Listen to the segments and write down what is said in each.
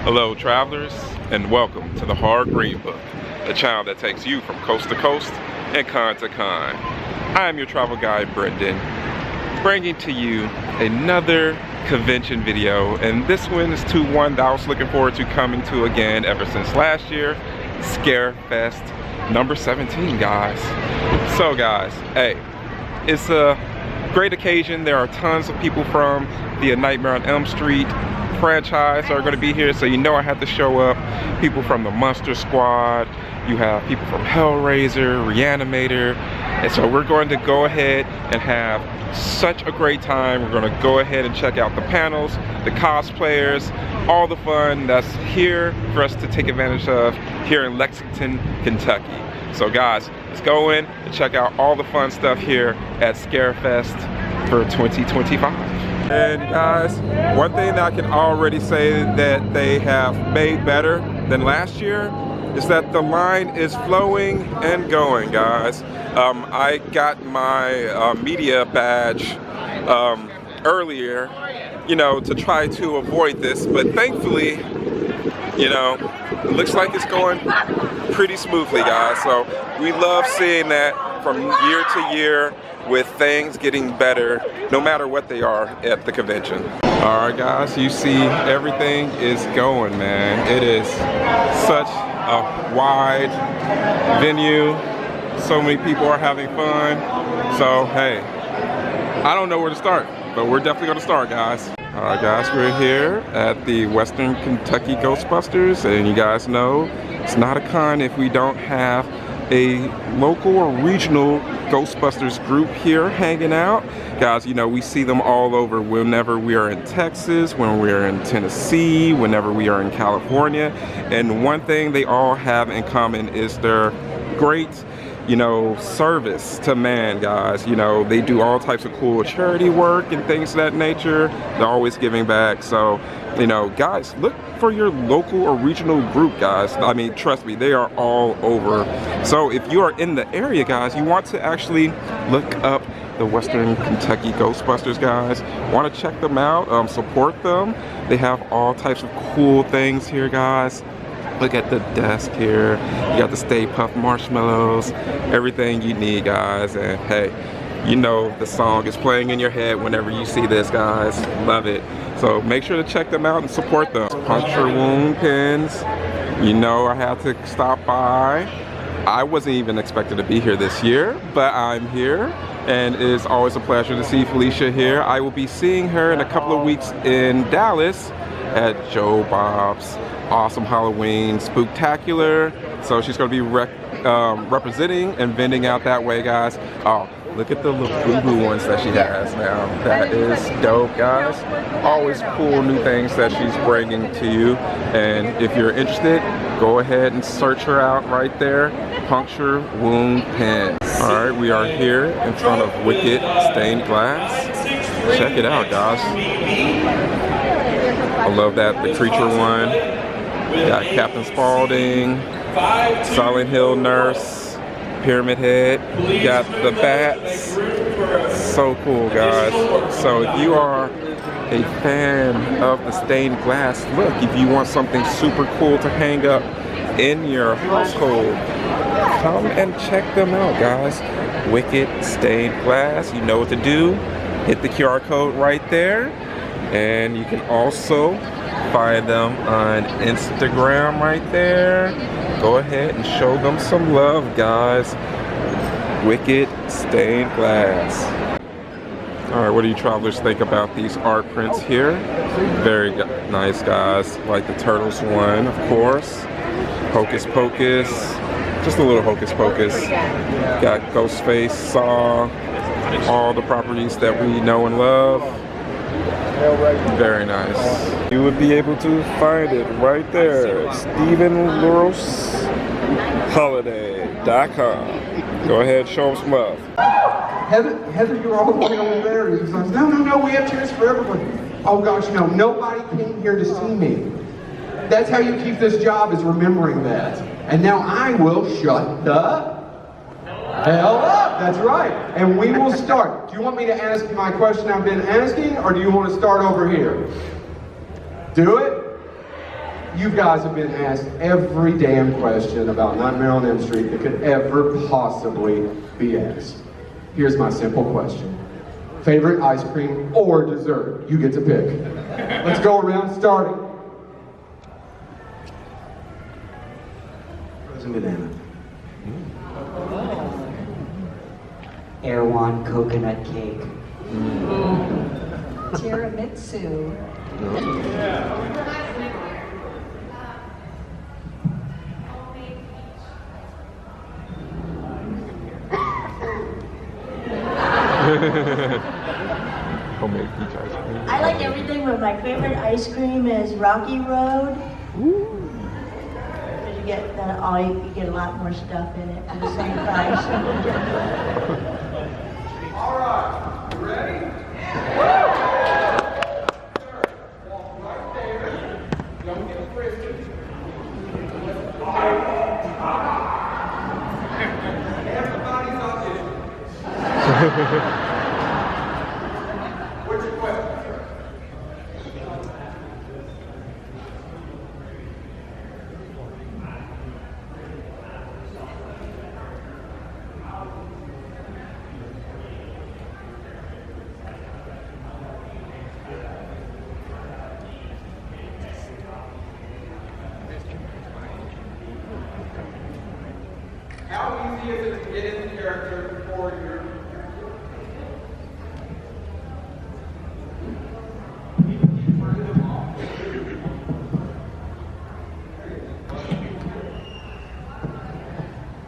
Hello travelers, and welcome to the Horror Greenbook, the channel that takes you from coast to coast and con to con. I am your travel guide, Brendon, bringing to you another convention video, and this one is to one that I was looking forward to coming to again ever since last year, Scarefest number 17, guys. So guys, hey, it's a great occasion. There are tons of people from the Nightmare on Elm Street franchise are going to be here, so you know I had to show up. People from the Monster Squad, you have people from Hellraiser, Reanimator, and so we're going to go ahead and have such a great time. We're going to go ahead and check out the panels, the cosplayers, all the fun that's here for us to take advantage of here in Lexington, Kentucky. So guys, let's go in and check out all the fun stuff here at Scarefest for 2025. And guys, one thing that I can already say that they have made better than last year is that the line is flowing and going, guys. I got my media badge earlier, you know, to try to avoid this, but thankfully, you know, it looks like it's going pretty smoothly, guys. So we love seeing that from year to year, with things getting better no matter what they are at the convention. All right guys, you see everything is going, man. It is such a wide venue. So many people are having fun. So hey, I don't know where to start, but we're definitely gonna start, guys. All right guys, we're here at the Western Kentucky Ghostbusters, and you guys know it's not a con if we don't have a local or regional Ghostbusters group here hanging out. Guys, you know, we see them all over whenever we are in Texas, when we are in Tennessee, whenever we are in California. And one thing they all have in common is their great, you know, service to man, guys. You know, they do all types of cool charity work and things of that nature. They're always giving back. So, you know, guys, look for your local or regional group, guys. I mean, trust me, they are all over. So if you are in the area, guys, you want to actually look up the Western Kentucky Ghostbusters, guys. Want to check them out, support them. They have all types of cool things here, guys. Look at the desk here. You got the Stay Puft marshmallows, everything you need, guys. And hey, you know the song is playing in your head whenever you see this, guys. Love it. So make sure to check them out and support them. Puncture wound pins. You know, I had to stop by. I wasn't even expected to be here this year, but I'm here. And it is always a pleasure to see Felicia here. I will be seeing her in a couple of weeks in Dallas at Joe Bob's Awesome Halloween Spooktacular. So she's going to be representing and vending out that way, guys. Oh, look at the little boo-boo ones that she has now. That is dope, guys. Always cool new things that she's bringing to you. And if you're interested, go ahead and search her out right there. Puncture wound pins. All right, we are here in front of Wicked Stained Glass. Check it out, guys. I love that, the creature one. Got Captain Spaulding, Silent Hill Nurse, Pyramid Head. Got the bats. So cool, guys. So if you are a fan of the stained glass look, if you want something super cool to hang up in your household, come and check them out, guys. Wicked Stained Glass. You know what to do. Hit the QR code right there. And you can also find them on Instagram right there. Go ahead and show them some love, guys. Wicked Stained Glass. All right, what do you travelers think about these art prints here? Very nice, guys. Like the Turtles one, of course. Hocus Pocus. Just a little Hocus Pocus. Got Ghostface, Saw. All the properties that we know and love. Very nice. You would be able to find it right there. StephenLaroseHoliday.com. Go ahead, show them some love. Heather, you're all the way over there. No, we have chairs for everybody. Oh gosh, no, nobody came here to see me. That's how you keep this job, is remembering that. And now I will shut the hell up. That's right. And we will start. Do you want me to ask you my question I've been asking, or do you want to start over here? Do it? You guys have been asked every damn question about Nightmare on Elm Street that could ever possibly be asked. Here's my simple question. Favorite ice cream or dessert? You get to pick. Let's go around starting. Frozen banana. Erewhon coconut cake. Tiramisu. Homemade peach ice cream. I like everything, but my favorite ice cream is Rocky Road. Because you get you get a lot more stuff in it for the same price. All right, you ready? Walk right there. Don't get frisky. Everybody's audition. What's your question, sir? How easy is it to get in the character for your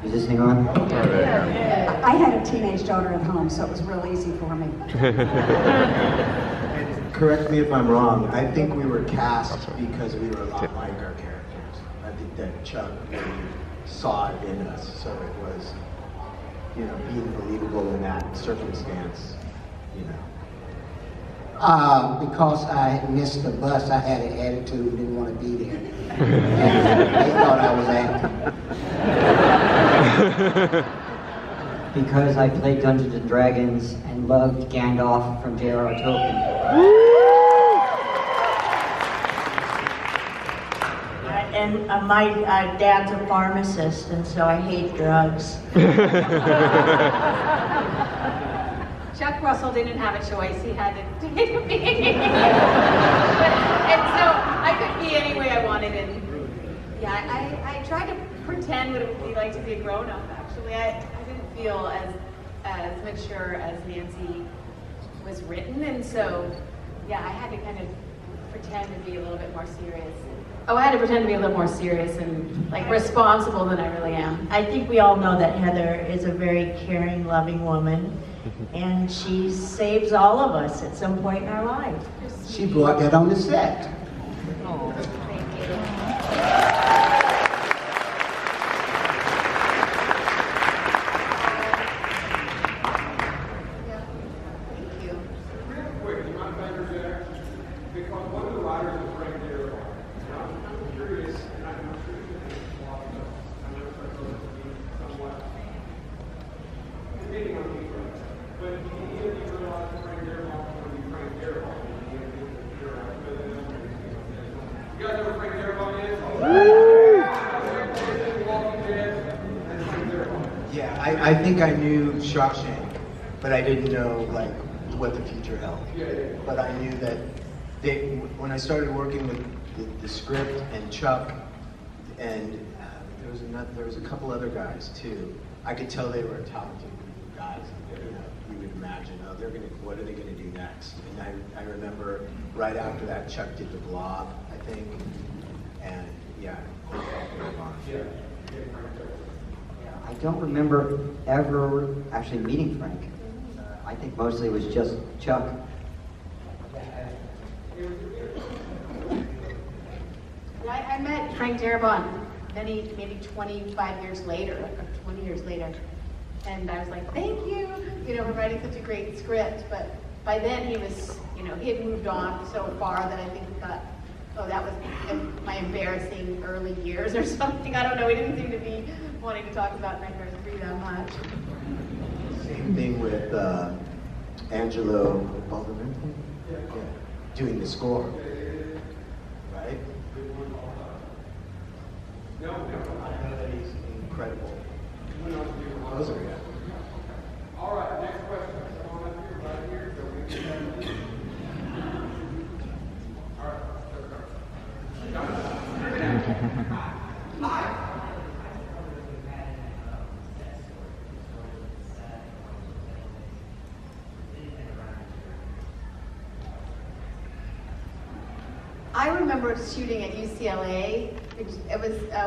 Is this thing on? I had a teenage daughter at home, so it was real easy for me. Correct me if I'm wrong, I think we were cast because we were a lot like our characters. I think that Chuck really saw it in us, so it was, being believable in that circumstance, Because I missed the bus, I had an attitude and didn't want to be there. And they thought I was acting. Because I played Dungeons and Dragons and loved Gandalf from J.R.R. Tolkien. And my dad's a pharmacist, and so I hate drugs. Chuck Russell didn't have a choice. He had to take me. And so I could be any way I wanted. And yeah, I tried to pretend what it would be like to be a grown-up, actually. I didn't feel as mature as Nancy was written. And so, yeah, I had to kind of pretend to be a little bit more serious. Oh, I had to pretend to be a little more serious and like responsible than I really am. I think we all know that Heather is a very caring, loving woman, and she saves all of us at some point in our life. She brought that on the set. Oh, thank you. Real quick, you mind if I interject? Because one of the writers is right there. I'm curious, and I'm sure you can a lot of this. I know it's somewhat depending on these rights. But do any of you realize that Frank Darabont is going to be Frank Darabont? You guys know what Frank Darabont is? Walking Dead, and Frank Darabont. Yeah, I think I knew Shawshank, but I didn't know what the future held. But I knew that when I started working with the script and Chuck, and there was a couple other guys too. I could tell they were talented guys. You would imagine, what are they gonna do next? And I remember right after that, Chuck did The Blob, I think, and yeah. I don't remember ever actually meeting Frank. I think mostly it was just Chuck. I met Frank Darabont maybe 25 years later, or 20 years later. And I was like, thank you, for writing such a great script. But by then he was, he had moved on so far that I think he thought, oh, that was my embarrassing early years or something. I don't know, he didn't seem to be wanting to talk about Nightmare 3 that much. Same thing with Angelo Baldwin, doing the score, right? I remember shooting at UCLA.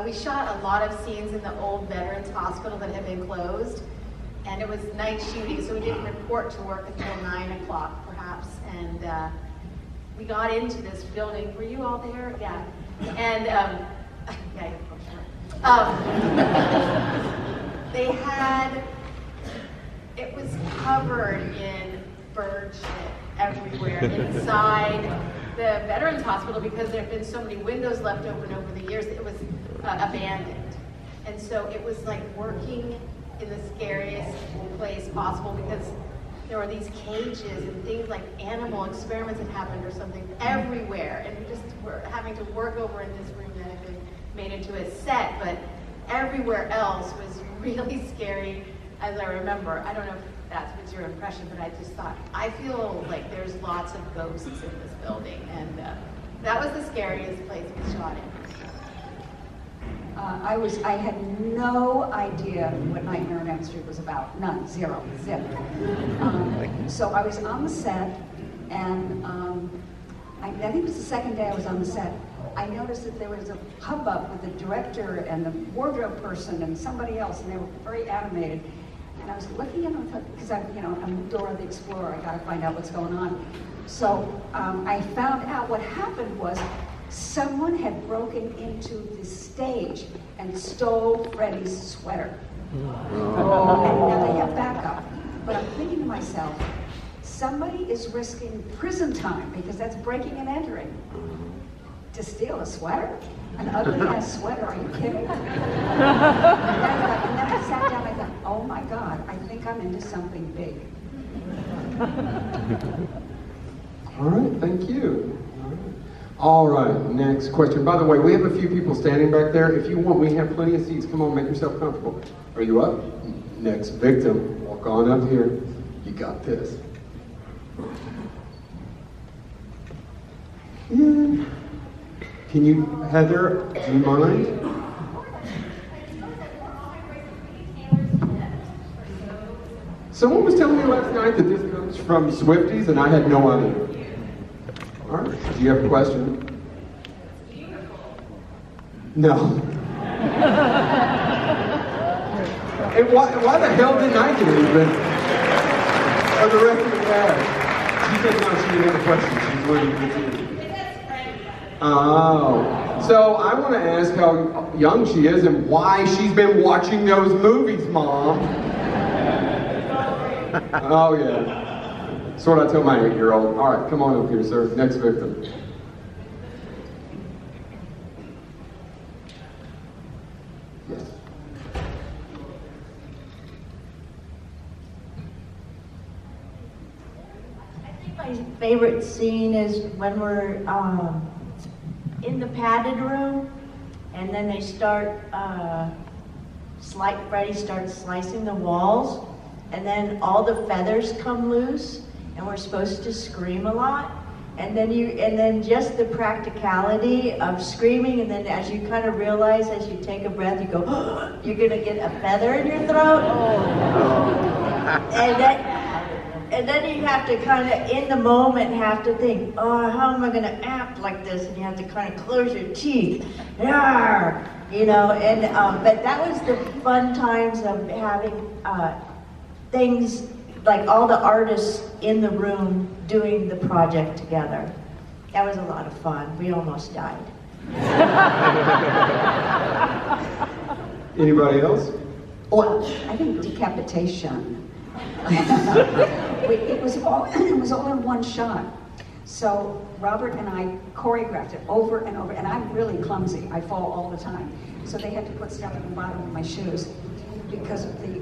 We shot a lot of scenes in the old Veterans Hospital that had been closed, and it was night shooting, so we didn't report to work until 9 o'clock perhaps, and we got into this building. Were you all there? Yeah. And, yeah, for sure. They had, it was covered in bird shit everywhere inside the Veterans Hospital because there had been so many windows left open over the years. It was abandoned. And so it was like working in the scariest place possible because there were these cages and things like animal experiments had happened or something everywhere. And we just were having to work over in this room that had been made into a set, but everywhere else was really scary, as I remember. I don't know if that's what's your impression, but I just thought, I feel like there's lots of ghosts in this building, and that was the scariest place we shot in. I had no idea what Nightmare on Elm Street was about. None, zero, zip. So I was on the set, and I think it was the second day I was on the set. I noticed that there was a hubbub with the director and the wardrobe person and somebody else, and they were very animated. And I was looking at them, because I'm Dora the Explorer, I gotta find out what's going on. So I found out what happened was someone had broken into the stage and stole Freddie's sweater. Oh. And now they have backup. But I'm thinking to myself, somebody is risking prison time, because that's breaking and entering, to steal a sweater? An ugly-ass sweater, are you kidding? And then I sat down and I thought, oh my God, I think I'm into something big. All right, thank you. All right, next question. By the way, we have a few people standing back there. If you want, we have plenty of seats. Come on, make yourself comfortable. Are you up? Next victim, walk on up here. You got this. Yeah. Can you, Heather, do you mind? Someone was telling me last night that this comes from Swifties, and I had no idea. All right, do you have a question? No. And why the hell didn't I get anything? Or the rest of the cast? She said no, she didn't have a question. She's waiting to continue. Oh. So I want to ask how young she is and why she's been watching those movies, Mom. Oh, yeah. That's what I tell my 8-year-old. All right, come on up here, sir. Next victim. Yes. I think my favorite scene is when we're in the padded room, and then they start, Freddy starts slicing the walls, and then all the feathers come loose, and we're supposed to scream a lot, and then just the practicality of screaming, and then as you kind of realize, as you take a breath, you go, oh, you're gonna get a feather in your throat, and then you have to kind of, in the moment, have to think, oh, how am I gonna act like this? And you have to kind of close your teeth, Yarr! You know, and but that was the fun times of having things, like all the artists in the room doing the project together. That was a lot of fun. We almost died. Anybody else? Well, I think decapitation. It was all in one shot. So Robert and I choreographed it over and over, and I'm really clumsy. I fall all the time. So they had to put stuff at the bottom of my shoes because of the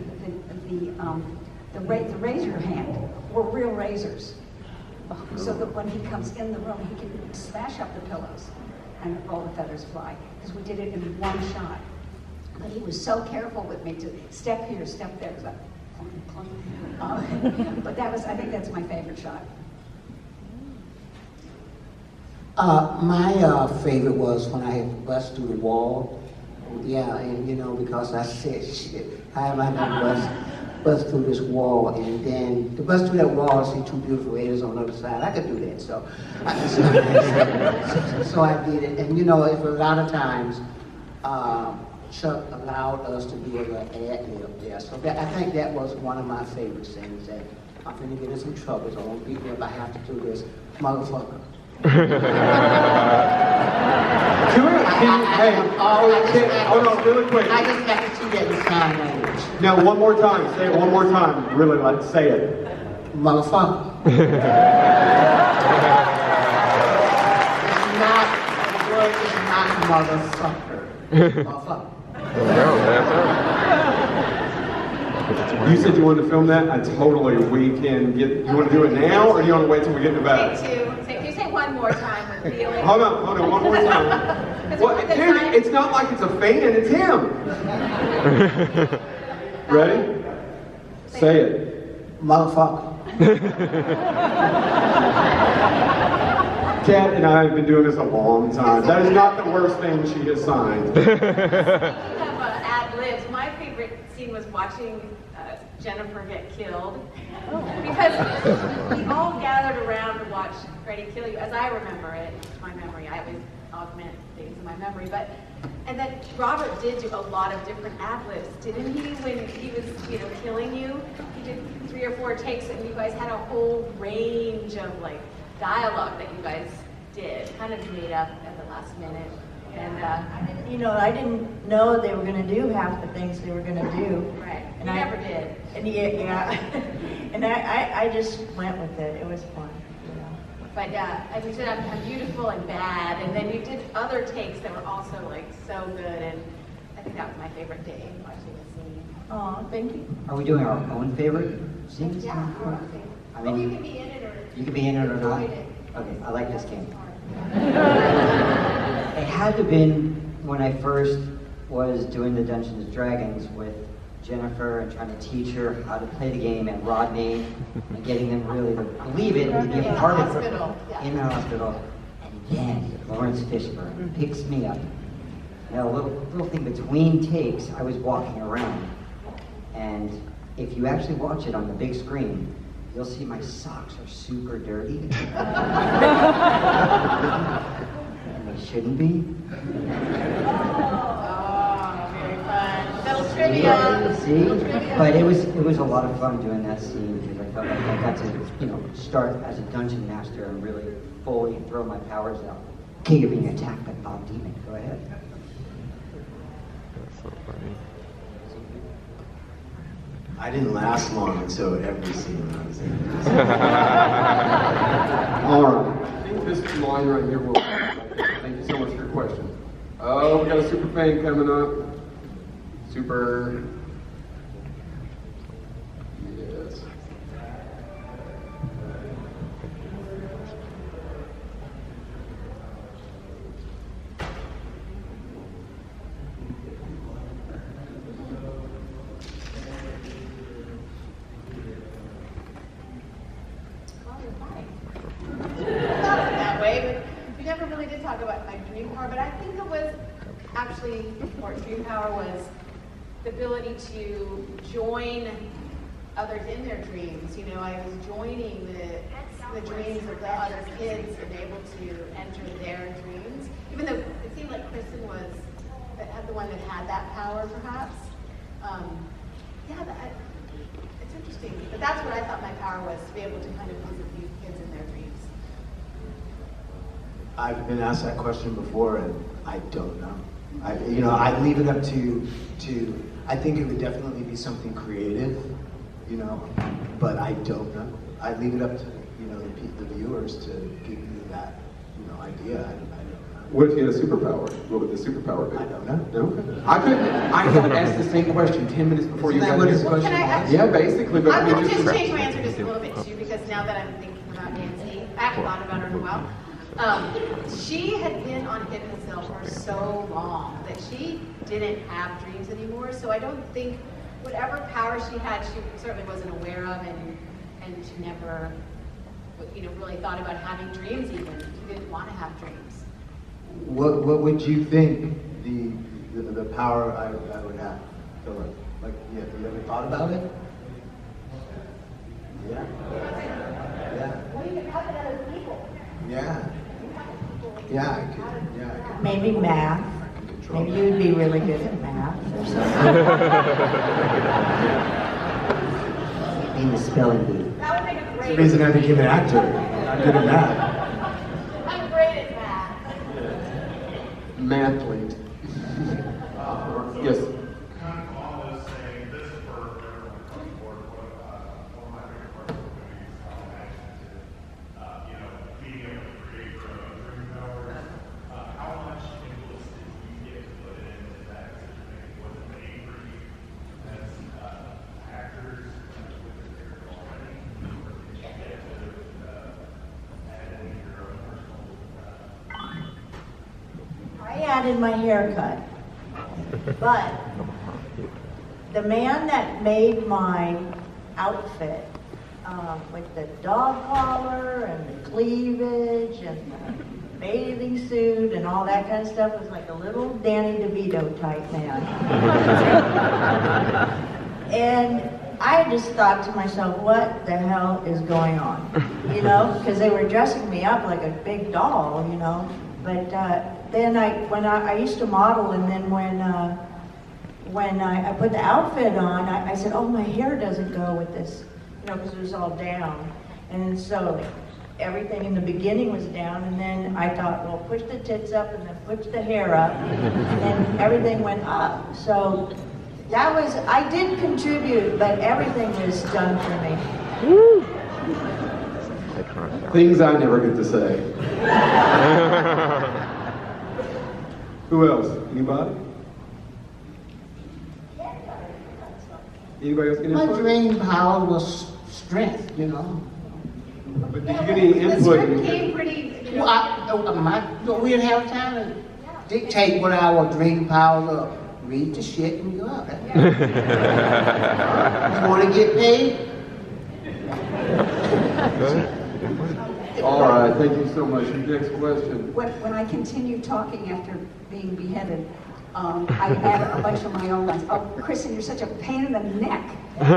razor hand were real razors. So that when he comes in the room, he can smash up the pillows and all the feathers fly, because we did it in one shot. But he was so careful with me to step here, step there. Like, but that was, I think that's my favorite shot. My favorite was when I had to bust through the wall. Yeah, and you know, because I said, shit, how am I gonna bust through this wall? And then to bust through that wall and see two beautiful ladies on the other side, I could do that. So I did it. And you know, a lot of times, Chuck allowed us to do a little ad lib there. So I think that was one of my favorite things, that I'm finna get in some trouble, so I won't beat me if I have to do this, motherfucker. Hold on, really quick. I just have to see that in sign language. No, one more time. Say it one more time. Really, let's say it. Motherfucker. The word is not motherfucker. Motherfucker. You said you wanted to film that? We can get, you want to do it now, or do you want to wait till we get in the back? Take two. Can you say one more time with feeling? Hold on, one more time. What, dude, it's not like it's a fan, it's him. Ready? Say it. Motherfucker. Kat and I have been doing this a long time. That is not the worst thing she has signed. Speaking of ad-libs, my favorite scene was watching Jennifer get killed. Because we all gathered around to watch Freddie kill you, as I remember it. My memory, I always augment things in my memory. And then Robert did do a lot of different ad-libs, didn't he? When he was, killing you, he did 3 or 4 takes, and you guys had a whole range of dialogue that you guys did, kind of made up at the last minute. And I didn't know they were going to do half the things they were going to do. Right. And I never did. And yeah. And I just went with it. It was fun. But as you said, I'm beautiful and bad, and then you did other takes that were also so good, and I think that was my favorite day watching the scene. Oh, thank you. Are we doing our own favorite scenes? Yeah. I mean, you can be in it or you can be in it or not. avoid it. Okay, I like this game. It had to have been when I first was doing the Dungeons and Dragons with Jennifer and trying to teach her how to play the game, and Rodney, and getting them really to believe it and to be a part of it in the hospital. And then Lawrence Fishburne picks me up. Now, a little thing between takes, I was walking around, and if you actually watch it on the big screen, you'll see my socks are super dirty. And they shouldn't be. Oh, very fun. Little trivia. See? But it was a lot of fun doing that scene, because I felt like I got to, start as a dungeon master and really fully throw my powers out. Okay, you're being attacked by Bob Demon. Go ahead. That's so funny. I didn't last long, and so every scene I was in. All right. I think this line right here will. Thank you so much for your question. Oh, we got a super fan coming up. Super. Yes. That way, but we never really did talk about my dream power, but I think it was actually, or dream power was the ability to join others in their dreams. I was joining the dreams of the other kids and able to enter their dreams, even though it seemed like Kristen was the one that had that power, perhaps. It's interesting, but that's what I thought my power was, to be able to kind of visit these kids in their dreams. I've been asked that question before, and I don't know. I leave it up to. I think it would definitely be something creative, but I don't know. I leave it up to the viewers to give me that idea. I don't know. What if you had a superpower? What would the superpower be? I don't know. No? I got asked the same question 10 minutes before you got here. Well, can I ask Yeah, basically, but I'm we going to just... just change my answer just a little bit too, because now that I'm thinking about Nancy, I haven't thought about her in a while. She had been on Hidden Hill for so long that she didn't have dreams anymore. So I don't think whatever power she had, she certainly wasn't aware of, and she never really thought about having dreams even. He didn't want to have dreams. What would you think the power I would have, Philip? Like, yeah, have you ever thought about it? Yeah. Yeah. Well, you can help other people. Yeah. Yeah, I could. Yeah, I could. Maybe math. I can control Maybe that. you'd be really good at math or something. In the spelling bee. That would make a That's great. the reason I became an actor. I'm good at math. I'm great at math. Mathlete. Yes. I added my haircut, but the man that made my outfit with the dog collar and the cleavage and the bathing suit and all that kind of stuff was like a little Danny DeVito type man. And I just thought to myself, what the hell is going on? Because they were dressing me up like a big doll, But then when I used to model, and then when I put the outfit on, I said, oh, my hair doesn't go with this, because it was all down. And so everything in the beginning was down, and then I thought, well, push the tits up and then push the hair up, and then everything went up. So I did contribute, but everything was done for me. Things I never get to say. Who else? Anybody? Anybody else get My input? dream power was strength, But did you get any The input? script came pretty, We didn't have time to dictate what our dream powers are. Read the shit and go out. You want to get paid? All right, thank you so much. Next question. When I continued talking after being beheaded, I added a bunch of my own lines. Oh, Kristen, you're such a pain in the neck. I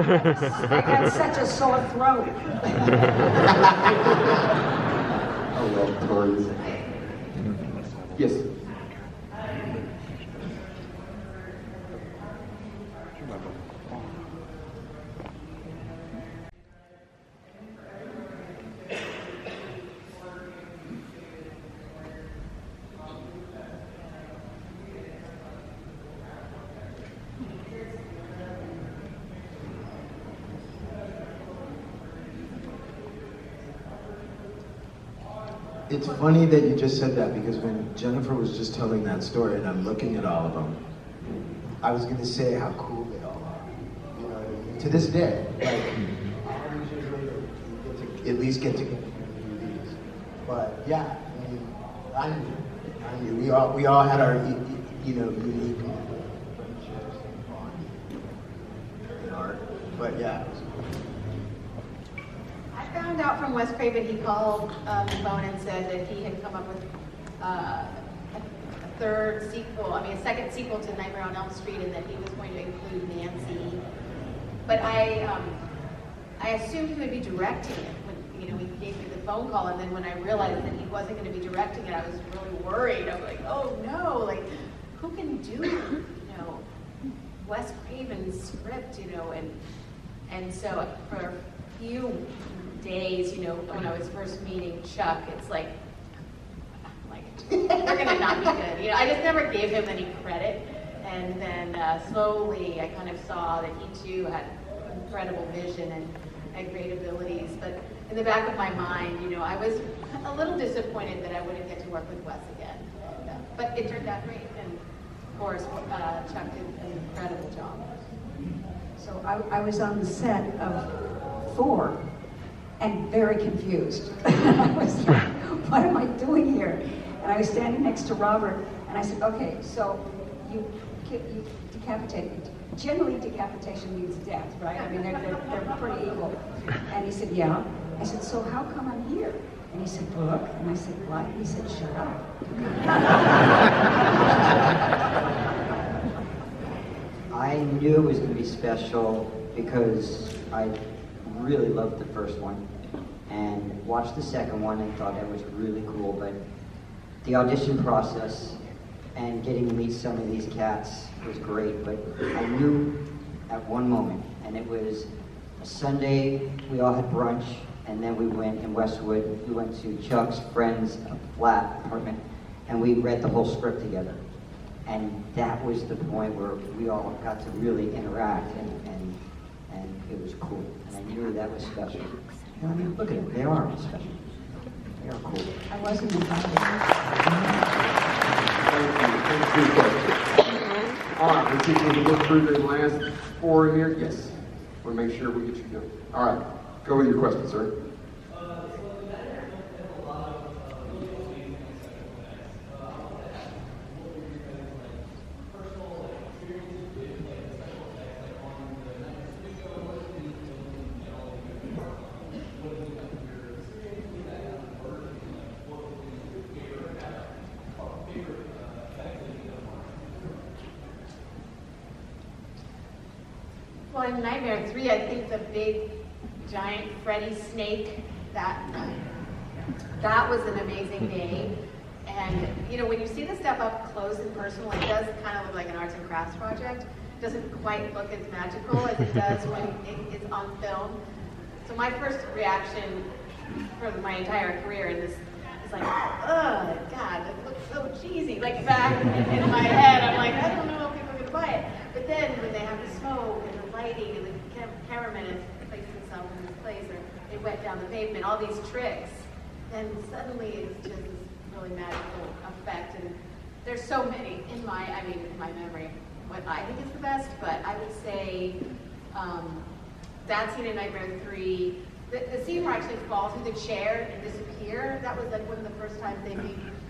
got such a sore throat. I love tons. Yes. It's funny that you just said that, because when Jennifer was just telling that story and I'm looking at all of them, I was going to say how cool they all are. To this day, like, all these years later, you get to at least get together and do these. But yeah, I knew. We all had our, unique friendships and bonds in art. But yeah, it was cool. I found out from Wes Craven, he called the phone and said that he had come up with a second sequel to Nightmare on Elm Street, and that he was going to include Nancy. But I assumed he would be directing it when he gave me the phone call, and then when I realized that he wasn't going to be directing it, I was really worried. I was like, oh no, like who can do Wes Craven's script, and so for a few days, when I was first meeting Chuck, it's like they're gonna not be good. I just never gave him any credit, and then slowly I kind of saw that he too had incredible vision and great abilities. But in the back of my mind, I was a little disappointed that I wouldn't get to work with Wes again. But it turned out great, and of course Chuck did an incredible job. So I was on the set of 4 and very confused. I was like, what am I doing here? And I was standing next to Robert, and I said, okay, so you decapitate. Generally, decapitation means death, right? I mean, they're pretty equal. And he said, yeah. I said, so how come I'm here? And he said, book. And I said, what? He said, shut up. I knew it was going to be special because I really loved the first one and watched the second one and thought that was really cool, but the audition process and getting to meet some of these cats was great, but I knew at one moment, and it was a Sunday, we all had brunch, and then we went in Westwood, we went to Chuck's friend's flat apartment, and we read the whole script together. And that was the point where we all got to really interact, and it was cool. And I knew that was special. I mean, look at them, they are special. They are cool. I wasn't invited. All right, let's see if we can look through the last 4 here. Yes, we'll make sure we get you done. All right, go with your question, sir. Well, in Nightmare 3, I think the big, giant Freddy snake, that was an amazing day. And, you know, when you see the stuff up close and personal, it does kind of look like an arts and crafts project. It doesn't quite look as magical as it does when it's on film. So my first reaction for my entire career in this is like, oh, God, that looks so cheesy. Like, back in my head, I'm like, I don't know if people are going to buy it. But then when they have the smoke and the lighting and the cameraman has placed himself in this place, or they went down the pavement, all these tricks, then suddenly it's just this really magical effect. And there's so many in my memory, what I think is the best, but I would say that scene in Nightmare 3, the scene where I actually fall through the chair and disappear, that was like one of the first times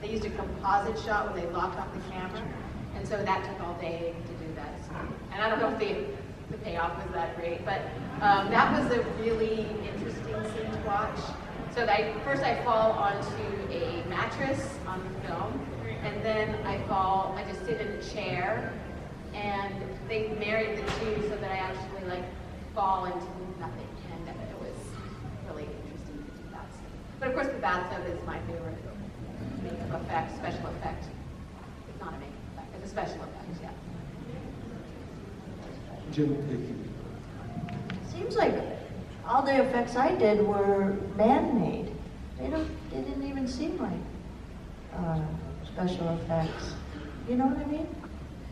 they used a composite shot where they locked off the camera. And so that took all day to do that. And I don't know if the payoff was that great, but that was a really interesting scene to watch. So first I fall onto a mattress on the film, and then I just sit in a chair, and they married the two so that I actually like fall into nothing, and it was really interesting to do that scene. But of course the bathtub is my favorite makeup effect, special effect. It's not a makeup effect, it's a special effect, yeah. Jim, Seems like all the effects I did were man-made. They didn't even seem like special effects. You know what I mean?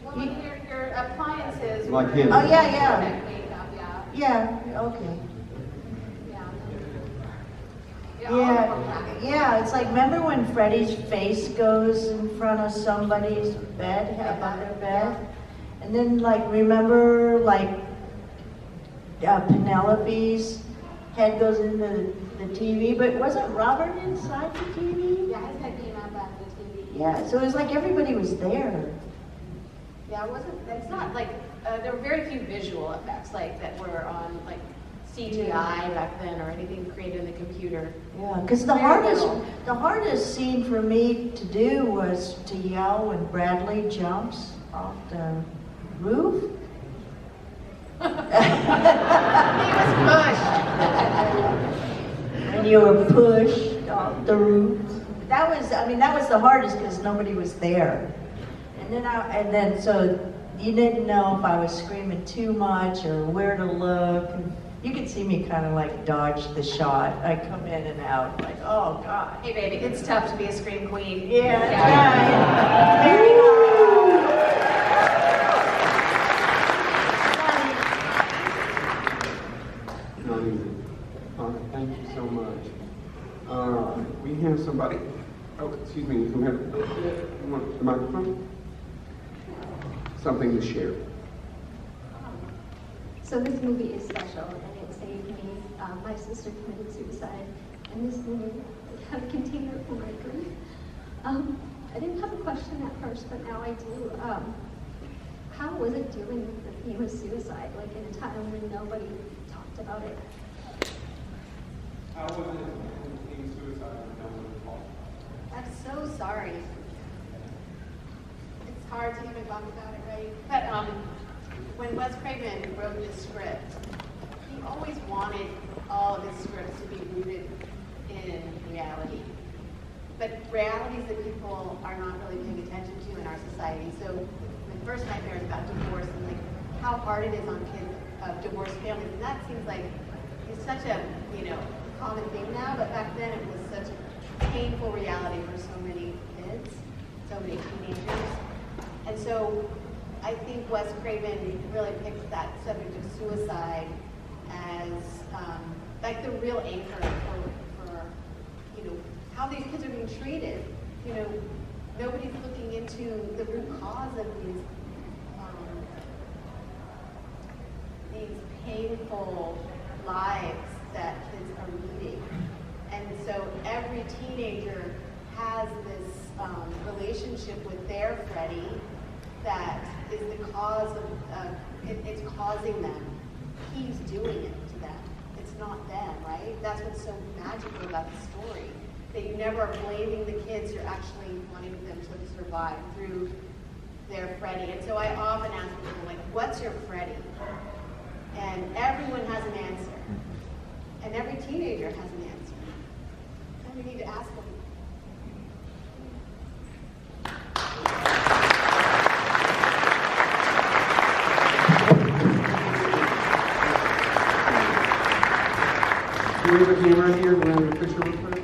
Well, like your appliances. Like were him. Oh, yeah. makeup, yeah. Yeah, okay. Yeah. Yeah, it's like, remember when Freddy's face goes in front of somebody's bed, above their bed? And then, like, remember, like, Penelope's head goes into the TV, but wasn't Robert inside the TV? Yeah, his head came out back of the TV. Yeah, so it was like everybody was there. Yeah, it's not like, there were very few visual effects, like, that were on, like, CGI back then, or anything created in the computer. Yeah, because the hardest scene for me to do was to yell when Bradley jumps off the roof. He was pushed. When you were pushed off the roof. That was the hardest because nobody was there. And then so you didn't know if I was screaming too much or where to look. You could see me kind of like dodge the shot. I come in and out like, oh God. Hey baby, it's tough to be a scream queen. Yeah, very not easy. All right, thank you so much. We have somebody. Oh, excuse me. Who have you want the microphone? Something to share. So this movie is special, and it saved me. My sister committed suicide, and this movie had a container for my grief. I didn't have a question at first, but now I do. How was it dealing with the theme of suicide, like in a time when nobody talked about it? How was it being suicide and no one called? I'm so sorry. It's hard to even talk about it, right? But when Wes Craven wrote this script, he always wanted all of his scripts to be rooted in reality. But realities that people are not really paying attention to in our society. So my first nightmare is about divorce and like how hard it is on kids of divorced families. And that seems like it's such a, common thing now, but back then it was such a painful reality for so many kids, so many teenagers. And so I think Wes Craven really picked that subject of suicide as like the real anchor for how these kids are being treated. Nobody's looking into the root cause of these painful lives that kids are leading. And so every teenager has this relationship with their Freddie that is the cause of, it's causing them. He's doing it to them. It's not them, right? That's what's so magical about the story. That you never are blaming the kids, you're actually wanting them to survive through their Freddie. And so I often ask people, like, what's your Freddie? And everyone has an answer. And every teenager has an answer. And we need to ask them. Do we have a camera here? We're going to have a picture real quick.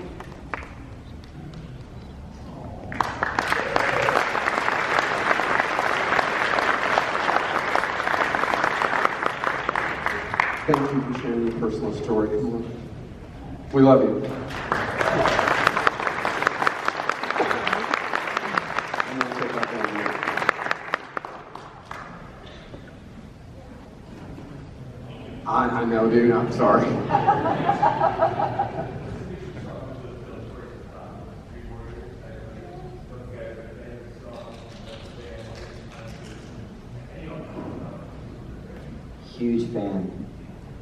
Thank you for sharing your personal story. Come on. We love you. I'm going to take that down here. I know, dude. I'm sorry. Huge fan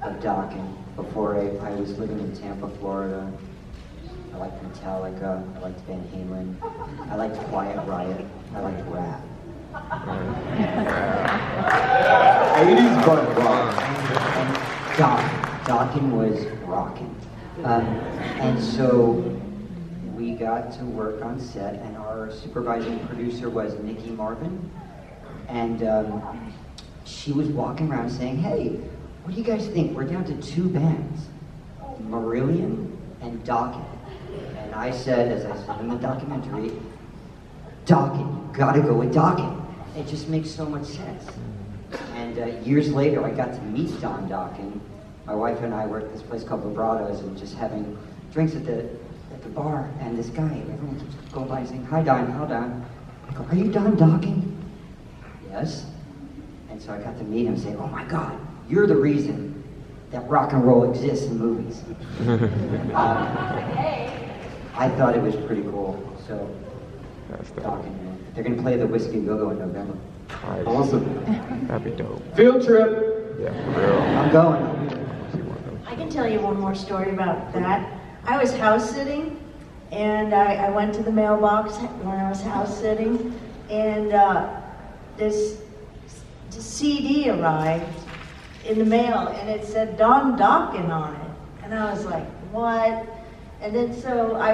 of Docking. Before I was living in Tampa, Florida. I liked Metallica, I liked Van Halen, I liked Quiet Riot, I liked rap. 80s but rock. And Docking was rocking. And so we got to work on set, and our supervising producer was Nikki Marvin. And she was walking around saying, hey, what do you guys think? We're down to 2 bands, Marillion and Docking. And I said, as I said in the documentary, Docking, you gotta go with Docking. It just makes so much sense. And years later, I got to meet Don Docking. My wife and I worked at this place called Vibratos and just having drinks at the bar. And this guy, everyone keeps going by and saying, hi Don, how Don? I go, are you Don Docking? Yes. And so I got to meet him and say, oh my God, you're the reason that rock and roll exists in movies. I thought it was pretty cool. So, Docking, man. They're gonna play the Whiskey Go-Go in November. Nice. Awesome. That'd be dope. Field trip. Yeah, for real. I'm going. I can tell you one more story about that. I was house sitting, and I went to the mailbox when I was house sitting, and this CD arrived in the mail, and it said Don Docking on it. And I was like, what? And then so I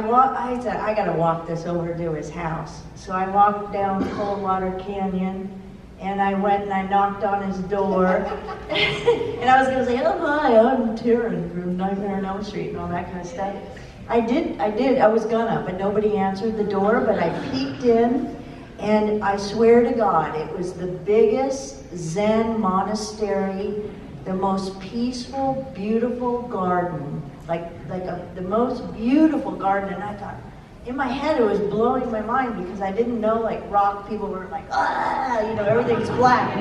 said, I gotta walk this over to his house. So I walked down Coldwater Canyon, and I went and I knocked on his door. And I was gonna say, oh hi, I'm Taryn from Nightmare on Elm Street and all that kind of stuff. I did, I was gonna, but nobody answered the door, but I peeked in, and I swear to God, it was the biggest Zen monastery, the most peaceful, beautiful garden, the most beautiful garden. And I thought, in my head, it was blowing my mind because I didn't know, like, rock people were like, ah, everything's black.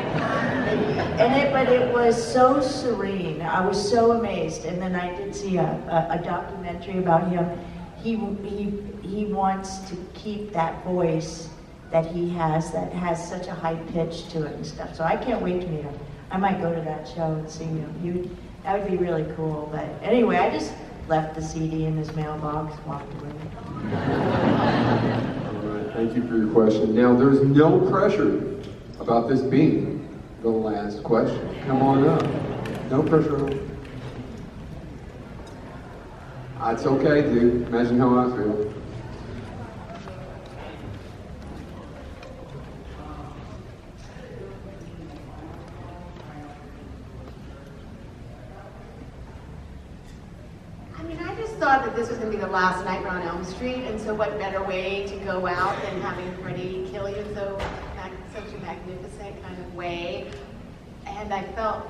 But it was so serene. I was so amazed. And then I did see a documentary about him. He wants to keep that voice that he has that has such a high pitch to it and stuff. So I can't wait to meet him. I might go to that show and see him. That would be really cool. But anyway, left the CD in his mailbox, walked away. All right, thank you for your question. Now, there's no pressure about this being the last question. Come on up. No pressure at all. It's okay, dude. Imagine how I feel. Thought that this was going to be the last Nightmare on Elm Street, and so what better way to go out than having Freddy kill you in such a magnificent kind of way. And I felt,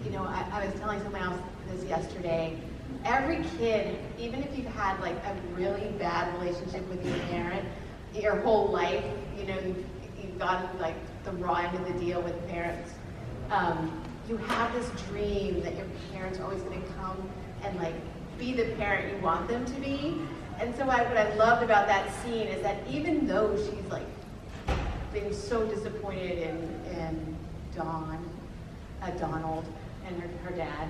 you know, I was telling someone else this yesterday, every kid, even if you've had like a really bad relationship with your parent your whole life, you know, you've got like the raw end of the deal with parents, you have this dream that your parents are always going to come and like be the parent you want them to be. And so what I loved about that scene is that even though she's like been so disappointed in Donald and her dad,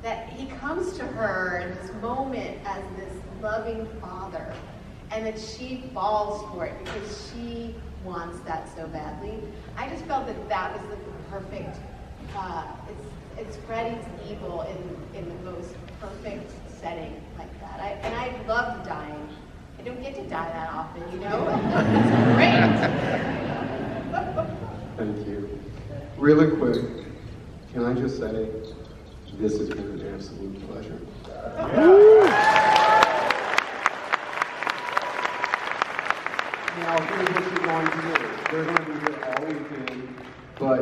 that he comes to her in this moment as this loving father, and that she falls for it because she wants that so badly. I just felt that that was the perfect, it's Freddy's evil in the most perfect setting like that. And I love dying. I don't get to die that often, you know? It's great. Thank you. Really quick, can I just say, this has been an absolute pleasure. Now, here's what you're going to do. They're going to be here all weekend, but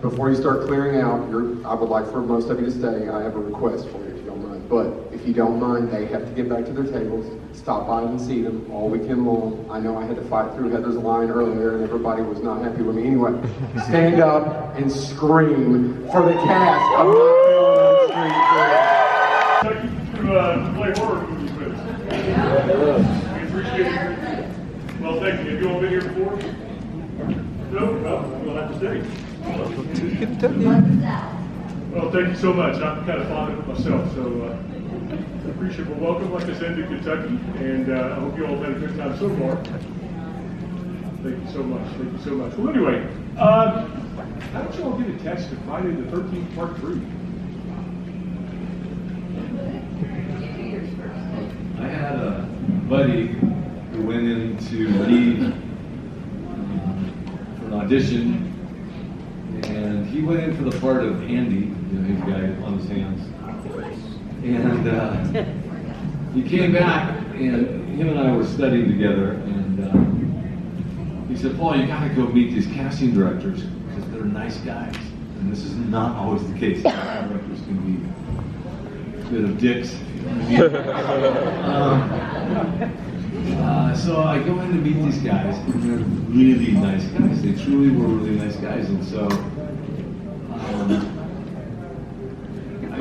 before you start clearing out, I would like for most of you to stay. I have a request for you, if you don't mind. But if you don't mind, they have to get back to their tables, stop by and see them all weekend long. I know I had to fight through Heather's line earlier, and everybody was not happy with me. Anyway, stand up and scream for the cast of Thank you to play horror movies with us. We appreciate it. Well, thank you. Have you all been here before? No? Well, we'll have to stay. Well, thank you so much. I'm kind of fond of it myself, so I appreciate it. Well, welcome, like I said, to Kentucky, and I hope you all had a good time so far. Thank you so much. Thank you so much. Well, anyway, how don't you all get a test to Friday the 13th, Part 3? I had a buddy who went in to read for an audition, and he went in for the part of Andy, you know, his guy on his hands. And he came back, and him and I were studying together, and he said, "Paul, you gotta go meet these casting directors, because they're nice guys." And this is not always the case. Casting directors can be a bit of dicks. So I go in to meet these guys, and they're really nice guys. They truly were really nice guys, and so I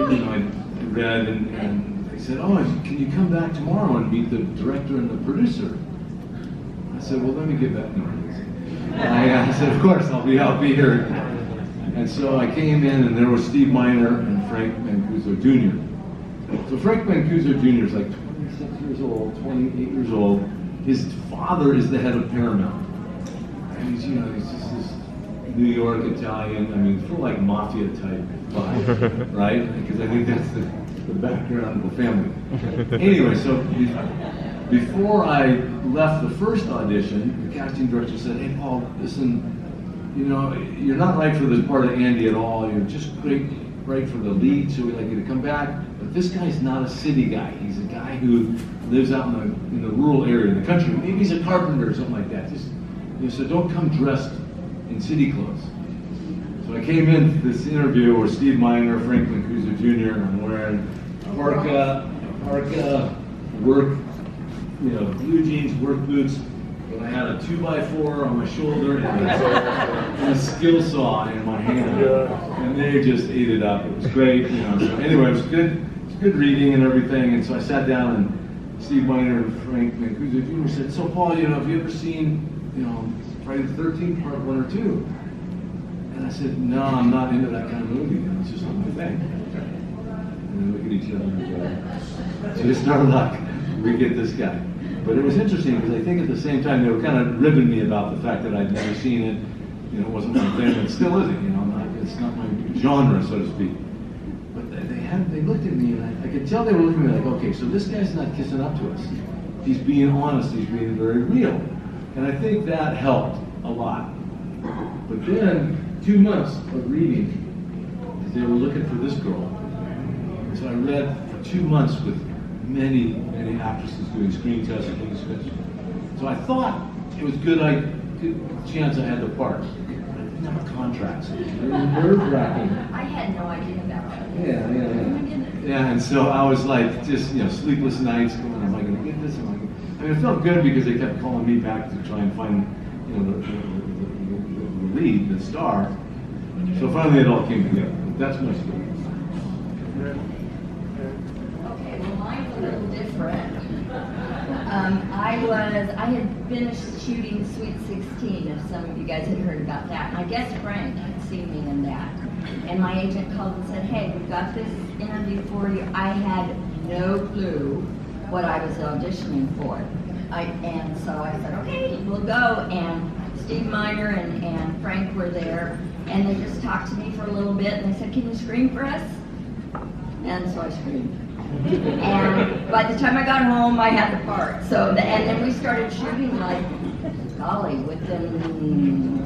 read, and they said, "Oh, can you come back tomorrow and meet the director and the producer?" I said, "Well, let me get back." I said, "Of course, I'll be here." And so I came in, and there was Steve Miner and Frank Mancuso Jr. So Frank Mancuso Jr. is like 26 years old, 28 years old. His father is the head of Paramount. And he's, you know, he's just this New York Italian, I mean, full like mafia type vibe, right? Because I think that's the background of the family. Anyway, so before I left the first audition, the casting director said, "Hey, Paul, listen, you know, you're not right for this part of Andy at all. You're just right for the lead, so we'd like you to come back. But this guy's not a city guy. He's a guy who lives out in the rural area, in the country. Maybe he's a carpenter or something like that. Just, you know, so don't come dressed in city clothes." So I came into this interview where Steve Miner, Frank Mancuso Jr., and I'm wearing parka, work, you know, blue jeans, work boots. But I had a 2x4 on my shoulder and a skill saw in my hand, and they just ate it up. It was great, you know. So anyway, it was good reading and everything. And so I sat down, and Steve Miner and Frank Mancuso Jr. said, "So Paul, you know, have you ever seen, you know, Friday the 13th Part 1 or 2?" And I said, "No, I'm not into that kind of movie. It's just not my thing." and then look at each other and go, just our luck, we get this guy. But it was interesting because I think at the same time they were kind of ribbing me about the fact that I'd never seen it. You know, it wasn't my thing, and it still isn't. You know, it's not my genre, so to speak. But they looked at me, and I could tell they were looking at me like, okay, so this guy's not kissing up to us. He's being honest. He's being very real, and I think that helped a lot. But then 2 months of reading, because they were looking for this girl. So I read for 2 months with many actresses doing screen tests and things. So I thought it was good chance I had the part. I didn't have a contract, so it was very nerve-wracking. I had no idea about that. Yeah, and so I was like, just, sleepless nights, going, am I going to get this? I mean, it felt good because they kept calling me back to try and find, the lead, the star. So finally it all came together. That's my story. Okay, well mine's a little different. I had finished shooting Sweet 16, if some of you guys had heard about that. And I guess Frank had seen me in that. And my agent called and said, hey, we've got this interview for you. I had no clue what I was auditioning for. And so I said, okay, we'll go. And Steve Miner and Frank were there. And they just talked to me for a little bit. And they said, can you scream for us? And so I screamed. And by the time I got home, I had the part. And then we started shooting golly, within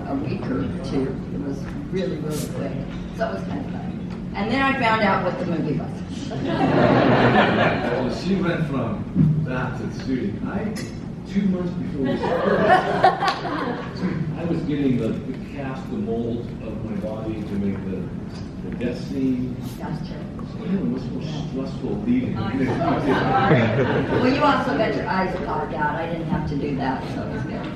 a week or two. It was really, really quick. So it was kind of fun. And then I found out what the movie was. Well, she went from that to shooting. 2 months before we started, I was getting the cast, the mold of my body to make the death scene. Gotcha. So it was more stressful leading. Well, you also got your eyes popped out. I didn't have to do that, so it was good.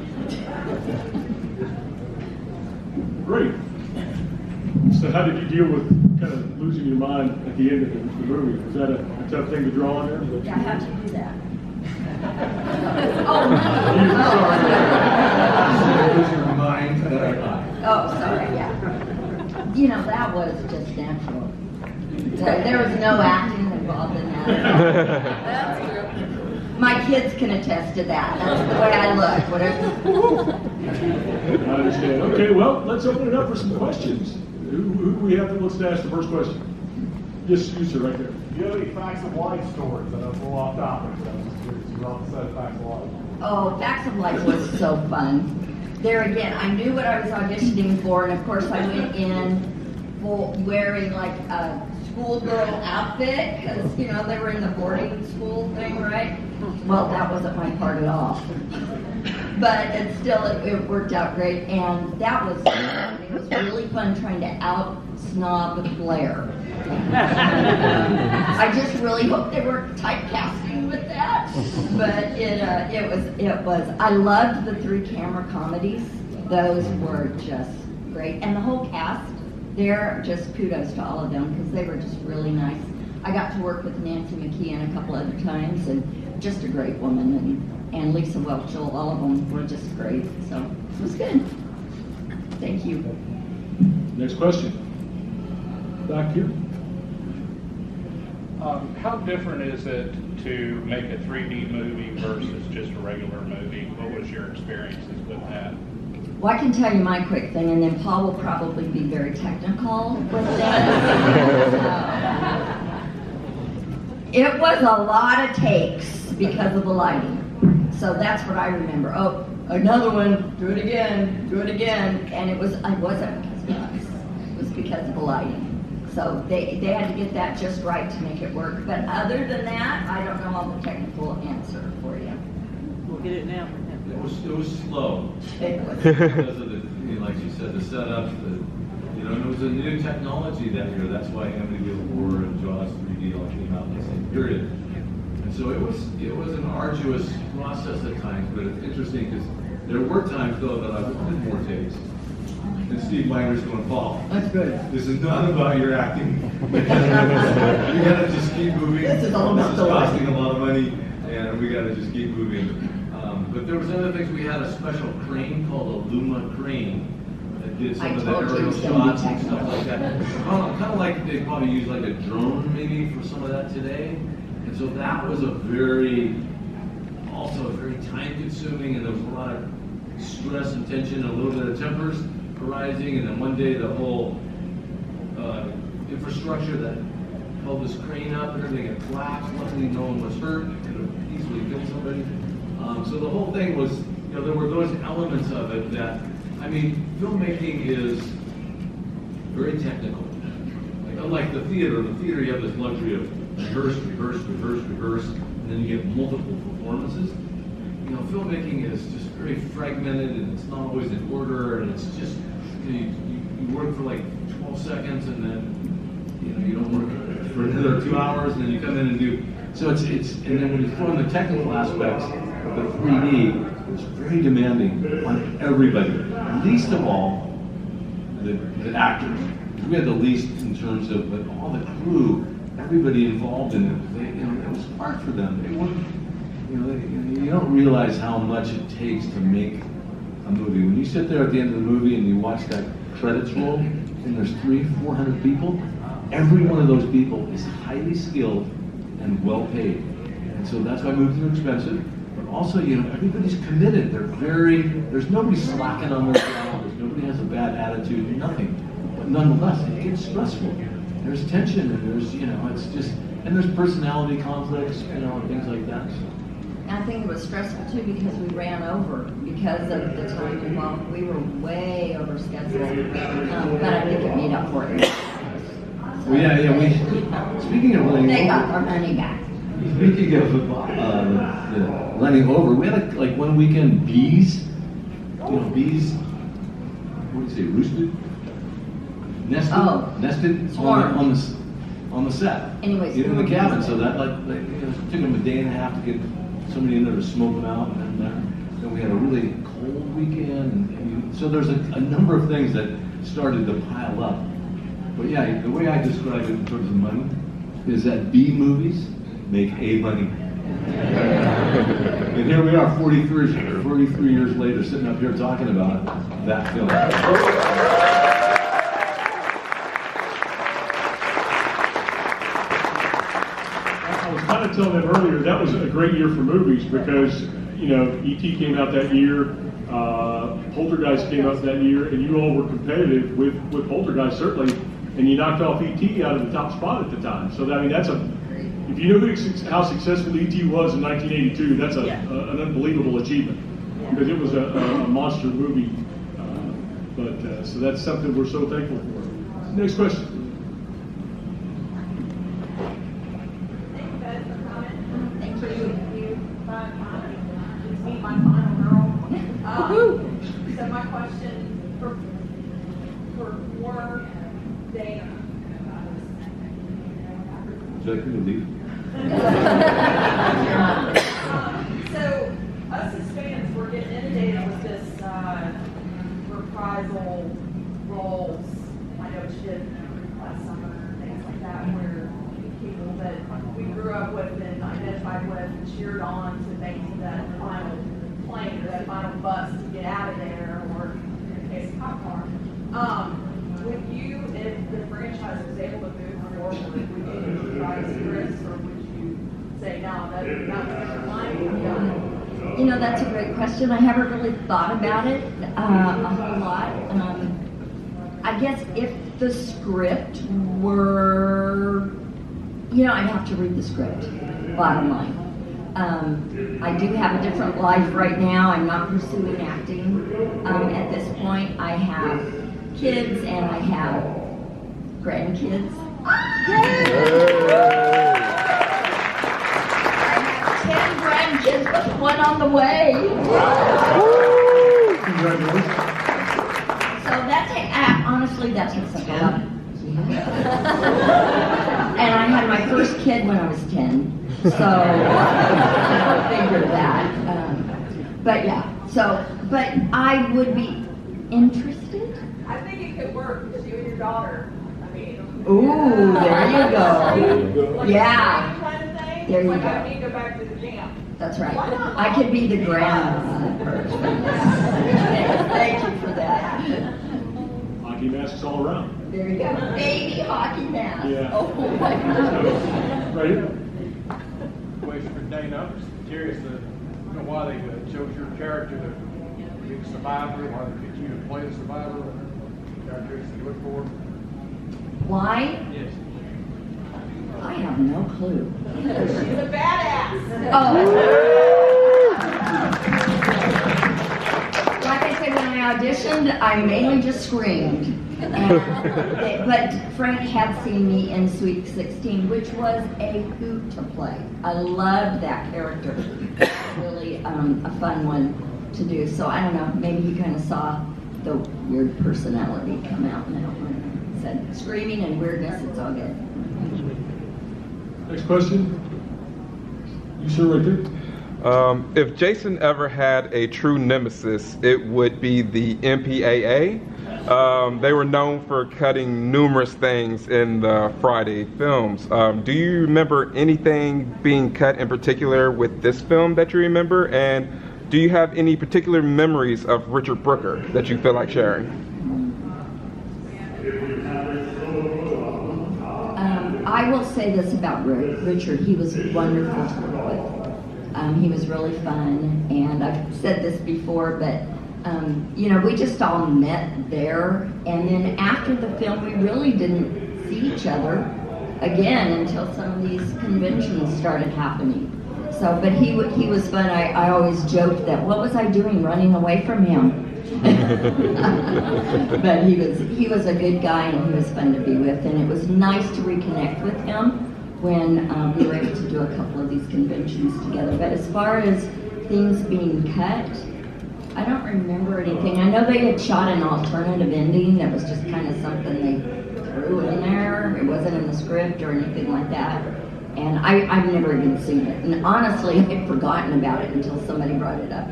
Great. So how did you deal with kind of losing your mind at the end of the movie? Was that a tough thing to draw on there? Yeah, how'd you do that? Losing your mind. Oh, sorry, yeah. That was just natural. There was no acting involved in that. That's true. My kids can attest to that. That's the way I look. Whatever. I understand. Okay, well, let's open it up for some questions. Who do we have that wants to ask the first question? Yes, you sir, right there. Do you have any Facts of Life stories? I know it's a little off topic, but I was just curious. You're on the set of Facts of Life. Oh, Facts of Life was so fun. There again, I knew what I was auditioning for, and of course I went in wearing a schoolgirl outfit, because, they were in the boarding school thing, right? Well, that wasn't my part at all. But it worked out great, and that was fun. It was really fun trying to out-snob Blair. I just really hope they weren't typecasting with that, but it was. I loved the 3 camera comedies. Those were just great, and the whole cast. They're just kudos to all of them because they were just really nice. I got to work with Nancy McKeon a couple other times, and just a great woman, and Lisa Welchel. All of them were just great. So it was good. Thank you. Next question. Back here. How different is it to make a 3D movie versus just a regular movie? What was your experiences with that? Well, I can tell you my quick thing, and then Paul will probably be very technical with that. It was a lot of takes because of the lighting. So that's what I remember. Oh, another one, do it again, and it wasn't because of us. It was because of the lighting. So they had to get that just right to make it work. But other than that, I don't know all the technical answer for you. We'll get it now. It was slow. It was. Because of the, like you said, the setup, it was a new technology that year. That's why Amityville Horror and Jaws 3D all came out in the same period. And so it was an arduous process at times, but it's interesting because there were times though that I did more takes. And Steve Miner's going, Paul, that's good. This is not about your acting. You gotta just keep moving. This is all about the costing a lot of money, and we gotta just keep moving. But there was other things. We had a special crane called a Luma crane that did some I of the told you aerial it's gonna be shots and stuff like that. Kind of like they probably use like a drone maybe for some of that today. And so that was also very time consuming, and there was a lot of stress and tension, a little bit of tempers arising, and then one day the whole infrastructure that held this crane up and everything had collapsed. Luckily no one was hurt, could have easily killed somebody. So the whole thing was, you know, there were those elements of it that, I mean, filmmaking is very technical. Like, unlike the theater you have this luxury of rehearse, and then you get multiple performances. You know, filmmaking is just very fragmented, and it's not always in order, and it's just, you work for like 12 seconds, and then, you know, you don't work for another 2 hours, and then you come in and do, so it's and then when you throw in the technical aspects of the 3D, it's very demanding on everybody, least of all the actors. We had the least in terms of, but all the crew, everybody involved in it, it was hard for them. They weren't, you don't realize how much it takes to make a movie. When you sit there at the end of the movie and you watch that credits roll, and there's 300-400 people, every one of those people is highly skilled and well paid. And so that's why movies are expensive. But also, everybody's committed. There's nobody slacking on their job. Nobody has a bad attitude, nothing. But nonetheless, it gets stressful. There's tension, and it's just, and there's personality conflicts, and things like that. I think it was stressful too because we ran over because of the time involved. We were way over schedule, but I think it made up for it. Well, yeah. Speaking of running they over, got our money back. Speaking of running over, we had like one weekend bees. Bees. What do you say? Roosted. Nested on the set. Anyways, in the cabin, so that it took them a day and a half to get somebody in there to smoke them out, and then we had a really cold weekend, and so there's a number of things that started to pile up. But yeah, the way I describe it in terms of money is that B movies make A money. And here we are, 43 years later, sitting up here talking about that film. I was telling them earlier, that was a great year for movies because, E.T. came out that year, Poltergeist came out that year, and you all were competitive with Poltergeist, certainly, and you knocked off E.T. out of the top spot at the time. So, if you know how successful E.T. was in 1982, that's an unbelievable achievement because it was a monster movie. So that's something we're so thankful for. Next question. So my question for Dana. Would you like me to leave? So us as fans, we're getting inundated with this reprisal roles. I know she did last summer, things like that, where people that we grew up with and identified with and cheered on to make that final plane or that final bus to get out of there, or in the case of Popcorn. Would you, if the franchise was able to move forward, would you try to Chris, or would you say, no, that's the line? That's a great question. I haven't really thought about it a whole lot. I guess if the script were, I'd have to read the script, bottom line. I do have a different life right now. I'm not pursuing acting at this point. I have kids and I have grandkids. Grandkids, but one on the way. Congratulations. So honestly, that takes up a lot. And I had my first kid when I was 10, so figure that. But I would be interested. I think it could work because you and your daughter. Ooh, there you go. Like Yeah. kind of thing. There you like go. I need to go back to the gym. That's right. I could be the grandma first. Thank you for that. hockey masks all around. There you go. Baby hockey mask. Yeah. Oh my God. Right here. Question for Dana. I'm just curious to know why they chose your character to be the survivor, why they picked you to play the survivor, what characteristics you look for. Why? Yes. I have no clue. She's a badass. Oh. Like I said, when I auditioned, I mainly just screamed. But Frank had seen me in Sweet 16, which was a hoot to play. I loved that character. It was really a fun one to do. So I don't know, maybe he kind of saw the weird personality come out now. Said screaming and weirdness, it's all good. Next question. You sir right there. If Jason ever had a true nemesis, it would be the MPAA. They were known for cutting numerous things in the Friday films. Do you remember anything being cut in particular with this film that you remember? And do you have any particular memories of Richard Brooker that you feel like sharing? I will say this about Richard. He was wonderful to work with. He was really fun, and I've said this before, but you know, we just all met there, and then after the film, we really didn't see each other again until some of these conventions started happening. So, but he was fun. I always joked that, what was I doing running away from him? But he was a good guy, and he was fun to be with, and it was nice to reconnect with him when we were able to do a couple of these conventions together. But as far as things being cut, I don't remember anything. I know they had shot an alternative ending that was just kind of something they threw in there. It wasn't in the script or anything like that. And I've never even seen it. And honestly, I'd forgotten about it until somebody brought it up.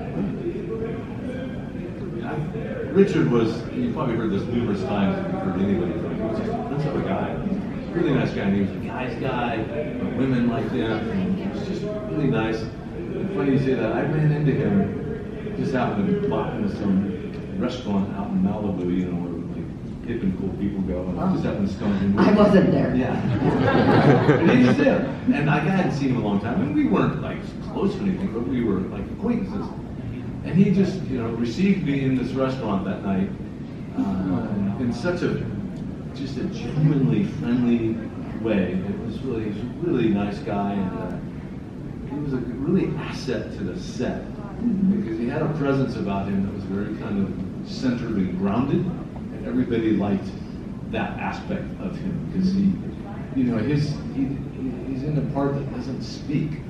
Richard was, you probably heard this numerous times if you've heard anybody from him. He was just a prince of a guy. Really nice guy. And he was a guy's guy. Women liked him. And he was just really nice. And funny you say that. I ran into him. Just happened to pop into some restaurant out in Malibu, you know, where like hip and cool people go. And I just happened to stumble into him. I wasn't there. Yeah. And he was there. And I hadn't seen him in a long time. And we weren't like close or anything, but we were like acquaintances. And he just, you know, received me in this restaurant that night in such a genuinely friendly way. It was really, he was a really nice guy, and he was a really asset to the set because he had a presence about him that was very kind of centered and grounded, and everybody liked that aspect of him because he, you know, he's in a part that doesn't speak,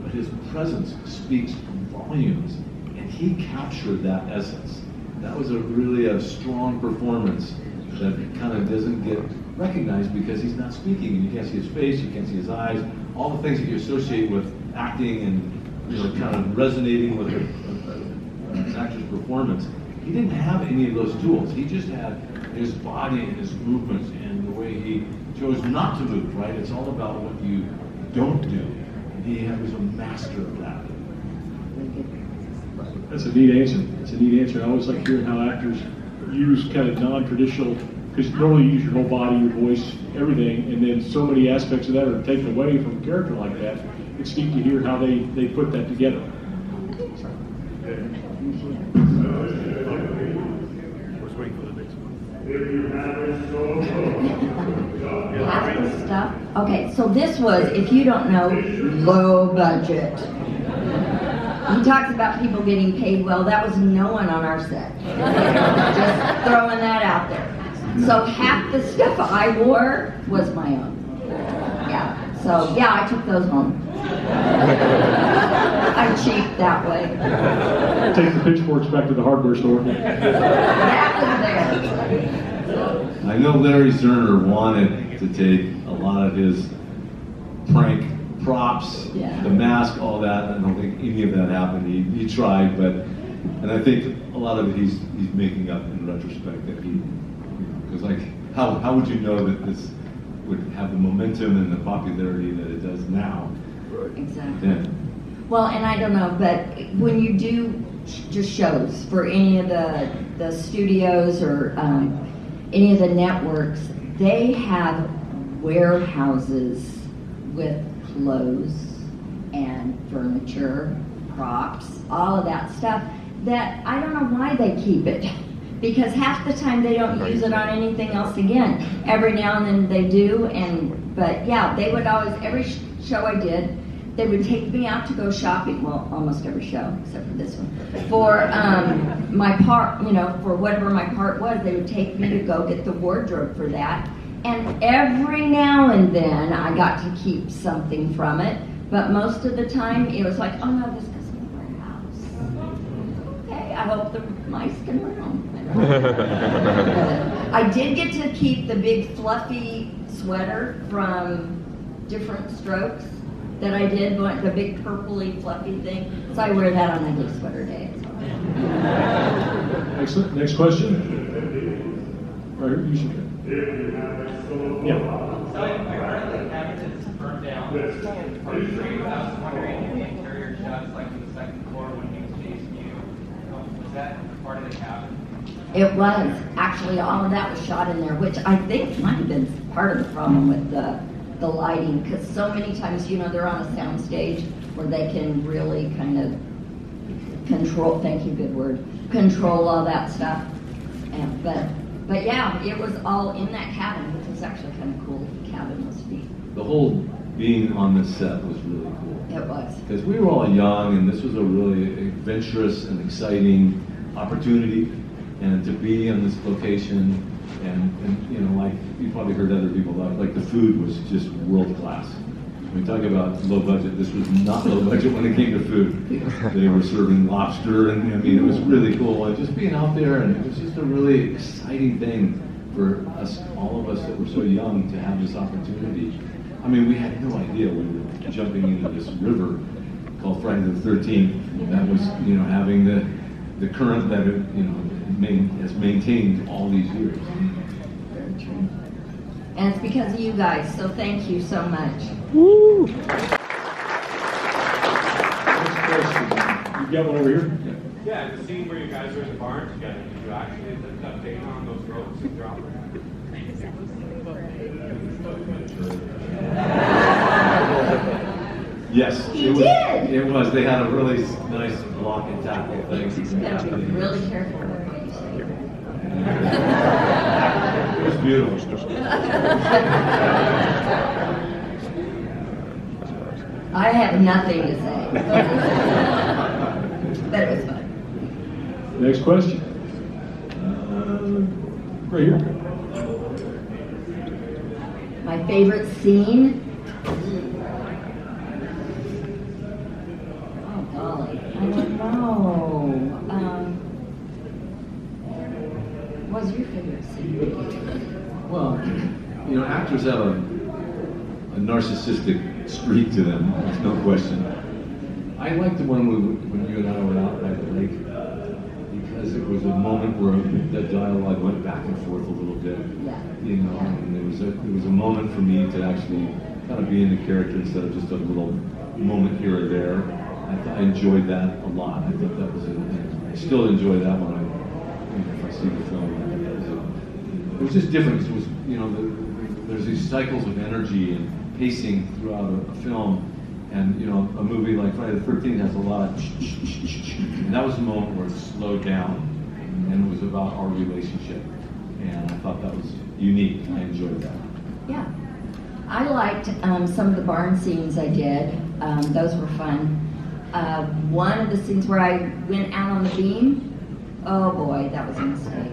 but his presence speaks volumes. And he captured that essence. That was really a strong performance that kind of doesn't get recognized because he's not speaking. And you can't see his face, you can't see his eyes, all the things that you associate with acting and, you know, kind of resonating with an actor's performance. He didn't have any of those tools. He just had his body and his movements and the way he chose not to move, right? It's all about what you don't do. And he was a master of that. That's a neat answer. It's a neat answer. I always like hearing how actors use kind of non-traditional, because normally you use your whole body, your voice, everything, and then so many aspects of that are taken away from a character like that. It's neat to hear how they put that together. Half the stuff. Okay, so this was, if you don't know, low budget. He talks about people getting paid well. That was no one on our set. Just throwing that out there. So half the stuff I wore was my own. Yeah. So yeah, I took those home. I'm cheap that way. Take the pitchforks back to the hardware store. That was there. I know Larry Zerner wanted to take a lot of his prank props, the mask, all that. I don't think any of that happened. He tried, but, and I think a lot of it he's making up in retrospect that he, because like, how would you know that this would have the momentum and the popularity that it does now? Exactly. Yeah. Well, and I don't know, but when you do just shows for any of the studios or any of the networks, they have warehouses with clothes and furniture, props, all of that stuff that I don't know why they keep it. Because half the time they don't use it on anything else again. Every now and then they do, but yeah, they would always, every show I did, they would take me out to go shopping, well, almost every show, except for this one, for my part, for whatever my part was, they would take me to go get the wardrobe for that. And every now and then I got to keep something from it, but most of the time it was like, oh no, this goes in the warehouse. Okay, I hope the mice can run home. I did get to keep the big fluffy sweater from Different Strokes that I did, the big purpley fluffy thing. So I wear that on ugly sweater day. Excellent. Next question. Right here, you should. Yeah. So apparently the cabinets burned down. Part 3, I was wondering if the interior shots, like in the second floor when he was chasing you, was that part of the cabin? It was. Actually, all of that was shot in there, which I think might have been part of the problem with the lighting, because so many times, they're on a sound stage where they can really kind of control, thank you, good word, control all that stuff. But yeah, it was all in that cabin, which was actually kind of cool. The cabin must be. The whole being on the set was really cool. It was. Because we were all young, and this was a really adventurous and exciting opportunity, and to be on this location, and like you probably heard other people talk, like the food was just world class. When we talk about low budget, this was not low budget when it came to food. They were serving lobster, and it was really cool. And just being out there, and it was just a really exciting thing for us, all of us that were so young, to have this opportunity. We had no idea we were jumping into this river called Friday the 13th. That was, having the current that it, has maintained all these years. Very true. And it's because of you guys, so thank you so much. Woo! Next question. You got one over here? Yeah, the scene where you guys are in the barn together, did you actually lift up Dana on those ropes and drop her? Yes, He did. It was. They had a really nice block and tackle thing. You gotta be really careful with what you say. It was beautiful. I have nothing to say. But it was fun. Next question. Right here. My favorite scene? Oh, golly. I don't know. What's your favorite scene? Well, actors have a narcissistic streak to them, there's no question. I liked the one when you and I were out by the lake, because it was a moment where the dialogue went back and forth a little bit. Yeah. And there was a moment for me to actually kind of be in the character instead of just a little moment here or there. I enjoyed that a lot. I thought that was I still enjoy that one. If I see the film, it was just different. It was, there's these cycles of energy and pacing throughout a film, and a movie like Friday the 13th has a lot of and that was the moment where it slowed down, and it was about our relationship, and I thought that was unique. I enjoyed that. Yeah. I liked some of the barn scenes I did. Those were fun. One of the scenes where I went out on the beam, oh boy, that was a mistake.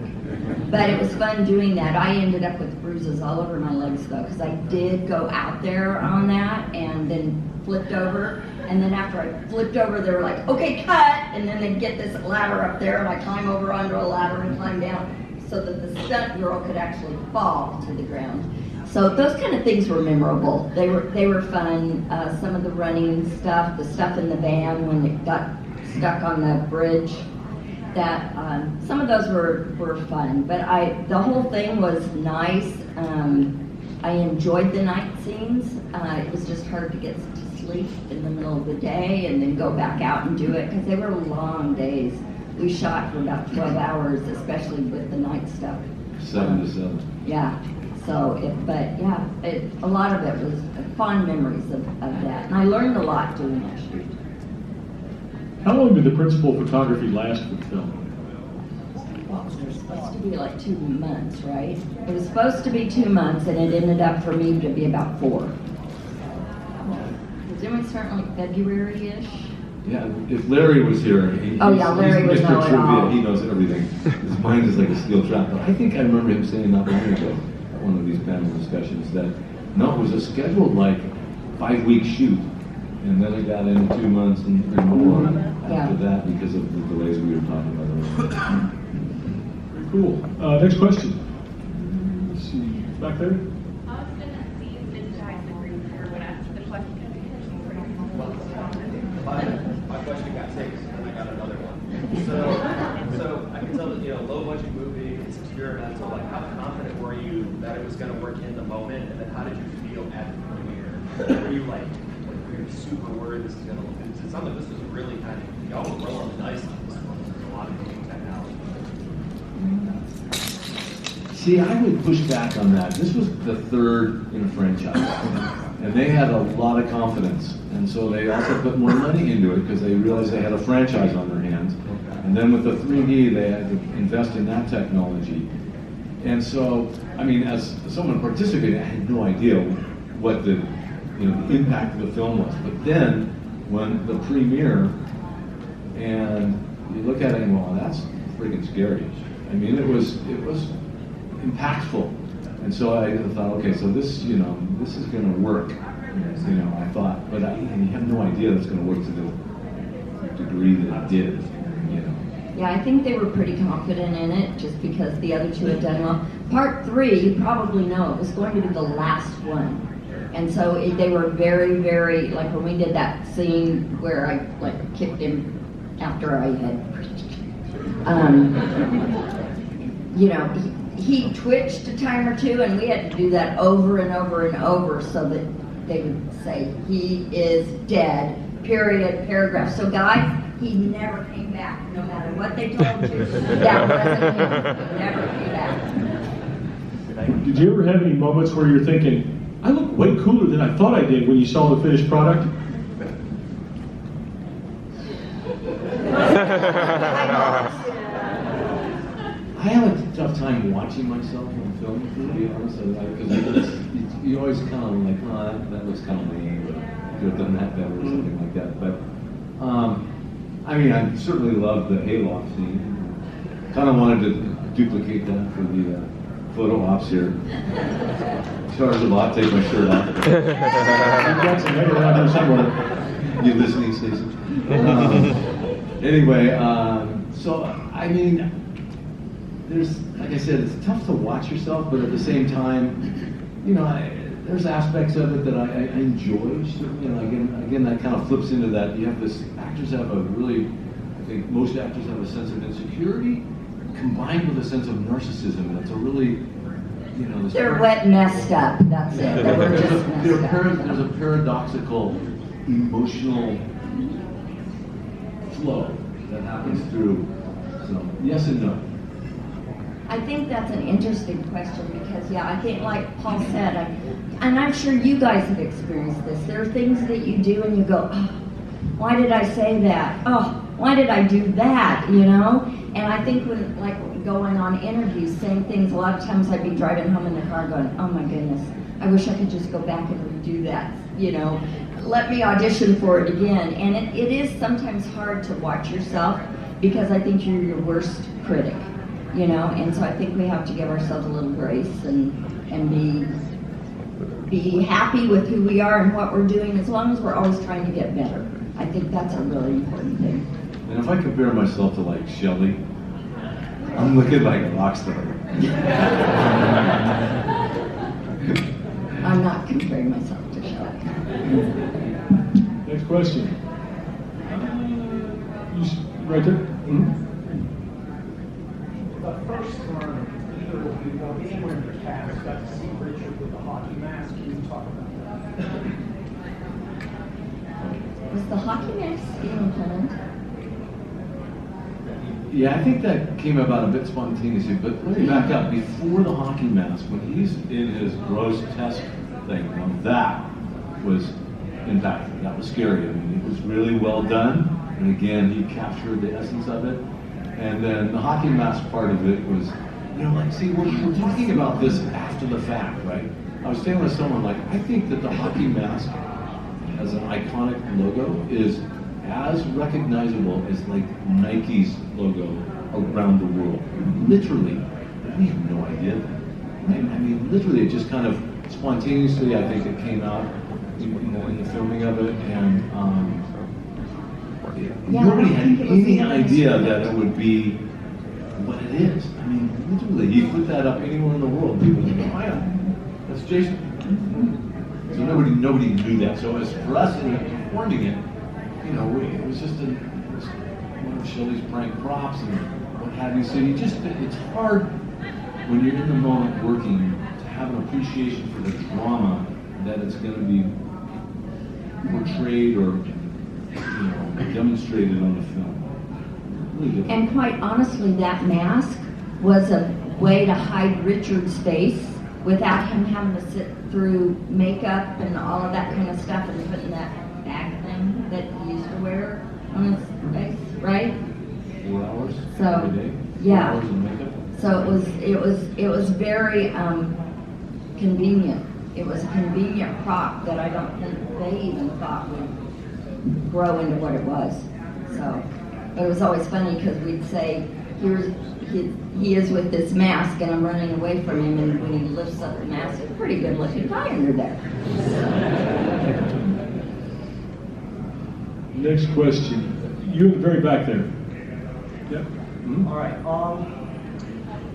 But it was fun doing that. I ended up with bruises all over my legs though, because I did go out there on that and then flipped over. And then after I flipped over, they were like, okay, cut! And then they'd get this ladder up there, and I climb over onto a ladder and climb down so that the stunt girl could actually fall to the ground. So those kind of things were memorable. They were fun. Some of the running stuff, the stuff in the van when it got stuck on the bridge, that some of those were fun. But the whole thing was nice. I enjoyed the night scenes. It was just hard to get to sleep in the middle of the day and then go back out and do it, because they were long days. We shot for about 12 hours, especially with the night stuff. 7 to 7. Yeah. So, a lot of it was fond memories of that. And I learned a lot doing that shoot. How long did the principal photography last for the film? Well, it was supposed to be like 2 months, right? It was supposed to be 2 months, and it ended up for me to be about 4. Didn't we start like February-ish? Yeah, if Larry was here, Larry would he's know Mr. it Trivia, all. he knows everything. His mind is like a steel trap. But I think I remember him saying not long ago at one of these panel discussions that no, it was a scheduled like 5-week shoot, and then it got into 2 months and more after that because of the delays we were talking about earlier. Very cool. Next question. Let's see, back there. My question got taken, and I got another one. So I can tell that, low budget movie, it's experimental. Like, how confident were you that it was going to work in the moment, and then how did you feel at the premiere? Were you like were you super worried this is going to look? It sounded like this was really kind of y'all were rolling the dice on this one. There's a lot of new technology. See, I would push back on that. This was the 3rd in a franchise, and they had a lot of confidence, and so they also put more money into it because they realized they had a franchise on their hands. And then with the 3D, they had to invest in that technology. And so, I mean, as someone participating, I had no idea what the impact of the film was. But then, when the premiere, and you look at it and go, that's freaking scary. I mean, it was impactful. And so I thought, okay, so this is going to work. I thought, but you have no idea it's going to work to the degree that it did. Yeah, I think they were pretty confident in it just because the other 2 had done well. Part 3, you probably know, it was going to be the last one. And so they were very, very, like when we did that scene where I kicked him after I had, he twitched a time or 2, and we had to do that over and over and over so that they would say, he is dead, period, paragraph. So guys, he never came back, no matter what they told you. That wasn't him. He never came back. Did you ever have any moments where you're thinking, I look way cooler than I thought I did when you saw the finished product? I have a tough time watching myself on film, to be honest, because you always kind of like, oh, that looks kind of lame, or could have done that better, or something like that. But I mean, I certainly love the hayloft scene. Kind of wanted to duplicate that for the photo ops here. Charge a lot, take my shirt off. You listening, Stacey? Anyway, so I mean, there's, like I said, it's tough to watch yourself, but at the same time, there's aspects of it that I enjoy. Again, that kind of flips into that. You have this, actors have a really, I think most actors have a sense of insecurity combined with a sense of narcissism, and it's a really, They're wet messed up, that's it. There's a paradoxical emotional flow that happens through, so yes and no. I think that's an interesting question because, I think like Paul said, and I'm sure you guys have experienced this, there are things that you do and you go, oh, why did I say that? Oh, why did I do that, And I think when, going on interviews, saying things, a lot of times I'd be driving home in the car going, oh my goodness, I wish I could just go back and redo that, Let me audition for it again. And it is sometimes hard to watch yourself because I think you're your worst critic. And so I think we have to give ourselves a little grace and be happy with who we are and what we're doing, as long as we're always trying to get better. I think that's a really important thing. And if I compare myself to like Shelley, I'm looking like a rock star. I'm not comparing myself to Shelley. Next question. Right there. Mm-hmm. The first time either of you or anyone in the cast got to see Richard with the hockey mask, can you talk about that? Was the hockey mask even planned? Yeah, I think that came about a bit spontaneously, but let me back up. Before the hockey mask, when he's in his grotesque thing, that was impactful. That was scary. I mean, it was really well done, and again, he captured the essence of it. And then the hockey mask part of it was, you know, like, see, we're talking about this after the fact, right? I was saying with someone, like, I think that the hockey mask as an iconic logo is as recognizable as like Nike's logo around the world. Literally, we have no idea. Right? I mean, literally, it just kind of spontaneously, I think it came out in the filming of it, and nobody had any idea that it would be what it is. I mean, literally, you put that up anywhere in the world, people would go, oh yeah, that's Jason. So nobody knew that. So as for us in performing it, you know, it was just one of Shelley's prank props and what have you. So it's hard when you're in the moment working to have an appreciation for the drama that it's going to be portrayed or, you know, demonstrated on the film. Really different. And quite honestly, that mask was a way to hide Richard's face without him having to sit through makeup and all of that kind of stuff and putting that bag thing that he used to wear on his face, right? 4 hours So, every day? yeah. 4 hours of makeup? So it was very convenient. It was a convenient prop that I don't think they even thought would grow into what it was. So, but it was always funny because we'd say, he is with this mask and I'm running away from him, and when he lifts up the mask, it's a pretty good looking guy under there. Next question. You in the very back there. Yep. All right.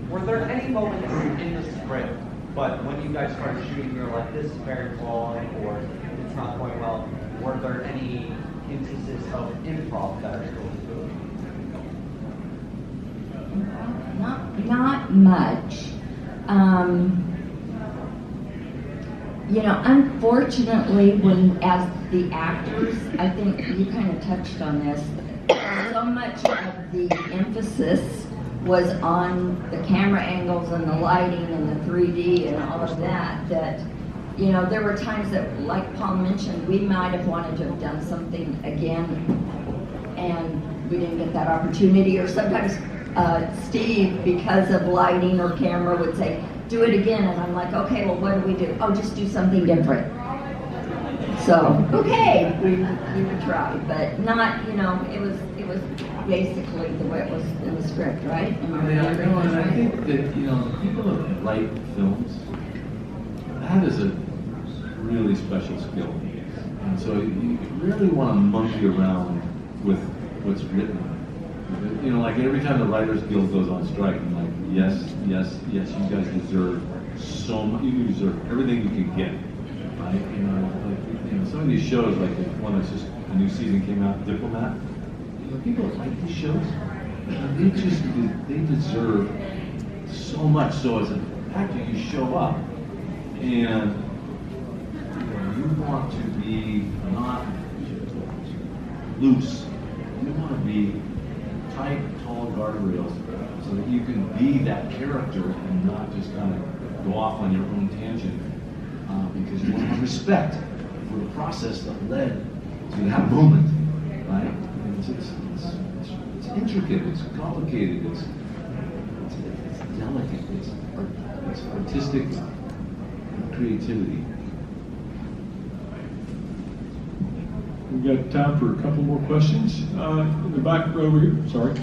Were there any moments in the script, but when you guys started shooting, you're like, this is very flawed, or it's not going well? Were there any instances of improv that are still good? Not much. You know, unfortunately, as the actors, I think you kind of touched on this, so much of the emphasis was on the camera angles and the lighting and the 3D and all of that, you know, there were times that, like Paul mentioned, we might have wanted to have done something again, and we didn't get that opportunity, or sometimes Steve, because of lighting or camera, would say, do it again, and I'm like, okay, well, what do we do? Oh, just do something different. So, okay, we would try, but not, you know, it was basically the way it was in the script, right? I think that, you know, the people that write films, that is a really special skill. And so you really want to monkey around with what's written. You know, like every time the Writers Guild goes on strike, I'm like, yes, you guys deserve so much. You deserve everything you can get, right? You know, some of these shows, like the one that's just a new season came out, Diplomat. You know, people that like these shows, they deserve so much. So as an actor, you show up, and you want to be not loose. You want to be tight, tall guardrails so that you can be that character and not just kind of go off on your own tangent, because you want to have respect for the process that led to that moment, right? And it's intricate, it's complicated, it's delicate, it's artistic creativity. We've got time for a couple more questions. In the back row over here, sorry.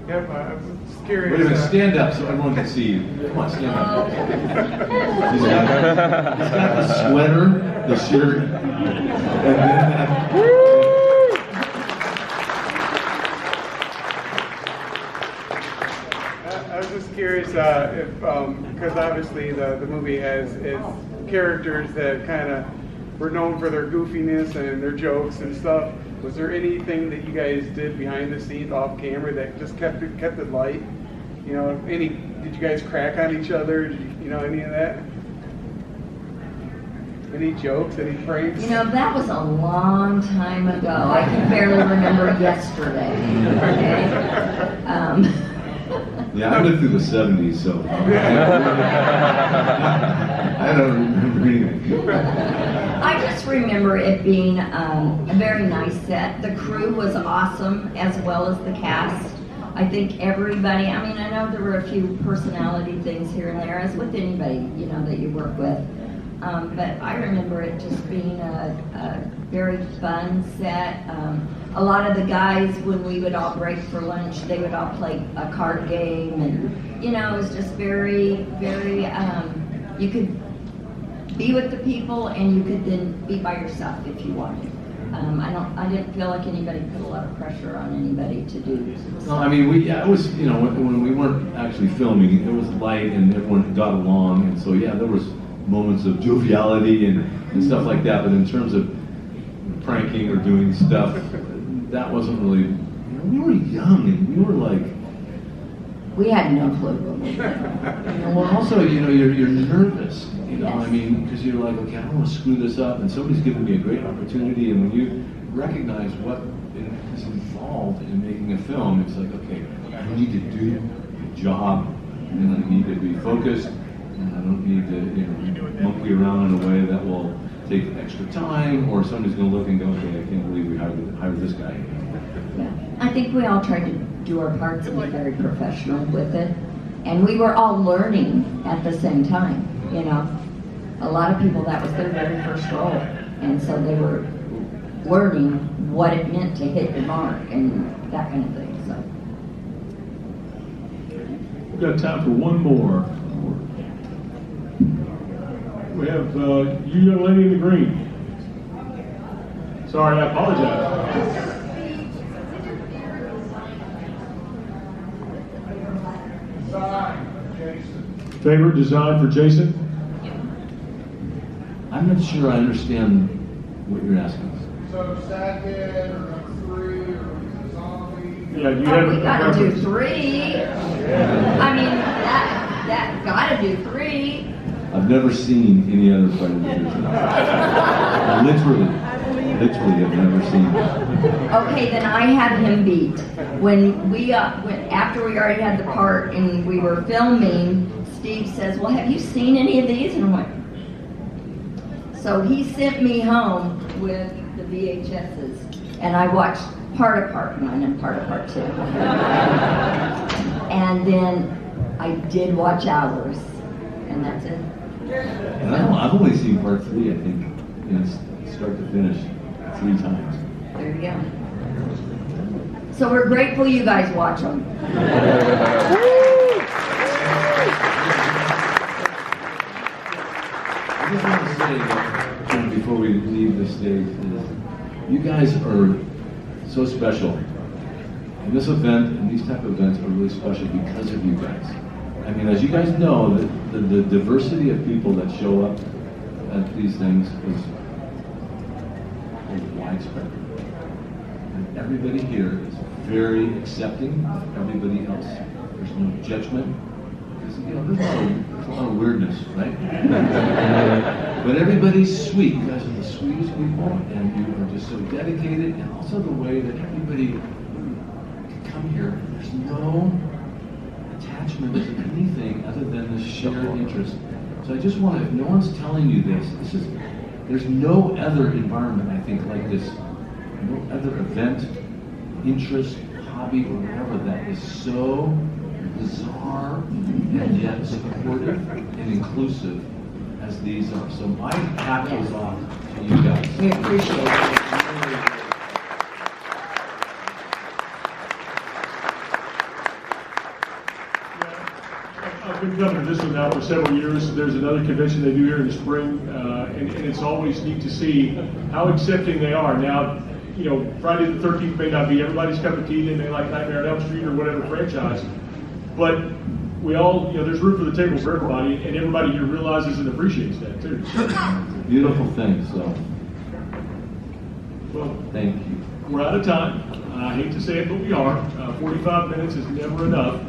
Yep, I was curious. Wait a minute, stand up so everyone can see you. Come on, stand up. He's got the sweater, the shirt, and then I was just curious if, because obviously the movie has its characters that kind of were known for their goofiness and their jokes and stuff. Was there anything that you guys did behind the scenes, off camera, that just kept it light? You know, did you guys crack on each other? You know, any of that? Any jokes? Any pranks? You know, that was a long time ago. I can barely remember yesterday. Okay? Yeah, I lived through the 70s, so I don't remember anything. I just remember it being a very nice set. The crew was awesome, as well as the cast. I think everybody, I mean, I know there were a few personality things here and there, as with anybody, you know, that you work with. But I remember it just being a very fun set. A lot of the guys, when we would all break for lunch, they would all play a card game, and you know, it was just very, very. You could be with the people, and you could then be by yourself if you wanted. I didn't feel like anybody put a lot of pressure on anybody to do. No, I mean, it was, you know, when we weren't actually filming, it was light and everyone got along, and so yeah, there was moments of joviality and stuff like that, but in terms of pranking or doing stuff, that wasn't really, you know, we were young and we were like... We had no clue. Well, also, you know, you're nervous, you know, yes. I mean, because you're like, okay, I don't want to screw this up, and somebody's giving me a great opportunity, and when you recognize what is involved in making a film, it's like, okay, I need to do a job, and I need to be focused, and I don't need to, you know, monkey around in a way that will take extra time, or somebody's going to look and go, okay, I can't believe we hired this guy. Yeah. I think we all tried to do our parts and be very professional with it. And we were all learning at the same time, you know. A lot of people, that was their very first role. And so they were learning what it meant to hit the mark and that kind of thing, so. We've got time for one more. We have you young lady in the green. Sorry, I apologize. Favorite design for Jason? I'm not sure I understand what you're asking. So second, or 3, or zombie? Yeah, you have. We gotta do 3. I mean, that gotta do 3. I've never seen any other Predator. Literally, I've never seen it. Okay, then I had him beat. When after we already had the part and we were filming, Steve says, well, have you seen any of these? And I went. So he sent me home with the VHSs, and I watched part of part 1 and part of part 2. And then I did watch ours, and that's it. And I've only seen part 3, I think, start to finish 3 times. There you go. So we're grateful you guys watch them. I just want to say, before we leave the stage, is you guys are so special. And this event and these type of events are really special because of you guys. I mean, as you guys know, the diversity of people that show up at these things is widespread. And everybody here is very accepting of everybody else. There's no judgment. Because, you know, there's a lot of weirdness, right? But everybody's sweet. You guys are the sweetest people, and you are just so dedicated, and also the way that everybody can come here. There's no attachment to anything other than the shared interest. So I just want to, if no one's telling you this, there's no other environment, I think, like this, no other event, interest, hobby, or whatever that is so bizarre and yet supportive and inclusive as these are. So my hat goes off to you guys. We appreciate it. I've been coming to this one now for several years. There's another convention they do here in the spring, and it's always neat to see how accepting they are. Now, you know, Friday the 13th may not be everybody's cup of tea. They may like Nightmare on Elm Street or whatever franchise, but we all, you know, there's room for the table for everybody, and everybody here realizes and appreciates that too. Beautiful thing. So, well, thank you. We're out of time. I hate to say it, but we are. 45 minutes is never enough.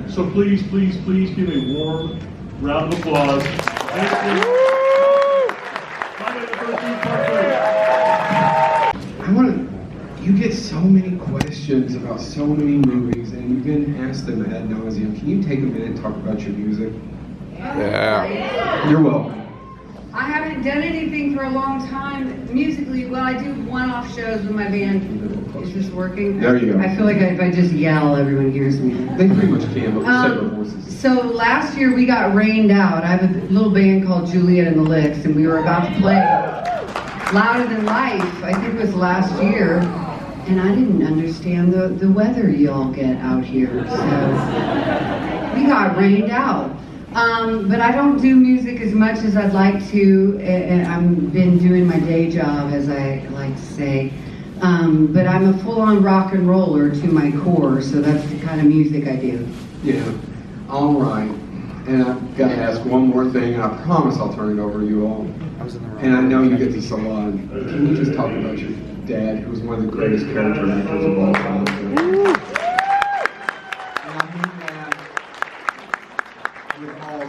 So please, please, please give a warm round of applause. You get so many questions about so many movies, and you've been asked them ad nauseum. Can you take a minute and talk about your music? Yeah. You're welcome. I haven't done anything for a long time musically. Well, I do one-off shows with my band. Is this working? There you go. I feel like if I just yell, everyone hears me. They pretty much can, but we'll save our voices. So last year we got rained out. I have a little band called Juliette and the Licks, and we were about to play Louder Than Life, I think it was last year, and I didn't understand the weather y'all get out here, so we got rained out. But I don't do music as much as I'd like to, and I've been doing my day job, as I like to say. But I'm a full-on rock and roller to my core, so that's the kind of music I do. Yeah. All right. And I've got to ask one more thing, and I promise I'll turn it over to you all. And I know you get this a lot. Can you just talk about your dad, who was one of the greatest character actors of all time?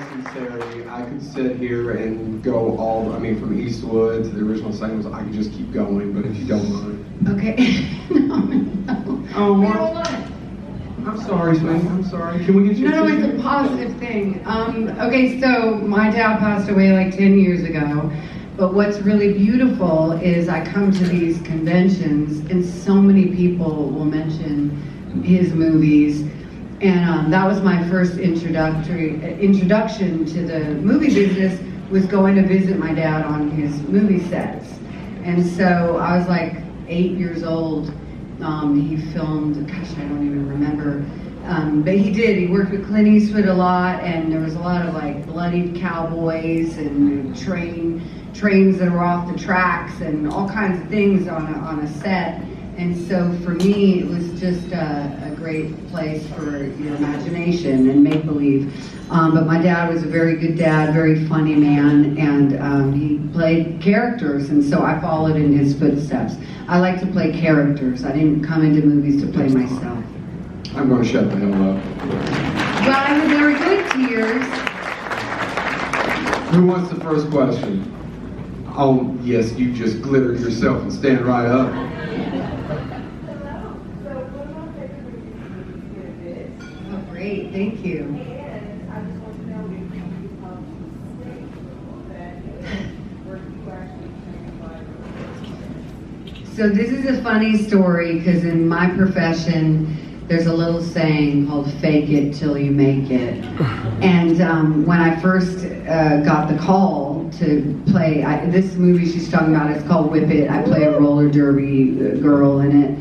Sincerity, I could sit here and go from Eastwood to the original Singles, I could just keep going, but if you don't mind. Okay. I'm sorry, Smitty, I'm sorry. Can we get you No, it's a positive thing. Okay, so my dad passed away like 10 years ago, but what's really beautiful is I come to these conventions and so many people will mention his movies. And that was my first introduction to the movie business, was going to visit my dad on his movie sets. And so I was like 8 years old. He filmed, gosh, I don't even remember. But he did. He worked with Clint Eastwood a lot, and there was a lot of like bloodied cowboys and trains that were off the tracks and all kinds of things on a set. And so for me, it was just a great place for your imagination and make-believe. But my dad was a very good dad, very funny man, and he played characters, and so I followed in his footsteps. I like to play characters. I didn't come into movies to play myself. I'm going to shut the hell up. Well, they were good tears. Who wants the first question? Oh, yes, you just glittered yourself and stand right up. Great, thank you. So this is a funny story because in my profession, there's a little saying called "fake it till you make it." And when I first got the call to play, this movie she's talking about is called Whip It. I play a roller derby girl in it.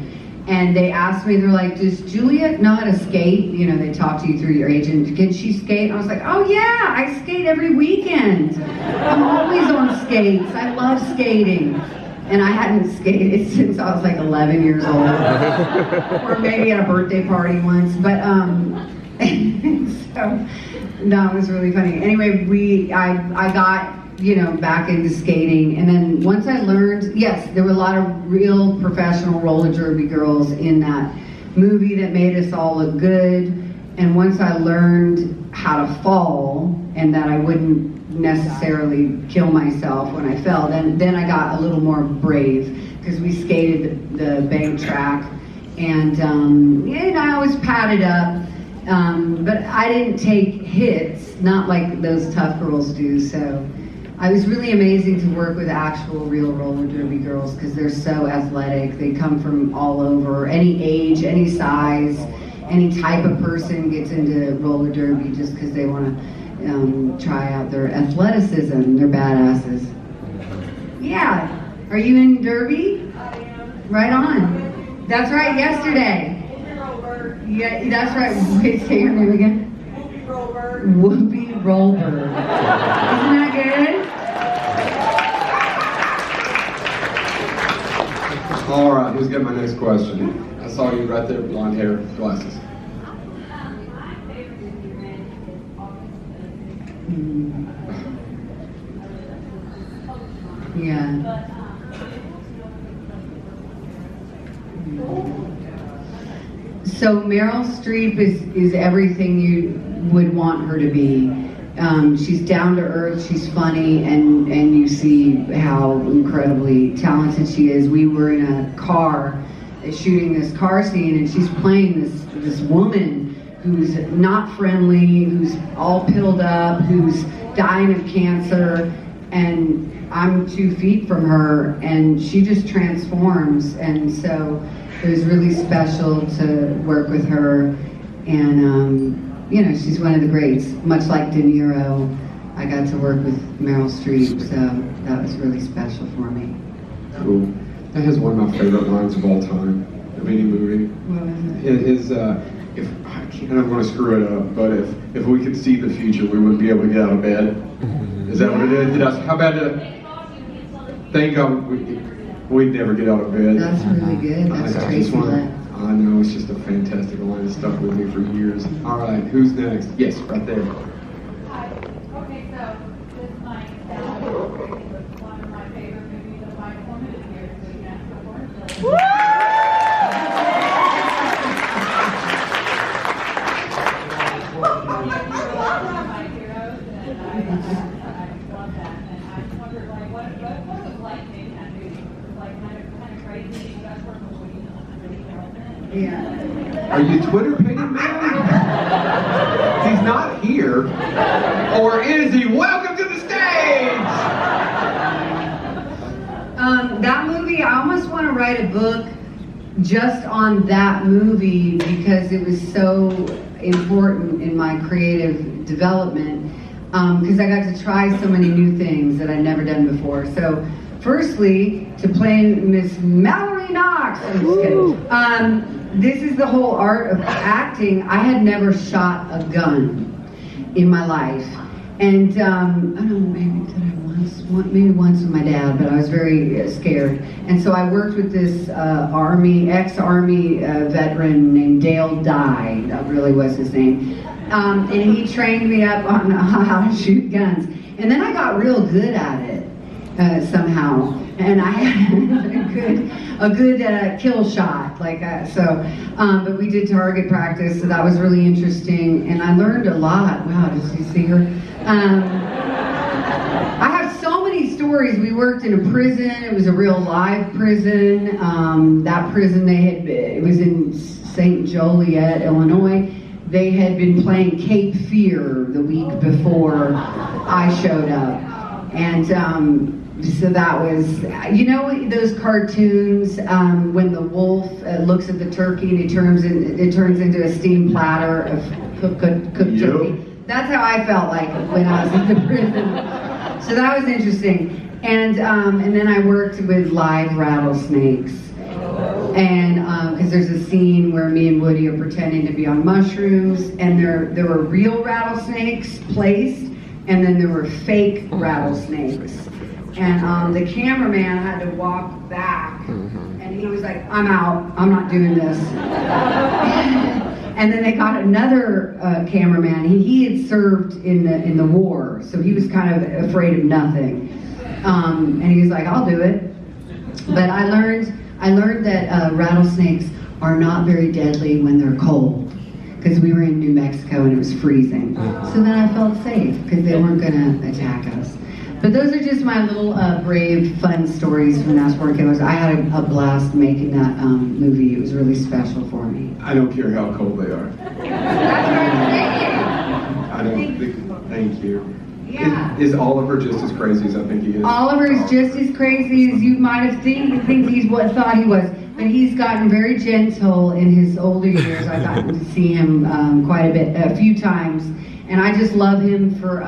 And they asked me, they're like, does Juliette know how to skate? You know, they talk to you through your agent. Can she skate? And I was like, oh yeah, I skate every weekend. I'm always on skates. I love skating. And I hadn't skated since I was like 11 years old. Or maybe at a birthday party once. But, so, no, it was really funny. Anyway, I got, back into skating. And then once I learned, yes, there were a lot of real professional roller derby girls in that movie that made us all look good. And once I learned how to fall and that I wouldn't necessarily kill myself when I fell, then I got a little more brave because we skated the bank track. And I was padded up. But I didn't take hits, not like those tough girls do. So it was really amazing to work with actual real roller derby girls because they're so athletic. They come from all over, any age, any size, any type of person gets into roller derby just because they want to try out their athleticism. They're badasses. Yeah. Are you in derby? I am. Right on. That's right, yesterday. Yeah, that's right. Wait, say your name again. Whoopi Rollberg. Isn't that good? All right, who's got my next question? I saw you right there, blonde hair, glasses. Yeah. So Meryl Streep is everything you would want her to be. She's down to earth, she's funny, and you see how incredibly talented she is. We were in a car shooting this car scene, and she's playing this woman who's not friendly, who's all pilled up, who's dying of cancer, and I'm 2 feet from her, and she just transforms. And so it was really special to work with her, and she's one of the greats. Much like De Niro, I got to work with Meryl Streep, so that was really special for me. Cool. That has one of my favorite lines of all time of any movie. If I can't, I'm going to screw it up, but if we could see the future, we wouldn't be able to get out of bed. Is that what it is? How about that? Thank God we'd never get out of bed. That's really good. That's Tracy. I know, it's just a fantastic line. It's stuck with me for years. All right, who's next? Yes, right there. Okay, so this is my one of my favorite movies of my formative years, so you can ask for it. My heroes, and I love that. And I just wondered, like, what was it like making that movie? Was it like kind of crazy? You guys working with Woody Harrelson? Yeah. Are you Twitter painting man? He's not here. Or is he? Welcome to the stage! That movie, I almost want to write a book just on that movie because it was so important in my creative development. Because I got to try so many new things that I'd never done before. So, firstly, to play Miss Mallory Knox. I'm just kidding. This is the whole art of acting. I had never shot a gun in my life. And I don't know, maybe once with my dad, but I was very scared. And so I worked with this ex-Army veteran named Dale Dye, that really was his name. And he trained me up on how to shoot guns. And then I got real good at it somehow. And I had a good kill shot, but we did target practice, so that was really interesting, and I learned a lot. Wow, did you see her? I have so many stories. We worked in a prison. It was a real live prison. That prison it was in St. Joliet, Illinois. They had been playing Cape Fear the week before I showed up, and so that was, those cartoons when the wolf looks at the turkey and it turns into a steamed platter of cooked turkey. That's how I felt like when I was in the prison. So that was interesting. And then I worked with live rattlesnakes. And because there's a scene where me and Woody are pretending to be on mushrooms, and there were real rattlesnakes placed, and then there were fake rattlesnakes. And the cameraman had to walk back, and he was like, "I'm out. I'm not doing this." And then they got another cameraman. He had served in the war, so he was kind of afraid of nothing. And he was like, "I'll do it." But I learned that rattlesnakes are not very deadly when they're cold, because we were in New Mexico and it was freezing. So then I felt safe because they weren't going to attack us. But those are just my little brave, fun stories from that work. I had a blast making that movie. It was really special for me. I don't care how cold they are. That's what I'm saying. I don't think, thank you. Yeah. Is Oliver just as crazy as I think he is? Oliver is just as crazy as you might have thought he was. But he's gotten very gentle in his older years. I've gotten to see him a few times. And I just love him for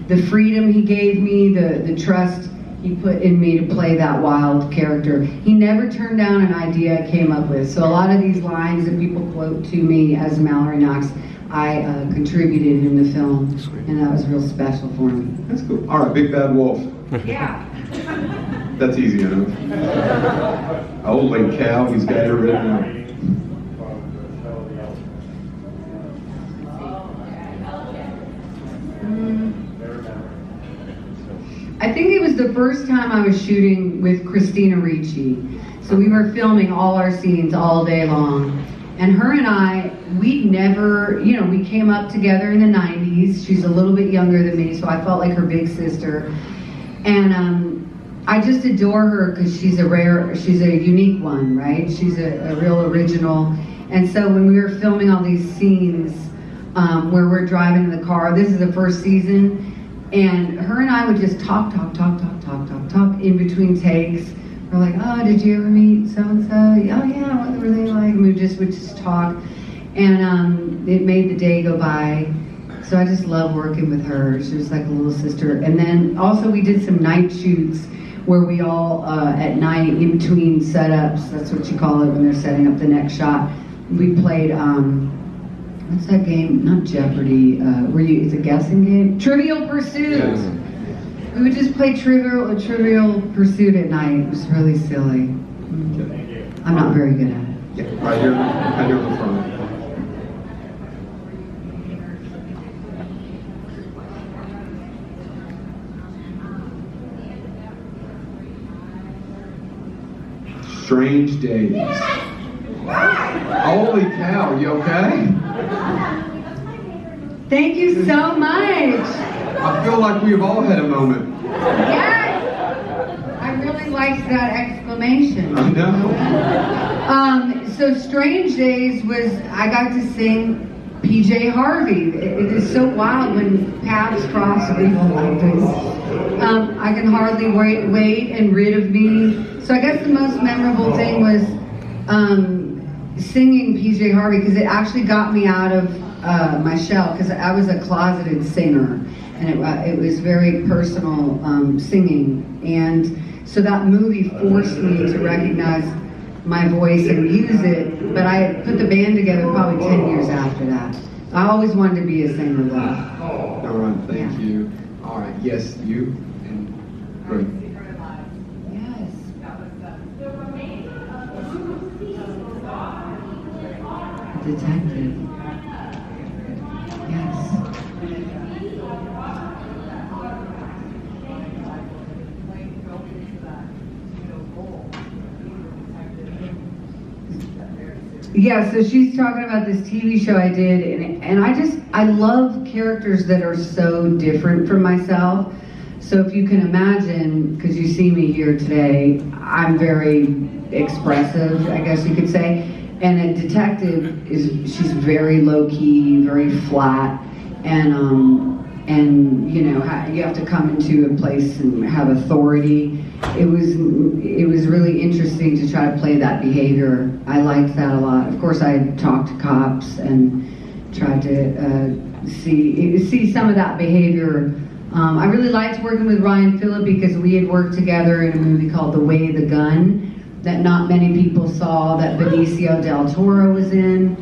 the freedom he gave me, the trust he put in me to play that wild character. He never turned down an idea I came up with. So a lot of these lines that people quote to me as Mallory Knox, I contributed in the film, and that was real special for me. That's cool. All right, Big Bad Wolf. Yeah. That's easy enough. Holy cow, he's got everything out. I think it was the first time I was shooting with Christina Ricci. So we were filming all our scenes all day long. And her and I, we'd never, we came up together in the 90s. She's a little bit younger than me, so I felt like her big sister. And I just adore her because she's a unique one, right? She's a real original. And so when we were filming all these scenes where we're driving in the car, this is the first season, and her and I would just talk in between takes. We're like, oh, did you ever meet so-and-so? Oh yeah, what were they like? And we would just talk. And it made the day go by. So I just love working with her. She was like a little sister. And then also we did some night shoots where we all, at night, in between setups, that's what you call it when they're setting up the next shot, we played, what's that game? Not Jeopardy. It's a guessing game? Trivial Pursuit. Yes. We would just play Trivial Pursuit at night. It was really silly. I'm not very good at it. Yeah, right here in the front. Strange Days. Holy cow, you okay? Thank you so much. I feel like we've all had a moment. Yes. I really liked that exclamation. I know. So Strange Days was, I got to sing PJ Harvey. It is so wild when paths cross people like this. I can hardly wait and rid of me. So I guess the most memorable thing was singing PJ Harvey because it actually got me out of my shell because I was a closeted singer and it was very personal singing, and so that movie forced me to recognize my voice and use it. But I put the band together probably 10 years after that. I always wanted to be a singer though. All right, thank you. All right, yes, you and great. Detective. Yes. Yeah, so she's talking about this TV show I did, and I love characters that are so different from myself. So if you can imagine, because you see me here today, I'm very expressive, I guess you could say. And a detective she's very low key, very flat, and you know, you have to come into a place and have authority. It was really interesting to try to play that behavior. I liked that a lot. Of course, I talked to cops and tried to see some of that behavior. I really liked working with Ryan Phillip because we had worked together in a movie called The Way of the Gun that not many people saw, that Benicio del Toro was in,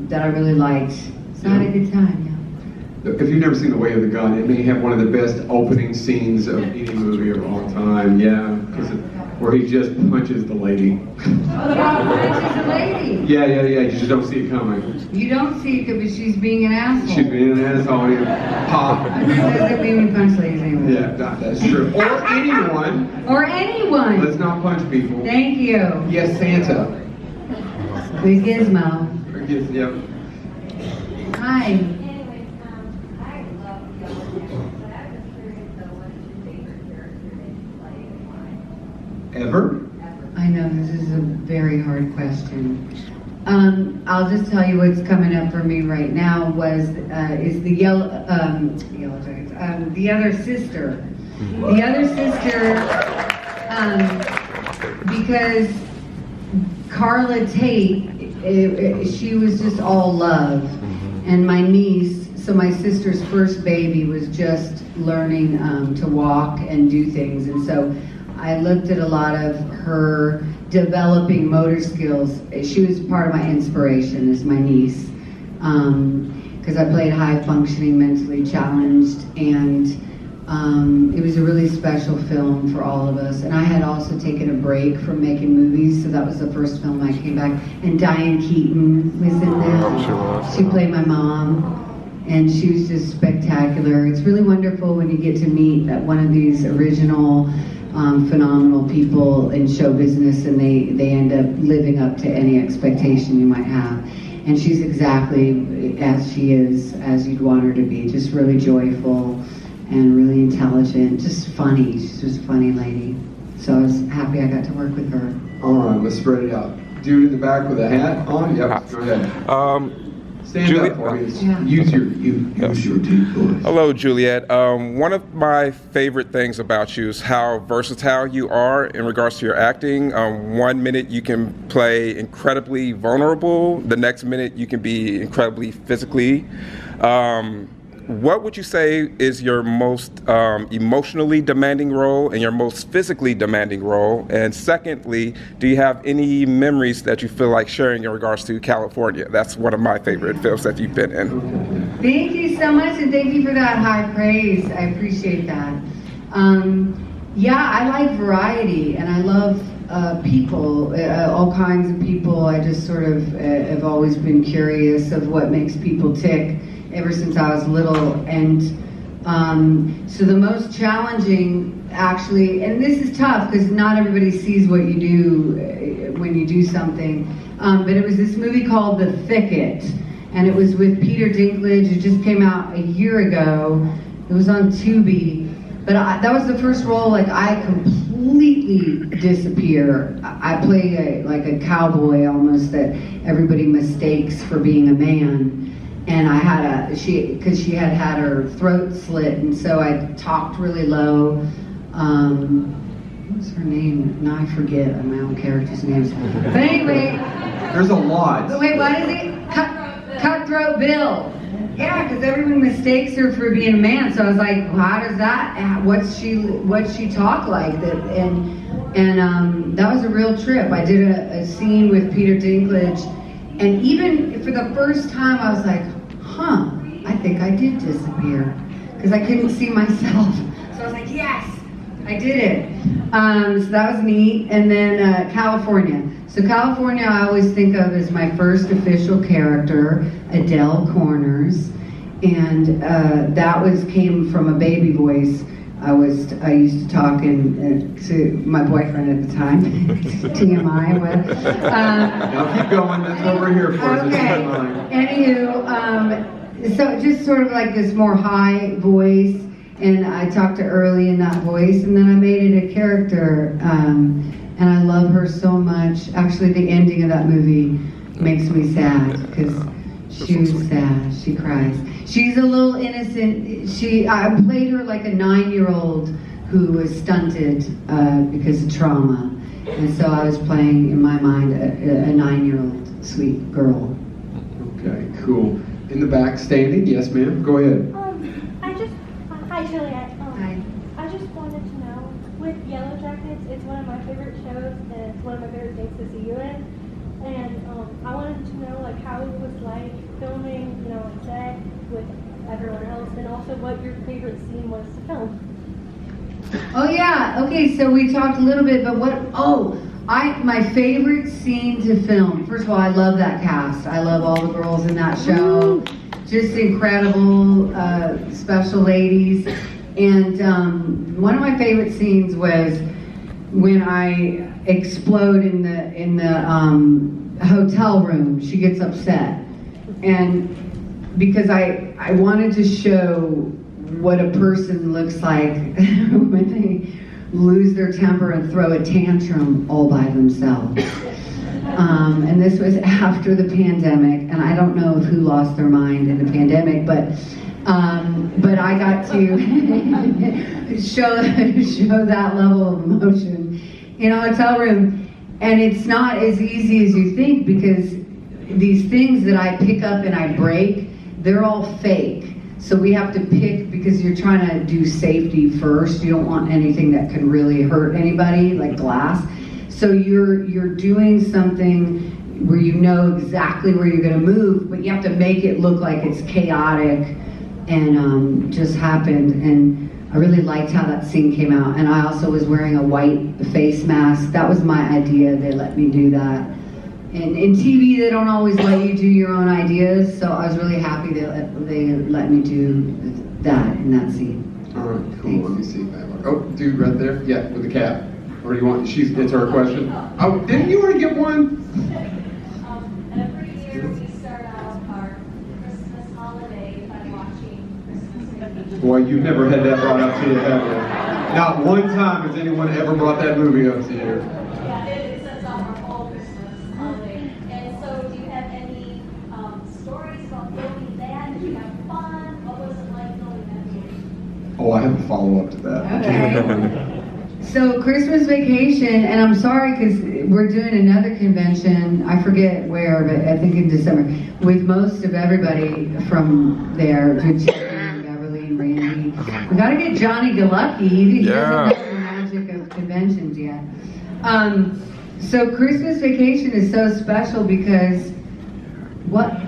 that I really liked. So I had a good time, yeah. If you've never seen The Way of the Gun, it may have one of the best opening scenes of any movie of all time, yeah, where he just punches the lady. Punches the lady? Yeah, you just don't see it coming. You don't see it because she's being an asshole. She's being an asshole, yeah. Pop. That doesn't mean we punch ladies anyway. Yeah, that's true. Or anyone. Or anyone. Let's not punch people. Thank you. Yes, Santa. With Gizmo. Yep. Hi. Ever? I know this is a very hard question. I'll just tell you what's coming up for me right now is the yellow jackets. The other sister. The other sister, because Carla Tate, she was just all love, and my niece. So my sister's first baby was just learning to walk and do things, and so I looked at a lot of her developing motor skills. She was part of my inspiration as my niece, because I played high functioning, mentally challenged, and it was a really special film for all of us. And I had also taken a break from making movies, so that was the first film I came back. And Diane Keaton was in that. She played my mom. And she was just spectacular. It's really wonderful when you get to meet one of these original, phenomenal people in show business, and they end up living up to any expectation you might have. And she's exactly as she is, as you'd want her to be, just really joyful and really intelligent, just funny. She's just a funny lady. So I was happy I got to work with her. All right, let's spread it out. Dude in the back with a hat on? Yep, go ahead. Stand up for me. Use your deep voice. Hello, Juliette. One of my favorite things about you is how versatile you are in regards to your acting. 1 minute you can play incredibly vulnerable. The next minute you can be incredibly physically. What would you say is your most emotionally demanding role and your most physically demanding role? And secondly, do you have any memories that you feel like sharing in regards to California? That's one of my favorite films that you've been in. Thank you so much, and thank you for that high praise. I appreciate that. Yeah, I like variety, and I love people, all kinds of people. I just sort of have always been curious of what makes people tick ever since I was little. And so the most challenging, actually, and this is tough because not everybody sees what you do when you do something, but it was this movie called The Thicket, and it was with Peter Dinklage. It just came out a year ago. It was on Tubi, but that was the first role like I completely disappear. I play like a cowboy almost that everybody mistakes for being a man. And I had because she had her throat slit, and so I talked really low. What's her name? Now I forget my own character's names. But anyway. There's a lot. But wait, what is it? Cutthroat Bill. Yeah, because everyone mistakes her for being a man. So I was like, well, how does that, what's she talk like? And that was a real trip. I did a scene with Peter Dinklage, and even for the first time I was like, I think I did disappear, because I couldn't see myself. So I was like, yes, I did it. So that was neat. And then California. So California I always think of as my first official character, Adele Corners. And that came from a baby voice. I used to talk to my boyfriend at the time, TMI. Now keep going, that's what we're here for. Okay. Anywho, so just sort of like this more high voice, and I talked to Early in that voice, and then I made it a character, and I love her so much. Actually, the ending of that movie makes me sad, because she was sad, she cries. She's a little innocent. I played her like a 9-year-old who was stunted because of trauma. And so I was playing, in my mind, a 9-year-old sweet girl. Okay, cool. In the back, standing, yes ma'am, go ahead. Hi Juliette. I just wanted to know, with Yellow Jackets, it's one of my favorite shows, and it's one of my favorite things to see you in. And I wanted to know like how it was like filming, on set with everyone else, and also what your favorite scene was to film. Oh yeah, okay, so we talked a little bit, but my favorite scene to film, first of all, I love that cast. I love all the girls in that show. Just incredible, special ladies. And one of my favorite scenes was when I explode in the hotel room. She gets upset, and because I wanted to show what a person looks like when they lose their temper and throw a tantrum all by themselves. And this was after the pandemic, and I don't know who lost their mind in the pandemic, but I got to show that level of emotion in a hotel room. And it's not as easy as you think, because these things that I pick up and I break, they're all fake. So we have to pick, because you're trying to do safety first. You don't want anything that can really hurt anybody, like glass. So you're doing something where you know exactly where you're going to move, but you have to make it look like it's chaotic and just happened. And I really liked how that scene came out. And I also was wearing a white face mask. That was my idea. They let me do that. And in TV, they don't always let you do your own ideas, so I was really happy that they let me do that in that scene. All right, cool. Let me see. Oh, dude, right there. Yeah, with the cap. Or do you want? It's her question. Oh, didn't you already get one? Every year we start out our Christmas holiday by watching Christmas movies. Boy, you've never had that brought up to you, have you? Not one time has anyone ever brought that movie up to you. Yeah, it sets off our whole Christmas holiday. And so, do you have any stories about filming that? Did you have fun? What was it like filming that movie? Oh, I have a follow-up to that. Okay. So Christmas vacation, and I'm sorry because we're doing another convention, I forget where, but I think in December, with most of everybody from there, with Jeffrey and Beverly and Randy. We gotta get Johnny Galucky, he doesn't know the magic of conventions yet. So Christmas vacation is so special because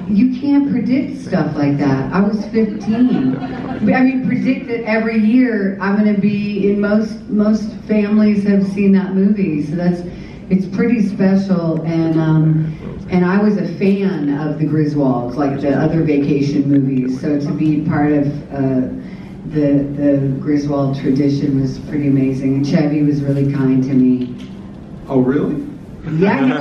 you can't predict stuff like that. I was 15. I mean, predict that every year I'm going to be in most families have seen that movie, so it's pretty special. And I was a fan of the Griswolds, like the other vacation movies. So to be part of the Griswold tradition was pretty amazing. And Chevy was really kind to me. Oh, really? Yeah, he was.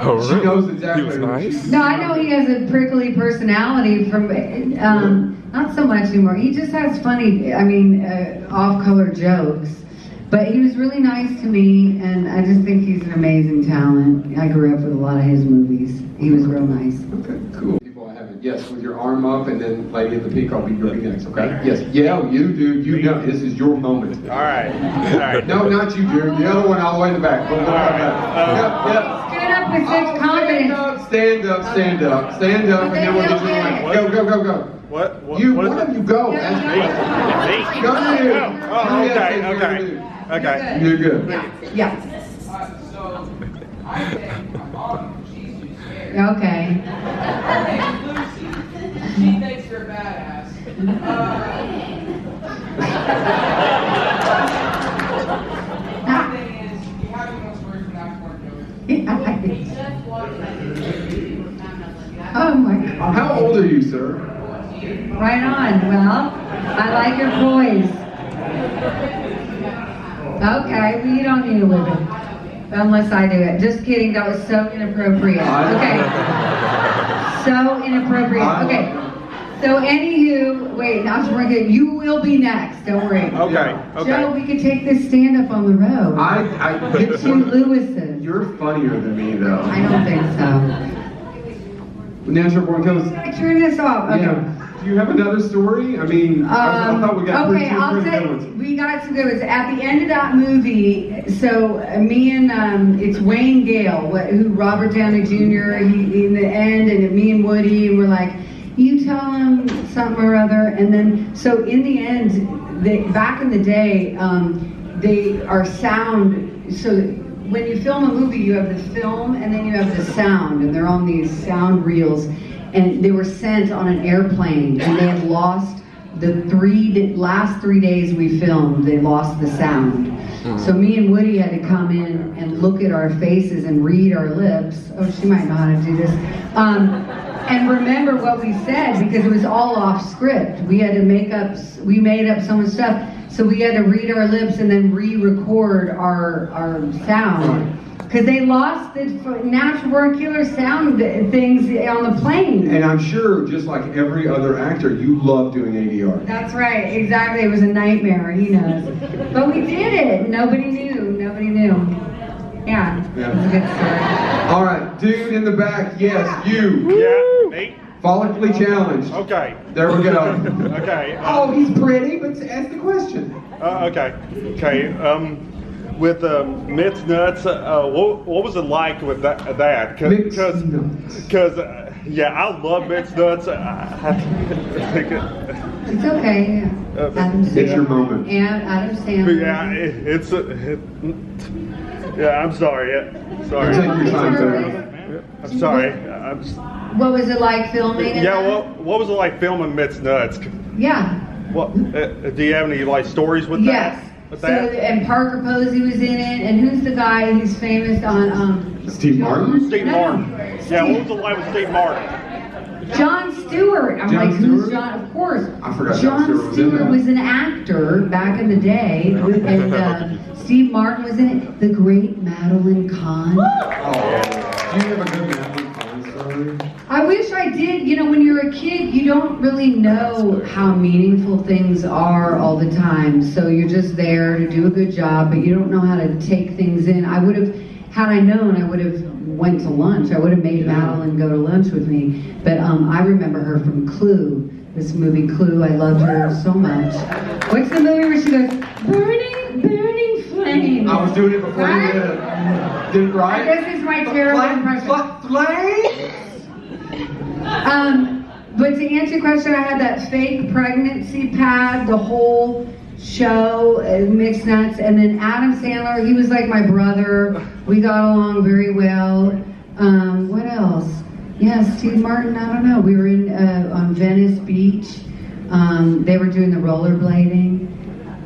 Oh, really? She knows exactly. He was nice. No, I know he has a prickly personality from, not so much anymore. He just has funny, off-color jokes. But he was really nice to me, and I just think he's an amazing talent. I grew up with a lot of his movies. He was real nice. Okay, cool. People I haven't. Yes, with your arm up, and then lady at the peak, I'll be next, okay? Yes, yeah, you do. You know, this is your moment. All right. No, not you, Jared. The other one all the way in the back. Yep. Stood up with such confidence. Stand up, and then we'll get you one. Go. What? One of you go. Ask me. Go you. Oh, okay. You're good. Yeah. So, I think my mom, she's too scared. Okay. Lucy, she thinks you're a badass. My thing is, you have the most words without more jokes. Just watching that movie. Oh my God. How old are you, sir? Right on. Well, I like your voice. Okay, well, you don't need a whipping. Unless I do it. Just kidding, that was so inappropriate. Okay. So inappropriate. Okay. So anywho, wait, now we're good. You will be next, don't worry. Okay. Joe, we could take this stand up on the road. I get Two Lewis's. You're funnier than me, though. I don't think so. Natural Born Killers. Turn this off. Okay. Yeah. Do you have another story? I mean, I thought we got okay, I'll say we got some good ones. At the end of that movie, so me and it's Wayne Gale, who Robert Downey Jr. He in the end, and me and Woody, and we're like, you tell him something or other, and then so in the end, back in the day, our sound. So when you film a movie, you have the film and then you have the sound, and they're on these sound reels. And they were sent on an airplane, and they had lost the last 3 days we filmed. They lost the sound. So me and Woody had to come in and look at our faces and read our lips. Oh, she might know how to do this. And remember what we said, because it was all off script. We had to we made up so much stuff. So we had to read our lips and then re-record our sound. Because they lost the Natural Born Killer sound things on the plane. And I'm sure, just like every other actor, you love doing ADR. That's right, exactly. It was a nightmare, he knows. But we did it. Nobody knew. Yeah, it was a good story. All right, dude in the back, yes, you. Yeah, me. Follically challenged. Okay. There we go. Okay. Oh, he's pretty, but ask the question. Okay. With Mitts Nuts, what was it like with that? Because I love Mitts Nuts. It's okay. Adam Sandler. It's your moment. And Adam Sandler. Yeah, I'm sorry. Sorry. Take your time, sir. I'm sorry. What was it like filming? What was it like filming Mitts Nuts? Yeah. What? Do you have any stories with that? Yes. And Parker Posey was in it, and who's the guy who's famous on Steve Martin? Steve Martin. Yeah, what was it like with Steve Martin? John Stewart. I'm like, who's John? Of course. I forgot John Stewart was an actor back in the day, and Steve Martin was in it. The great Madeline Kahn. Oh, do you have a good Madeline Kahn story? I wish I did. You know, when you're a kid, you don't really know how meaningful things are all the time. So you're just there to do a good job, but you don't know how to take things in. I would have, had I known, I would have went to lunch. I would have made Madeline go to lunch with me. But I remember her from Clue, this movie Clue. I loved her so much. What's the movie where she goes, burning, burning flame? I was doing it before you did it right. This is my terrible impression. But to answer your question, I had that fake pregnancy pad the whole show, mixed nuts, and then Adam Sandler, he was like my brother. We got along very well. What else? Yeah, Steve Martin, I don't know. We were in on Venice Beach. They were doing the rollerblading.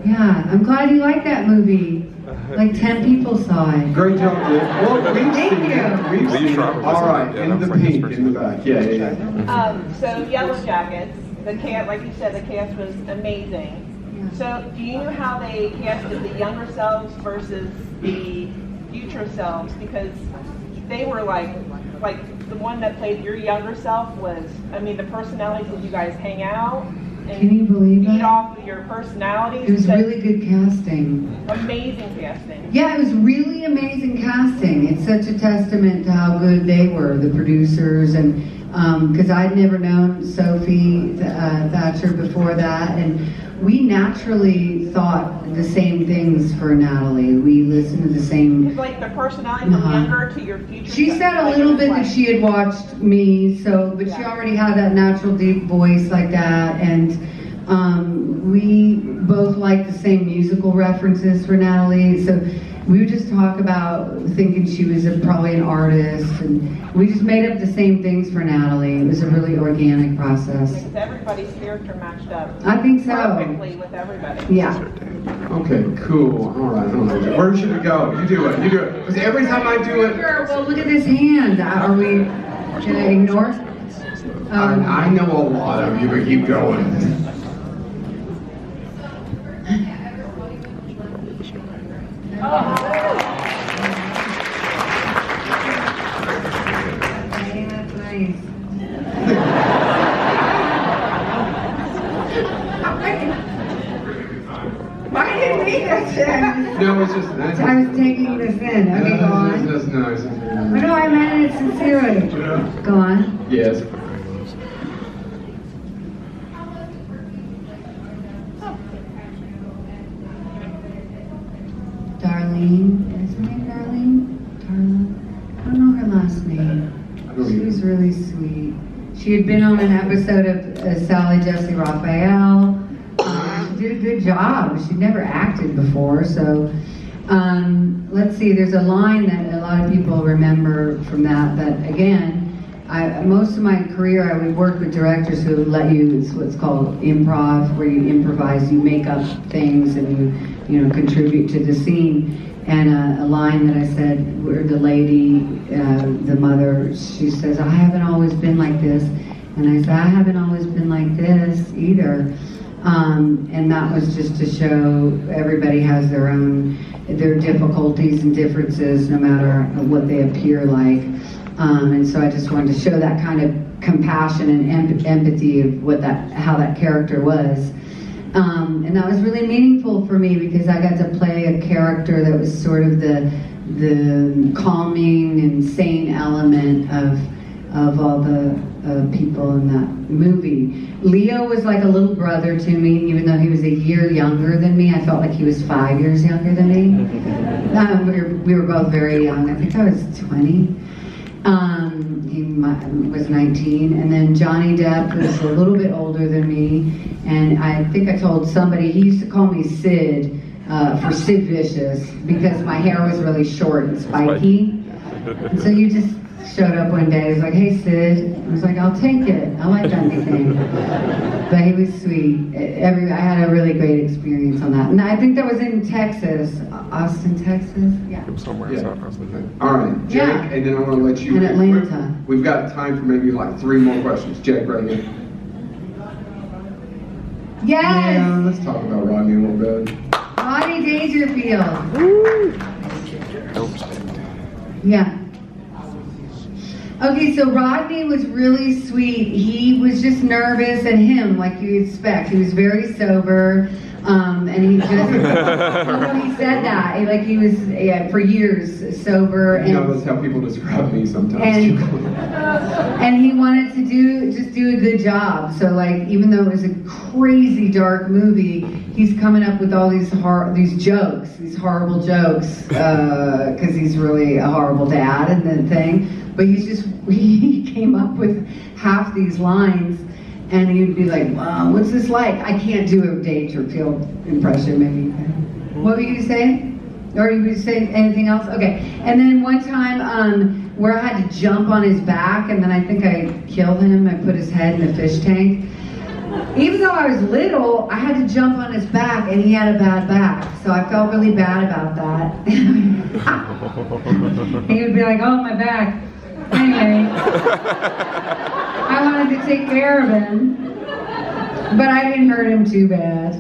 Yeah, I'm glad you liked that movie. Like 10 people saw it. Great job, dude. Well, we've Thank seen you. it. We've seen it. All right, in the pink, in the back. Yeah. So Yellow Jackets, the cast, like you said, the cast was amazing. So do you know how they casted the younger selves versus the future selves? Because they were like the one that played your younger self was, I mean, the personalities that you guys hang out. And Can you believe feed that? off of your personalities. It was really good casting. Amazing casting. Yeah, it was really amazing casting. It's such a testament to how good they were, the producers, and because I'd never known Sophie Thatcher before that, and we naturally thought the same things for Natalie. We listened to the same. It's like the personality from younger to your future. She said a little bit that she had watched me, but she already had that natural deep voice like that, and we both liked the same musical references for Natalie, so we would just talk about thinking she was probably an artist, and we just made up the same things for Natalie. It was a really organic process. Because everybody's character matched up. I think so. Perfectly with everybody. Yeah. Okay, cool. All right. Where should we go? You do it. You do it. Because every time I do it. Well, look at this hand. Are we going to ignore? I know a lot of you, but keep going. Hey, that's nice. Why didn't we that then? No, it's just. I was taking this in. Okay, go on. That's nice. No, I meant it sincerely. Go on. Yes. Darlene. Is her name Darlene? Darla? I don't know her last name. She was really sweet. She had been on an episode of Sally Jesse Raphael. She did a good job. She'd never acted before, so let's see. There's a line that a lot of people remember from that. That again, most of my career I would work with directors who let you. It's what's called improv, where you improvise, you make up things, and you contribute to the scene. And a line that I said, where the lady, the mother, she says, "I haven't always been like this," and I said, "I haven't always been like this either." And that was just to show everybody has their difficulties and differences, no matter what they appear like. And so I just wanted to show that kind of compassion and empathy of how that character was. And that was really meaningful for me because I got to play a character that was sort of the calming and sane element of all the people in that movie. Leo was like a little brother to me, even though he was a year younger than me. I felt like he was 5 years younger than me. We were both very young. I think I was 20. He was 19, and then Johnny Depp was a little bit older than me, and I think I told somebody, he used to call me Sid, for Sid Vicious, because my hair was really short and spiky, and so you just showed up one day, he was like, "Hey Sid," I was like, "I'll take it, I like anything," but he was sweet. I had a really great experience on that, and I think that was in Texas, Austin, Texas, yeah. Somewhere in South Austin. All right, Jake, and then I want to let you. In Atlanta. We've got time for maybe like 3 more questions. Jake, right here. Yes! Yeah, let's talk about Rodney a little bit. Rodney Dangerfield. Yeah. Okay, so Rodney was really sweet. He was just nervous, and him, like you expect. He was very sober, and he just, he said that, like he was, for years, sober. You know, that's how people describe me sometimes. And he wanted to just do a good job. So like, even though it was a crazy dark movie, he's coming up with all these jokes, these horrible jokes, because he's really a horrible dad and the thing. But he came up with half these lines, and he'd be like, what's this like? I can't do a Dave Chappelle impression, maybe. What were you saying? Or you were saying anything else? Okay. And then one time, where I had to jump on his back, and then I think I killed him. I put his head in a fish tank. Even though I was little, I had to jump on his back, and he had a bad back. So I felt really bad about that. He would be like, oh, my back. Anyway, I wanted to take care of him, but I didn't hurt him too bad.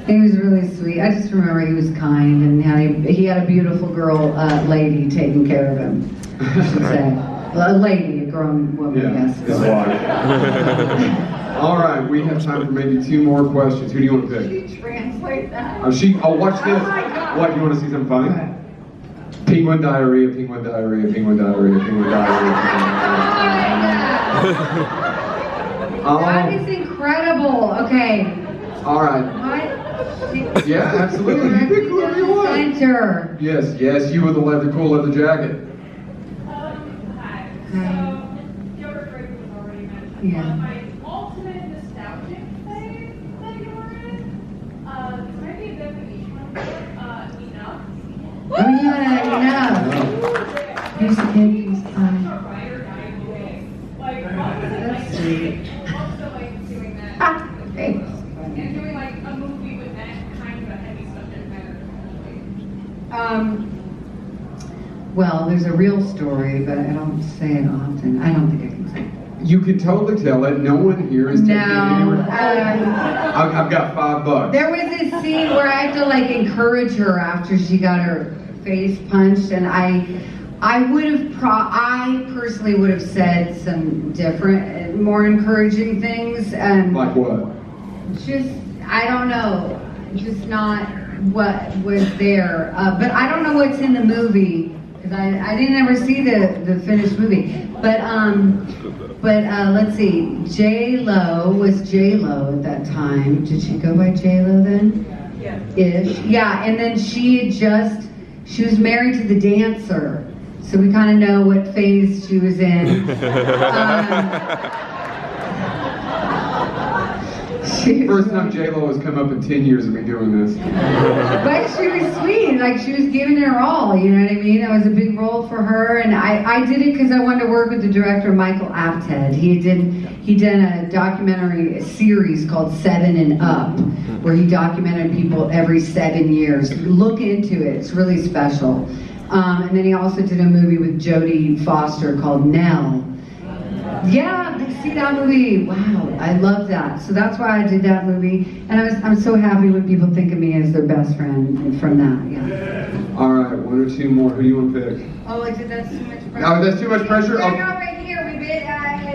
He was really sweet. I just remember he was kind, and he had a beautiful girl, lady, taking care of him, I should say. A lady, a grown woman, I guess. His wife. All right, we have time for maybe 2 more questions. Who do you want to pick? Can you translate that? Watch this. What, you want to see something funny? Penguin diarrhea, penguin diarrhea, penguin diarrhea, penguin diarrhea. That is incredible. Okay. All right. What? Yeah, absolutely. You pick whoever you want. Center. Yes, you with the cool leather jacket. Hi. So, Yorkshire Dr was already mentioned. Yeah. One of my ultimate nostalgic phase that you were in. Maybe a bit of each one. Enough. Oh yeah, enough. Here's the kid, he's fine. That's sweet. Thanks. And doing like a movie with that kind of a heavy subject matter. Well, there's a real story, but I don't say it often. I don't think I can say it. You can totally tell it. No one here is taking any I've got $5. There was this scene where I had to like encourage her after she got her face punched, and I personally would have said some different, more encouraging things. Like what? Just, I don't know, just not what was there. But I don't know what's in the movie, because I didn't ever see the finished movie. But let's see, J-Lo was J-Lo at that time. Did she go by J-Lo then? Yeah. Ish. Yeah, and then she was married to the dancer. So we kind of know what phase she was in. First time J-Lo has come up in 10 years of me doing this. But she was sweet, like she was giving her all, you know what I mean? That was a big role for her, and I did it because I wanted to work with the director, Michael Apted. He did a documentary series called 7 and Up, where he documented people every 7 years. Look into it, it's really special. And then he also did a movie with Jodie Foster called Nell. Yeah, see that movie. Wow, I love that. So that's why I did that movie, and I'm so happy when people think of me as their best friend from that. Yeah. All right, 1 or 2 more. Who do you want to pick? Oh, that's too much pressure. Oh, that's too much pressure. Yeah, no, right here. We did.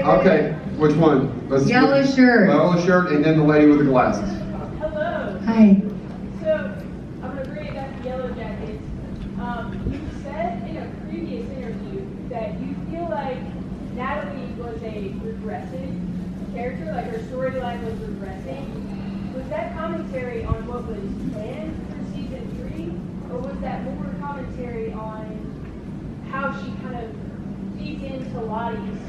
Okay, which one? Yellow shirt. Yellow shirt, and then the lady with the glasses. Hello. Hi. So, I'm going to bring it back to Yellow Jackets. You said in a previous interview that you feel like Natalie was a regressive character, like her storyline was regressing. Was that commentary on what was planned for season 3, or was that more commentary on how she kind of feeds into Lottie's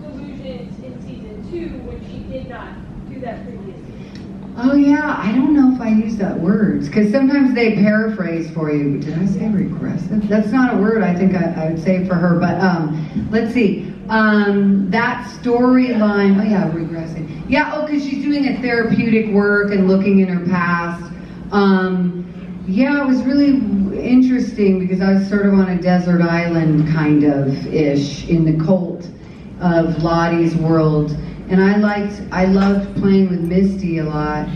delusions in season 2 when she did not do that previously? Oh yeah, I don't know if I use that word, because sometimes they paraphrase for you. Did I say regressive? That's not a word I think I would say for her, but let's see. That storyline, oh yeah, regressing. Yeah, because she's doing a therapeutic work and looking in her past. Yeah, it was really interesting because I was sort of on a desert island kind of ish in the cult of Lottie's world. And I loved playing with Misty a lot,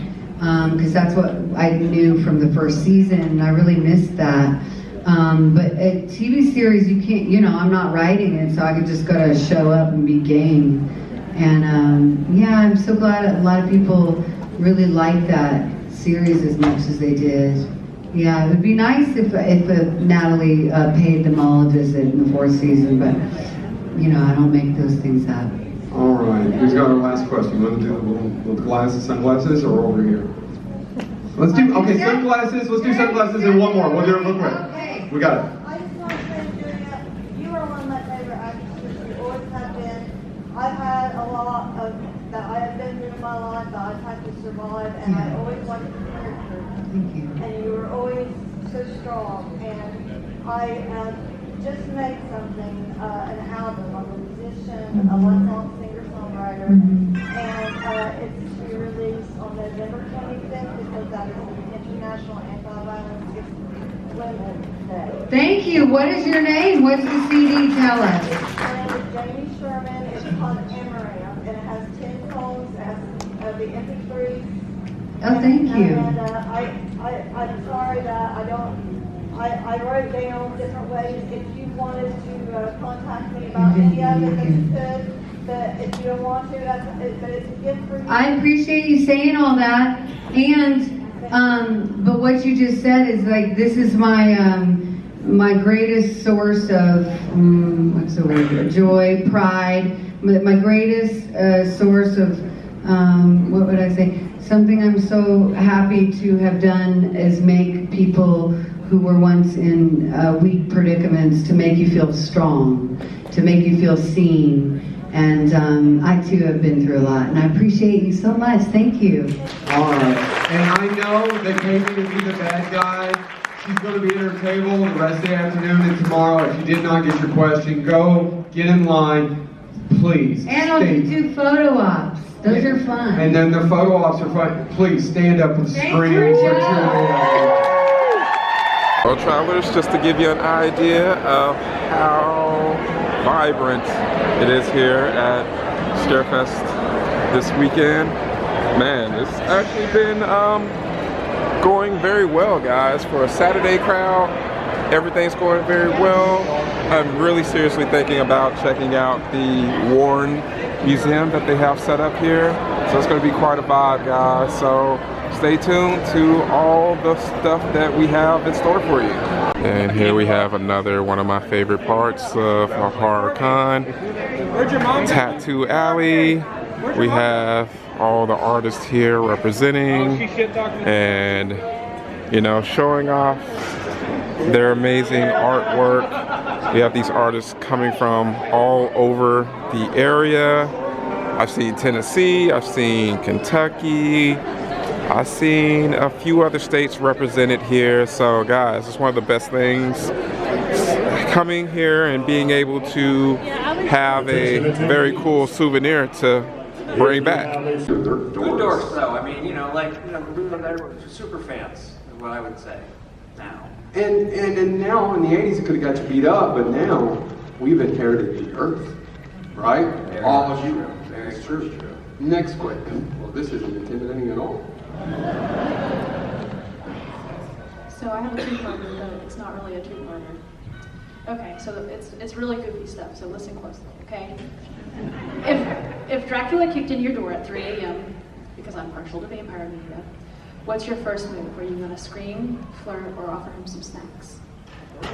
because that's what I knew from the first season, and I really missed that. But a TV series, you can't, I'm not writing it, so I could just gotta show up and be game. And yeah, I'm so glad a lot of people really like that series as much as they did. Yeah, it would be nice if Natalie paid them all a visit in the 4th season, but I don't make those things up. All right, who's got our last question? You want to do the little glasses, sunglasses, or over here? Let's do, okay, sunglasses. Let's do sunglasses and one more. We'll do it real quick. Okay. We got it. I just want to say, Juliette, you are one of my favorite actresses. You always have been. I've had a lot of that I have been through in my life that I've had to survive, and I always liked your character. Thank you. And you were always so strong. And I just made something, an album. I'm a musician, a one-song singer-songwriter, and it's to be released on November 25th because that is the International Anti-Violence Women's Day. Thank you. What is your name? What's the CD? Tell us. My name is Jamie Sherman. It's called Amaranth, and it has 10 songs as the MP3. Oh, thank you. And I'm sorry that I wrote down different ways. If you wanted to contact me about any of it, then you could. But if you don't want to, but it's a gift for you. I appreciate you saying all that. And, but what you just said is like, this is my, my greatest source of, what's the word, joy, pride, my greatest source of, what would I say? Something I'm so happy to have done is make people who were once in weak predicaments to make you feel strong, to make you feel seen. And I too have been through a lot, and I appreciate you so much. Thank you. All right. And I know that Katie will be the bad guy. She's going to be at her table the rest of the afternoon and tomorrow. If you did not get your question, go get in line, please. And I'll do photo ops. Those are fun. And then the photo ops are fun. Please stand up and scream for Juliette. Well, travelers, just to give you an idea of how vibrant it is here at Scarefest this weekend. Man, it's actually been going very well, guys. For a Saturday crowd, everything's going very well. I'm really seriously thinking about checking out the Warren Museum that they have set up here. So it's going to be quite a vibe, guys. So stay tuned to all the stuff that we have in store for you. And here we have another one of my favorite parts of a horror con, Tattoo Alley. We have all the artists here representing and, showing off their amazing artwork. We have these artists coming from all over the area. I've seen Tennessee, I've seen Kentucky, I've seen a few other states represented here. So guys, it's one of the best things, coming here and being able to have a very cool souvenir to bring back. Good dorks though, I mean, they're super fans, is what I would say now. And now in the 80s it could have got you beat up, but now we've inherited the earth, right? Very all of you. true. Very It's true. Next question. Well, this isn't intimidating at all. So I have a two-parter, but it's not really a two-parter. Okay, so it's really goofy stuff, so listen closely, okay? If Dracula kicked in your door at 3 a.m., because I'm partial to vampire media, what's your first move? Are you going to scream, flirt, or offer him some snacks? The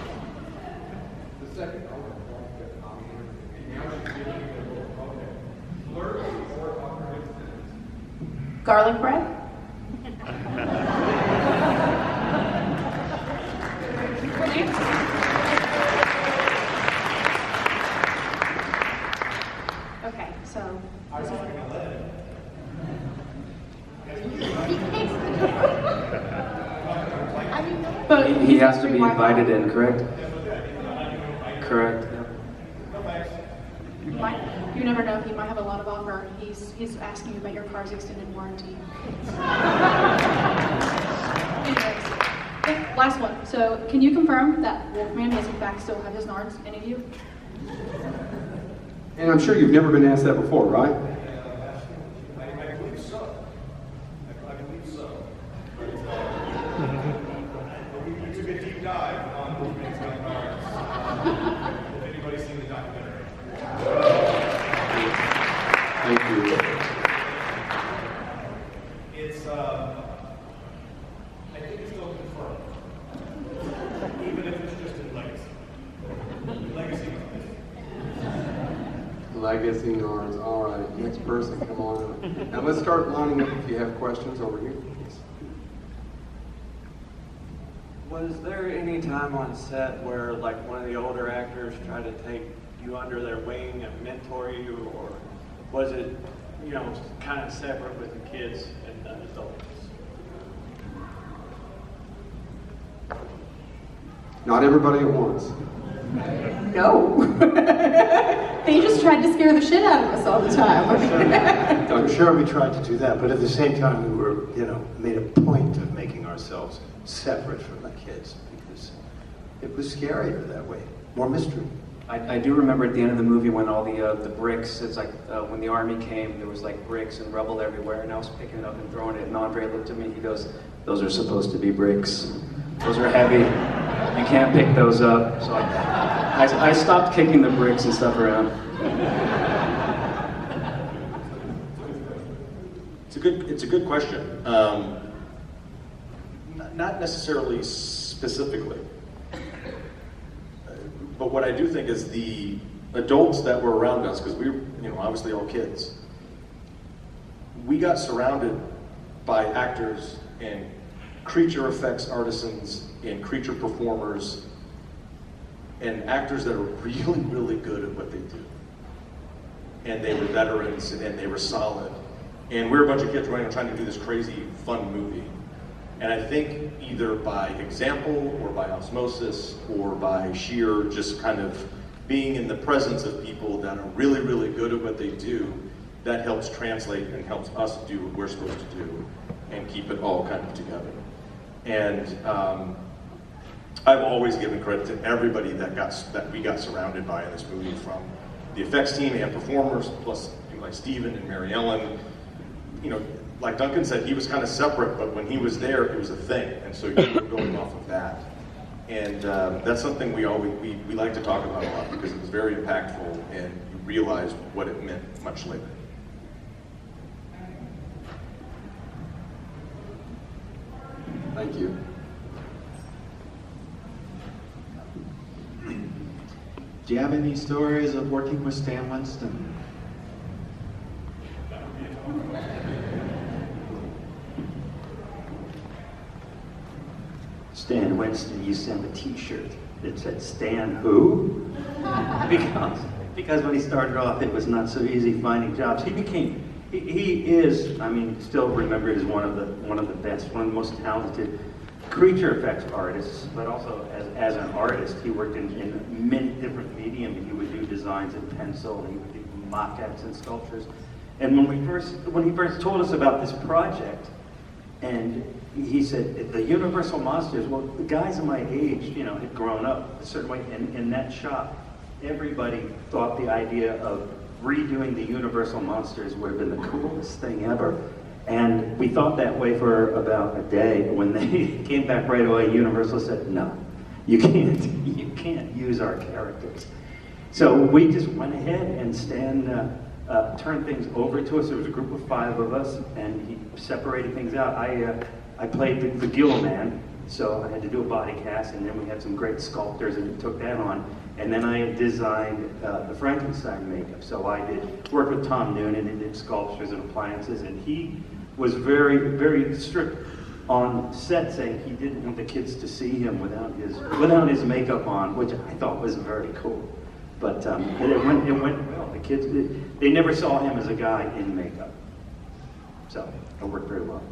second. Garlic bread? Okay, so. But He has to be invited in, correct? Correct. You never know, he might have a lot of offer. He's asking you about your car's extended warranty. Anyways, yeah, last one. So, can you confirm that Wolfman does in fact still have his nards? Any of you? And I'm sure you've never been asked that before, right? I believe so. I believe so. We took a deep dive on I guess he nods. All right, next person, come on up. Now let's start lining up if you have questions over here. Was there any time on set where like one of the older actors tried to take you under their wing and mentor you, or was it, you know, kind of separate with the kids and the adults? Not everybody at once. No. They just tried to scare the shit out of us all the time. I'm sure we tried to do that, but at the same time we were, you know, made a point of making ourselves separate from the kids because it was scarier that way, more mystery. I do remember at the end of the movie when all the bricks, it's like when the army came, there was like bricks and rubble everywhere, and I was picking it up and throwing it, and Andre looked at me, he goes, "Those are supposed to be bricks. Those are heavy. You can't pick those up." So I stopped kicking the bricks and stuff around. It's a good question. Not necessarily specifically, but what I do think is the adults that were around us, because we were, you know, obviously all kids, we got surrounded by actors and creature effects artisans and creature performers and actors that are really, really good at what they do. And they were veterans and they were solid. And we were a bunch of kids running around trying to do this crazy, fun movie. And I think either by example or by osmosis or by sheer just kind of being in the presence of people that are really, really good at what they do, that helps translate and helps us do what we're supposed to do and keep it all kind of together. And I've always given credit to everybody that we got surrounded by in this movie, from the effects team and performers, plus people like Steven and Mary Ellen. You know, like Duncan said, he was kind of separate, but when he was there, it was a thing, and so you were going off of that. And that's something we like to talk about a lot because it was very impactful, and you realized what it meant much later. Thank you. Do you have any stories of working with Stan Winston? Stan Winston used to have a t-shirt that said, "Stan who?" because when he started off, it was not so easy finding jobs. He is, I mean, still remembered as one of the best, one of the most talented creature effects artists, but also as an artist. He worked in many different mediums. He would do designs in pencil, he would do mock-ups and sculptures. And when he first told us about this project, and he said, the Universal Monsters, well, the guys of my age, you know, had grown up a certain way, and in that shop, everybody thought the idea of redoing the Universal Monsters would have been the coolest thing ever. And we thought that way for about a day. When they came back right away, Universal said, "No, you can't use our characters." So we just went ahead, and Stan turned things over to us. There was a group of 5 of us, and he separated things out. I played the Gill Man, so I had to do a body cast, and then we had some great sculptors, and we took that on. And then I designed the Frankenstein makeup. So I work with Tom Noonan and did sculptures and appliances, and he was very, very strict on set, saying he didn't want the kids to see him without his makeup on, which I thought was very cool. But it went well. The kids, they never saw him as a guy in makeup. So it worked very well.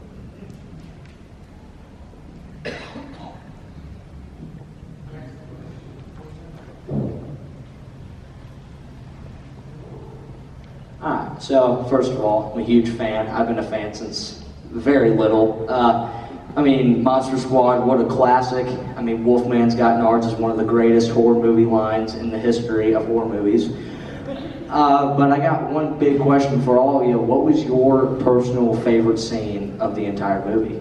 Alright, so first of all, I'm a huge fan. I've been a fan since very little. I mean, Monster Squad, what a classic. I mean, Wolfman's Got Nards is one of the greatest horror movie lines in the history of horror movies. But I got one big question for all of you. What was your personal favorite scene of the entire movie?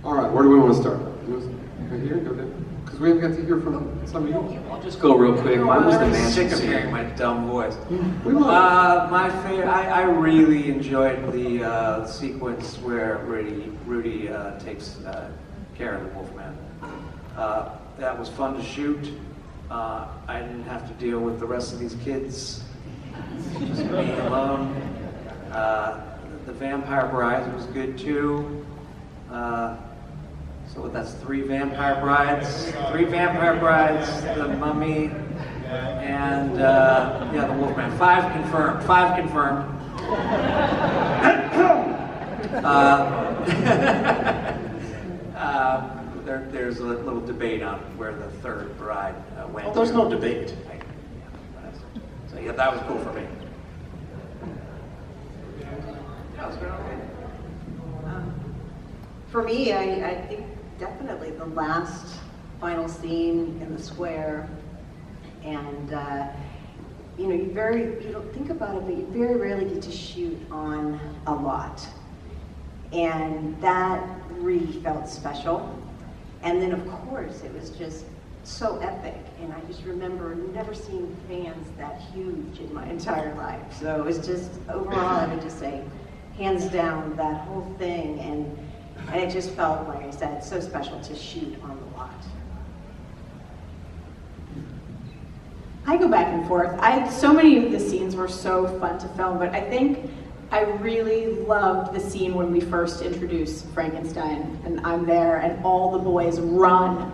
All right, where do we want to start? Right here, go down. Because we haven't got to hear from some of you. I'll just go real quick. I'm really sick of hearing my dumb voice. My favorite, I really enjoyed the sequence where Rudy takes care of the Wolfman. That was fun to shoot. I didn't have to deal with the rest of these kids, just me alone. The Vampire Brides was good too. So that's 3 Vampire Brides, the Mummy, and yeah, the Wolfman. 5 confirmed. 5 confirmed. There's a little debate on where the 3rd bride went. Oh, there's no debate. So yeah, that was cool for me. That was good. For me, I think definitely the last final scene in the square, and you know, you don't think about it, but you very rarely get to shoot on a lot, and that really felt special. And then of course it was just so epic, and I just remember never seeing fans that huge in my entire life. So it's just, overall, I would just say, hands down, that whole thing, and it just felt, like I said, so special to shoot on the lot. I go back and forth. So many of the scenes were so fun to film, but I think I really loved the scene when we first introduced Frankenstein, and I'm there, and all the boys run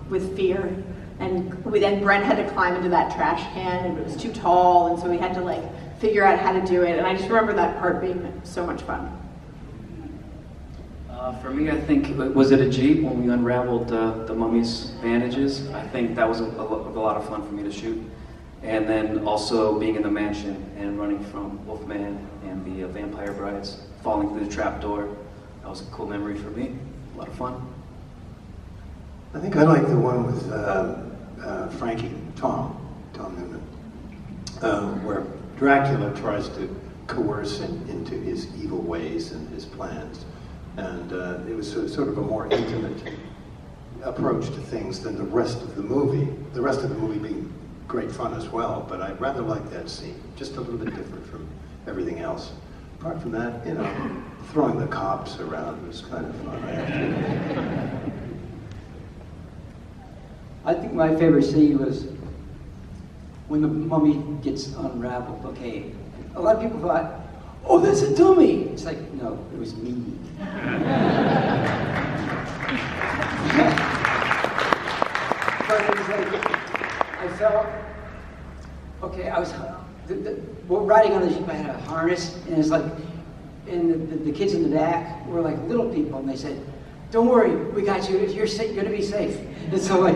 with fear, and then Brent had to climb into that trash can, and it was too tall, and so we had to like figure out how to do it, and I just remember that part being so much fun. For me, I think, was it a Jeep when we unraveled the mummy's bandages? I think that was a lot of fun for me to shoot. And then also being in the mansion and running from Wolfman and the Vampire Brides, falling through the trap door. That was a cool memory for me. A lot of fun. I think I like the one with Frankie, Tom Noonan, where Dracula tries to coerce him into his evil ways and his plans. And it was sort of a more intimate approach to things than the rest of the movie. The rest of the movie being great fun as well, but I rather like that scene. Just a little bit different from everything else. Apart from that, you know, throwing the cops around was kind of fun. I think my favorite scene was when the mummy gets unraveled. Okay, a lot of people thought, oh, that's a dummy. It's like, no, it was me. But it was like, I felt, okay, I was riding on the Jeep, I had a harness, and it's like, and the kids in the back were like little people, and they said, don't worry, we got you, you're gonna be safe. And so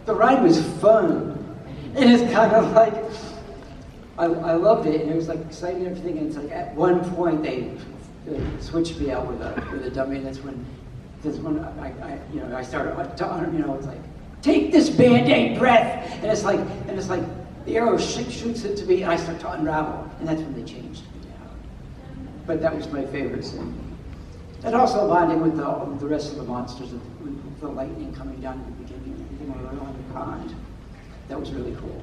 the ride was fun. And it's kind of like, I loved it, and it was like exciting and everything, and it's like at one point they switched me out with a dummy, and that's when I started, you know, it's like, take this Band-Aid breath, and it's like the arrow shoots it to me, and I start to unravel, and that's when they changed me out. But that was my favorite scene. And also bonding with the rest of the monsters, with the lightning coming down at the beginning, and everything on the pond. That was really cool.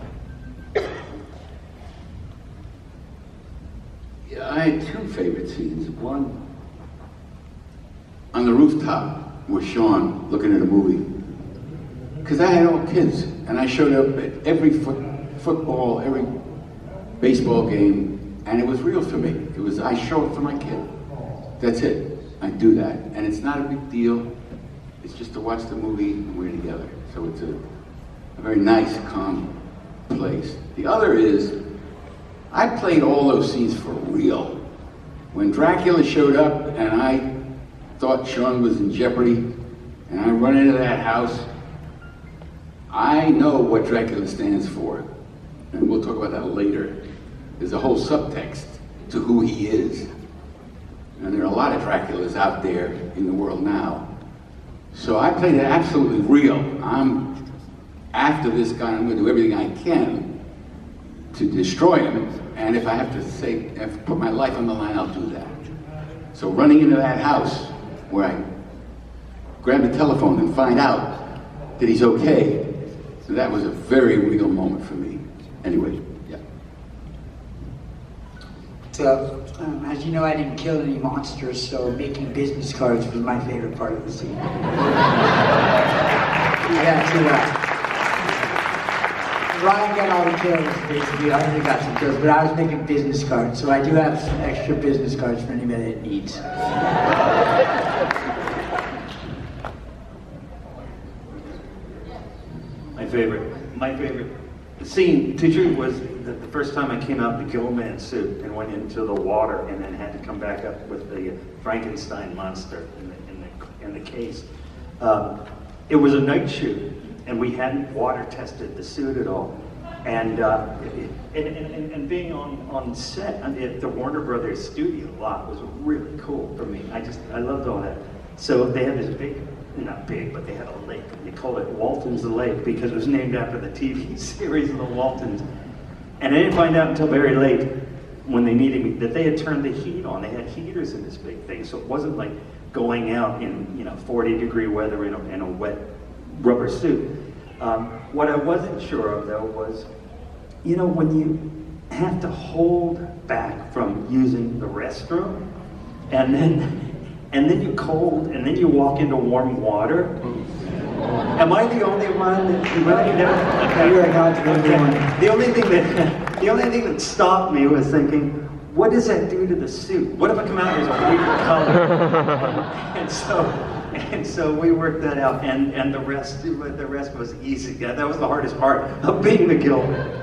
Yeah, I had 2 favorite scenes. One, on the rooftop with Sean looking at a movie. Because I had all kids, and I showed up at every football, every baseball game, and it was real for me. It was, I show up for my kid. That's it. I do that. And it's not a big deal. It's just to watch the movie and we're together. So it's a very nice, calm place. The other is, I played all those scenes for real. When Dracula showed up and I thought Sean was in jeopardy, and I run into that house, I know what Dracula stands for, and we'll talk about that later. There's a whole subtext to who he is. And there are a lot of Draculas out there in the world now. So I played it absolutely real. I'm after this guy, I'm gonna do everything I can to destroy him, and if I have to put my life on the line, I'll do that. So running into that house where I grab the telephone and find out that he's okay, so that was a very real moment for me. Anyway, yeah. So, as you know, I didn't kill any monsters, so making business cards was my favorite part of the scene. Yeah, Ryan got all the kills, basically. I only got some kills, but I was making business cards, so I do have some extra business cards for anybody that needs. My favorite scene to shoot was the first time I came out in the Gilman suit and went into the water and then had to come back up with the Frankenstein monster in the case. It was a night shoot, and we hadn't water tested the suit at all. And being on set at the Warner Brothers studio lot was really cool for me. I loved all that. So they had this big, not big, but they had a lake. They called it Walton's Lake because it was named after the TV series of the Waltons. And I didn't find out until very late when they needed me that they had turned the heat on. They had heaters in this big thing, so it wasn't like going out in 40-degree weather in a wet rubber suit. What I wasn't sure of though was, when you have to hold back from using the restroom, and then you're cold, and then you walk into warm water. Am I the only one that really never? Okay. You are not the only one. The only thing that stopped me was thinking, what does that do to the suit? What if I come out as a weird color? and so we worked that out, and the rest was easy. Yeah, that was the hardest part of being the Gilman.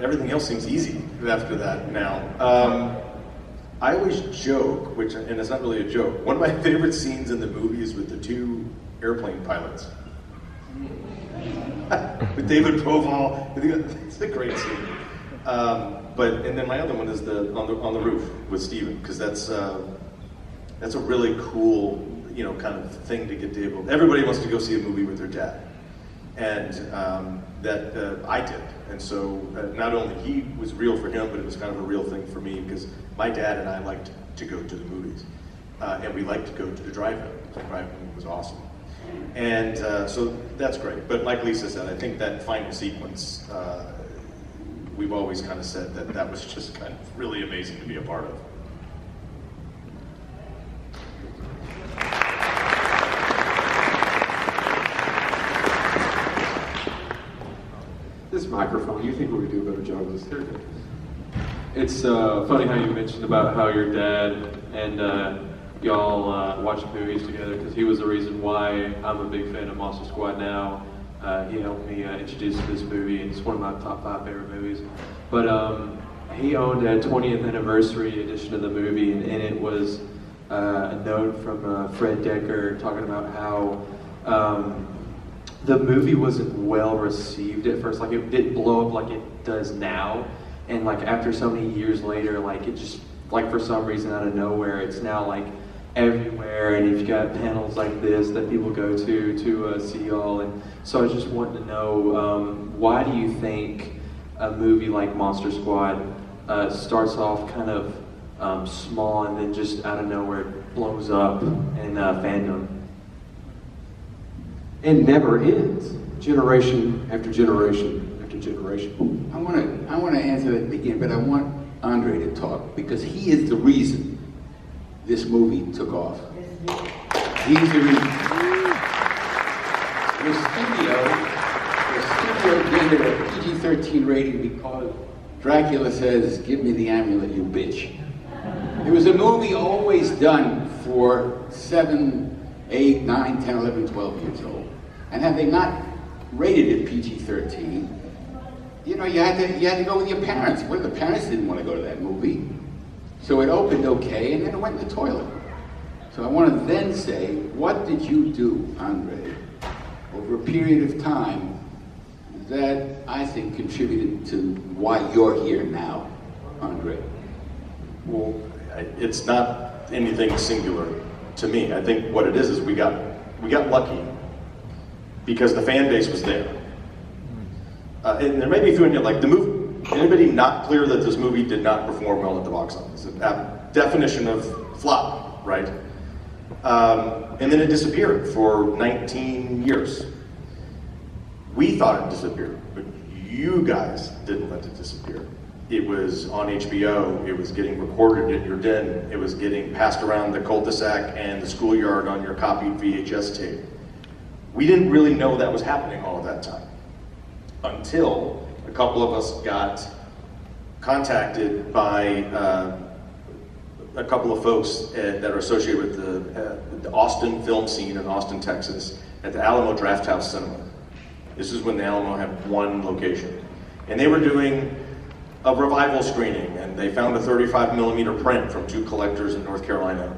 Everything else seems easy after that now. I always joke, and it's not really a joke, one of my favorite scenes in the movie is with the two airplane pilots. With David Proval. It's a great scene. And then my other one is on the roof with Steven, because that's a really cool, kind of thing to get David. Everybody wants to go see a movie with their dad. And that I did. And so not only he was real for him, but it was kind of a real thing for me, because my dad and I liked to go to the movies. And we liked to go to the drive-in. The drive-in was awesome. And so that's great. But like Lisa said, I think that final sequence, we've always kind of said that was just kind of really amazing to be a part of. This microphone, you think we would do a better job with this here? It's funny how you mentioned about how your dad and y'all watched movies together, because he was the reason why I'm a big fan of Monster Squad now. He helped me introduce to this movie, and it's one of my top 5 favorite movies. But he owned a 20th anniversary edition of the movie, and it was a note from Fred Decker talking about how the movie wasn't well received at first. Like, it didn't blow up like it does now, and like after so many years later, like it just, like for some reason out of nowhere, it's now like everywhere, and you've got panels like this that people go to see y'all. And so I just wanted to know, why do you think a movie like Monster Squad starts off kind of small and then just out of nowhere blows up in fandom? It never ends, generation after generation after generation. I want to answer that again, but I want Andre to talk, because he is the reason this movie took off. He's the reason. The studio gave it a PG-13 rating because Dracula says, "Give me the amulet, you bitch." It was a movie always done for 7, 8, 9, 10, 11, 12 years old. And had they not rated it PG-13, you had to go with your parents. Well, the parents didn't want to go to that movie. So it opened okay, and then it went in the toilet. So I want to then say, what did you do, Andre, over a period of time that I think contributed to why you're here now, Andre? Well, it's not anything singular to me. I think what it is we got lucky because the fan base was there. And there may be a few in here, like the movie. Anybody not clear that this movie did not perform well at the box office? Definition of flop, right? And then it disappeared for 19 years. We thought it disappeared, but you guys didn't let it disappear. It was on HBO, it was getting recorded in your den, it was getting passed around the cul-de-sac and the schoolyard on your copied VHS tape. we didn't really know that was happening all of that time until a couple of us got contacted by a couple of folks that are associated with the Austin film scene in Austin, Texas, at the Alamo Drafthouse Cinema. This is when the Alamo had one location. And they were doing a revival screening, and they found a 35mm print from two collectors in North Carolina.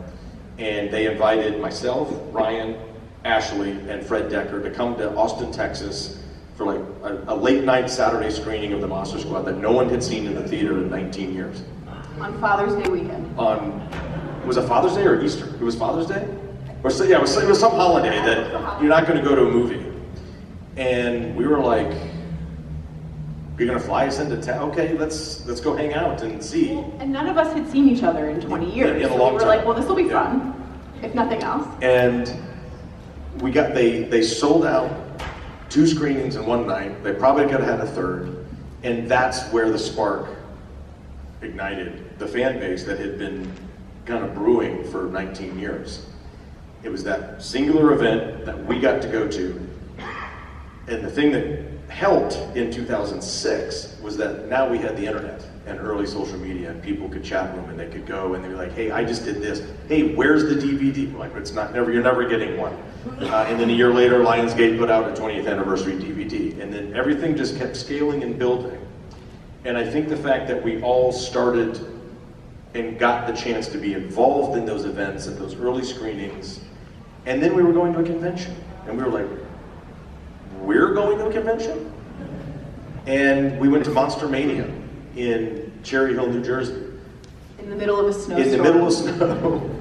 And they invited myself, Ryan, Ashley, and Fred Decker to come to Austin, Texas for like a late night Saturday screening of the Monster Squad that no one had seen in the theater in 19 years. On Father's Day weekend. Was it Father's Day or Easter? It was Father's Day? Or so, yeah, it was some holiday that you're not going to go to a movie. And we were like, you're going to fly us into town? Okay, let's go hang out and see. And none of us had seen each other in 20 years. In a so long we were time. like, well, this will be fun, if nothing else. And they sold out 2 screenings in one night. They probably could have had a third. And that's where the spark ignited the fan base that had been kind of brewing for 19 years. It was that singular event that we got to go to. And the thing that helped in 2006 was that now we had the internet and early social media, and people could chat room and they could go and they'd be like, hey, I just did this. Hey, where's the DVD? We're like, you're never getting one. And then a year later, Lionsgate put out a 20th anniversary DVD. And then everything just kept scaling and building. And I think the fact that we all started and got the chance to be involved in those events and those early screenings, and then we were going to a convention, and we were like, we're going to a convention? And we went to Monster Mania in Cherry Hill, New Jersey. In the middle of a snowstorm. In the middle of snow.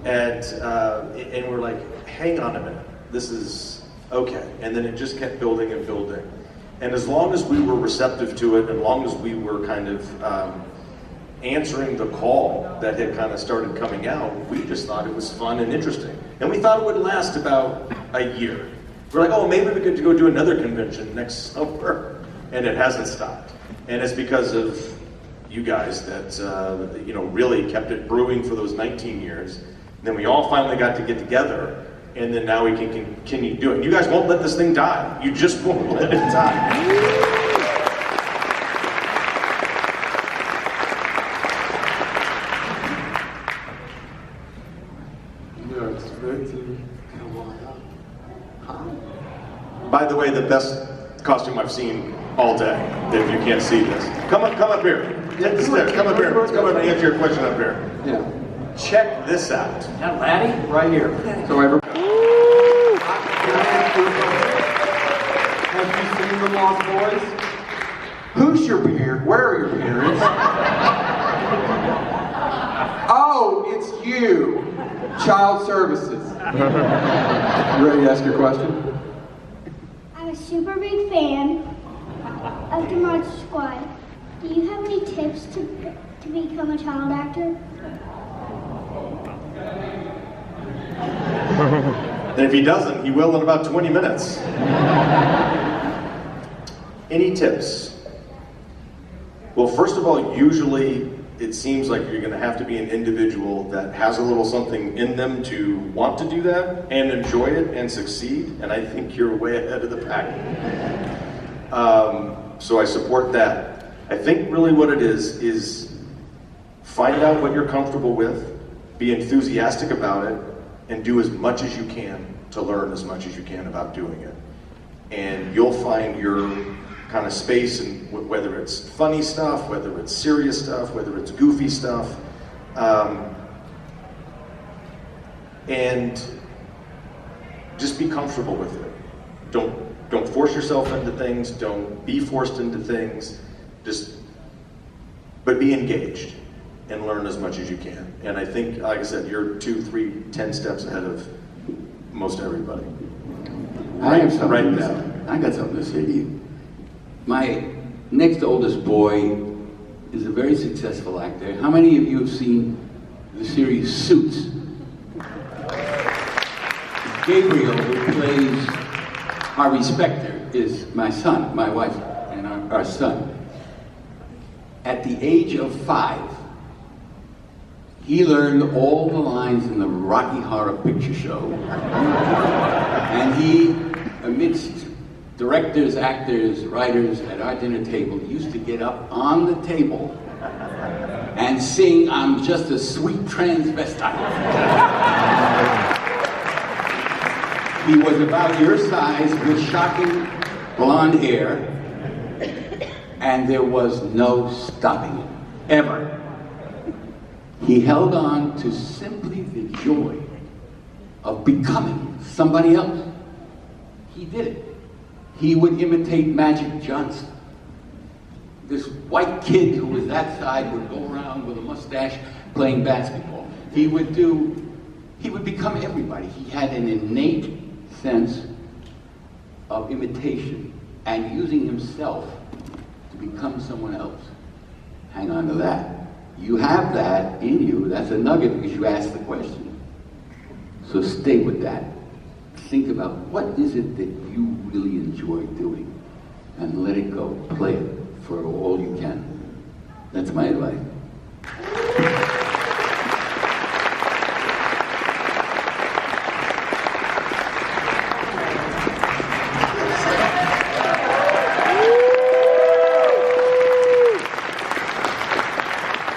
And we're like, hang on a minute, this is okay. And then it just kept building and building. And as long as we were receptive to it, and as long as we were kind of answering the call that had kind of started coming out, we just thought it was fun and interesting. And we thought it would last about a year. We're like, oh, maybe we could go do another convention next summer. And it hasn't stopped. And it's because of you guys that really kept it brewing for those 19 years. And then we all finally got to get together, and then now we can continue to do it. You guys won't let this thing die. You just won't let it die. By the way, the best costume I've seen all day, if you can't see this. Come up here. Hit the steps. Come up here. Let's come up and answer your question up here. Yeah. Check this out. That laddie? Right here. So everybody. Have you seen the Lost Boys? Who's your parent? Where are your parents? Oh, it's you. Child Services. You ready to ask your question? I'm a super big fan of the Monster Squad. Do you have any tips to become a child actor? And if he doesn't, he will in about 20 minutes. Any tips? Well, first of all, usually it seems like you're going to have to be an individual that has a little something in them to want to do that and enjoy it and succeed, and I think you're way ahead of the pack. So I support that. I think really what it is find out what you're comfortable with, be enthusiastic about it, and do as much as you can to learn as much as you can about doing it. And you'll find your kind of space, and whether it's funny stuff, whether it's serious stuff, whether it's goofy stuff, and just be comfortable with it. Don't force yourself into things. Don't be forced into things. But be engaged and learn as much as you can. And I think, like I said, you're 2, 3, 10 steps ahead of most everybody. I have something. Right now. I got something to say to you. My next oldest boy is a very successful actor. How many of you have seen the series Suits? Gabriel, who plays Harvey Specter, is my son, my wife, and our son. At the age of 5, he learned all the lines in the Rocky Horror Picture Show, and he amidst directors, actors, writers at our dinner table, used to get up on the table and sing, "I'm just a sweet transvestite." He was about your size with shocking blonde hair, and there was no stopping him, ever. He held on to simply the joy of becoming somebody else. He did it. He would imitate Magic Johnson. This white kid who was that side would go around with a mustache playing basketball. He would become everybody. He had an innate sense of imitation and using himself to become someone else. Hang on to that. You have that in you. That's a nugget because you asked the question. So stay with that. Think about what is it that you really enjoy doing and let it go. Play it for all you can. That's my advice.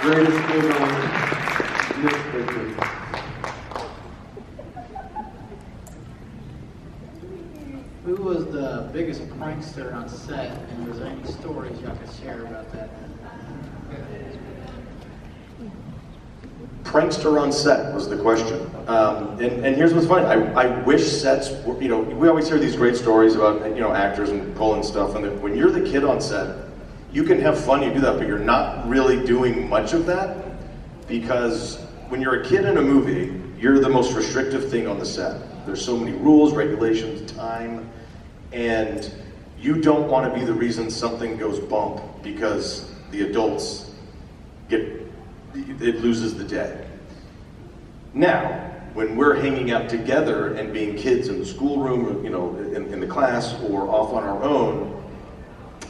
Greatest kid on newspaper. Who was the biggest prankster on set, and was there any stories y'all could share about that? Prankster on set was the question. And here's what's funny. I wish sets were, we always hear these great stories about, actors and pulling stuff, and when you're the kid on set, you can have fun, you do that, but you're not really doing much of that, because when you're a kid in a movie, you're the most restrictive thing on the set. There's so many rules, regulations, time, and you don't want to be the reason something goes bump because the adults it loses the day. Now, when we're hanging out together and being kids in the schoolroom, in the class or off on our own,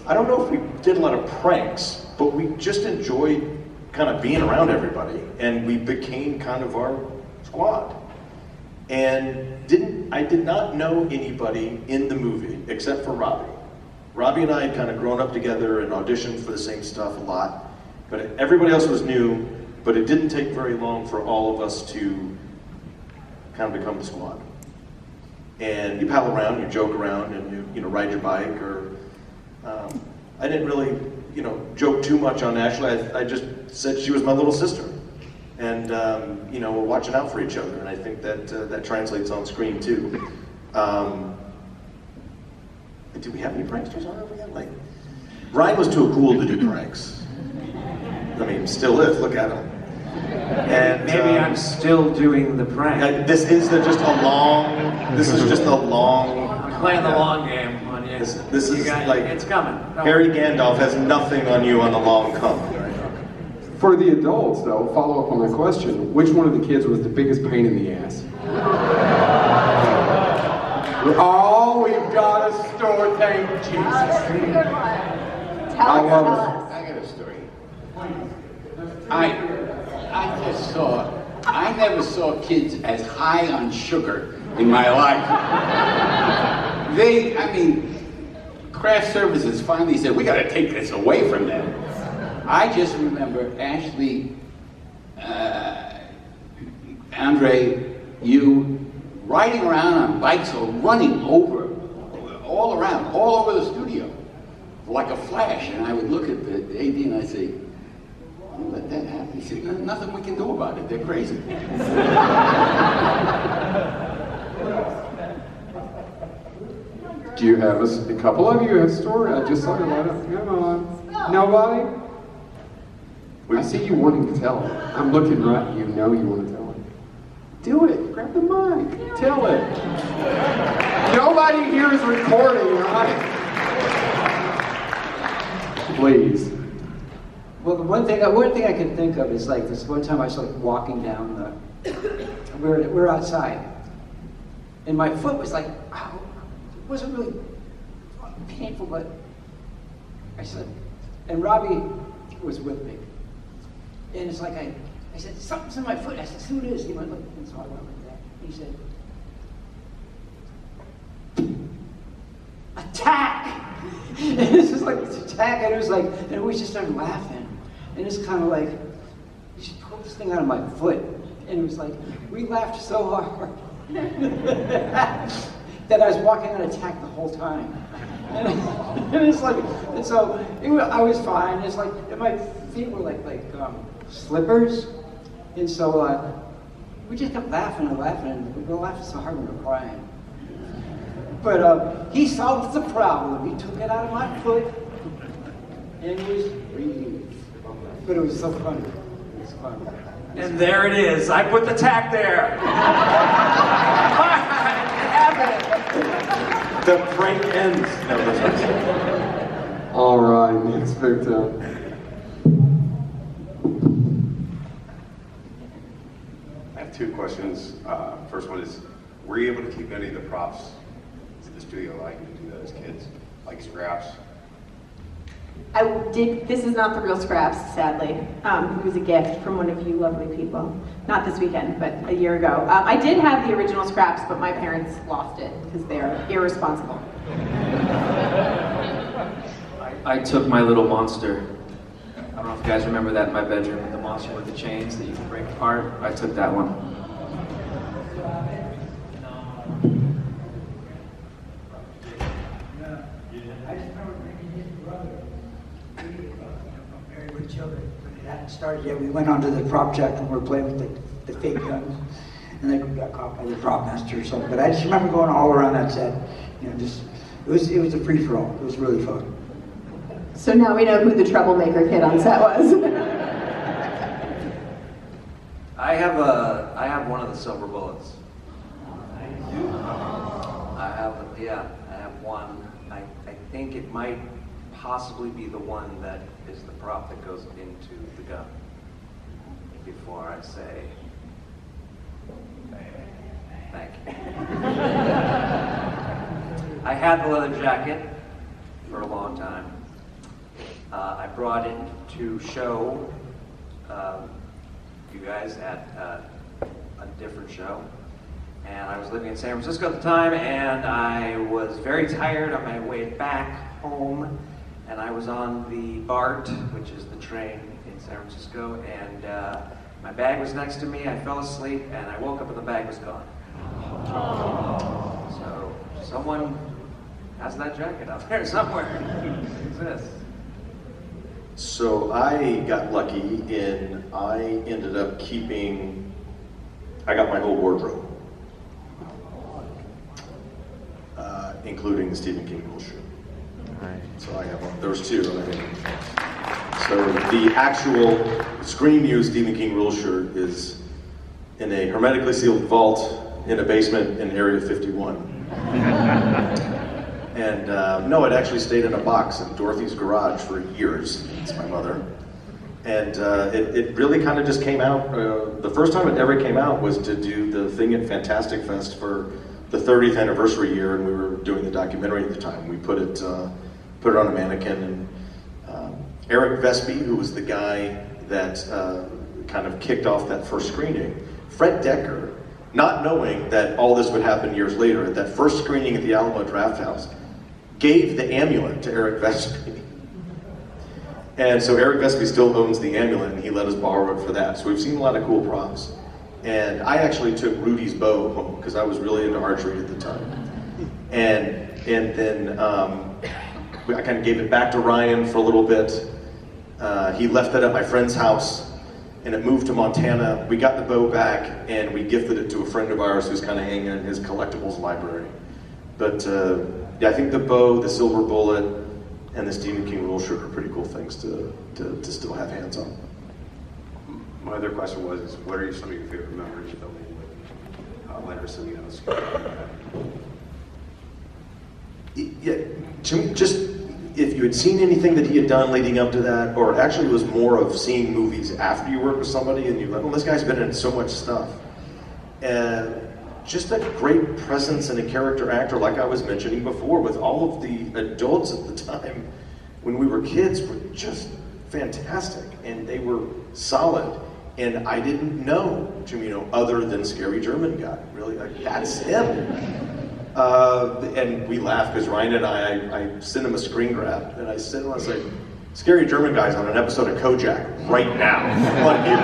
I don't know if we did a lot of pranks, but we just enjoyed kind of being around everybody, and we became kind of our squad. And I did not know anybody in the movie except for Robbie. Robbie and I had kind of grown up together and auditioned for the same stuff a lot, but everybody else was new, but it didn't take very long for all of us to kind of become the squad. And you pal around, you joke around, and you ride your bike, or I didn't really, joke too much on Ashley. I just said she was my little sister. And, we're watching out for each other, and I think that translates on screen too. Do we have any pranksters on over yet? Ryan was too cool to do pranks. I mean, still is, look at him. And maybe I'm still doing the prank. This is just a long, I'm playing the long game on you. This is it's coming. Harry Gandalf has nothing on you on the long come. For the adults, though, follow up on that question, which one of the kids was the biggest pain in the ass? Oh, we've got a story, thank Jesus. Tell I love us. I got a story. I never saw kids as high on sugar in my life. Craft services finally said, we gotta take this away from them. I just remember Ashley, Andre, you riding around on bikes or running all over the studio, like a flash. And I would look at the AD and I'd say, don't let that happen. He said, nothing we can do about it. They're crazy. Do you have a couple of you have a story? I just saw you light up. Come on. Nobody? I see you wanting to tell it. I'm looking right at you. You want to tell it. Do it. Grab the mic. Tell it. Nobody here is recording, right? Please. Well, the one thing I can think of is this one time I was walking down we're outside, and my foot was it wasn't really painful, but I said, and Robbie was with me, and it's I said, something's in my foot. I said, who it is? He went, look, and so I went like that. He said, And it's just like this attack, and it was like, and we just started laughing. And it's kind of like, you just pulled this thing out of my foot. And it was like, we laughed so hard that I was walking on attack the whole time. And it's like, and so I was fine. It's like, and my feet were like slippers. And so we just kept laughing and laughing, and we were laughing so hard we were crying. But he solved the problem. He took it out of my foot, and it was relieved. But it was so funny. It was fun. And there it is. I put the tack there. The prank ends. All right, next victim. I have two questions. First one is, were you able to keep any of the props? Did the studio allow you to do that as kids? Like scraps? I did. This is not the real scraps, sadly. It was a gift from one of you lovely people. Not this weekend, but a year ago. I did have the original scraps, but my parents lost it because they're irresponsible. I took my little monster. I don't know if you guys remember that in my bedroom, the monster with the chains that you can break apart. I took that one. I just remember bringing his brother, from Married with Children, when it hadn't started yet. We went onto the prop check and we were playing with the fake guns, and then we got caught by the prop master or something. But I just remember going all around that set. It was a free for all. It was really fun. So now we know who the troublemaker kid on set was. I have one of the silver bullets. I have one. I think it might possibly be the one that is the prop that goes into the gun. Before I say thank you. I had the leather jacket for a long time. I brought it to show you guys at a different show. And I was living in San Francisco at the time, and I was very tired on my way back home. And I was on the BART, which is the train in San Francisco, and my bag was next to me. I fell asleep, and I woke up and the bag was gone. So someone has that jacket out there somewhere. It exists. So I got lucky in I ended up keeping, I got my whole wardrobe. Including the Stephen King rule shirt. So I have one. There's two. So the actual Scream U Stephen King rule shirt is in a hermetically sealed vault in a basement in Area 51. And no, it actually stayed in a box in Dorothy's garage for years. It's my mother. And it really kind of just came out. The first time it ever came out was to do the thing at Fantastic Fest for the 30th anniversary year, and we were doing the documentary at the time. We put it on a mannequin, and Eric Vespi, who was the guy that kind of kicked off that first screening, Fred Decker, not knowing that all this would happen years later, at that first screening at the Alamo Drafthouse, gave the amulet to Eric Vespi. And so Eric Vespi still owns the amulet, and he let us borrow it for that. So we've seen a lot of cool props. And I actually took Rudy's bow home because I was really into archery at the time. And then I kind of gave it back to Ryan for a little bit. He left it at my friend's house, and it moved to Montana. We got the bow back, and we gifted it to a friend of ours who's kind of hanging in his collectibles library. But yeah, I think the bow, the silver bullet, and the Stephen King rule shirt are pretty cool things to still have hands on. My other question was, what are some of your favorite memories filming with Leonard Simeo's? Yeah, just if you had seen anything that he had done leading up to that, or actually it was more of seeing movies after you work with somebody and you're like, well, this guy's been in so much stuff. And just a great presence and a character actor, like I was mentioning before, with all of the adults at the time when we were kids were just fantastic, and they were solid. And I didn't know Jimino other than Scary German Guy. Really, like, that's him. And we laughed because Ryan and I sent him a screen grab, and I sent him, I was like, Scary German Guy's on an episode of Kojak right now. Like, you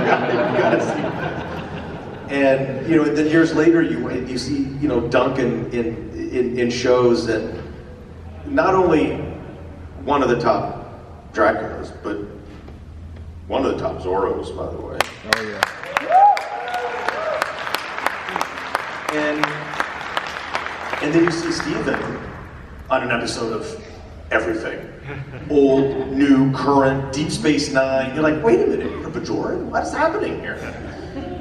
gotta see that. And then years later, you see Duncan in shows, and not only one of the top Draculas, but one of the top Zorros, by the way. Oh yeah. And then you see Steven on an episode of everything. Old, new, current, Deep Space Nine. You're like, wait a minute, you're a Bajoran? What's happening here?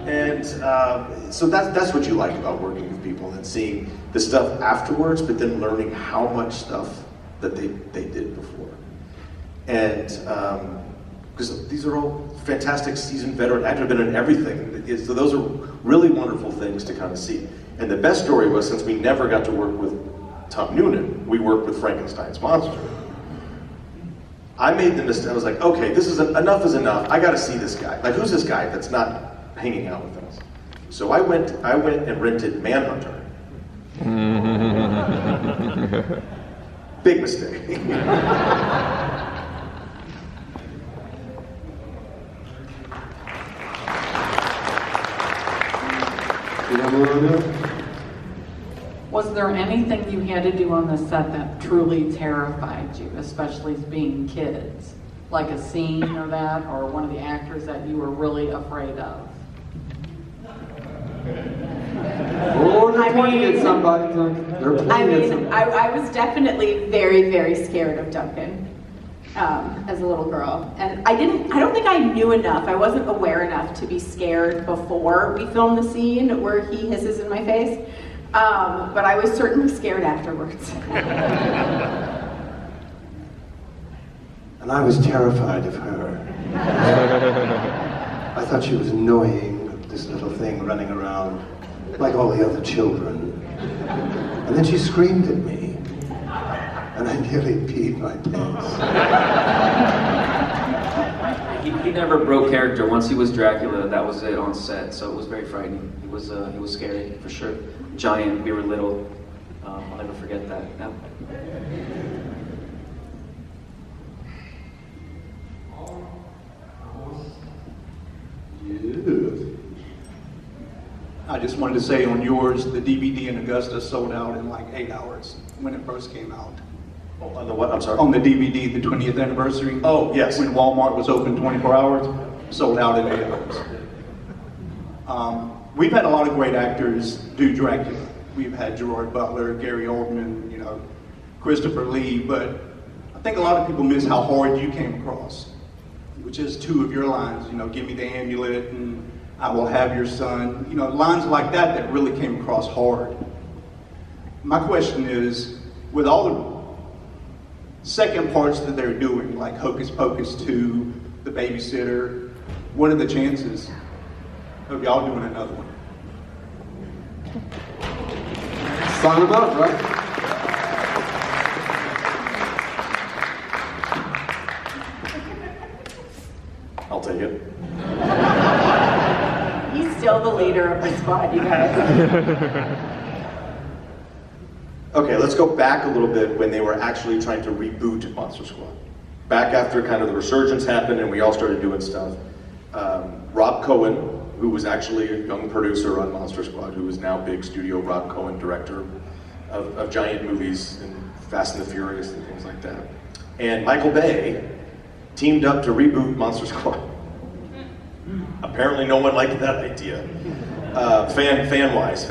And so that's what you like about working with people and seeing the stuff afterwards, but then learning how much stuff that they did before. And because these are all fantastic seasoned veteran actors, have been in everything. So those are really wonderful things to kind of see. And the best story was, since we never got to work with Tom Noonan, we worked with Frankenstein's monster. I made the mistake. I was like, okay, enough is enough. I got to see this guy. Like, who's this guy that's not hanging out with us? So I went and rented Manhunter. Big mistake. Was there anything you had to do on the set that truly terrified you, especially as being kids? Like a scene or that, or one of the actors that you were really afraid of? Oh, they're pointing at somebody. I was definitely very, very scared of Duncan as a little girl. And I don't think I knew enough. I wasn't aware enough to be scared before we filmed the scene where he hisses in my face. But I was certainly scared afterwards. And I was terrified of her. I thought she was annoying, this little thing running around like all the other children. And then she screamed at me, and I nearly peed my pants. He never broke character. Once he was Dracula, that was it on set, so it was very frightening. He was scary, for sure. Giant, we were little. I'll never forget that. Yeah. I just wanted to say on yours, the DVD in Augusta sold out in like 8 hours when it first came out. Oh, on the what? I'm sorry? On the DVD, the 20th anniversary. Oh, yes. When Walmart was open 24 hours, sold out in 8 hours. We've had a lot of great actors do Dracula. We've had Gerard Butler, Gary Oldman, Christopher Lee, but I think a lot of people miss how hard you came across, which is 2 of your lines, give me the amulet and I will have your son, lines like that really came across hard. My question is, with all the second parts that they're doing, like Hocus Pocus 2, The Babysitter, what are the chances of y'all doing another one? Sign them up, right? I'll take it. He's still the leader of the squad, you guys. Okay, let's go back a little bit when they were actually trying to reboot Monster Squad. Back after kind of the resurgence happened and we all started doing stuff. Rob Cohen, who was actually a young producer on Monster Squad, who is now big studio Rob Cohen, director of giant movies and Fast and the Furious and things like that. And Michael Bay teamed up to reboot Monster Squad. Apparently no one liked that idea. Fan-wise.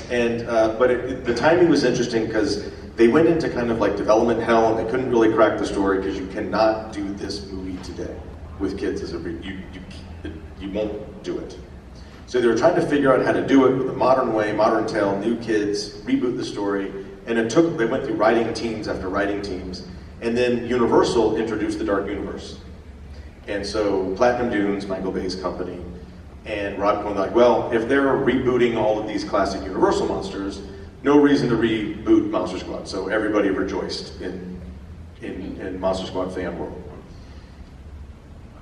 And, but the timing was interesting because they went into kind of like development hell and they couldn't really crack the story because you cannot do this movie today with kids as you won't do it. So they were trying to figure out how to do it with a modern way, modern tale, new kids, reboot the story, and they went through writing teams after writing teams, and then Universal introduced the Dark Universe. And so Platinum Dunes, Michael Bay's company, and Rob Cohen were like, well, if they're rebooting all of these classic Universal monsters, no reason to reboot Monster Squad. So everybody rejoiced in Monster Squad fan world.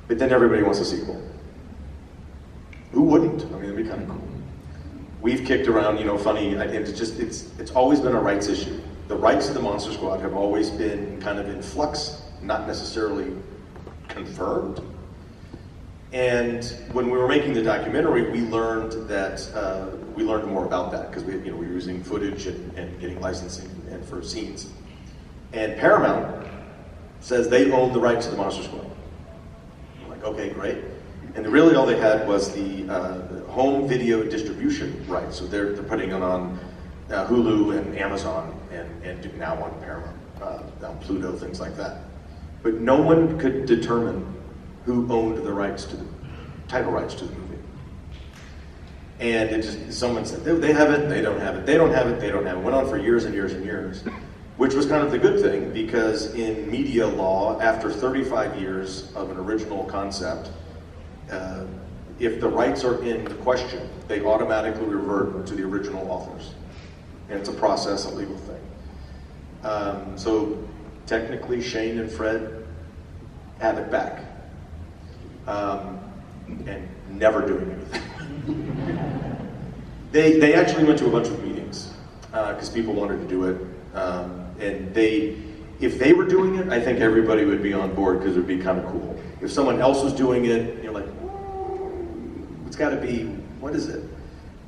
But then everybody wants a sequel. Who wouldn't? I mean, it'd be kind of cool. we've kicked around, funny, it's always been a rights issue. The rights of the Monster Squad have always been kind of in flux, not necessarily confirmed. And when we were making the documentary, we learned more about that because we were using footage and getting licensing and for scenes. And Paramount says they own the rights to the Monster Squad. I'm like, okay, great. And really all they had was the home video distribution rights. So they're putting it on Hulu and Amazon and now on Paramount, on Pluto, things like that. But no one could determine who owned the rights to the title rights to the movie. And someone said, they have it, they don't have it, they don't have it, they don't have it. It went on for years and years and years, which was kind of the good thing because in media law, after 35 years of an original concept, if the rights are in question, they automatically revert to the original authors. And it's a process, a legal thing. So technically, Shane and Fred have it back. And never doing anything. They actually went to a bunch of meetings because people wanted to do it. And if they were doing it, I think everybody would be on board because it would be kind of cool. If someone else was doing it, you're like, it's got to be, what is it?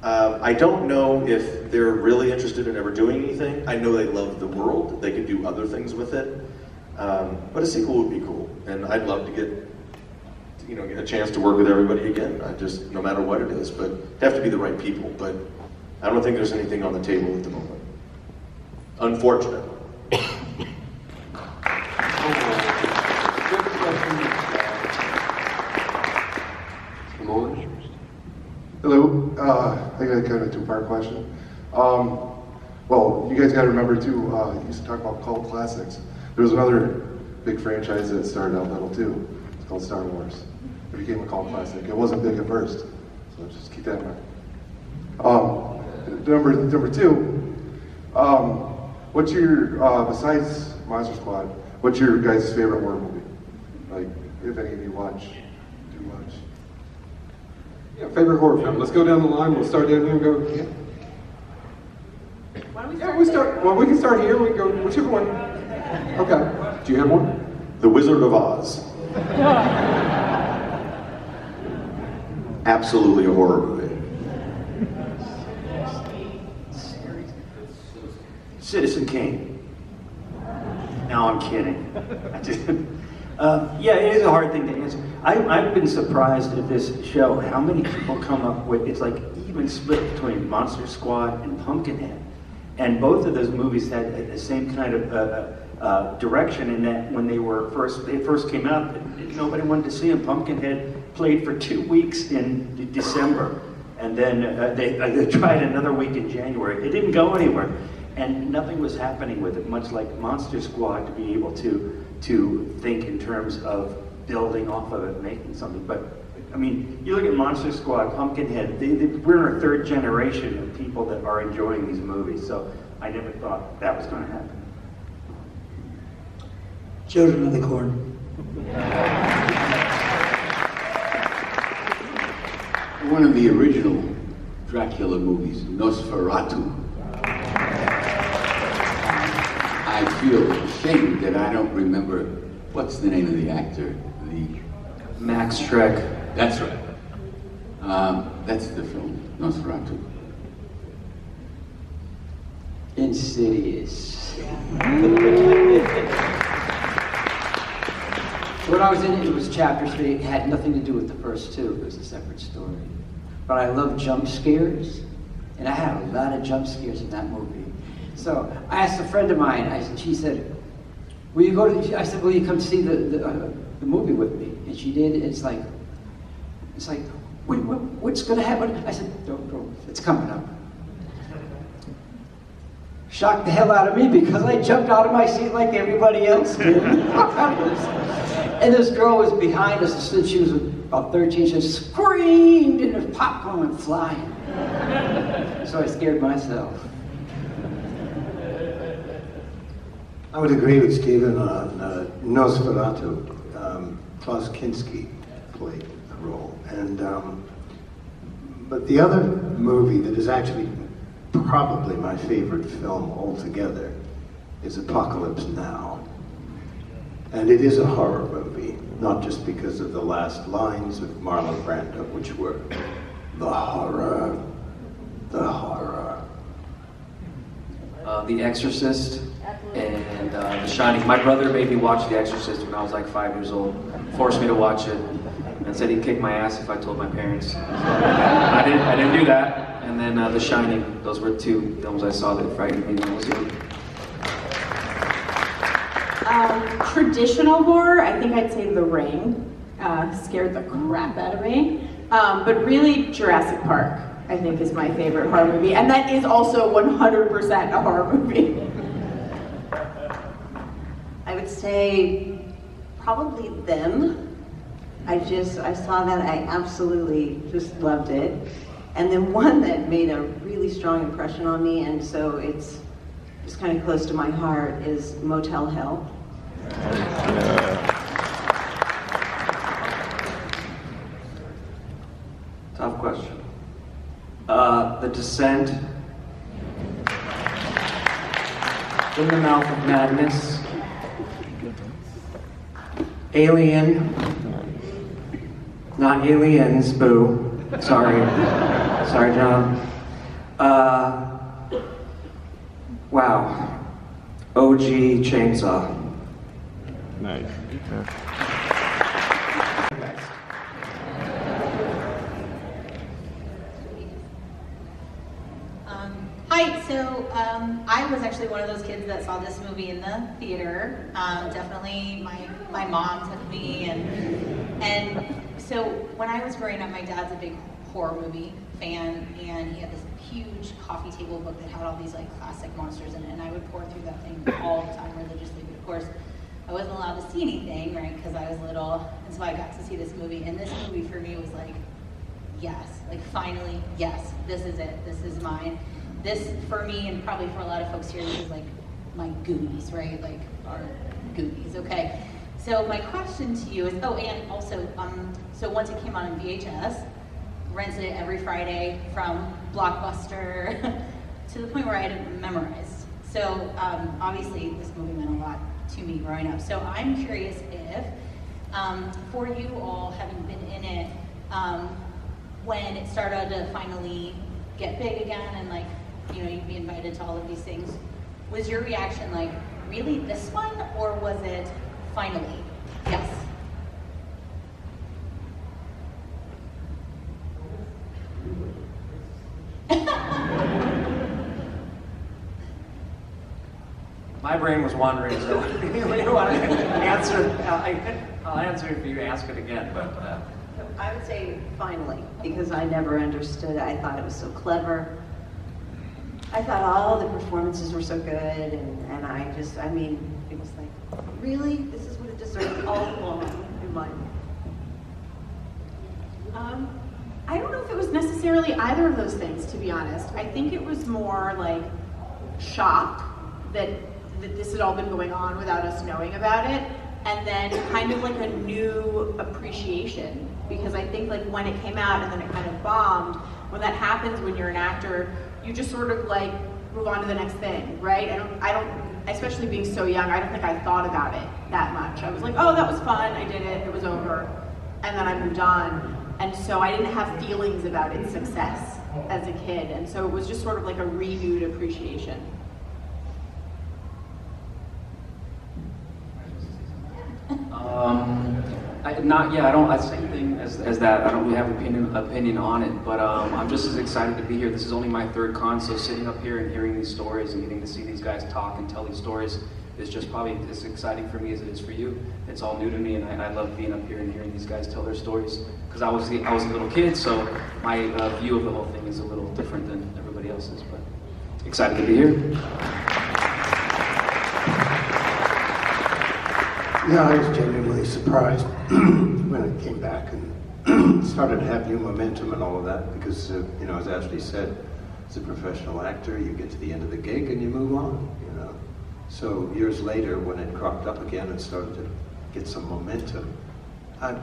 I don't know if they're really interested in ever doing anything. I know they love the world. They could do other things with it. But a sequel would be cool. And I'd love to get a chance to work with everybody again. No matter what it is, but it'd have to be the right people. But I don't think there's anything on the table at the moment. Unfortunately. Hello, I got kind of a two-part question. Well, you guys got to remember too, you used to talk about cult classics. There was another big franchise that started out little too. It's called Star Wars. It became a cult classic. It wasn't big at first, so just keep that in mind. Number two, what's your, besides Monster Squad, what's your guys' favorite horror movie? Like, if any of you watch too much. Yeah, favorite horror film. Let's go down the line. We'll start down here and go. Yeah. Why don't we Yeah, we start. Well, we can start here. We can go whichever one. Okay. Do you have one? The Wizard of Oz. Absolutely a horror movie. Citizen Kane. No, I'm kidding. Yeah, it is a hard thing to answer. I've been surprised at this show how many people come up with, it's like even split between Monster Squad and Pumpkinhead. And both of those movies had the same kind of direction in that when they first came out, nobody wanted to see them. Pumpkinhead played for 2 weeks in December, and then they tried another week in January. It didn't go anywhere, and nothing was happening with it, much like Monster Squad to be able to think in terms of building off of it, making something. But I mean, you look at Monster Squad, Pumpkinhead, we're in a third generation of people that are enjoying these movies, so I never thought that was going to happen. Children of the Corn. One of the original Dracula movies, Nosferatu. I feel ashamed that I don't remember, what's the name of the actor? Max Schreck. That's right. That's the film, Nosferatu. Insidious. When I was in it was chapter 3. It had nothing to do with the first two. It was a separate story. But I love jump scares, and I had a lot of jump scares in that movie. So I asked a friend of mine, she said, will you go to, I said, will you come see the movie with me? And she did. It's like, wait, what's going to happen? I said, don't, it's coming up. Shocked the hell out of me because I jumped out of my seat like everybody else did. And this girl was behind us, and she was about 13, she screamed, and the popcorn went flying. So I scared myself. I would agree with Stephen on Nosferatu. Klaus Kinski played the role. And But the other movie that is actually probably my favorite film altogether is Apocalypse Now. And it is a horror movie, not just because of the last lines of Marlon Brando, which were, the horror, the horror. The Exorcist and The Shining. My brother made me watch The Exorcist when I was like 5 years old, forced me to watch it, and said he'd kick my ass if I told my parents. So I didn't do that. And then The Shining, those were two films I saw that frightened me when I was young. Traditional horror, I think I'd say The Ring. Scared the crap out of me. But really, Jurassic Park, I think, is my favorite horror movie. And that is also 100% a horror movie. I would say probably Them. I saw that, I absolutely just loved it. And then one that made a really strong impression on me, and so it's just kind of close to my heart, is Motel Hell. Tough question. The Descent, In the Mouth of Madness, Alien, not Aliens, boo. Sorry, John. Wow. OG Chainsaw. Nice. Hi, so I was actually one of those kids that saw this movie in the theater. Definitely my mom took me, and so when I was growing up, my dad's a big horror movie fan, and he had this huge coffee table book that had all these like classic monsters in it, and I would pour through that thing all the time religiously, but of course I wasn't allowed to see anything, right, because I was little, and so I got to see this movie, and this movie for me was like, yes, like finally, yes, this is it, this is mine. This, for me, and probably for a lot of folks here, this is like my Goonies, right, like our Goonies, okay? So my question to you is, oh, and also, so once it came out in VHS, rented it every Friday from Blockbuster to the point where I had it memorized. So obviously this movie meant a lot to me growing up. So I'm curious if, for you all having been in it, when it started to finally get big again and like, you know, you'd be invited to all of these things, was your reaction like, really this one, or was it finally? Yes. My brain was wandering, so if you want to answer, I'll answer if you ask it again, but. I would say finally, because I never understood it. I thought it was so clever. I thought all the performances were so good, and I mean, it was like, really? This is what it deserved all along in my I don't know if it was necessarily either of those things, to be honest. I think it was more like shock that this had all been going on without us knowing about it, and then kind of like a new appreciation, because I think like when it came out and then it kind of bombed, when that happens when you're an actor, you just sort of like move on to the next thing, right? I don't, especially being so young, I don't think I thought about it that much. I was like, oh, that was fun, I did it was over, and then I moved on. And so I didn't have feelings about its success as a kid, and so it was just sort of like a renewed appreciation. I don't, same thing as that. I don't really have an opinion on it, but I'm just as excited to be here. This is only my third con, so sitting up here and hearing these stories and getting to see these guys talk and tell these stories is just probably as exciting for me as it is for you. It's all new to me, and I love being up here and hearing these guys tell their stories, because I was a little kid, so my view of the whole thing is a little different than everybody else's, but excited to be here. Yeah, I was genuinely surprised when it came back and started to have new momentum and all of that, because, you know, as Ashley said, as a professional actor, you get to the end of the gig and you move on, you know. So years later, when it cropped up again and started to get some momentum, I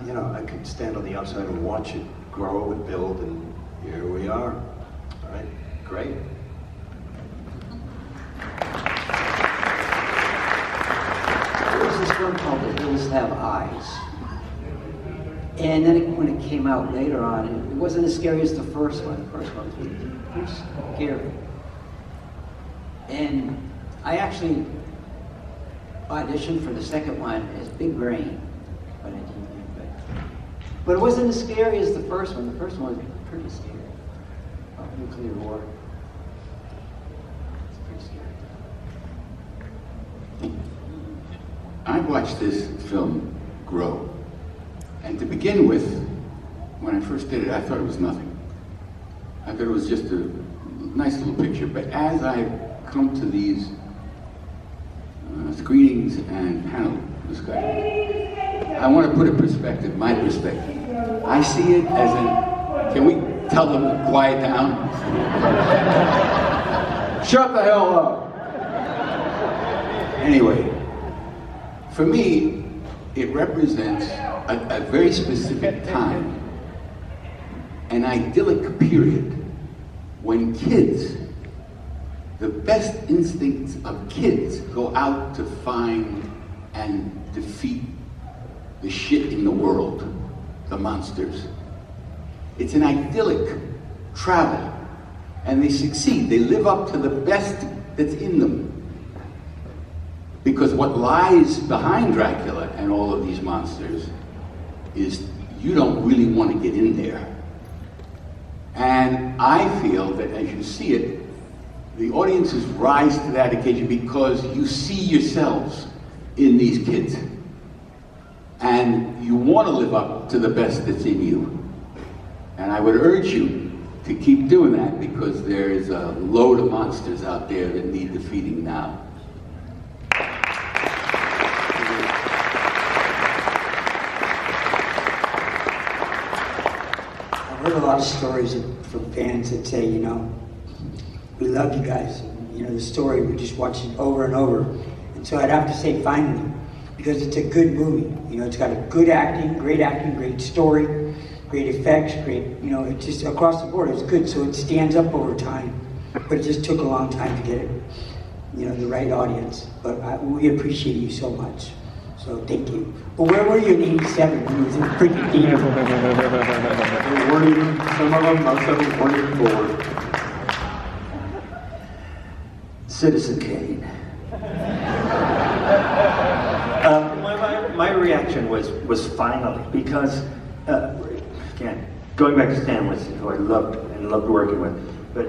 could stand on the outside and watch it grow and build, and, here we are. All right, great. There was this film called The Hills Have Eyes. And then when it came out later on, it wasn't as scary as the first one. The first one was pretty scary. And I actually auditioned for the second one as Big Brain, but I didn't. But it wasn't as scary as the first one. The first one was pretty scary. About nuclear war. It's pretty scary. I watched this film grow. And to begin with, when I first did it, I thought it was nothing. I thought it was just a nice little picture. But as I've come to these screenings and panel discussions, I want to put a perspective, my perspective. I see it as can we tell them to quiet down? Shut the hell up. Anyway, for me, it represents a very specific time, an idyllic period when kids, the best instincts of kids, go out to find and defeat the shit in the world, the monsters. It's an idyllic travel, and they succeed. They live up to the best that's in them. Because what lies behind Dracula and all of these monsters is you don't really want to get in there. And I feel that as you see it, the audiences rise to that occasion because you see yourselves in these kids. And you want to live up to the best that's in you. And I would urge you to keep doing that because there is a load of monsters out there that need defeating now. I've heard a lot of stories from fans that say, you know, we love you guys. You know, the story, we just watch it over and over. And so I'd have to say finally, because it's a good movie. You know, it's got a good acting, great story, great effects, great, you know, it's just across the board, it's good. So it stands up over time. But it just took a long time to get it, you know, the right audience. But we appreciate you so much. So thank you. But where were you in '87 when you was in freaking theater? They weren't even, some of them, most of them weren't even bored. Citizen Kane. My reaction was finally, because, again, going back to Stan Winston, who I loved working with, but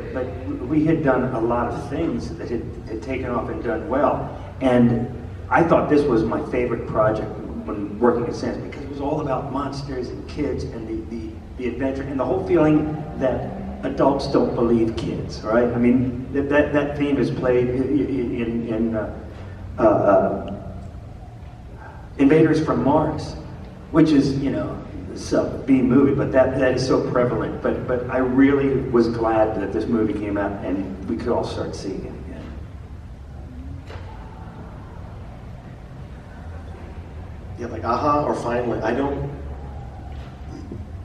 we had done a lot of things that had taken off and done well, and I thought this was my favorite project when working at Sands because it was all about monsters and kids and the adventure and the whole feeling that adults don't believe kids, right? I mean, that theme is played in Invaders from Mars, which is, you know, a B movie, but that is so prevalent. But I really was glad that this movie came out and we could all start seeing it again. Yeah, like aha or finally, I don't,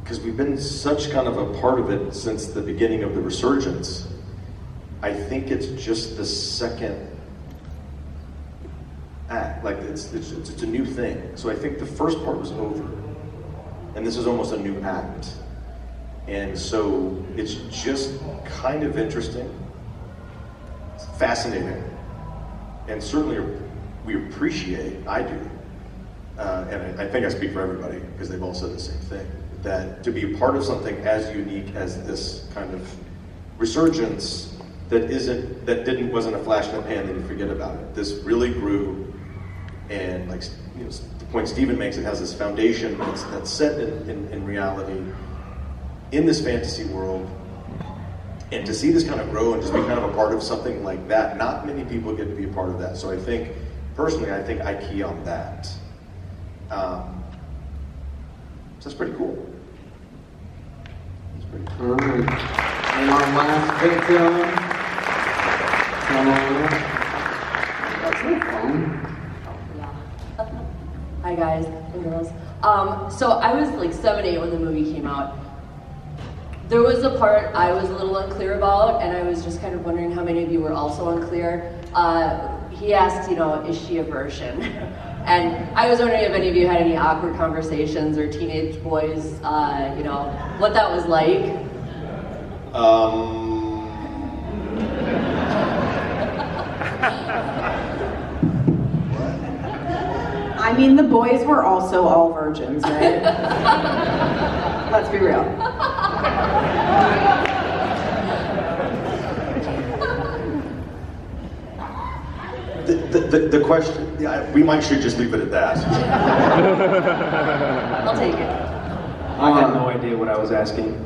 because we've been such kind of a part of it since the beginning of the resurgence. I think it's just the second act, like it's a new thing. So I think the first part was over, and this is almost a new act. And so it's just kind of interesting, it's fascinating, and certainly we appreciate, I do, and I think I speak for everybody because they've all said the same thing, that to be a part of something as unique as this kind of resurgence wasn't a flash in the pan, then you forget about it. This really grew, and like, you know, the point Stephen makes, it has this foundation that's set in reality, in this fantasy world, and to see this kind of grow and just be kind of a part of something like that, not many people get to be a part of that. So I think, personally, I think I key on that. So that's pretty cool. That's pretty cool. All right. And our last victim. Come on. That's no fun. Hi guys and girls. So I was like 7, 8 when the movie came out. There was a part I was a little unclear about, and I was just kind of wondering how many of you were also unclear. He asked, you know, is she a virgin? And I was wondering if any of you had any awkward conversations or teenage boys, you know, what that was like. I mean, the boys were also all virgins, right? Let's be real. The question, yeah, we might should just leave it at that. I'll take it. I had no idea what I was asking.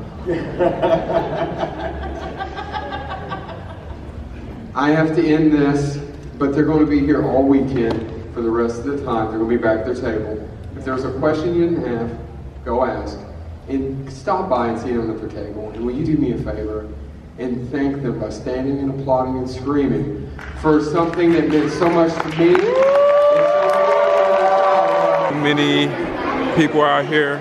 I have to end this, but they're going to be here all weekend for the rest of the time. They're going to be back at their table. If there's a question you didn't have, go ask. And stop by and see them at their table. And will you do me a favor and thank them by standing and applauding and screaming for something that meant so much to me. Many people out here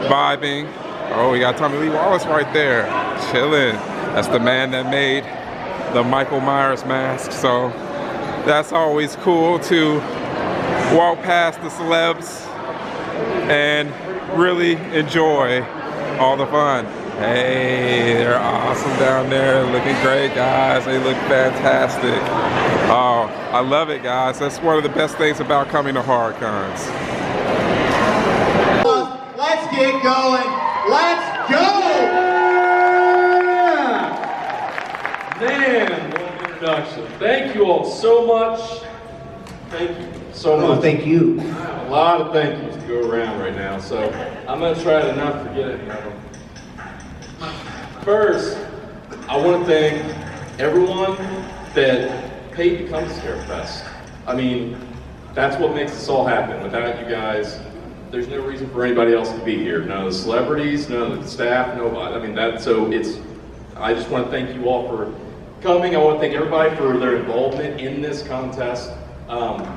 vibing. Oh, we got Tommy Lee Wallace right there, chilling. That's the man that made the Michael Myers mask. So that's always cool to walk past the celebs and really enjoy all the fun. Hey, they're awesome down there, looking great, guys. They look fantastic. Oh, I love it, guys. That's one of the best things about coming to horror cons. Let's get going. Let's go! Man, what an introduction. Thank you all so much. Thank you so much. Thank you. I have a lot of thank yous to go around right now, so I'm going to try to not forget it. First, I want to thank everyone that paid to come to Scarefest. I mean, that's what makes this all happen. Without you guys, there's no reason for anybody else to be here. None of the celebrities, none of the staff, nobody. I mean, I just want to thank you all for coming. I want to thank everybody for their involvement in this contest.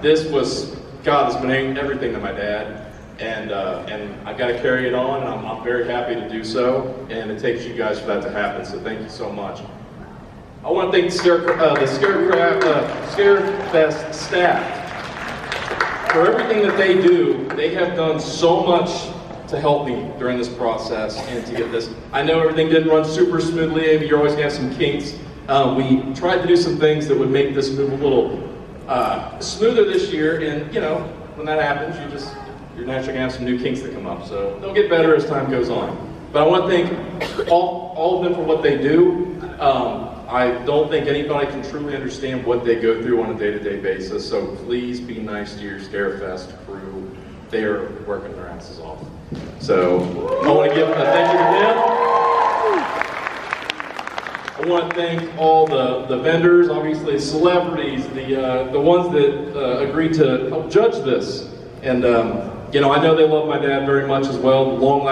This has been everything to my dad. And I got to carry it on, and I'm very happy to do so. And it takes you guys for that to happen, so thank you so much. I want to thank the Scarefest staff for everything that they do. They have done so much to help me during this process and to get this. I know everything didn't run super smoothly. You're always going to have some kinks. We tried to do some things that would make this move a little smoother this year, and you know, when that happens, you're naturally going to have some new kinks that come up. So they'll get better as time goes on. But I want to thank all of them for what they do. I don't think anybody can truly understand what they go through on a day-to-day basis. So please be nice to your Scarefest crew. They are working their asses off. So I want to give a thank you to them. I want to thank all the vendors, obviously celebrities, the ones that agreed to help judge this. And you know, I know they love my dad very much as well. Long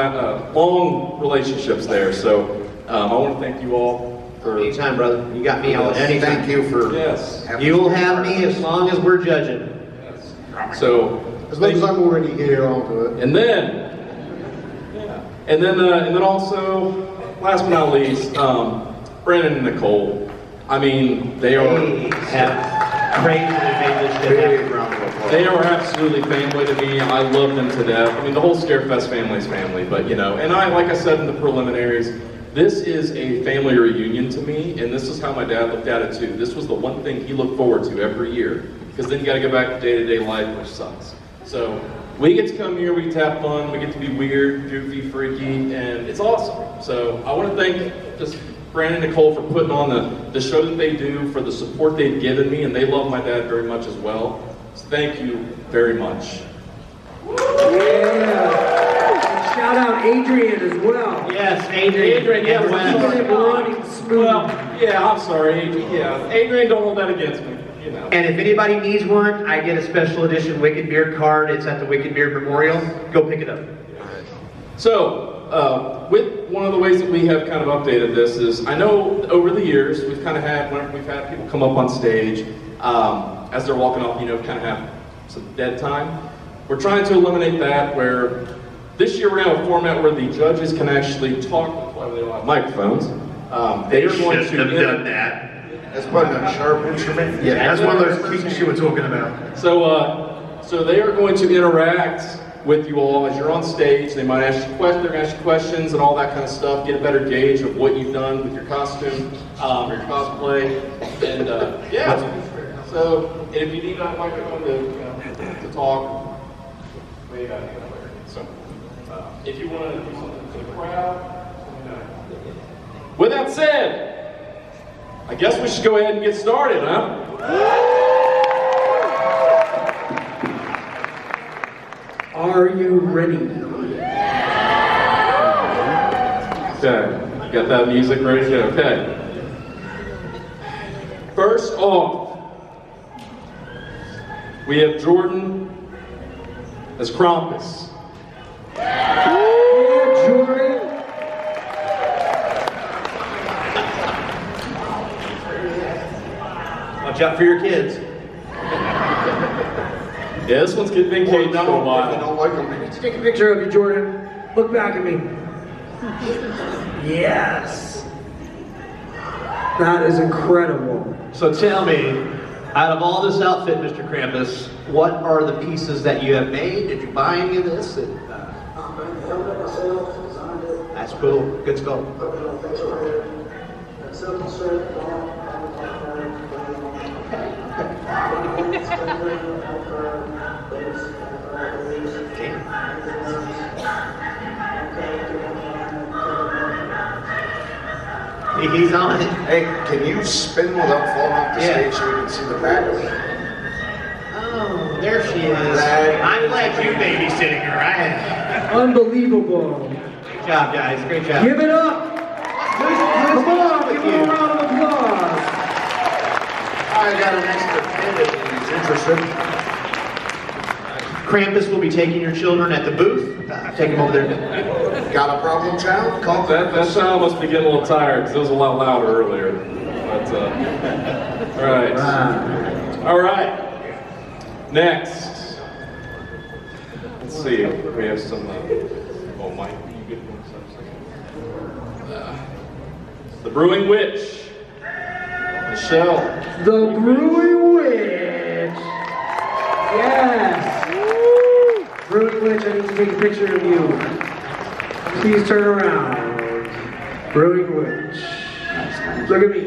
relationships there. So I want to thank you all for anytime, brother. You got me on anytime. Thank you for. Yes. You will have me as long as we're judging. Yes. So as long as I'm already here onto it. And then also, last but not least, Brendon and Nicole. I mean, they have crazy made this shit happen. They are absolutely family to me. I love them to death. I mean, the whole Scarefest family is family, but you know, and like I said in the preliminaries, this is a family reunion to me, and this is how my dad looked at it too. This was the one thing he looked forward to every year, because then you gotta go back to day-to-day life, which sucks. So we get to come here, we get to have fun, we get to be weird, goofy, freaky, and it's awesome. So I want to thank just Brandon and Nicole for putting on the show that they do, for the support they've given me, and they love my dad very much as well. So thank you very much. Yeah. Shout out Adrian as well. Yes, Adrian, yeah, well, yeah, I'm sorry, Adrian, yeah. Adrian, don't hold that against me, you know. And if anybody needs one, I get a special edition Wicked Beard card. It's at the Wicked Beard Memorial. Go pick it up. So, with one of the ways that we have kind of updated this is, I know over the years, we've had people come up on stage, as they're walking off, you know, kind of have some dead time. We're trying to eliminate that, where This year we're going to have a format where the judges can actually talk, that's why they don't have microphones. They are going to done that. That's one of the sharp instrument. Yeah, that's one of those features you were talking about. So they are going to interact with you all as you're on stage. They might ask you questions, they're going to ask you questions and all that kind of stuff, get a better gauge of what you've done with your costume, or your cosplay, and yeah. So, and if you need a microphone to talk, wait, so if you want to do something for the crowd, with that said, I guess we should go ahead and get started, huh? Are you ready? Okay, got that music ready to go. Okay. First off, we have Jordan as Krampus. Yeah, Jordan. Watch out for your kids. Yeah, this one's been caged for a while. I don't like them. Let's take a picture of you, Jordan. Look back at me. Yes. That is incredible. So tell me, out of all this outfit, Mr. Krampus, what are the pieces that you have made? Did you buy any of this? That's cool. Good sculpt. He's on it. Hey, can you spin without falling off the stage so we can see the back of it? Oh, there she is. I'm glad you babysitting her. Unbelievable. Great job, guys. Great job. Give it up. Come on, give him a round of applause. I got an extra pin if he's interested. Krampus will be taking your children at the booth. Take them over there. Got a problem, child? Call That child must be getting a little tired because it was a lot louder earlier. But, all right. All right. Next. Let's see. We have some. Oh, Mike, you get one. The Brewing Witch. Michelle. The Brewing Witch. Yes. Brewing Witch, I need to take a picture of you. Please turn around. Brewing Witch. Look at me.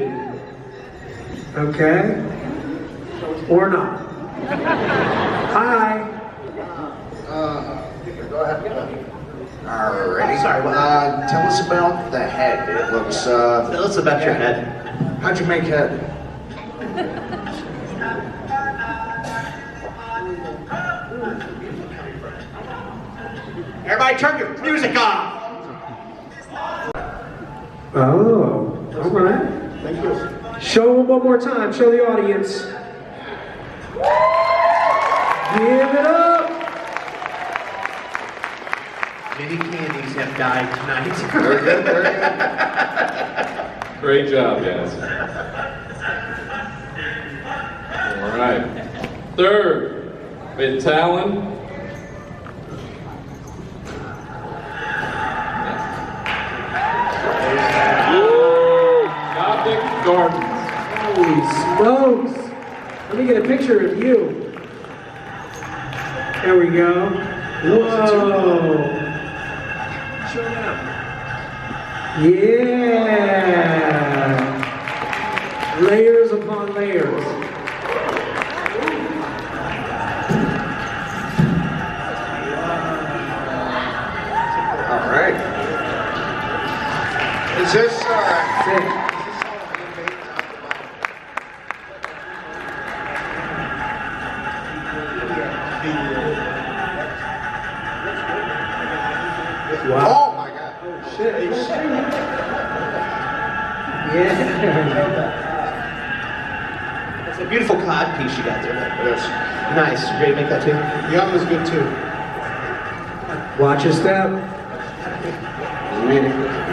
Okay? Or not. Hi. Go ahead. Alrighty. Sorry, tell us about the head. It looks, Tell us about your head. How'd you make head? Everybody turn your music off. Oh, all right. Thank you. Show them one more time. Show the audience. Give it up. Many candies have died tonight. Very good, very good. Great job, guys. All right. Third, we had Talon. Gardens. Holy smokes. Let me get a picture of you. There we go. Whoa. Yeah. Layers upon layers. All right. Is this, Wow. Oh my God. Oh shit. Yeah. It's a beautiful cod piece you got there. Yes. Nice. You ready to make that too? Young is good too. Watch your step. All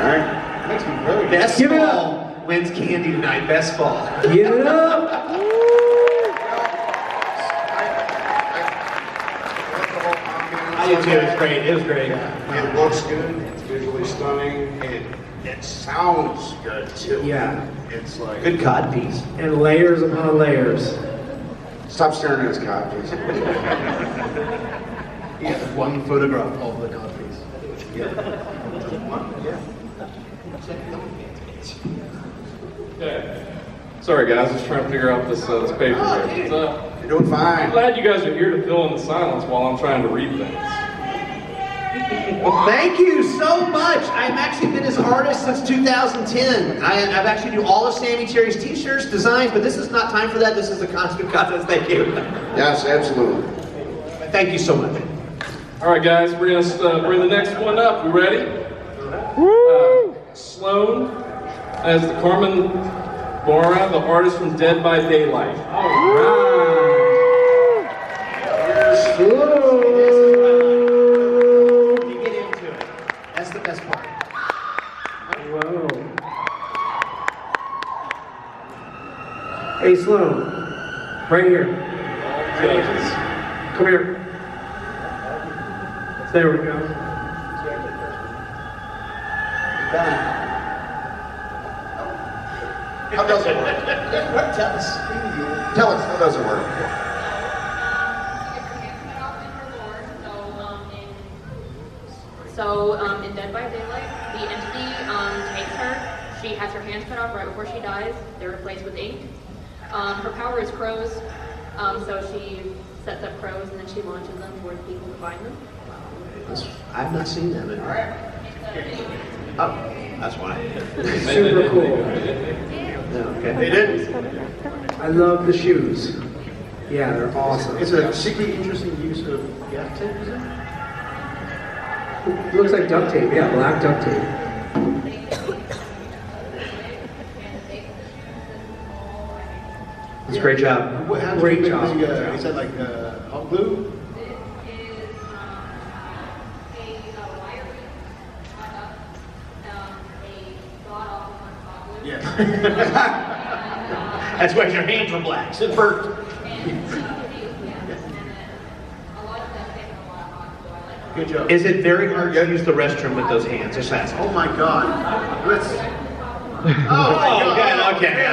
right. Makes me really Best Give it fall wins candy tonight. Best fall. Give it up. I did too. It's great. It was great. It looks good. It's visually stunning. It sounds good too. Yeah. It's like Good codpiece. And layers upon layers. Stop staring at his cod, please. He has one photograph of the codpiece. Okay. Sorry guys, just trying to figure out this paper here. You're doing fine. I'm glad you guys are here to fill in the silence while I'm trying to read things. Well, thank you so much. I've actually been his artist since 2010. I've actually do all of Sammy Cherry's t-shirts, designs, but this is not time for that. This is a costume contest. Thank you. Yes, absolutely. Thank you so much. All right, guys, we're gonna bring the next one up. We ready? Sloan as the Carmen Mora, the artist from Dead by Daylight. All right. Sloan. You get into it. That's the best part. Whoa. Hey, Sloan. Right here. Come here. There we go. How does it work? Tell us. Tell us, how does it work? So in Dead by Daylight, the entity takes her. She has her hands cut off right before she dies. They're replaced with ink. Her power is crows, so she sets up crows and then she launches them towards people to find them. I've not seen that. All right. Oh, that's why. Super cool. Okay. They did. I love the shoes. Yeah, they're awesome. It's a particularly interesting use of gaff tape, is it? It looks like duct tape. Yeah, black duct tape. It's a great job. Great job. Is that like hot glue? Yeah. That's why your hands are black. It's burnt. Good job. Is it very hard to use the restroom with those hands? Just ask. Oh my God. Let's. Okay.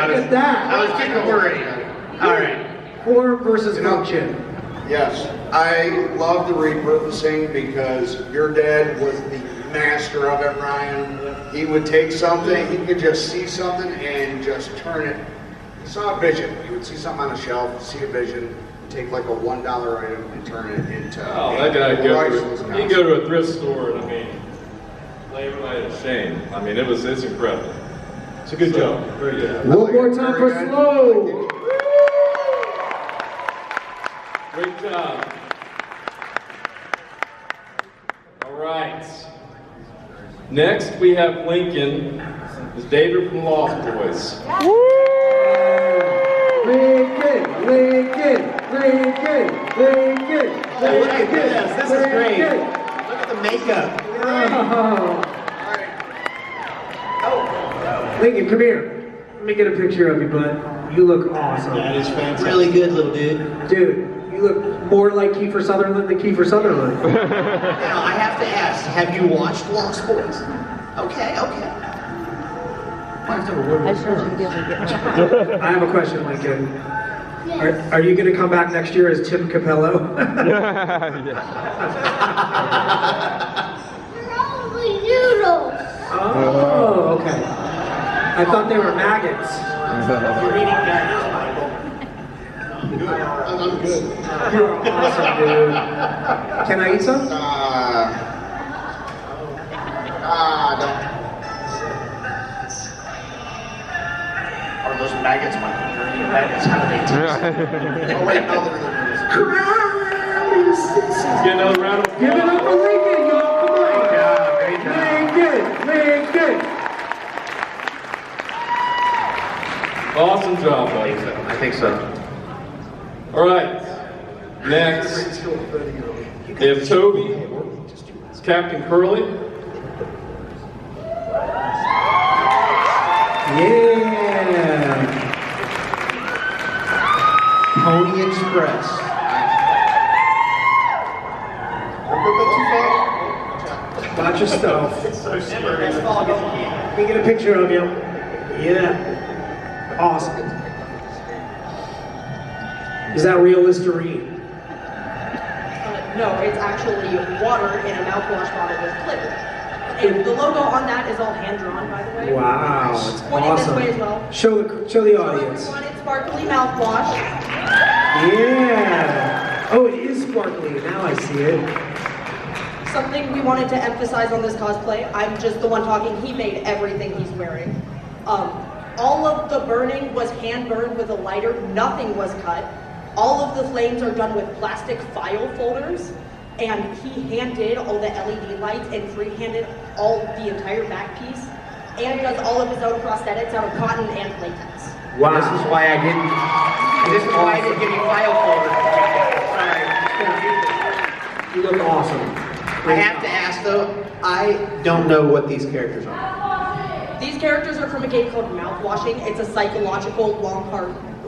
Look at that. I was getting worried. All right. Form versus function. Yes, I love the repurposing because your dad was the master of it, Ryan. He would take something, he could just see something and just turn it. He saw a vision. You would see something on a shelf, see a vision, take like a $1 item and turn it into. Oh, that guy he'd go to a thrift store and lay everybody to shame. It's incredible. It's a good job. Very good. One more time for Slow. Great job. All right. Next, we have Lincoln. It's David from Lost Boys. Lincoln. Look at this. This is great. Look at the makeup. Lincoln, come here. Let me get a picture of you, bud. You look awesome. That is fantastic. Really good, little dude. Dude, you look more like Kiefer Sutherland than Kiefer Sutherland. Now, I have to ask, have you watched Lost Boys? Okay. I have a question, Lincoln. Are you going to come back next year as Tim Capello? Probably noodles. Oh, okay. I thought they were maggots. You're eating maggots, Michael. I'm good. You're awesome, dude. Can I eat some? Don't. Are those maggots, Michael? You're eating maggots. How do they taste? Oh, wait, no, they're Get another round of applause. Give it up for Lincoln, y'all. Come on. Great job. Lincoln. Awesome job, buddy. I think so. All right. Next, we have Toby. It's Captain Curly. Yeah. Pony Express. Got your stuff. It's so scary. That's all going on. Let me get a picture of you. Yeah. Awesome. Is that real Listerine? No, it's actually water in a mouthwash bottle with glitter. And the logo on that is all hand-drawn, by the way. Wow, it's Point awesome. it this way as well. Show the audience. Show everyone it's sparkly mouthwash. Yeah. Oh, it is sparkly. Now I see it. Something we wanted to emphasize on this cosplay, I'm just the one talking, he made everything he's wearing. All of the burning was hand-burned with a lighter, nothing was cut. All of the flames are done with plastic file folders, and he hand-did all the LED lights and free-handed all the entire back piece, and does all of his own prosthetics out of cotton and latex. Wow. This is why I didn't give you file folders. Sorry. You look awesome. I have to ask though, I don't know what these characters are. These characters are from a game called Mouthwashing. It's a psychological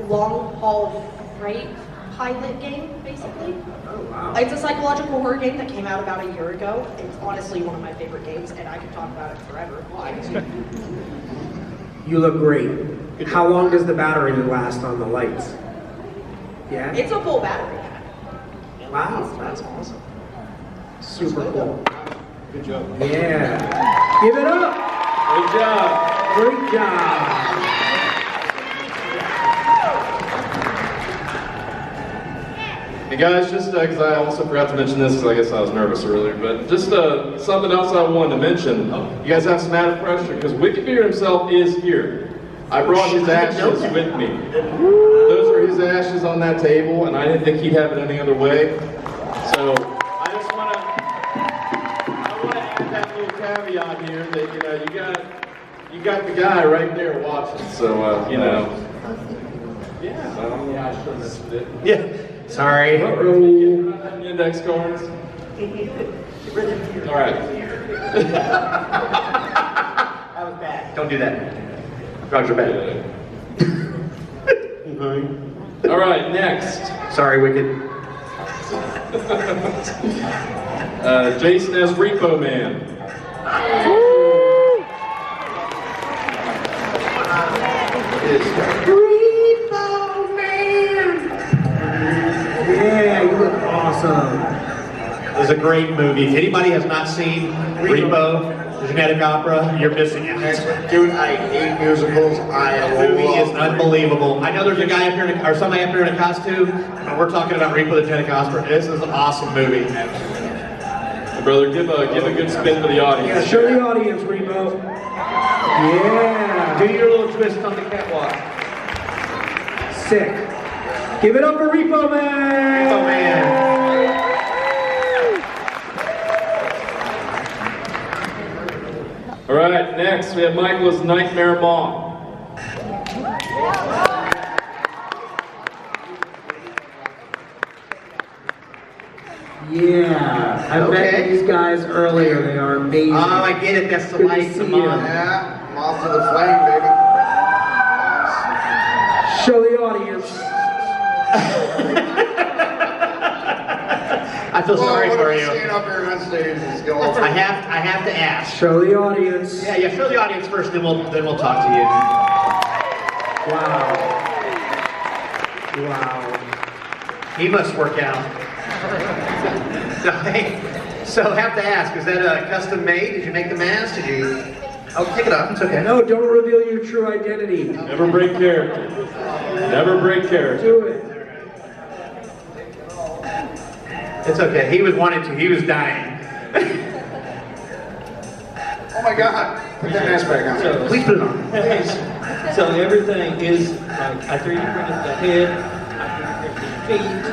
long-haul freight pilot game, basically. Oh, wow. It's a psychological horror game that came out about a year ago. It's honestly one of my favorite games, and I could talk about it forever. You look great. How long does the battery last on the lights? Yeah? It's a full battery. Wow, that's awesome. Super cool. Good job. Yeah. Give it up. Good job. Great job. Hey guys, just because I also forgot to mention this, because I guess I was nervous earlier, but just something else I wanted to mention. You guys have some added pressure, because Wicked Beard himself is here. I brought his ashes with me. Those are his ashes on that table, and I didn't think he'd have it any other way. So I just want to add that little caveat here that you got the guy right there watching. So yeah, I should have mentioned it. Yeah. Sorry. Index cards. All right. That was bad. Don't do that. Drugs are bad. All right, next. Sorry, Wicked. Jason as Repo Man. Repo Man! Yeah, you look awesome. It was a great movie. If anybody has not seen Repo, the Genetic Opera, you're missing it. Dude, I hate musicals. The movie is unbelievable. I know there's a guy up here, or somebody up here in a costume, and we're talking about Repo the Genetic Opera. This is an awesome movie. Brother, give a good spin for the audience. Yeah, show the audience, Repo. Yeah. Do your little twist on the catwalk. Sick. Give it up for Repo Man. Repo Man. All right, next we have Michael as Nightmare Mom. Yeah, I met these guys earlier. They are amazing. Oh, I get it. That's the Good to light. see Come you. on. Yeah, moth to the flame, baby. Show the audience. I feel sorry what for I'm you. seeing up here on stage is going. I have to ask. Show the audience. Yeah, show the audience first, then we'll talk to you. Wow. Wow. He must work out. So have to ask, is that a custom made? Did you make the mask? Did you? Oh, pick it up. It's okay. No, don't reveal your true identity. Never break character. Never break character. Do it. It's okay. He was wanted to. He was dying. Oh my God! Put that mask back on. Please put it on. Please. So everything is, I 3D printed the head, I 3D printed the feet,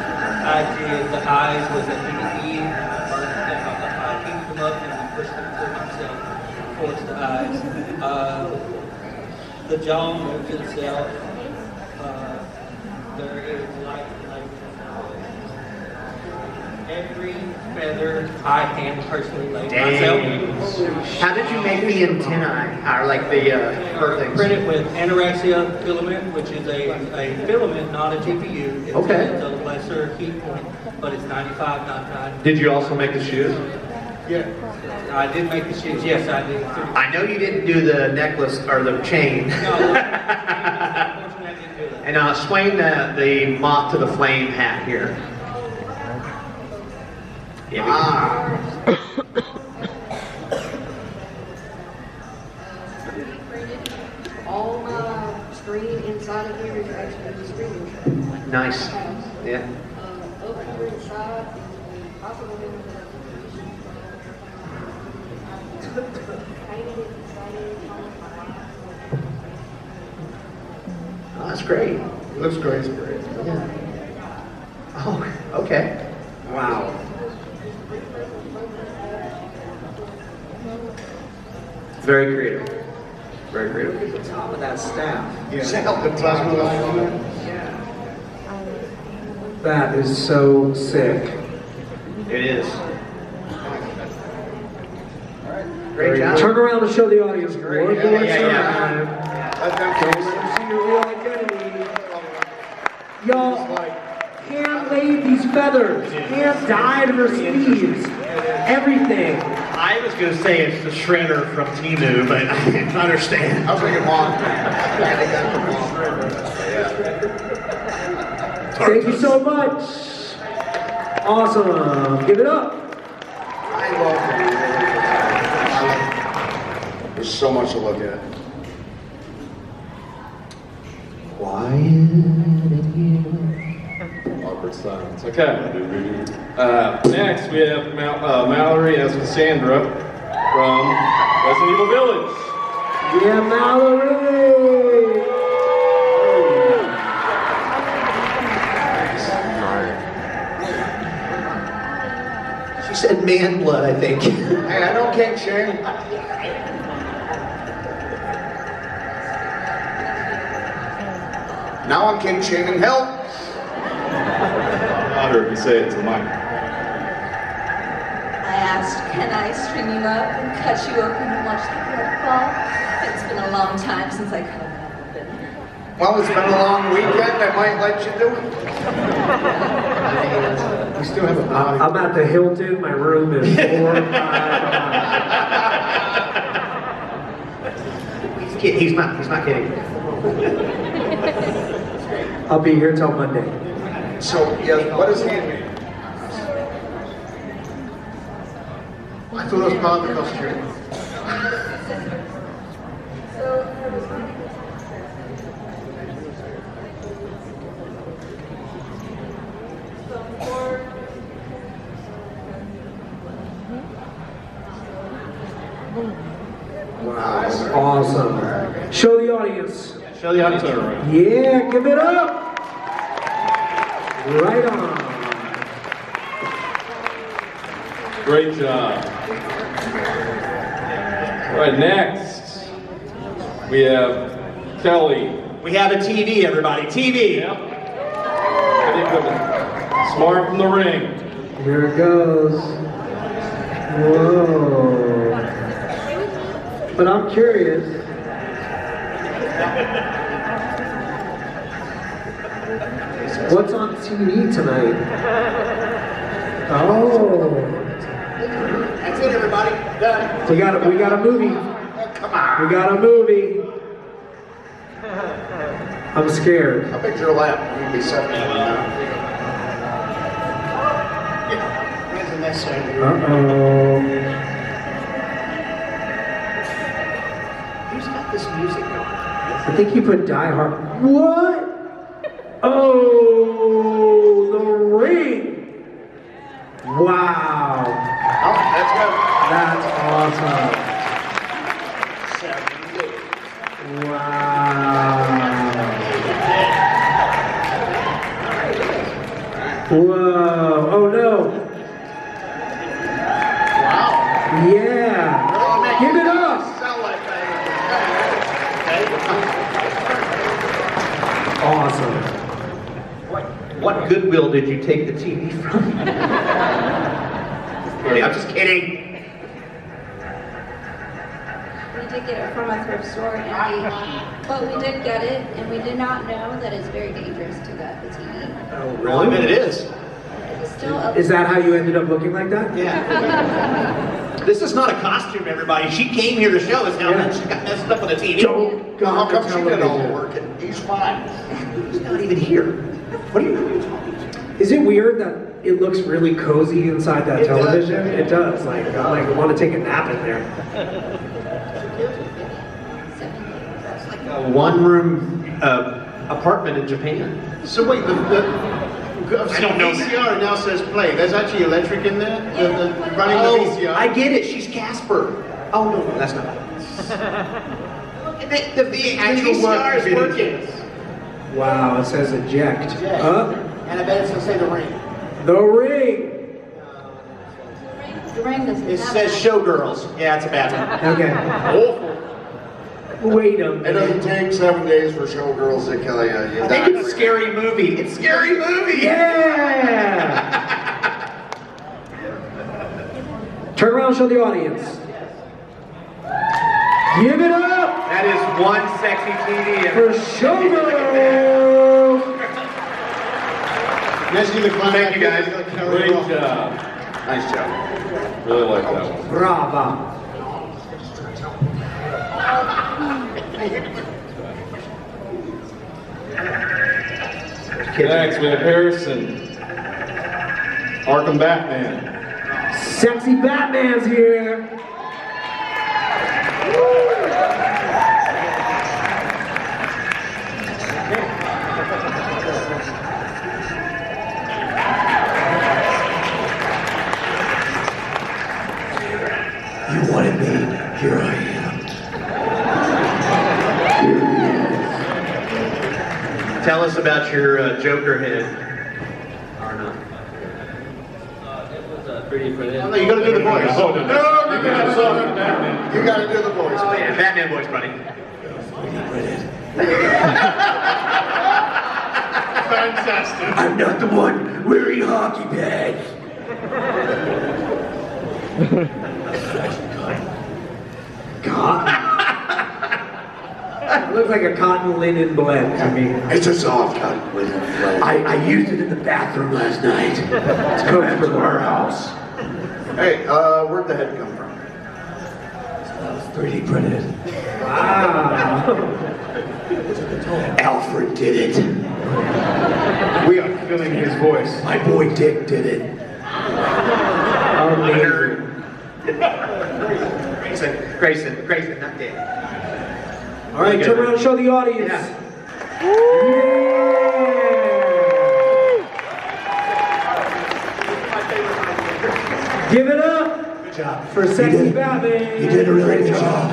I did the eyes with a 3D, I heated them up and we pushed them towards the eyes. The jaw moves itself. There is like every feather I hand personally laid myself. How did you make the antennae? Or like the fur things? Printed with anorexia filament, which is a filament, not a GPU. It's a lesser heat point, but it's 95, not 9. Did you also make the shoes? Yeah. I did make the shoes, yes, I did. I know you didn't do the necklace or the chain. And swing the moth to the flame hat here. Yeah, All screen inside of here is actually the screen. nice. Yeah. Over here inside is possible Oh, that's great. Looks great. Great. Yeah. Oh, okay. Wow. Very creative. Very creative. Look at the top of that staff. Yeah. The plasma line. That is so sick. It is. Great job. Turn around and show the audience. Great. One more Yeah. time. Don't let them see your real identity. Y'all, hand laid these feathers, hand dyed their sleeves, everything. I was going to say it's the shredder from Temu, but I didn't understand. I was thinking mom. Thank you so much. Awesome. Give it up. I love it. There's so much to look at. Quiet in here. Awkward silence. Okay. Next, we have Mallory as Cassandra from Resident Evil Village. Yeah, Mallory. She said man blood, I think. Hey, I know King Shane. Now I'm King Shane and help. Louder if you say it to the mic. I asked, can I string you up and cut you open and watch the blood fall? It's been a long time since I cut them open. Well, it's been a long weekend. I might let you do it. We still have a body. I'm at the Hilton. My room is 4 or 5. He's not kidding. I'll be here till Monday. So, yeah, what is handmade? I thought it was part of the costume. Wow, awesome. Show the audience. Show the audience around. Yeah, give it up. Right on. Great job. All right, next we have Kelly. We have a TV, everybody. TV. Yep. Smart from the ring. Here it goes. Whoa. But I'm curious. What's on TV tonight? Oh. That's it, everybody. Done. We got a movie. Come on. We got a movie. I'm scared. How big's your lap? You'd be 7 now. Yeah. Hands in that side. Uh-oh. Who's got this music going? I think you put Die Hard. What? Oh, The Ring. Wow. Oh, that's good. That's awesome. Wow. Whoa. Oh no. Wow. Yeah. Give it up. Awesome. What Goodwill did you take the TV from? I'm just kidding. We did get it from a thrift store, but we did get it, and we did not know that it's very dangerous to gut the TV. Oh, really? I bet it is. It's still a Is that how you ended up looking like that? Yeah. This is not a costume, everybody. She came here to show us how much she got messed up on the TV. How come she did all the work and he's fine? He's not even here. What are you talking about? Is it weird that it looks really cozy inside that television? It does. Like, I want to take a nap in there. A one-room apartment in Japan. So wait, the I don't know VCR now says play. There's actually electric in there. The running the VCR. I get it. She's Casper. Oh no, that's not. the actual VCR is working. Wow, it says eject. And I bet it's gonna say the ring. The ring. The ring doesn't It have says that. Showgirls. Yeah, it's a bad one. Okay. Awful. Wait a minute. It doesn't take 7 days for Showgirls to kill you. I think it's a scary movie. It's a scary movie. Yeah. Turn around and show the audience. Give it up That is one sexy TV. for Showgirls. Let's do the climax. Thank you guys. Great job. Nice job. Really like that one. Bravo. Next, we have Harrison. Arkham Batman. Sexy Batman's here. You wanted me. Here I am. Tell us about your Joker head. Or not. It was pretty for them. No, you gotta do the voice. No, you gotta talk to Batman. You gotta do the voice. Yeah, Batman voice, buddy. Fantastic. I'm not the one wearing hockey pads. It looks like a cotton linen blend to me. It's a soft cotton linen blend. I used it in the bathroom last night. It's coming from our house. Hey, where'd the head come from? That was 3D printed. Wow. Alfred did it. We are filling his voice. My boy Dick did it. Amazing. Grayson, not Dick. All right, turn around and show the audience. Give it up. Good job. For Sexy Batman. You did a really good job.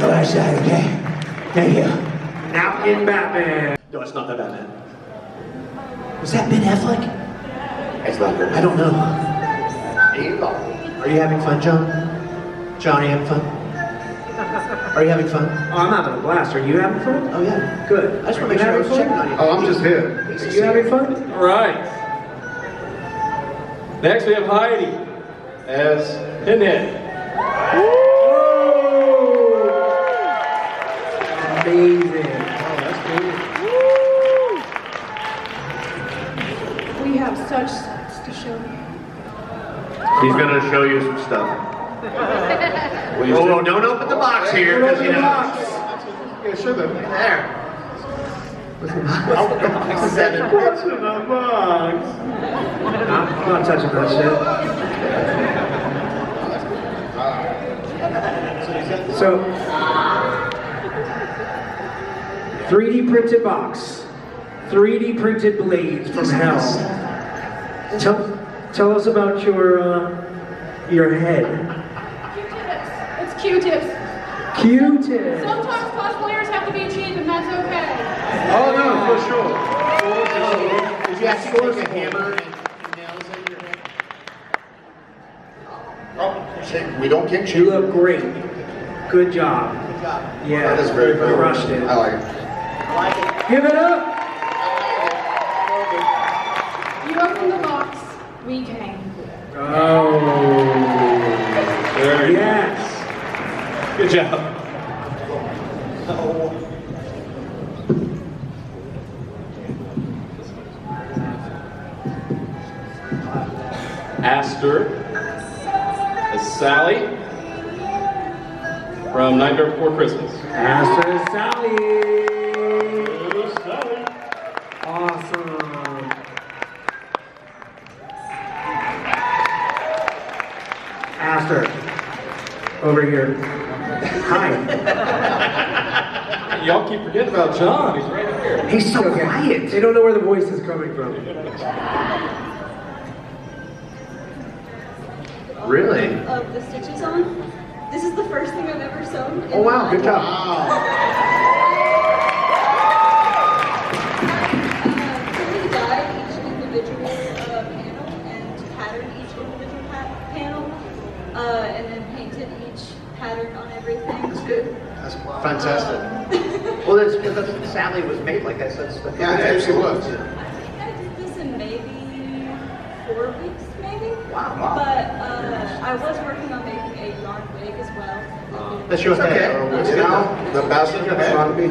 Go outside, okay? Thank you. Napkin Batman. No, it's not that Batman. Was that Ben Affleck? It's not good. I don't know. Are you having fun, John? John, are you having fun? Are you having fun? Oh, I'm having a blast. Are you having fun? Oh, yeah. Good. I just want to make sure I was checking on you. Oh, I'm just here. Are you having fun? All right. Next, we have Heidi as Pinhead. Amazing. We have such sights to show you. He's going to show you some stuff. Oh, don't open the box here, because you know. Yeah, sure then. There. What's in the box? I'm not touching that shit. So, 3D printed box, 3D printed blades from hell. Tell us about your head. It's Q-tips. Q-tips. Sometimes cosplayers have to be cheap, and that's okay. Oh no, for sure. Did you actually take a hammer and nails in your head? Oh, shit, we don't kick You look great. Good job. Good job. Yeah, That is very good. crushed it. I like it. Give it up. You open the box, we came. Oh. Very Yes. good job. Aster as Sally from Nightmare Before Christmas. Aster and Sally. Sally. Awesome. Aster, over here. Hi. Y'all keep forgetting about John. He's right here. He's so quiet. They don't know where the voice is coming from. Really? Of the stitches on. This is the first thing I've ever sewn. Oh wow, good job. Somebody dyed each individual panel and patterned each individual panel, and then painted each pattern on everything. That's good. That's fantastic. Well, that's Sally was made like I said. Stuff. Yeah, it actually was. I think I did this in maybe 4 weeks, maybe. Wow. But I was working on making a yarn wig as well. That's yours. Okay. It's now the best thing that's on me.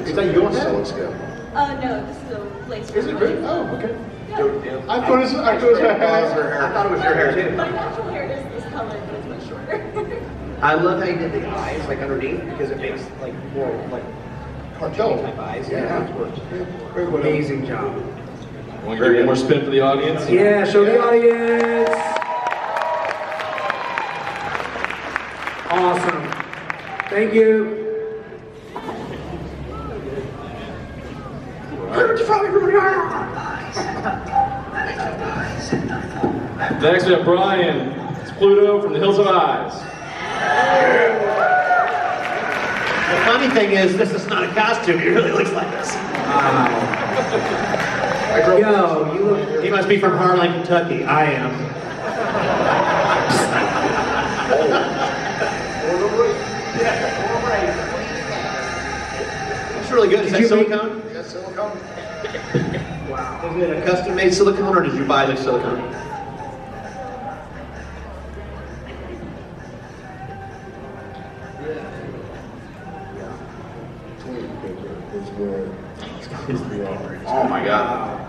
Is that yours? So let's go. No, this is a lace. Is it really? Oh, okay. Yeah. I thought it was her hair. I thought it was your hair too. My natural hair is this color, but it's much shorter. I love how you did the eyes like underneath because it makes like more like cartoon type eyes. Yeah. Amazing job. Want to give one more spin for the audience? Yeah, show the audience. Awesome. Thank you. Next we have Brian. It's Pluto from the Hills of Eyes. The funny thing is, this is not a costume. He really looks like this. Yo, you look. He must be from Harlan, Kentucky. I am. It's really good. Is that silicone? Is that silicone? Wow. Is it a custom-made silicone, or did you buy the silicone? Oh my God.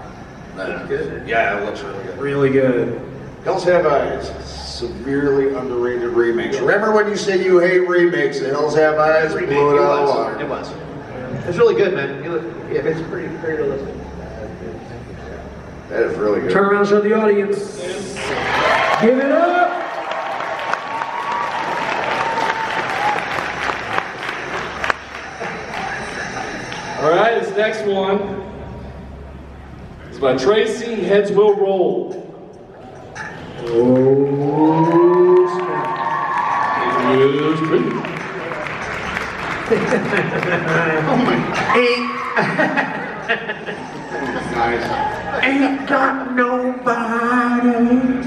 That's good. Yeah, it looks really good. Really good. Hills Have Eyes, severely underrated remakes. Remember when you said you hate remakes? The Hills Have Eyes blew it out of the water. It was. It's really good, man. You look, yeah, it's pretty realistic. That is really good. Turn around, show the audience. Give it up. All right, this next one is by Tracy Heads Will Roll. Oh, Nice. Ain't got nobody.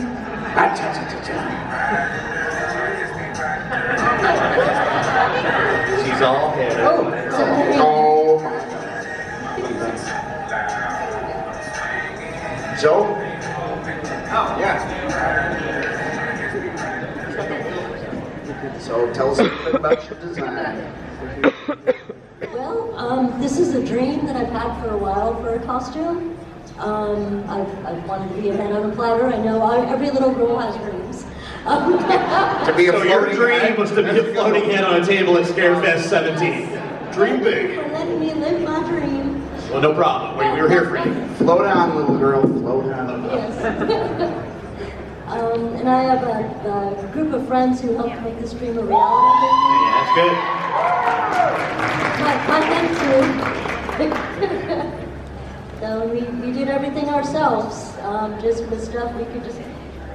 She's all head. Oh my. So? Oh, yeah. So tell us a little bit about your design. Well, this is a dream that I've had for a while for a costume. I've wanted to be a head on a platter. I know every little girl has dreams. To be a So your floating dream head? was to be a floating head on a table at Scarefest 17. Dream big. For letting me live my dream. Well, no problem. We were here for you. Float on, little girl, float on. Yes. And I have a group of friends who helped make this dream a reality. Yeah, that's My men too. So we did everything ourselves, just with stuff we could just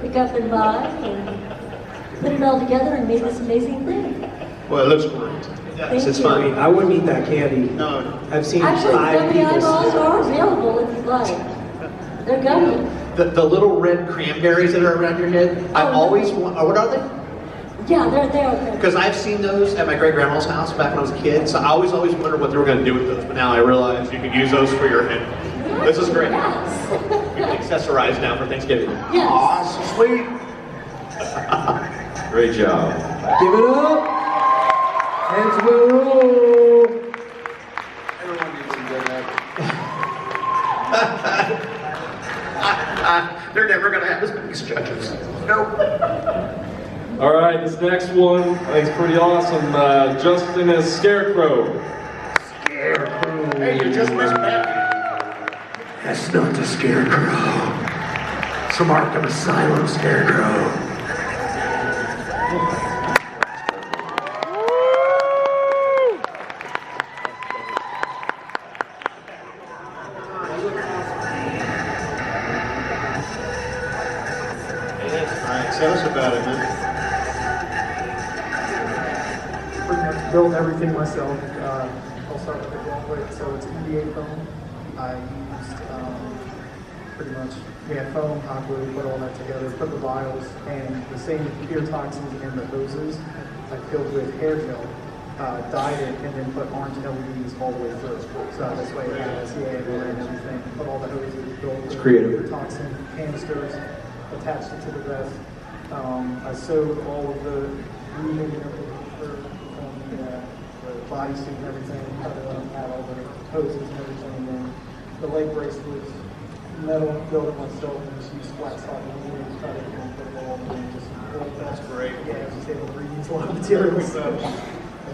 pick up and buy and put it all together and made this amazing thing. Well, it looks great. Thank It's you. fun. I wouldn't eat that candy. No. I've seen Actually, 5 gummy people. eyeballs are available if you'd like. They're gummy. The little red cranberries that are around your head, I've always wanted, what are they? Yeah, they are. Because I've seen those at my great-grandma's house back when I was a kid, so I always wondered what they were going to do with those, but now I realize you can use those for your head. This is great. Yes. You can accessorize now for Thanksgiving. Yes. Aw, so sweet. Great job. Give it up. Heads will roll. Everyone needs to do that. They're never going to have as many judges. Nope. All right, this next one I think is pretty awesome. Justin as Scarecrow. Scarecrow. Hey, you just missed Matthew. That's not the Scarecrow. It's from Arkham Asylum Scarecrow. Tell us about it, man. Pretty much built everything myself. I'll start with the Greenbook. So it's EVA foam. I used pretty much, we had foam, hot glue, put all that together, put the vials and the same pure toxins in the hoses. I filled with hair gel, dyed it, and then put orange LEDs all the way through. So this way it has and everything. Put all the hoses, built the pure toxin canisters, attached it to the vest. I sewed all of the weaving and everything from the bodysuit and everything, cut it up, had all the hoses and everything, and then the leg brace was metal, built it myself, and just used flat stock and cut it and put it all in, just that's great. Yeah, I was just able to reuse a lot of materials.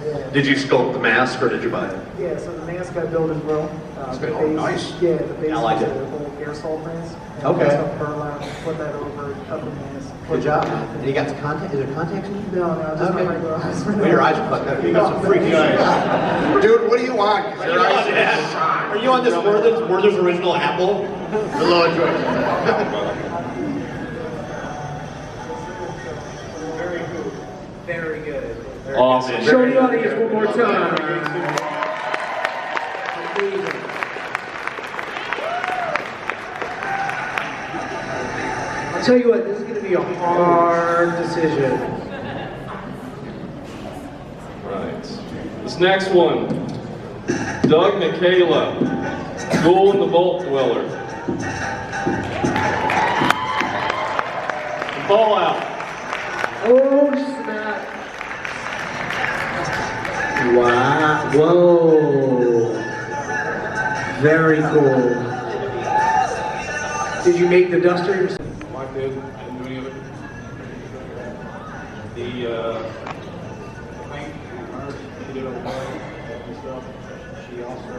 Yeah. Did you sculpt the mask or did you buy it? Yeah, so the mask I built as well. The base, nice. Yeah, the base I like is it. a whole aerosol mask. Okay. Put that over, cut the mask. Good job. And you got the contact? Is there contacts in you? No, just my regular eyes. Well, your eyes are fucked up. You got some freaky eyes. Dude, what do you want? Your eyes Are you on this Werther's original apple? The low choice. Very cool. Very good. Awesome. Show the audience one more time. I'll tell you what, this is going to be a hard decision. Right. This next one, Doug Michaela, Ghoul and the Vault Dweller. Fallout. Oh, snap. Wow. Whoa. Very cool. Did you make the duster yourself? Mike did. I didn't do any of it. The paint, she did all the paint and stuff. She also,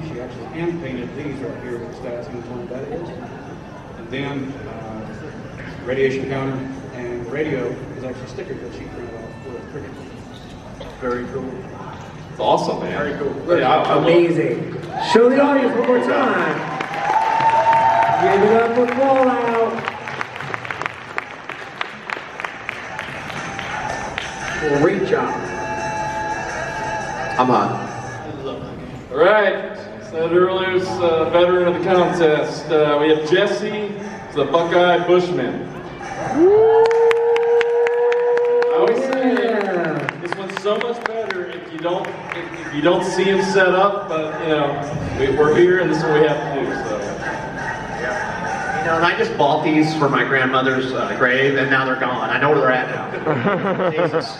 she actually hand painted these right here with stats and what that is. And then radiation counter and radio is actually stickers that she printed off with cricket. Very cool. It's awesome, man. Very cool. Yeah, amazing. Show the audience one more time. Give it up for Fallout. Great job. I'm on. All right. Said earlier, veteran of the contest. We have Jesse, the Buckeye Bushman. I always say this one's so much better if you don't see him set up. But you know, we're here, and this is what we have to do. So. You know, and I just bought these for my grandmother's grave, and now they're gone. I know where they're at now. Jesus.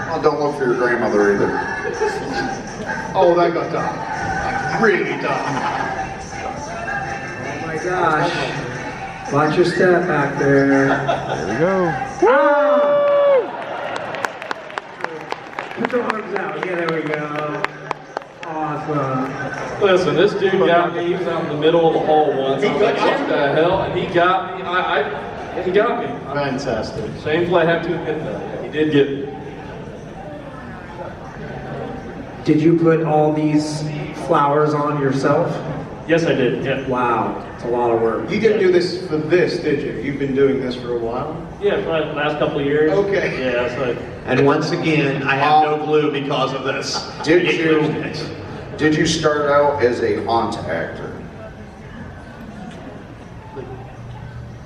Well, don't look for your grandmother either. Oh, that got tough. Really tough. Oh my gosh. Watch your step back there. There we go. Ah! Put your arms out. Yeah, there we go. Awesome. Listen, this dude got me. He was out in the middle of the hall once. I was like, what the hell? And he got me. He got me. Fantastic. Shameful I have to admit that. He did get me. Did you put all these flowers on yourself? Yes, I did. Yeah. Wow, it's a lot of work. You didn't do this for this, did you? You've been doing this for a while? Yeah, for the last couple of years. Okay. Yeah, so. And once again, I have no glue because of this. Did you start out as a haunt actor?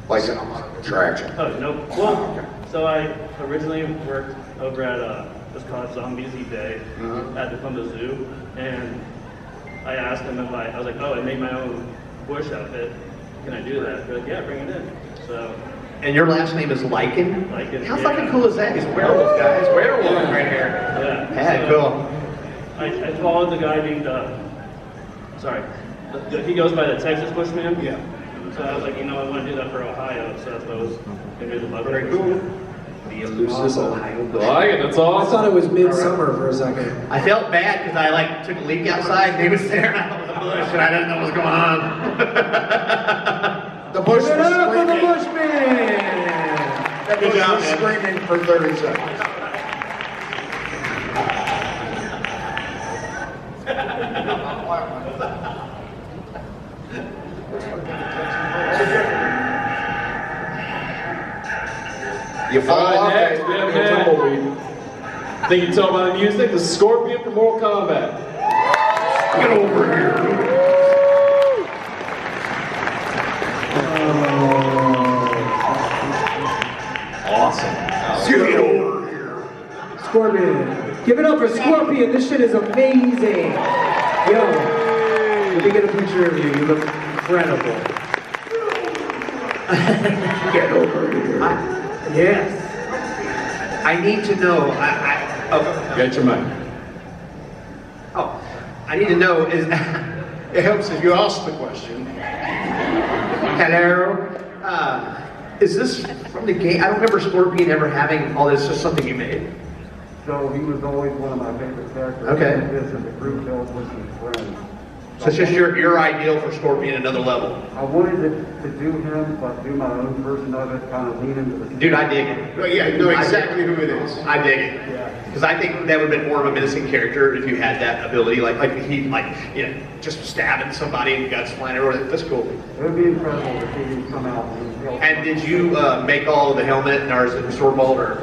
Like an attraction? Oh, no. Well, so I originally worked over at it's called Zombies Day at the Columbus Zoo, and I asked them if I was like, oh, I made my own bush outfit. Can I do that? They're like, yeah, bring it in. So. And your last name is Lycan? Lycan. How fucking cool is that? He's a werewolf, guys. Werewolf right here. Yeah. Yeah, cool. I followed the guy named, sorry, He goes by the Texas Bushman? Yeah. So I was like, you know, I want to do that for Ohio, so that's what I was going to do the Buffalo. Very cool. The elusive Ohio Bushman. I like it, that's awesome. I thought it was midsummer for a second. I felt bad because I like took a leak outside and he was there and I thought it was a bush and I didn't know what was going on. The bush was Give it up for the screaming. Bushman! That Good bush job, was man. screaming for 30 seconds. You fall All off right, next, it. we have Tumbleweed. I think you can tell by the music, the Scorpion from Mortal Kombat. Get over here. Awesome. Get over here. Scorpion. Give it up for Scorpion. This shit is amazing. Yo, let me get a picture of you. You look incredible. Get over here. Yes. I need to know. Get your mic. Oh, I need to know is. It helps if you ask the question. Hello. Is this from the game? I don't remember Scorpion ever having all this. Just something you made. So he was always one of my favorite characters. Okay. This is a group built with some friends. So it's just your ideal for Scorpion another level. I wanted to do him, but do my own version of it, kind of lean into the... Dude, I dig it. Well, yeah, you know exactly who it is. I dig it. Because I think that would have been more of a menacing character if you had that ability, like he just stabbing somebody and guts flying everywhere. That's cool. It would be incredible to see him come out and... And did you make all of the helmet, or is it store-bought, or?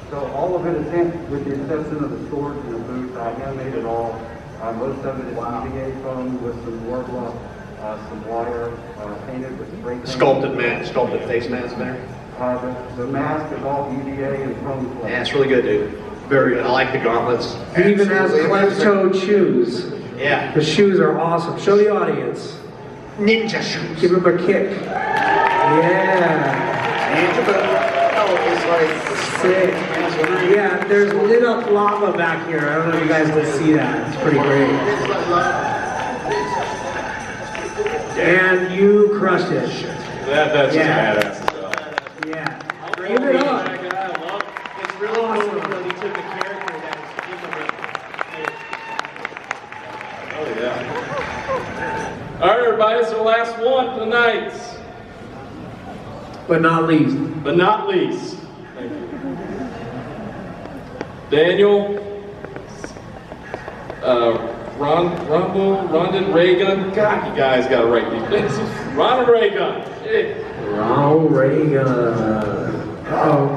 So all of it is hand, with the exception of the swords and the boots, I handmade it all. Most of it is EVA foam with some warbler, some wire, painted with spray paint. Sculpted face mask there. The mask is all EVA and foam plate. Yeah, it's really good, dude. Very good. I like the gauntlets. He even has closed-toed shoes. Yeah. The shoes are awesome. Show the audience. Ninja shoes. Give him a kick. Yeah. Sick. Yeah, there's lit up lava back here. I don't know if you guys can see that. It's pretty great. And you crushed it. That's Yeah. just badass. Yeah. Give it up. It's really cool because he took a character that is Oh yeah. All right, everybody, it's the last one for the night. But not least. But not least. Thank you. Daniel, Rondon Raygun. God, you guys got to write these things. Ronald Raygun. Shit. Ronald Reagan. Oh.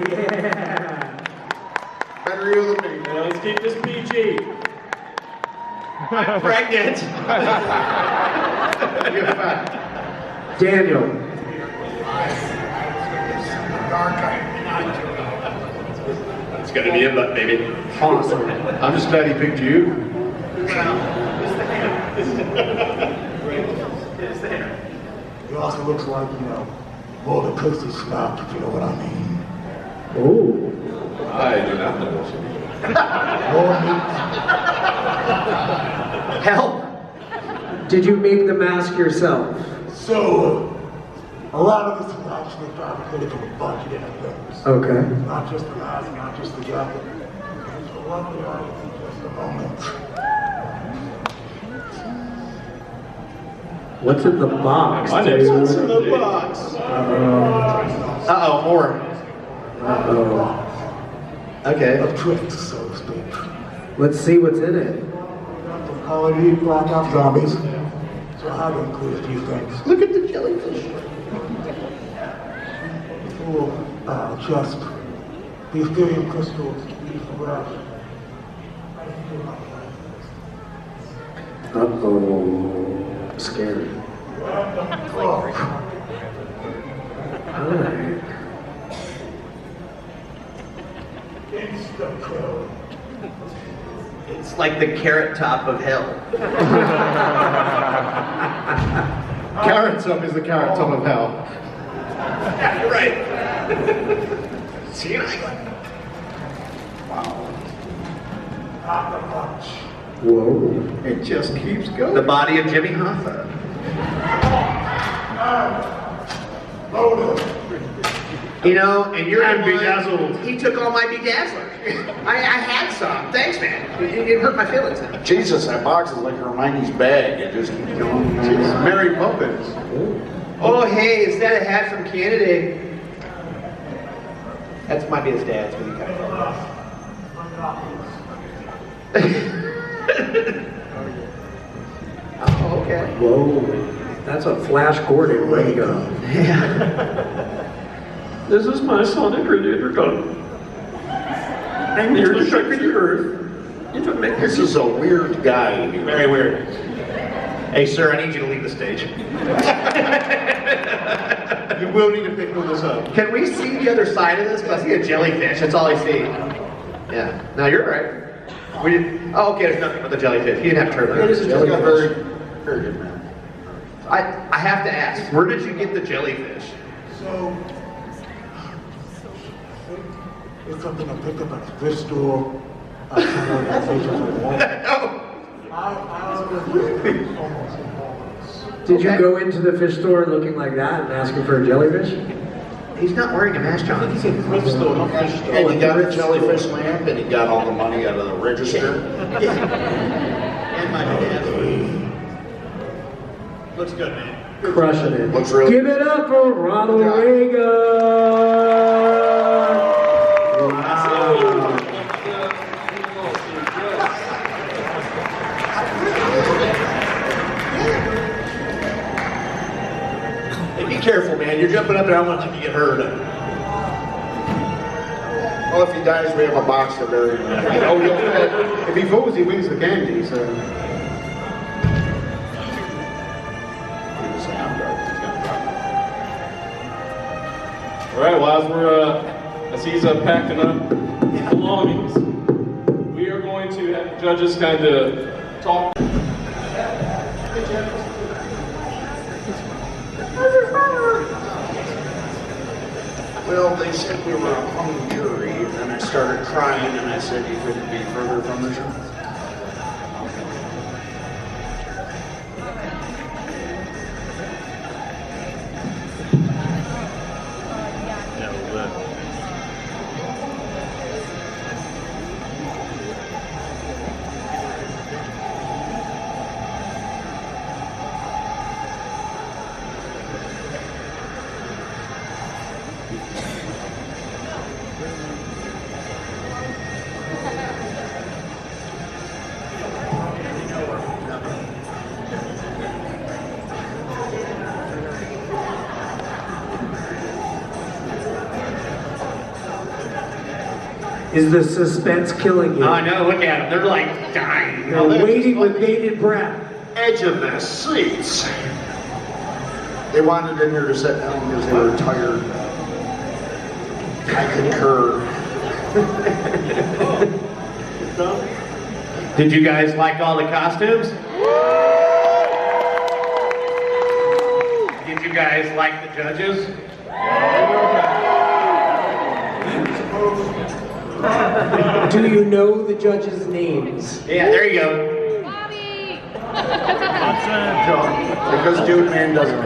Yeah. Better you than me. Now, let's keep this PG. I'm pregnant. Daniel. It's gonna be a butt, baby. Awesome. I'm just glad he picked you. He also looks like, more the pussy snob, if you know what I mean. Ooh. I do not know what you mean. Help. Did you make the mask yourself? So, a lot of this is actually fabricated from a bunch of different things. Okay. Not just the mask, not just the jacket. So one of the items in just a moment. What's in the box? My name's dude? in the box. Uh-oh, more. Uh-oh. Okay. A trick, so to speak. Let's see what's in it. Call it Eve, Black Ops Zombies. So I had to include a few things. Look at the jellyfish. Full chest. The Ethereum crystals used for breath. Uh-oh. Scary. Alright. It's like the carrot top of hell. Carrot Top is the Carrot Top of hell. You're right. See, Not the punch. Whoa. It just keeps going. The body of Jimmy Hoffa. Load it. You know, and you're I'm the one- bedazzled. He took all my bedazzler. I had some. Thanks, man. It hurt my feelings. Jesus, that box is like Hermione's bag. It just keeps going. Jesus, Mary Poppins. Oh, hey, is that a hat from Canada? That might be his dad's, but he kind of. Oh, okay. Whoa. That's a Flash Gordon ray gun. This is my sonic radiator gun. I'm here to shock the earth. This is a weird guy. Very weird. Hey, sir, I need you to leave the stage. You will need to pick this up. Can we see the other side of this? Because I see a jellyfish. That's all I see. Yeah. No, you're right. We didn't. Oh, okay. There's nothing but the jellyfish. He didn't have turbo. It is a jellyfish. Very, very good man. I have to ask. Where did you get the jellyfish? So, it's something I picked up at the thrift store. No. Did you go into the fish store looking like that and asking for a jellyfish? He's not wearing a mask, John. He said thrift store, not fish store. And he got the jellyfish lamp, and he got all the money out of the register. And my bedazzler. Looks good, man. Crushing it. Looks really Give it up for Ronald Reagan! Wow. Hey, be careful, man. You're jumping up there. I don't want you to get hurt. Well, if he dies, we have a box to bury him. Oh, yeah. If he falls, he wins the candy, so. All right, well, as he's packing up his belongings, we are going to have the judges kind of talk. Well, they said we were a hung jury, and then I started crying, and I said you couldn't be further from the truth. Is the suspense killing you? I know, look at them. They're like dying. They're waiting with bated breath. Edge of the seats. They wanted in here to sit down because they were tired. I concur. Did you guys like all the costumes? Did you guys like the judges? Do you know the judges' names? Yeah, there you go. Bobby! Because Dude Man doesn't.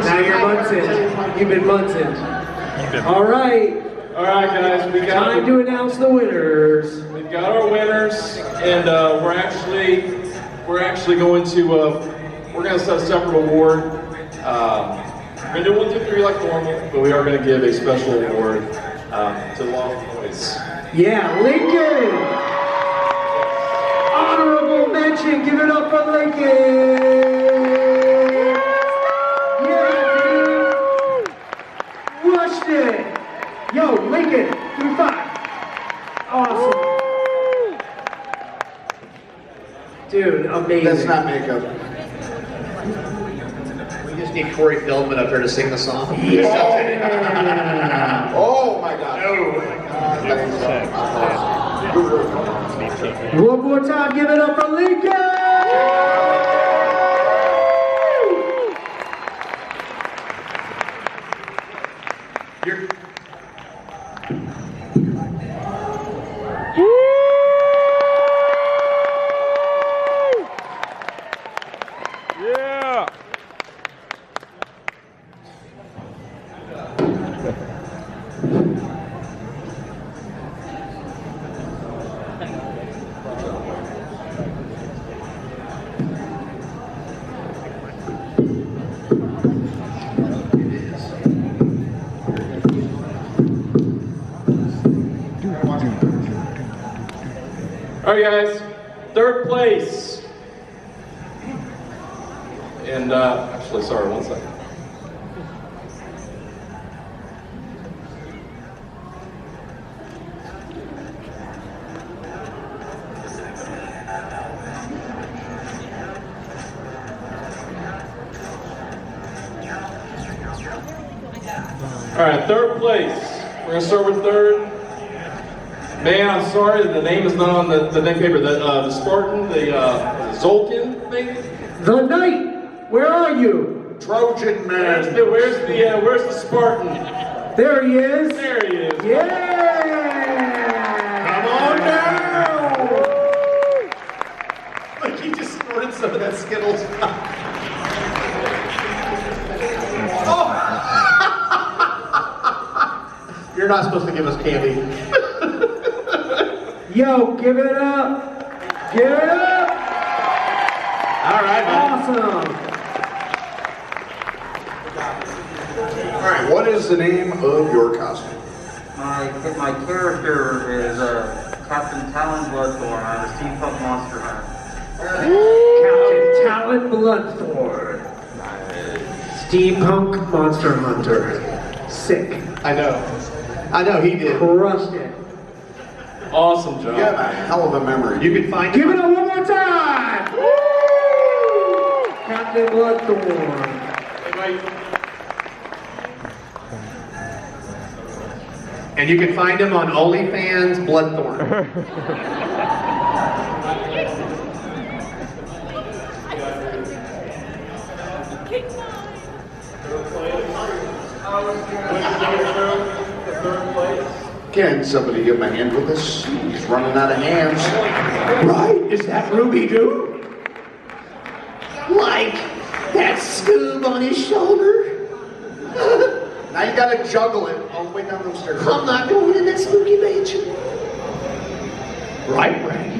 Now you're munching. You've been munching. All right. All right, guys, we got Time to announce the winners. We've got our winners, and we're actually going to set a separate award. We're gonna do 1, 2, 3 like normal, but we are gonna give a special award to Lost Boys. Yeah, Lincoln. Honorable mention. Give it up for Lincoln. Yeah, dude. Rushed it. Yo, Lincoln, do 5. Awesome. Dude, amazing. That's not makeup. We just need Corey Feldman up there to sing the song. Yeah. Oh my God. One more time, give it up for Lincoln! You're... Yeah. All right, guys, third place. And actually, sorry, one second. All right, third place. We're gonna start with third. Man, I'm sorry, the name is not on the name paper. The Spartan, the Zolkin thing? The Knight, where are you? Trojan man. Where's the Spartan? There he is. There he is. Yeah! Come on down! Look, he just snorted some of that Skittles. Oh! You're not supposed to give us candy. Yo, give it up! Give it up! All right, man. Awesome! All right, what is the name of your costume? My character is Captain Talon Bloodthorn. I'm a steampunk monster hunter. Captain Talon Bloodthorn. Steampunk Monster Hunter. Sick. I know, he did. Crushed it. Awesome job. You have a hell of a memory. You can find Give it up one more time! Woo! Captain Bloodthorn. And you can find him on OnlyFans Bloodthorn. Can somebody give him a hand with this? He's running out of hands. Right? Is that Ruby Doo? Like that Scoob on his shoulder? Now you gotta juggle it all the way down those stairs. I'm not going in that spooky mansion. Right, right.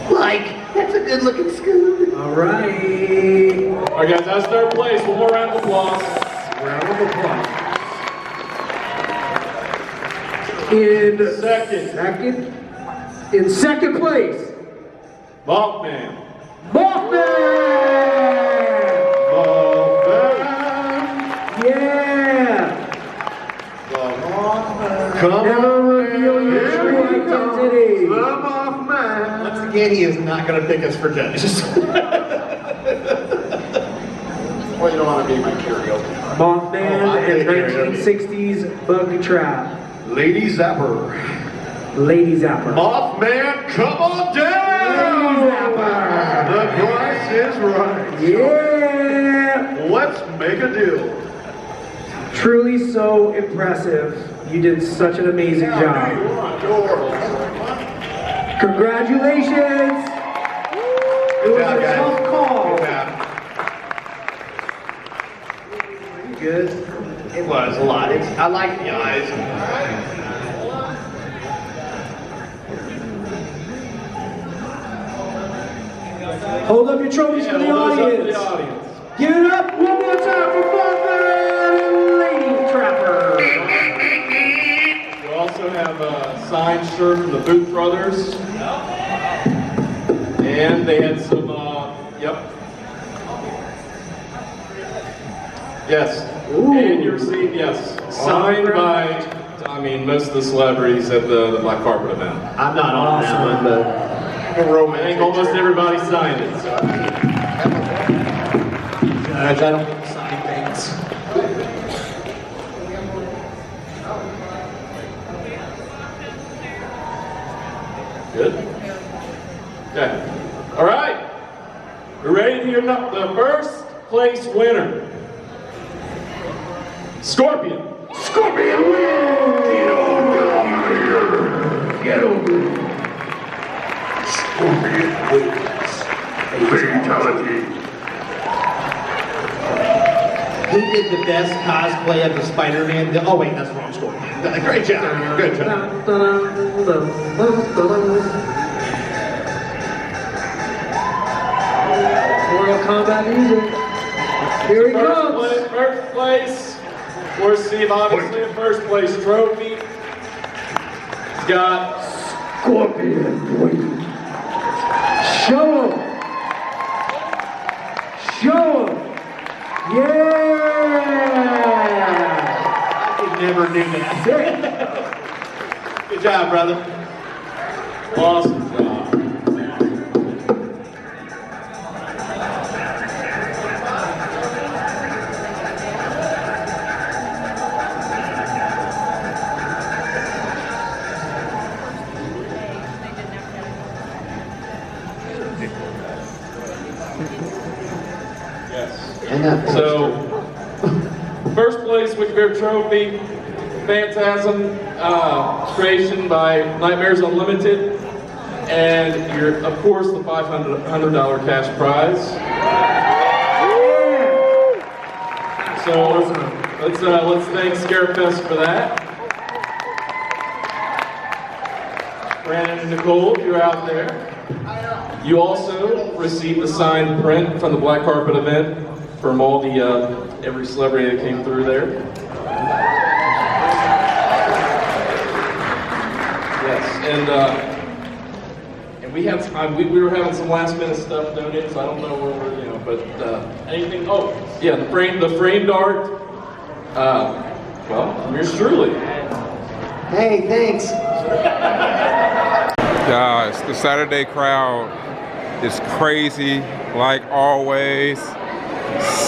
Like, that's a good looking Scoob. All right. All right, guys, that's third place. One more round of applause. Round of applause. In second place, Mothman. Yeah. Never reveal your true identity. Once again, he is not going to pick us for judges. Well, you don't want to be my karaoke. Mothman and 1960s Bug Trap. Lady Zapper. Lady Zapper. Mothman, come on down! Lady Zapper. The price is right. Yeah. Let's make a deal. Truly so impressive. You did such an amazing job. Congratulations. It was a tough call. Good. It was a lot. I like the eyes. Hold up your trophies for the audience. Give it up one more time for Mothman Lady Trapper. We also have a signed shirt from the Booth Brothers. And they had some, Yes. Ooh. And you received, yes, signed by, I mean, most of the celebrities at the Black Carpet event. I'm not on that one, but I think almost everybody signed it. So. I don't sign things. Good. Okay. All right. We're ready to hear the first place winner. Scorpion. Scorpion! Get over here! Get over here! Scorpion wins. Fatality. Who did the best cosplay of the Spider-Man? Oh wait, that's wrong story. Great job. Good job. Mortal Kombat music. Here he comes. First place. Of course, Steve, obviously in first place trophy. He's got Scorpion wins. Show him. Show him. Yeah. I never knew that. Good job, brother. Awesome job. So, first place with your trophy, Phantasm creation by Nightmares Unlimited, and your, of course, the $500 cash prize. So let's thank Scarefest for that. Brandon and Nicole, if you're out there. You also received a signed print from the Black Carpet event from all the every celebrity that came through there. Yes, and we had we were having some last minute stuff donated, so I don't know where we're but anything. Oh yeah, the framed art. Well, yours truly. Hey, thanks. Guys, the Saturday crowd is crazy, like always.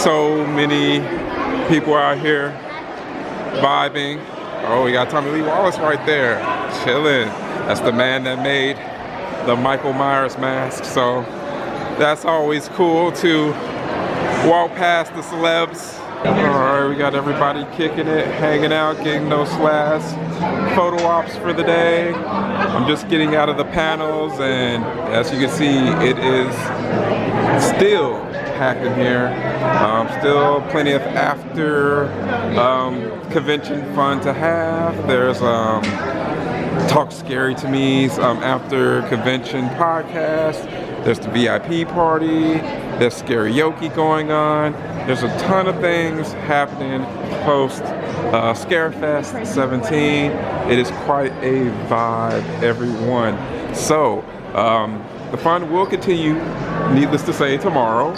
So many people out here vibing. Oh, we got Tommy Lee Wallace right there, chilling. That's the man that made the Michael Myers mask. So that's always cool to walk past the celebs. All right, we got everybody kicking it, hanging out, getting those last photo ops for the day. I'm just getting out of the panels, and as you can see, it is still packed in here. Still plenty of after convention fun to have. There's Talk Scary to Me's after convention podcast. There's the VIP party. There's karaoke going on. There's a ton of things happening post Scarefest 17. It is quite a vibe, everyone. So the fun will continue, needless to say, tomorrow.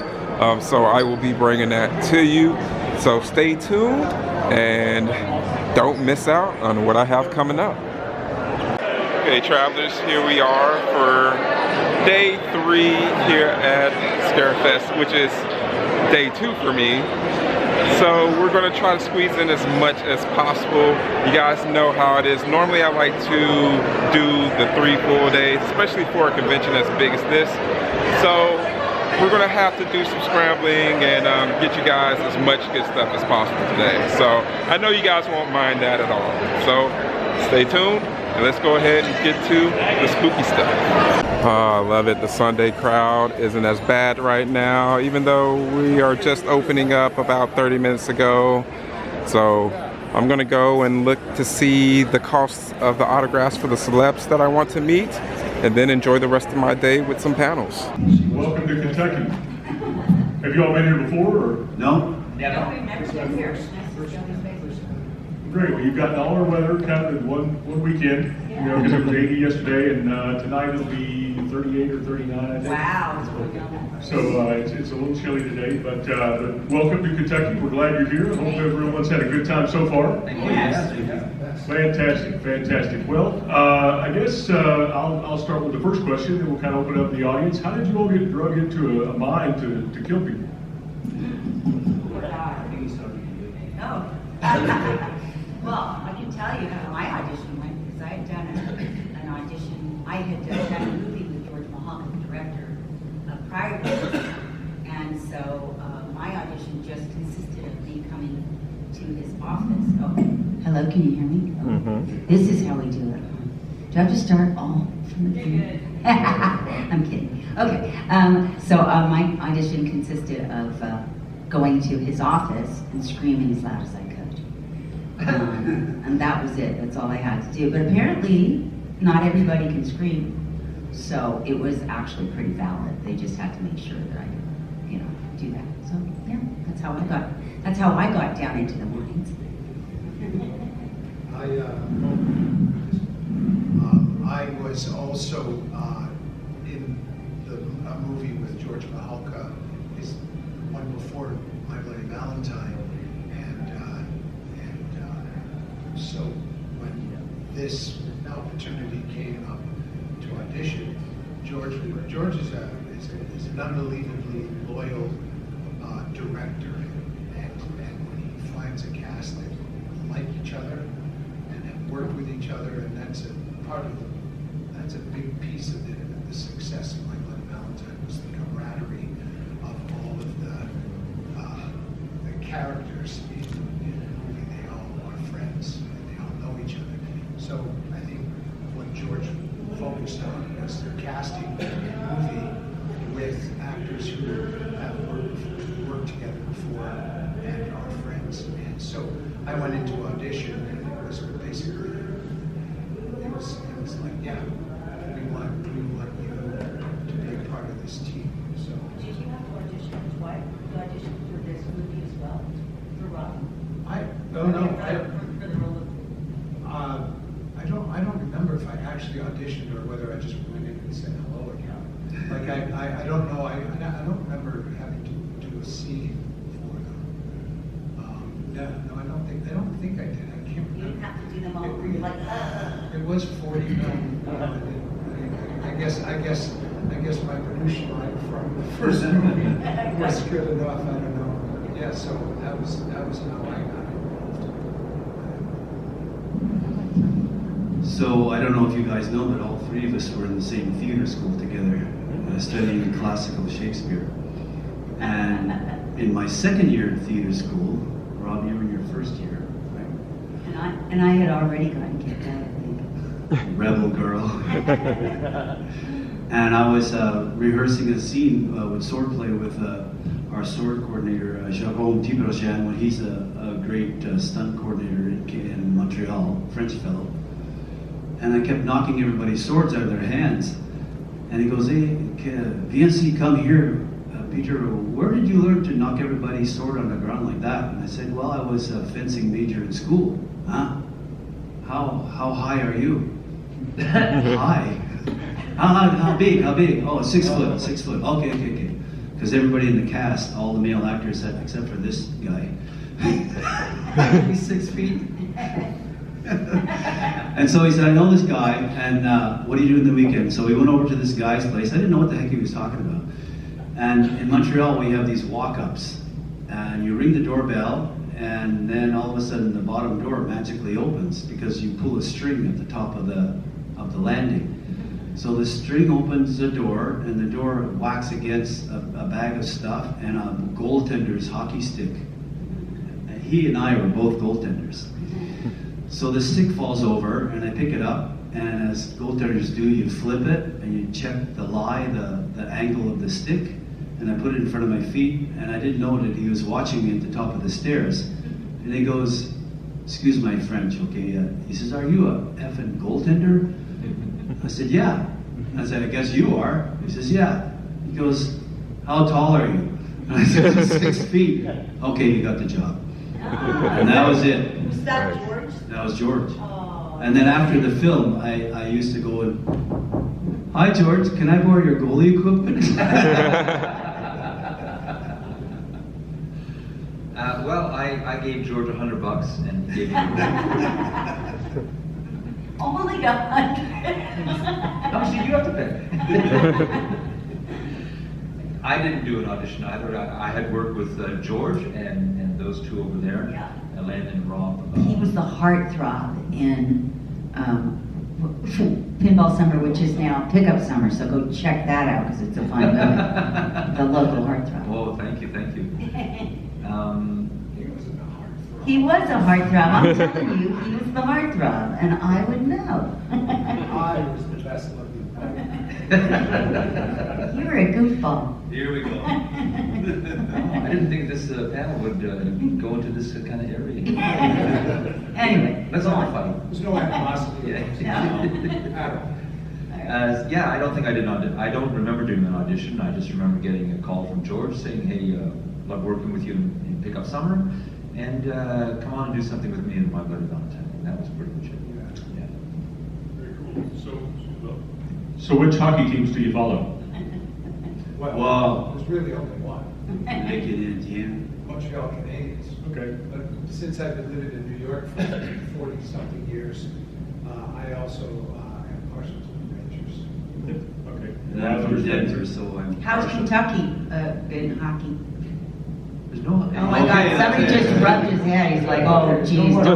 So I will be bringing that to you. So stay tuned and don't miss out on what I have coming up. Okay, travelers, here we are for day 3 here at Scarefest, which is day 2 for me. So we're going to try to squeeze in as much as possible. You guys know how it is. Normally I like to do the 3 full days, especially for a convention as big as this. So we're going to have to do some scrambling and get you guys as much good stuff as possible today. So I know you guys won't mind that at all. So stay tuned. And let's go ahead and get to the spooky stuff. I love it. The Sunday crowd isn't as bad right now, even though we are just opening up about 30 minutes ago. So I'm gonna go and look to see the costs of the autographs for the celebs that I want to meet, and then enjoy the rest of my day with some panels. Welcome to Kentucky. Have you all been here before, or? No. Yeah. No, we've never been here. Great. Well, you've gotten all our weather kind of in one weekend. You know, because it was 80 yesterday, and tonight it'll be 38 or 39, I think. Wow. So it's a little chilly today, but welcome to Kentucky. We're glad you're here. I hope everyone's had a good time so far. Yes. Fantastic, fantastic. Well, I guess I'll start with the first question, and we'll kind of open up the audience. How did you all get drugged into a mine to kill people? Oh. Well, I can tell you how my audition went, because I had done an audition. I had done a movie with George Muhammad, the can you hear me? Mm-hmm. This is how we do it. Do I have to start all from the beginning? I'm kidding. Okay. So my audition consisted of going to his office and screaming as loud as I could. And that was it. That's all I had to do. But apparently, not everybody can scream. So it was actually pretty valid. They just had to make sure that I, do that. So yeah, that's how I got down into the mines. I was also in a movie with George Mahalka, his one before My Bloody Valentine, and so when this opportunity came up to audition, George is an unbelievably loyal director, and when he finds a cast that like each other and have worked with each other, and that's a big piece of the success of My Bloody Valentine, was the camaraderie of all of the characters in the movie. They all are friends and they all know each other. So I think what George focused on was casting a movie with actors who have worked together before and are friends. And so I went into audition, and it was basically it was like, yeah, we want you to be a part of this team. So Did you have to audition twice? You auditioned for this movie as well? For Rob? I don't remember if I actually auditioned or whether I just went in and said hello again. Like I don't know. I don't remember having to do a scene for them. No, I don't think I did. I can't remember. You didn't have to do them all. You're like, It was 40 million. I guess my production line from the first movie was good enough. I don't know. Yeah, so that was how I got involved. So I don't know if you guys know, but all three of us were in the same theater school together, studying classical Shakespeare. And in my second year in theater school, Rob, you were in your first year, right? and I had already gotten kicked out, I think. Rebel girl. And I was rehearsing a scene with swordplay with our sword coordinator, Jérôme Tibergen, when he's a great stunt coordinator in Montreal, French fellow. And I kept knocking everybody's swords out of their hands. And he goes, hey, viens ici, come here. Peter, where did you learn to knock everybody's sword on the ground like that? And I said, well, I was a fencing major in school. Huh? How high are you? High? How big? Oh, 6 foot, 6 foot. Okay. Because everybody in the cast, all the male actors, except for this guy, he's 6 feet. And so he said, I know this guy, and what do you do in the weekend? So we went over to this guy's place. I didn't know what the heck he was talking about. And in Montreal, we have these walk-ups. And you ring the doorbell, and then all of a sudden the bottom door magically opens because you pull a string at the top of the landing. So the string opens the door, and the door whacks against a bag of stuff and a goaltender's hockey stick. And he and I were both goaltenders. So the stick falls over, and I pick it up, and as goaltenders do, you flip it, and you check the lie, the angle of the stick, and I put it in front of my feet, and I didn't know that he was watching me at the top of the stairs. And he goes, excuse my French, okay? He says, are you a effing goaltender? I said, yeah. I said, I guess you are. He says, yeah. He goes, how tall are you? And I said, 6 feet. Okay, you got the job. And that was it. Was that George? That was George. Oh. And then after the film, I used to go and, hi George, can I borrow your goalie equipment? Well, I gave George $100 and gave him Only $100. How much did you have to pay? I didn't do an audition either. I had worked with George and those two over there, Landon and Rob. He was the heartthrob in Pinball Summer, which is now Pickup Summer, so go check that out because it's a fun movie. The local heartthrob. Oh, thank you. He wasn't a heartthrob. He was a heartthrob. I'm telling you, he was the heartthrob, and I would know. I was the best looking. You were a goofball. Here we go. I didn't think this panel would go into this kind of area. Anyway, Let's not fight. There's no animosity. Yeah, I don't think I did not. I don't remember doing an audition. I just remember getting a call from George saying, "Hey, love working with you in Pick Up Summer, and come on and do something with me in My Bloody Valentine." And that was pretty much it. Yeah. Very cool. So which hockey teams do you follow? Well, there's really only one. Canadian. Montreal Canadiens. Okay. But since I've been living in New York for 40-something years, I also am partial to the Rangers. Okay. And I'm from Denver, so I'm. How's Kentucky in hockey? There's no. Oh my God! Somebody just rubbed his head. He's like, "Oh, geez." No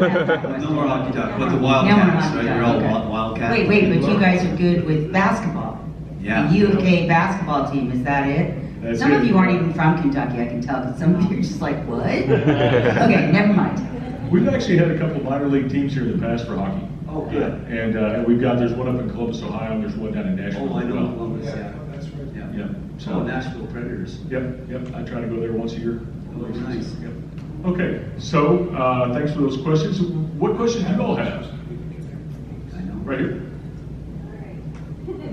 more hockey talk. But the Wildcats, right? You're all Wildcats. Wait, but you guys are good with basketball. Yeah. The U of K basketball team, is that it? That's Some it. of you aren't even from Kentucky, I can tell, because some of you are just like, what? Okay, never mind. We've actually had a couple minor league teams here in the past for hockey. Oh, good. And there's one up in Columbus, Ohio, and there's one down in Nashville. Oh, I as know well. Columbus, Yeah, yeah. that's right. Yeah. Oh, Nashville Predators. Yep. I try to go there once a year. Oh, nice. Yep. Okay, so thanks for those questions. What questions do you all have? I know. Right here.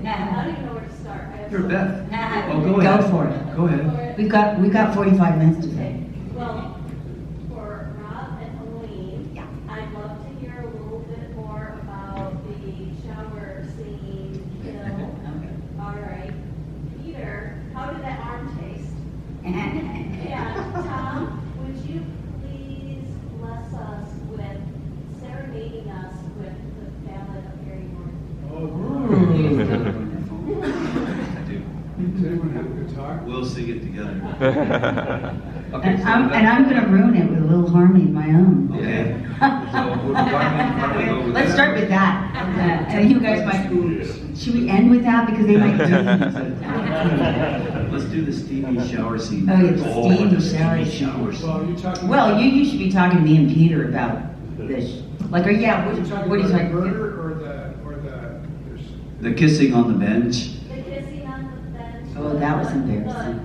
I don't even know where to start. You're Beth. Oh, go ahead. Go for it. Go ahead. We've got 45 minutes to Okay. take. Well, for Rob and Elaine, I'd love to hear a little bit more about the shower scene. All right. Peter, how did that arm taste? And Tom, would you please bless us with serenading us with the ballad of Harry North? Does anyone have a guitar? We'll sing it together. And I'm going to ruin it with a little harmony of my own. Okay. Let's start with that. You guys might. Should we end with that because they might do Let's do the steamy shower scene. Oh, yeah, the steamy shower scene. Well, you're talking. Well, you should be talking to me and Peter about this. Like, what are you talking Murder about? or The kissing on the bench. The kissing on the bench. Oh, that was embarrassing.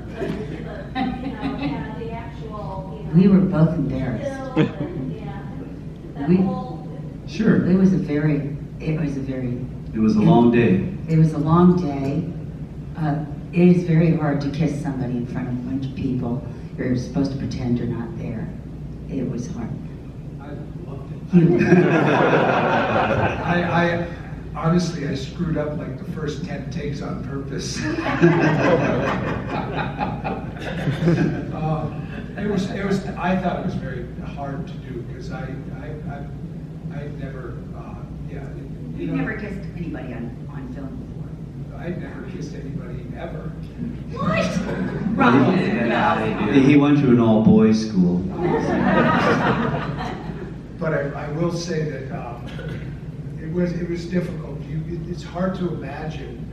The actual, We were both embarrassed. Sure. It was a very. It was a long day. It was a long day. It is very hard to kiss somebody in front of a bunch of people. You're supposed to pretend you're not there. It was hard. I loved You. I honestly, I screwed up like the first 10 takes on purpose. I thought it was very hard to do because I never, You've never kissed anybody on film before. I'd never kissed anybody ever. What? He went to an all-boys school. But I will say that it was difficult. It's hard to imagine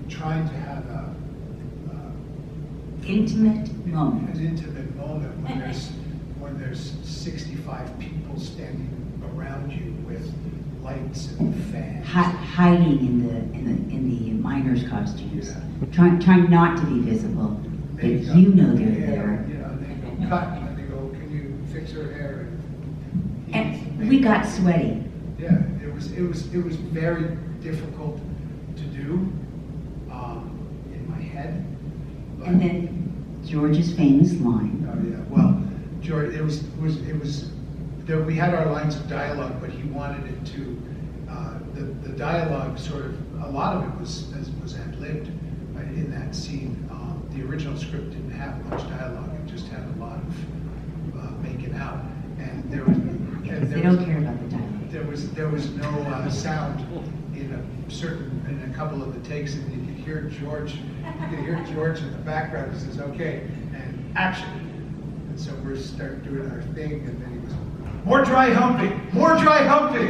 trying to have intimate moment. An intimate moment when there's 65 people standing around you with lights and fans. Hiding in the miners' costumes, trying not to be visible, but you know they're there. They go cut, and they go, "Can you fix her hair?" And we got sweaty. Yeah, it was very difficult to do in my head. And then George's famous line. Oh yeah, well, George, we had our lines of dialogue, but he wanted it to. The dialogue sort of a lot of it was ad-libbed in that scene. The original script didn't have much dialogue; it just had a lot of making out, and They don't care about the dialogue. There was no sound in a couple of the takes, and you could hear George. You could hear George in the background. He says, "Okay, and action." And so we start doing our thing, and then he goes, "More dry humping, more dry humping."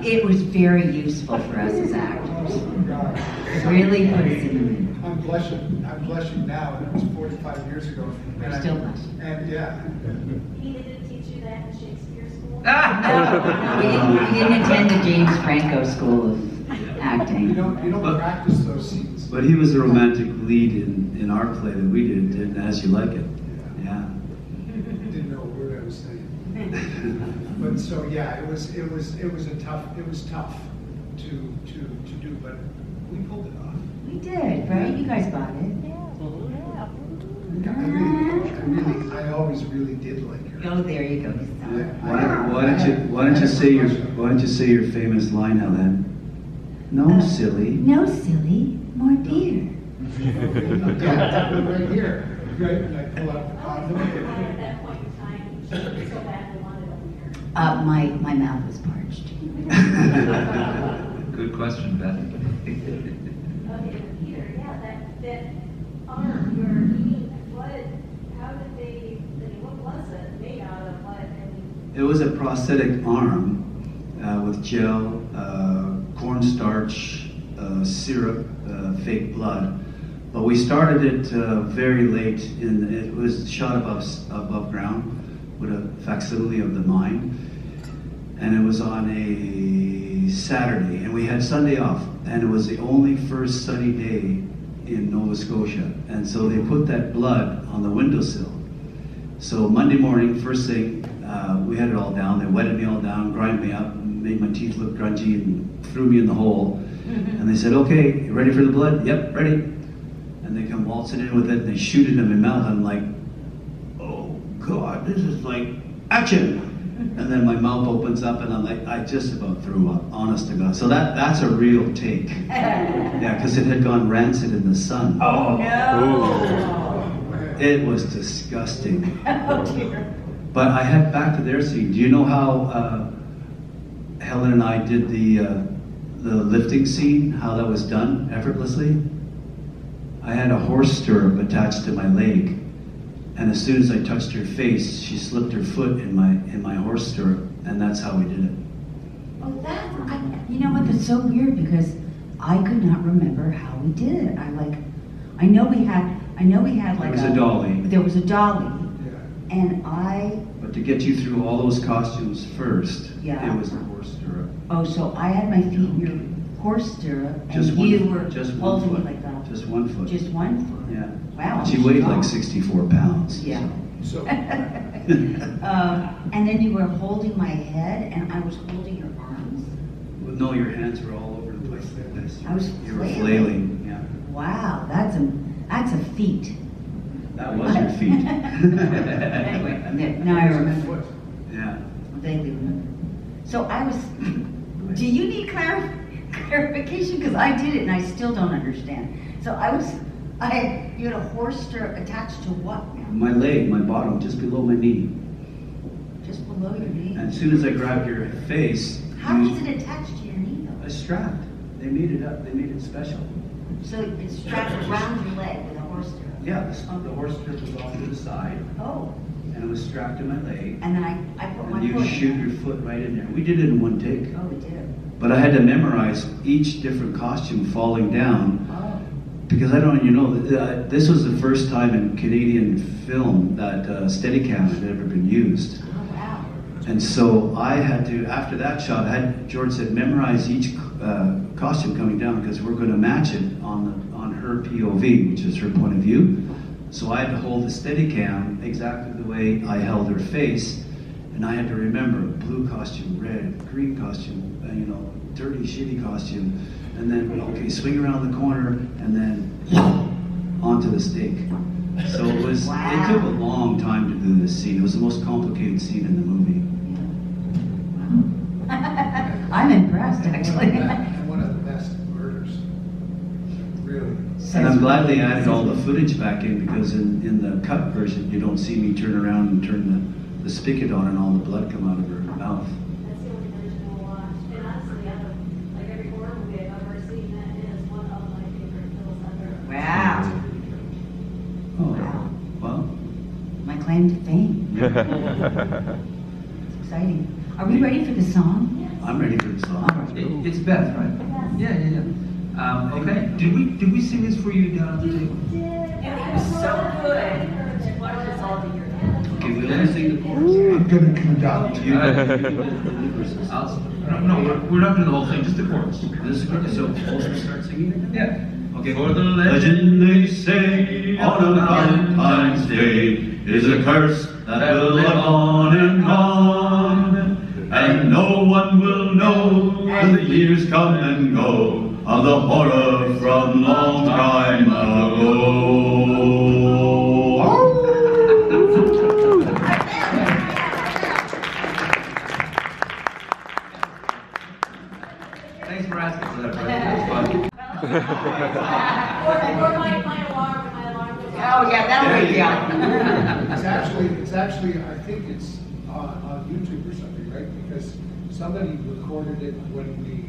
It was very useful for us as actors. Oh, God. Really put us in the mood. I'm I'm blushing now, and it was 45 years ago. We're And still blushing. And yeah. He didn't teach you that in Shakespeare school? We didn't attend the James Franco School of Acting. You don't practice those scenes. But he was the romantic lead in our play that we did, in As You Like It. Yeah. Didn't know a word I was saying. But so yeah, it was tough to do, but we pulled it off. We did, right? You guys got it. I always really did like her. Oh, there you go. Why don't you say your famous line, Helen? No, silly. No, silly. More beer. Yeah, right here. Right, and I pull out the condom. At that point in time, she so badly wanted a beer. My mouth was parched. Good question, Beth. Okay, Peter, yeah, that arm you're eating, how did they, what was it made out of? It was a prosthetic arm with gel, cornstarch, syrup, fake blood. But we started it very late. It was shot above ground with a facsimile of the mine. And it was on a Saturday, and we had Sunday off. And it was the only first sunny day in Nova Scotia. And so they put that blood on the windowsill. So Monday morning, first thing, we had it all down. They wetted me all down, grinded me up, made my teeth look grungy, and threw me in the hole. And they said, "Okay, you ready for the blood?" "Yep, ready." And they come waltzing in with it, and they shoot it in my mouth. I'm like, "Oh God, this is like action!" And then my mouth opens up, and I'm like, I just about threw up, honest to God. So that's a real take. Yeah, because it had gone rancid in the sun. Oh no! It was disgusting. Oh dear. But I had back to their scene. Do you know how Helen and I did the lifting scene? How that was done effortlessly? I had a horse stirrup attached to my leg, and as soon as I touched her face, she slipped her foot in my horse stirrup, and that's how we did it. Oh, you know what? That's so weird because I could not remember how we did it. I know we had like There was a dolly. There was a dolly, and But to get you through all those costumes first, Yeah. it was the horse stirrup. Oh, so I had my feet in your horse stirrup, and Just you one, were just one holding me foot. like that. Just one foot. Just one foot. Yeah. Wow. And she weighed strong. like 64 pounds. Yeah. So. And then you were holding my head, and I was holding your arms. Well, no, your hands were all over the place like this. I was You were flailing. flailing. Yeah. Wow, that's a feat. That was your feet. Anyway, now I remember. Yeah. Vaguely remember. So I was. Do you need clarification? Because I did it and I still don't understand. So you had a horse stirrup attached to what now? My leg, my bottom, just below my knee. Just below your knee? And as soon as I grabbed your face, How does it attach to your knee though? a strap. They made it up. They made it special. So it's strapped around your leg with a horse stirrup? Yeah, the horse strip was off to the side. Oh. And it was strapped to my leg. And then I put my And you foot shoot in. your foot right in there. We did it in one take. Oh, we did it. But I had to memorize each different costume falling down. Oh. Because I don't, this was the first time in Canadian film that Steadicam had ever been used. Oh, wow. And so I had to, after that shot, George said, memorize each costume coming down because we're going to match it on her POV, which is her point of view. So I had to hold the Steadicam exactly the way I held her face, and I had to remember blue costume, red, green costume, dirty, shitty costume, and then, okay, swing around the corner, and then onto the stake. So it took a long time to do this scene. It was the most complicated scene in the movie. I'm impressed, actually. And one of the best murders. Really. And I'm glad they added all the footage back in because in the cut version, you don't see me turn around and turn the spigot on and all the blood come out of her mouth. That's the only version we'll watch. And honestly, out of like every horror movie I've ever seen, that is one of my favorite kills ever. Wow. Oh, well. My claim to fame. It's exciting. Are we ready for the song? I'm ready for the song. It's Beth, right? Yes. Yeah. Okay. Did we sing this for you down at the table? And it was so good. She wanted us all to hear it. Okay, we only sing the chorus. I'm gonna conduct. No, we're not doing the whole thing, just the chorus. This is good. So, also start singing? Yeah. Okay. For the legend they say on a Valentine's Day is a curse that will live on and on, and no one will know as the years come and go of the horror from long time ago. Thanks for asking for that, Brendon. That was fun. Or my alarm was Oh, yeah, that'll wake you up. It's actually, I think it's on YouTube or something, right? Because somebody recorded it when we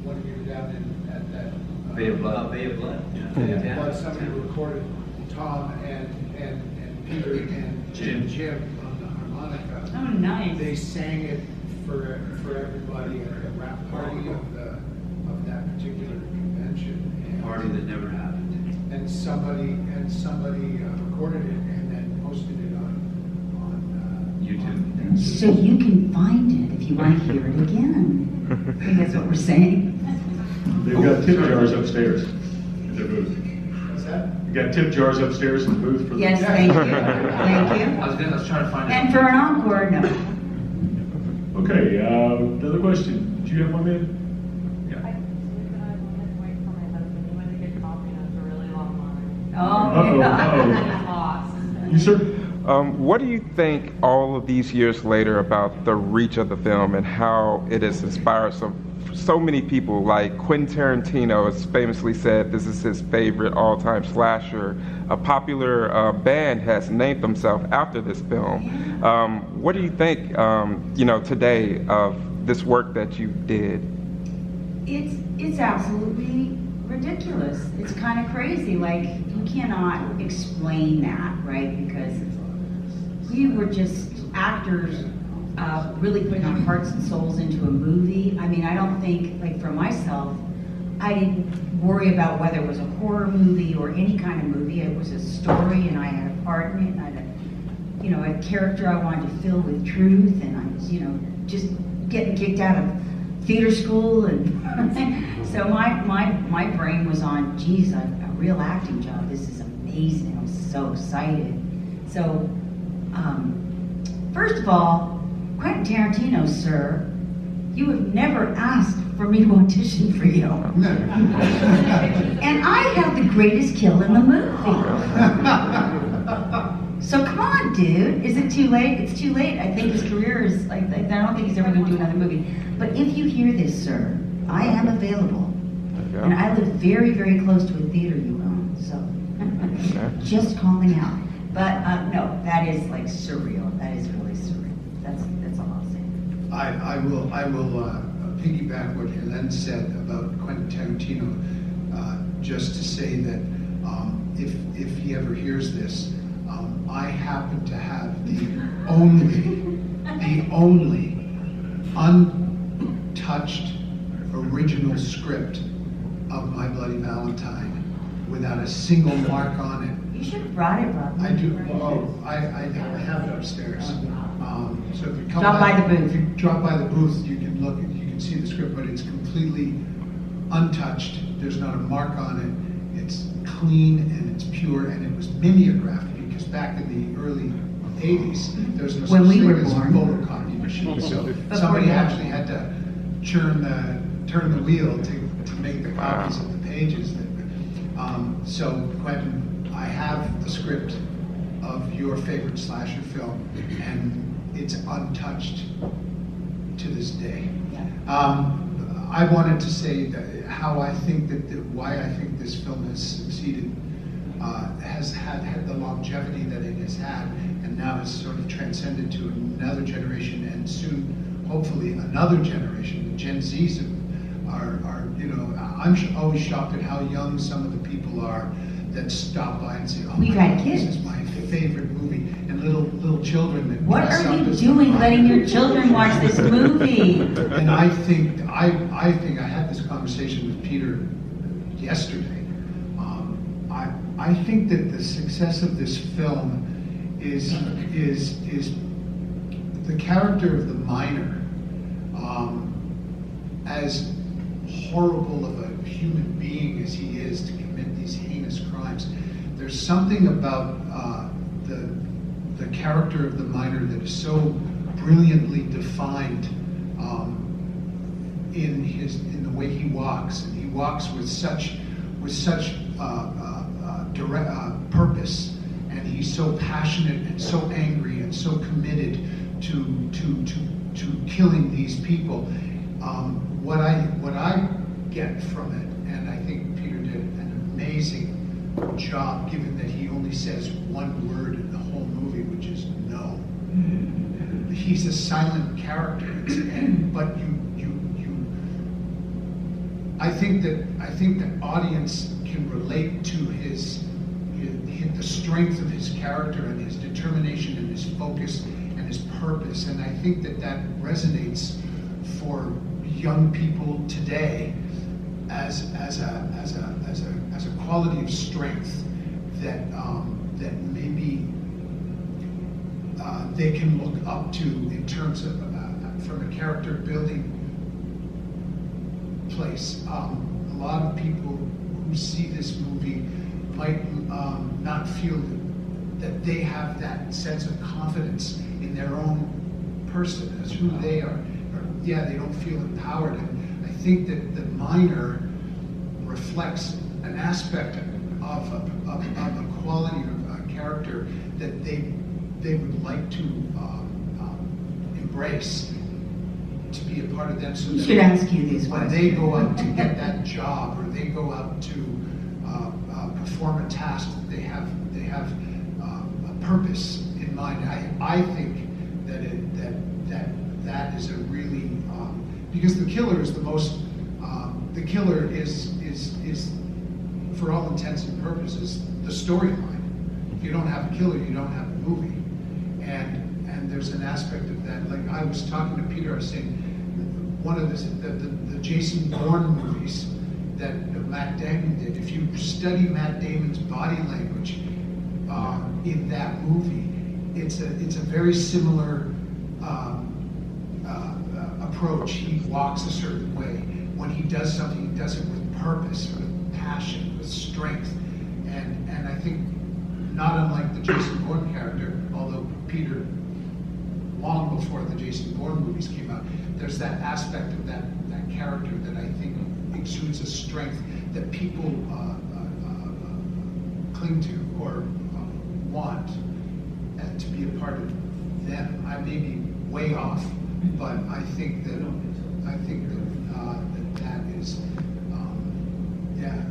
were down at that. Bay of Blood. Bay of Blood. Yeah. But somebody recorded Tom and Peter and Jim on the harmonica. Oh, nice. They sang it for everybody at the wrap party of that particular convention. A party that never happened. And somebody recorded it and then posted it on YouTube. So you can find it if you want to hear it again. I think that's what we're saying. They've got tip jars upstairs in their booth. What's that? You got tip jars upstairs in the booth for Yes, thank you. Thank you. I was trying to find it. And for an encore, no. Okay, another question. Do you have one, man? Oh, You, sir? What do you think all of these years later about the reach of the film and how it has inspired so many people? Like Quentin Tarantino has famously said this is his favorite all-time slasher. A popular band has named themselves after this film. What do you think, today of this work that you did? It's absolutely ridiculous. It's kind of crazy. Like, you cannot explain that, right? Because we were just actors really putting our hearts and souls into a movie. I mean, I don't think, like for myself, I didn't worry about whether it was a horror movie or any kind of movie. It was a story and I had a part in it and I had a character I wanted to fill with truth, and I was, just getting kicked out of theater school, and so my brain was on, geez, a real acting job. This is amazing. I was so excited. So, first of all, Quentin Tarantino, sir, you have never asked for me to audition for you. And I have the greatest kill in the movie. So come on, dude. Is it too late? It's too late. I think his career is I don't think he's ever going to do another movie. But if you hear this, sir, I am available. And I live very, very close to a theater you own. So just calling out. But no, that is like surreal. That is really surreal. That's all I'll say. I will piggyback what Helen said about Quentin Tarantino, just to say that if he ever hears this, I happen to have the only untouched original script of My Bloody Valentine without a single mark on it. You should have brought it, Rob. I do. Oh, I have it upstairs. So if you come Drop by the booth. If you drop by the booth, you can look. You can see the script, but it's completely untouched. There's not a mark on it. It's clean and it's pure, and it was mimeographed because back in the early '80s, there was no such thing as a photocopy machine. So somebody actually had to turn the wheel to make the copies of the pages. So Quentin, I have the script of your favorite slasher film, and it's untouched to this day. I wanted to say that how I think why I think this film has succeeded, has had the longevity that it has had, and now has sort of transcended to another generation, and soon, hopefully, another generation. The Gen Zs are I'm always shocked at how young some of the people are that stop by and say, "Oh, We've had kids. This is my favorite movie," and little children that What dress are up you as doing the letting your children watch this movie? And I think I had this conversation with Peter yesterday. I think that the success of this film is the character of the miner, as horrible of a human being as he is to commit these heinous crimes. There's something about the character of the miner that is so brilliantly defined in the way he walks, and he walks with such direct purpose, and he's so passionate and so angry and so committed to killing these people. What I get from it, and I think Peter did an amazing job, given that he only says one word in the whole movie, which is no. He's a silent character, but I think the audience can relate to the strength of his character and his determination and his focus and his purpose, and I think that resonates for young people today as a quality of strength that maybe they can look up to in terms of from a character building place. A lot of people who see this movie might not feel that they have that sense of confidence in their own person as who they are. They don't feel empowered. And I think that the miner reflects an aspect of a quality of a character that they would like to embrace, to be a part of them. So should ask you these when they go out to get that job, or they go out to perform a task, they have a purpose in mind. I think that is a really because the killer is the most the killer is for all intents and purposes the storyline. If you don't have a killer, you don't have a movie, and there's an aspect of that. Like I was talking to Peter, I was saying one of the Jason Bourne movies that Matt Damon did. If you study Matt Damon's body language in that movie, it's a very similar approach. He walks a certain way. When he does something, he does it with purpose, with passion, with strength, and I think not unlike the Jason Bourne character, although Peter, long before the Jason Bourne movies came out, there's that aspect of that character that I think exudes a strength that people cling to or want to be a part of them. I may be way off, but I think that is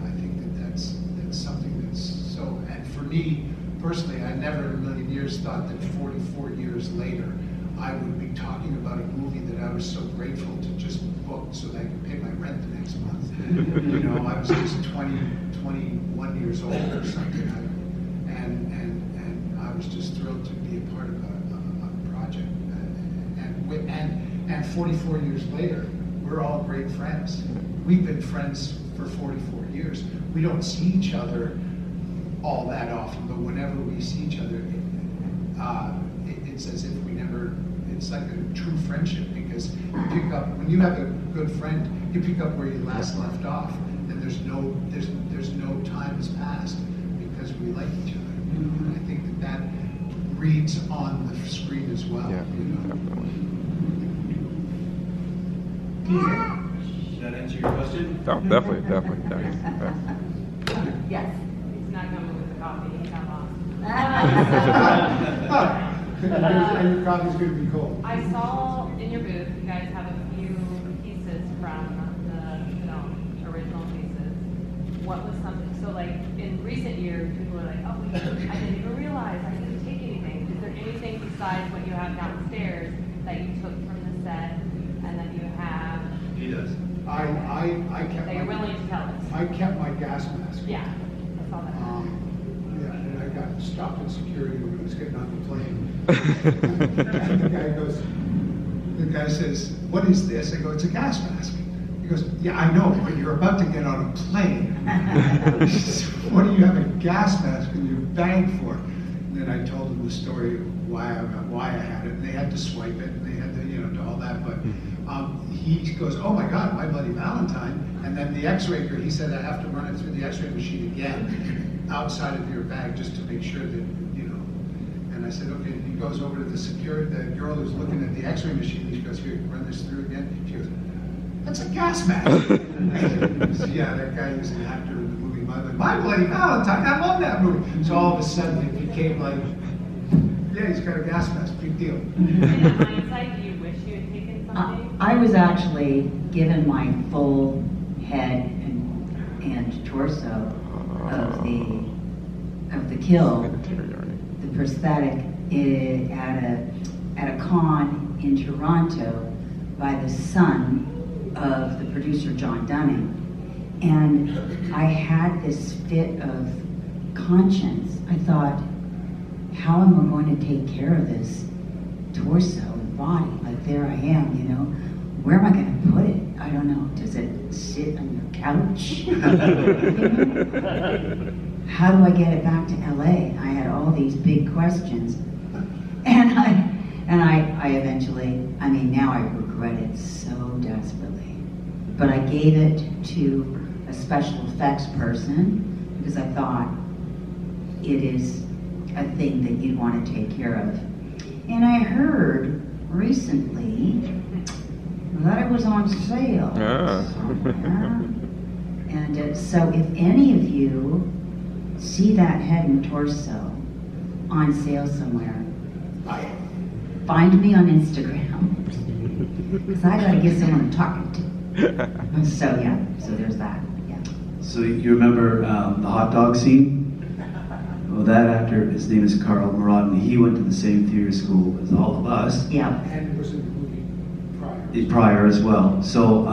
I think that's something that's so. And for me personally, I never in a million years thought that 44 years later I would be talking about a movie that I was so grateful to just book so that I could pay my rent the next month. You know, I was just 21 years old or something, and I was just thrilled to be a part of a project. And 44 years later, we're all great friends. We've been friends for 44 years. We don't see each other all that often, but whenever we see each other, it's as if we never. It's like a true friendship, because you pick up when you have a good friend, you pick up where you last left off, and there's no time has passed because we like each other. And I think that reads on the screen as well. Yeah. Does that answer your question? Oh, definitely. Yes. He's not coming with the coffee. He's not And your coffee's going to be cold. I saw in your booth you guys have a few pieces from the film, original pieces. What was something, so like in recent years, people were like, oh, I didn't even realize, I didn't take anything. Is there anything besides what you have downstairs that you took from the set and that you have? He does. I kept. That you're willing to tell us? I kept my gas mask. Yeah, I saw that. And I got stopped in security when I was getting on the plane. And the guy says, "What is this?" I go, "It's a gas mask." He goes, yeah, I know, but you're about to get on a plane. What do you have a gas mask in your bag for? And then I told him the story of why I had it. And they had to swipe it, and they had to, do all that. But he goes, oh my God, my Bloody Valentine. And then the X-ray, he said, I have to run it through the X-ray machine again, outside of your bag, just to make sure that, And I said, okay. And he goes over to the girl who's looking at the X-ray machine. He goes, here, run this through again. She goes, that's a gas mask. Yeah, that guy was an actor in the movie My Bloody Valentine. I love that movie. So all of a sudden it became like, yeah, he's got a gas mask. Big deal. In hindsight, do you wish you had taken something? I was actually given my full head and torso of the kill, the prosthetic, at a con in Toronto by the son of the producer John Dunning. And I had this fit of conscience. I thought, how am I going to take care of this torso and body? Like, there I am, Where am I going to put it? I don't know. Does it sit on your couch? How do I get it back to LA? I had all these big questions. And I eventually, now I regret it so desperately. But I gave it to a special effects person because I thought it is a thing that you'd want to take care of. And I heard recently that it was on sale. And so if any of you see that head and torso on sale somewhere, find me on Instagram because I gotta get someone to talk to. So there's that. Yeah. So you remember the hot dog scene? Well, that actor, his name is Carl Murad, and he went to the same theater school as all of us. Yeah. And was in the movie Prior as well. So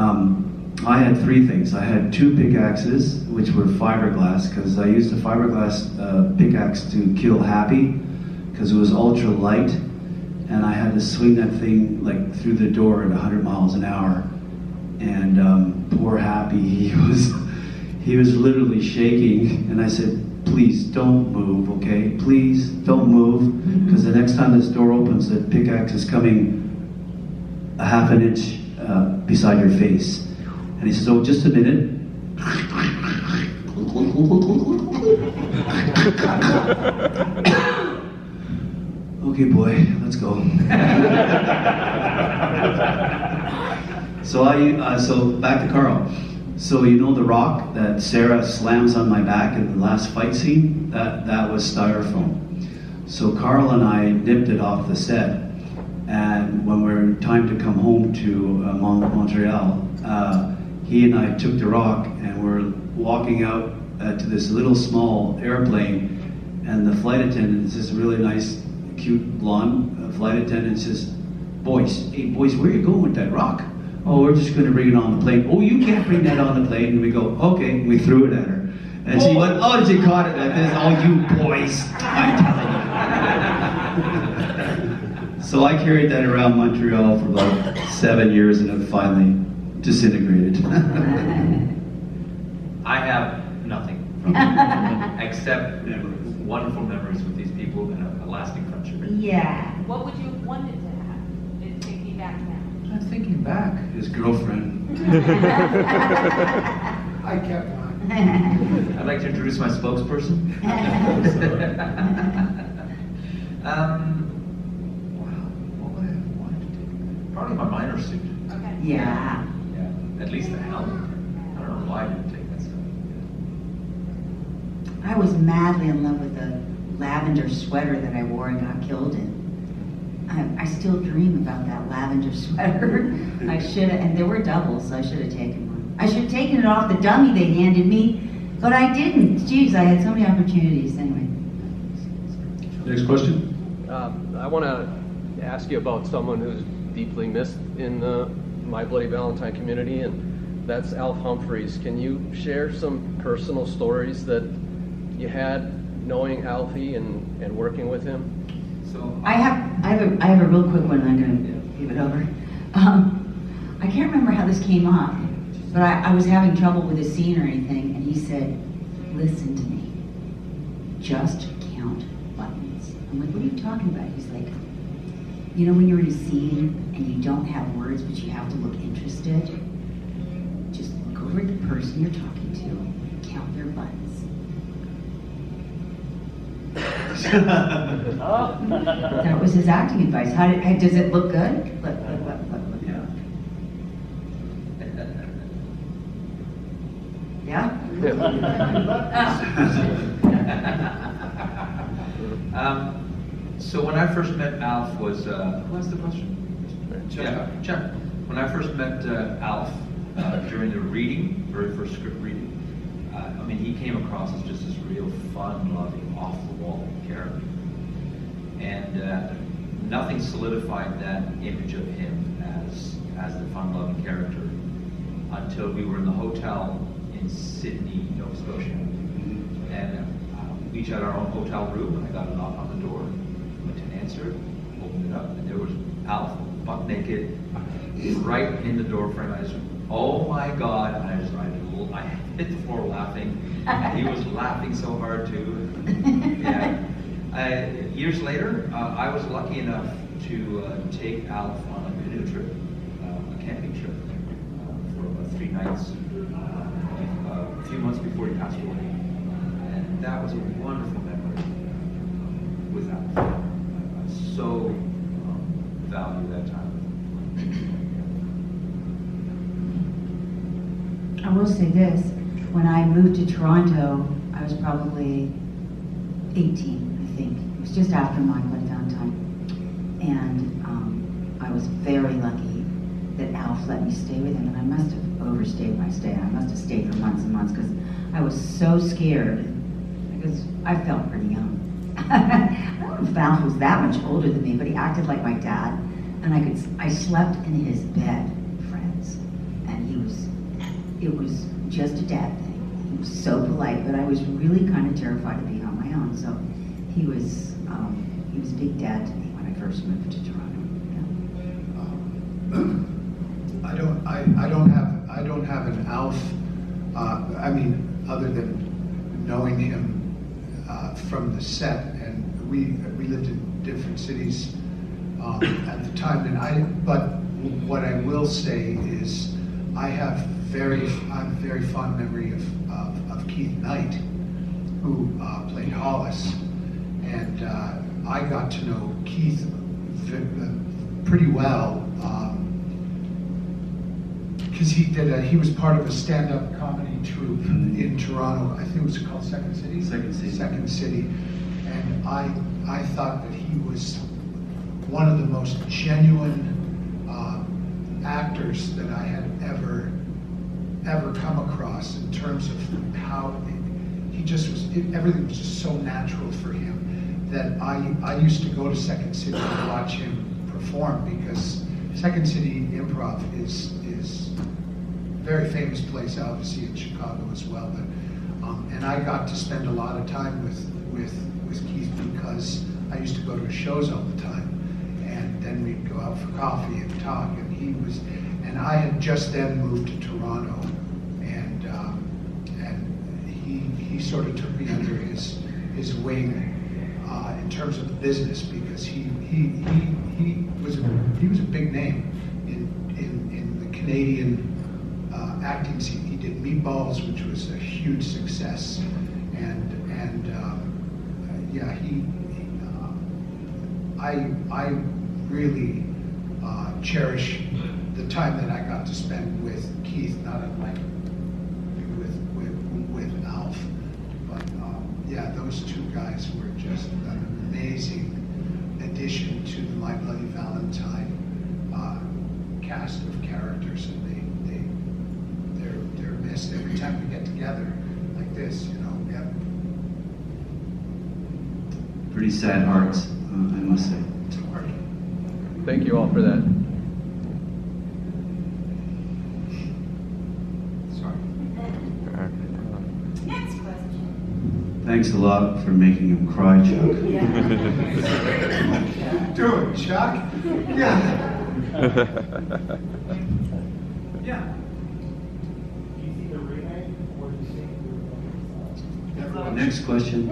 I had three things. I had two pickaxes, which were fiberglass, because I used a fiberglass pickaxe to kill Happy, because it was ultra light, and I had to swing that thing like through the door at 100 miles an hour. And poor Happy, he was literally shaking, and I said, please don't move, okay? Please don't move, because the next time this door opens, the pickaxe is coming a half an inch beside your face. And he says, oh, just a minute. Okay, boy, let's go. So back to Carl. So you know the rock that Sarah slams on my back in the last fight scene? That was styrofoam. So Carl and I nipped it off the set, and when we were time to come home to Montreal, he and I took the rock and we're walking out to this little small airplane, and the flight attendant is this really nice, cute blonde flight attendant says, boys, where are you going with that rock? Oh, we're just going to bring it on the plane. Oh, you can't bring that on the plane. And we go, okay. And we threw it at her. And she went, oh, she caught it like this. Oh, you boys, I'm telling you. So I carried that around Montreal for about 7 years, and it finally disintegrated. I have nothing from it, except wonderful memories with these people and a lasting friendship. Yeah. What would you have wanted to have? It's thinking back now. I'm thinking back. His girlfriend. I kept mine. I'd like to introduce my spokesperson. What would I have wanted to take? Probably my miner suit. Okay. Yeah. Yeah. At least the helmet. I don't know why I didn't take that stuff. I was madly in love with the lavender sweater that I wore and got killed in. I still dream about that lavender sweater. I should have, and there were doubles, so I should have taken one. I should have taken it off the dummy they handed me, but I didn't. Jeez, I had so many opportunities. Anyway. Next question. I want to ask you about someone who's deeply missed in the My Bloody Valentine community, and that's Alf Humphreys. Can you share some personal stories that you had knowing Alfie and working with him? So I have a real quick one. I'm going to give it over. I can't remember how this came up, But I was having trouble with the scene or anything, and he said, listen to me. Just count buttons. I'm like, what are you talking about? He's like, you know when you're in a scene and you don't have words, but you have to look interested? Just look over at the person you're talking to, count their buttons. That was his acting advice. Does it look good? Look. Yeah? So when I first met Alf was, who asked the question? Chuck. When I first met Alf during the reading, very first script reading, I mean, he came across as just this real fun-loving, off-the-wall character. And nothing solidified that image of him as the fun-loving character until we were in the hotel in Sydney, Nova Scotia. And we each had our own hotel room, and I got a knock on the door. Went to answer it, opened it up, and there was Alf, buck naked, right in the door frame. I just, oh my God, and I hit the floor laughing. And he was laughing so hard too. Yeah. Years later, I was lucky enough to take Alf on a canoe trip, a camping trip, for about 3 nights, a few months before he passed away. And that was a wonderful memory with Alf. I so value that time. I will say this, when I moved to Toronto, I was probably 18, I think. It was just after my Bloody Valentine. And I was very lucky that Alf let me stay with him, and I must have overstayed my stay. I must have stayed for months and months because I was so scared because I felt pretty young. I don't know if Alf was that much older than me, but he acted like my dad. And I slept in his bed, friends. And it was just a dad thing. He was so polite, but I was really kind of terrified of being on my own. So he was big dad to me when I first moved to Toronto. I don't have an Alf. I mean, other than knowing him from the set, and we lived in different cities at the time. But what I will say is, I have a very fond memory of Keith Knight, who played Hollis, and I got to know Keith pretty well because he was part of a stand-up comedy troupe in Toronto. I think it was called Second City. Second City, and I thought that he was one of the most genuine actors that I had ever come across in terms of how he just was. Everything was just so natural for him that I used to go to Second City to watch him perform, because Second City Improv is a very famous place, obviously in Chicago as well. But and I got to spend a lot of time with Keith because I used to go to his shows all the time, and then we'd go out for coffee and talk. And I had just then moved to Toronto, and he sort of took me under his wing in terms of the business, because he was a big name in the Canadian acting scene. He did Meatballs, which was a huge success, and I really cherish the time that I got to spend with Keith, not unlike with Alf. But those two guys were just an amazing addition to the My Bloody Valentine cast of characters, and they're missed every time we get together like this. Pretty sad hearts, I must say. It's hard. Thank you all for that. Next question. Thanks a lot for making him cry, Chuck. Doing, Chuck? Yeah. Yeah. Next question.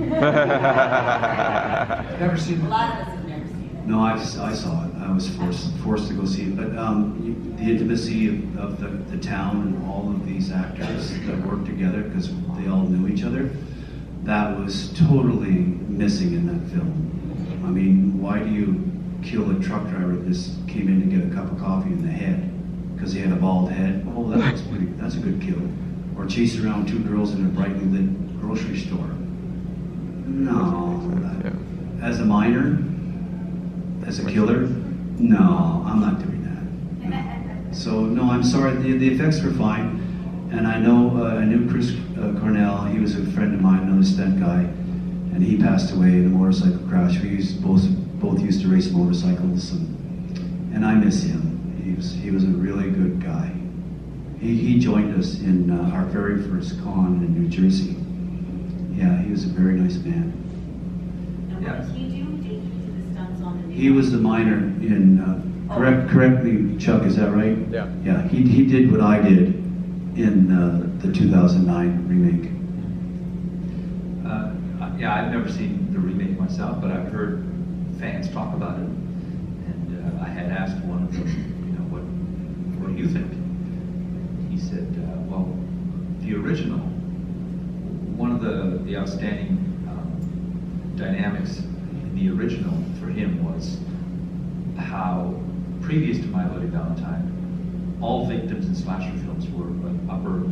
Never seen A it. lot of us have never seen it. No, I saw it. I was forced to go see it. But the intimacy of the town and all of these actors that worked together because they all knew each other, that was totally missing in that film. I mean, why do you kill a truck driver that just came in to get a cup of coffee in the head because he had a bald head? Oh, that's a good kill. Or chase around two girls in a brightly lit grocery store. No. As a minor, as a killer, no, I'm not doing that. So no, I'm sorry. The effects were fine, and I knew Chris Cornell. He was a friend of mine, another stunt guy, and he passed away in a motorcycle crash. We both used to race motorcycles, and I miss him. He was a really good guy. He joined us in our very first con in New Jersey. Yeah, he was a very nice man. And what did he do? Did he do the stunts on the new He was the minor in, correct me, Chuck, is that right? Yeah. Yeah, he did what I did in the 2009 remake. Yeah, I've never seen the remake myself, but I've heard fans talk about it. And I had asked one of them, what do you think? He said, well, the original, one of the outstanding dynamics in the original for him was how, previous to My Bloody Valentine, all victims in slasher films were like upper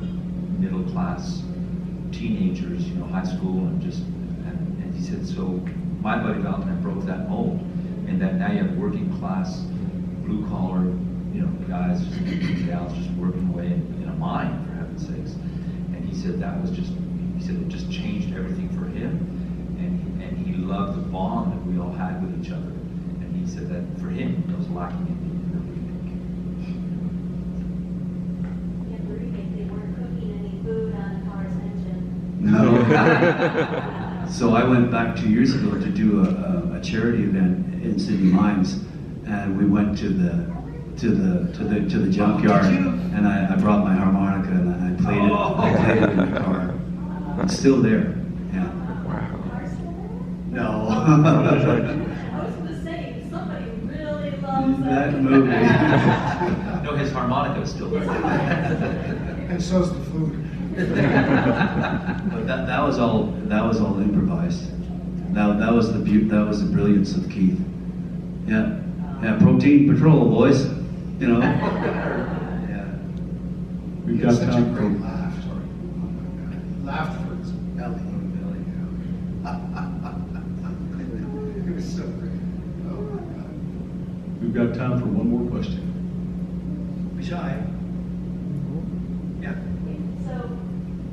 middle class teenagers, high school, and he said, so My Bloody Valentine broke that mold, and that now you have working class, blue collar, guys, and gals just working away in a mine, for heaven's sakes. And he said it just changed everything for him, and he loved the bond that we all had with each other. And he said that for him, it was lacking in the remake. Yeah, the remake, they weren't cooking any food on the car's engine. No. So I went back 2 years ago to do a charity event in Sydney Mines, and we went to the junkyard, and I brought my harmonica and I played it. I played it in the car. It's still there. Yeah. No. I was going to say, somebody really loves that movie. No, his harmonica is still there. And so's the food. But that was all improvised. That was the brilliance of Keith. Yeah. Protein Patrol, boys. Yeah. We've got such a great laugh. Laughed for his belly. It was so great. Oh my God. We've got time for one more question. Be shy. Yeah. So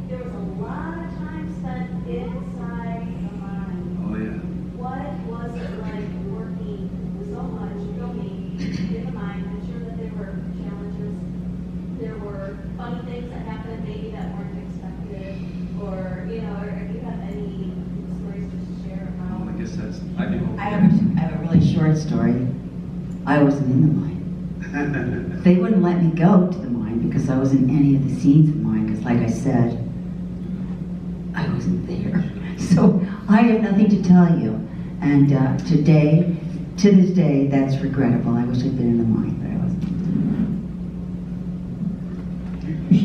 there was a lot of time spent inside the mine. Oh yeah. What was it like working so much, filming in the mine? I'm sure that there were challenges. There were funny things that happened maybe that weren't expected, or or do you have any stories to share about? I guess I have a really short story. I wasn't in the mine. They wouldn't let me go to the mine because I wasn't in any of the scenes in the mine, because like I said, I wasn't there. So I have nothing to tell you. And to this day, that's regrettable. I wish I'd been in the mine, but I wasn't.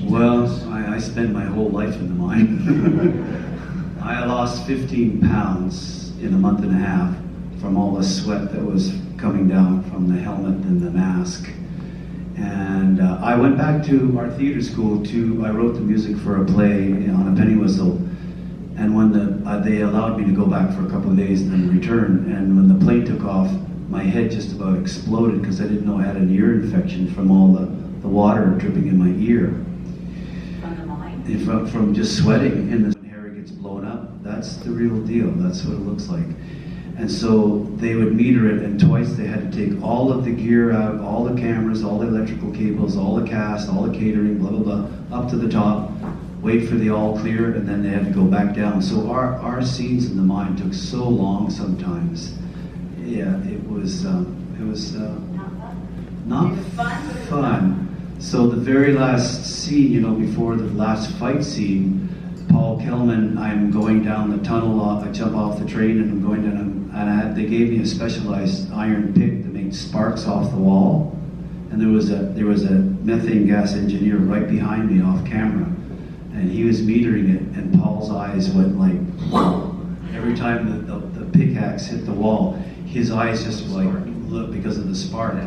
Well, I spent my whole life in the mine. I lost 15 pounds in a month and a half from all the sweat that was coming down from the helmet and the mask. And I went back to our theater school I wrote the music for a play on a penny whistle. And when they allowed me to go back for a couple of days and then return, and when the plane took off, my head just about exploded because I didn't know I had an ear infection from all the water dripping in my ear. From the mine? From just sweating, and when hair gets blown up, that's the real deal. That's what it looks like. And so they would meter it, and twice they had to take all of the gear out, all the cameras, all the electrical cables, all the cast, all the catering, blah, blah, blah, up to the top, wait for the all clear, and then they had to go back down. So our scenes in the mine took so long sometimes. Yeah, it was not fun. So the very last scene, before the last fight scene, Paul Kellman, I'm going down the tunnel, I jump off the train and I'm going down, and they gave me a specialized iron pick to make sparks off the wall. And there was a methane gas engineer right behind me off camera, and he was metering it, and Paul's eyes went like, whoa! Every time the pickaxe hit the wall, his eyes just like looked because of the spark.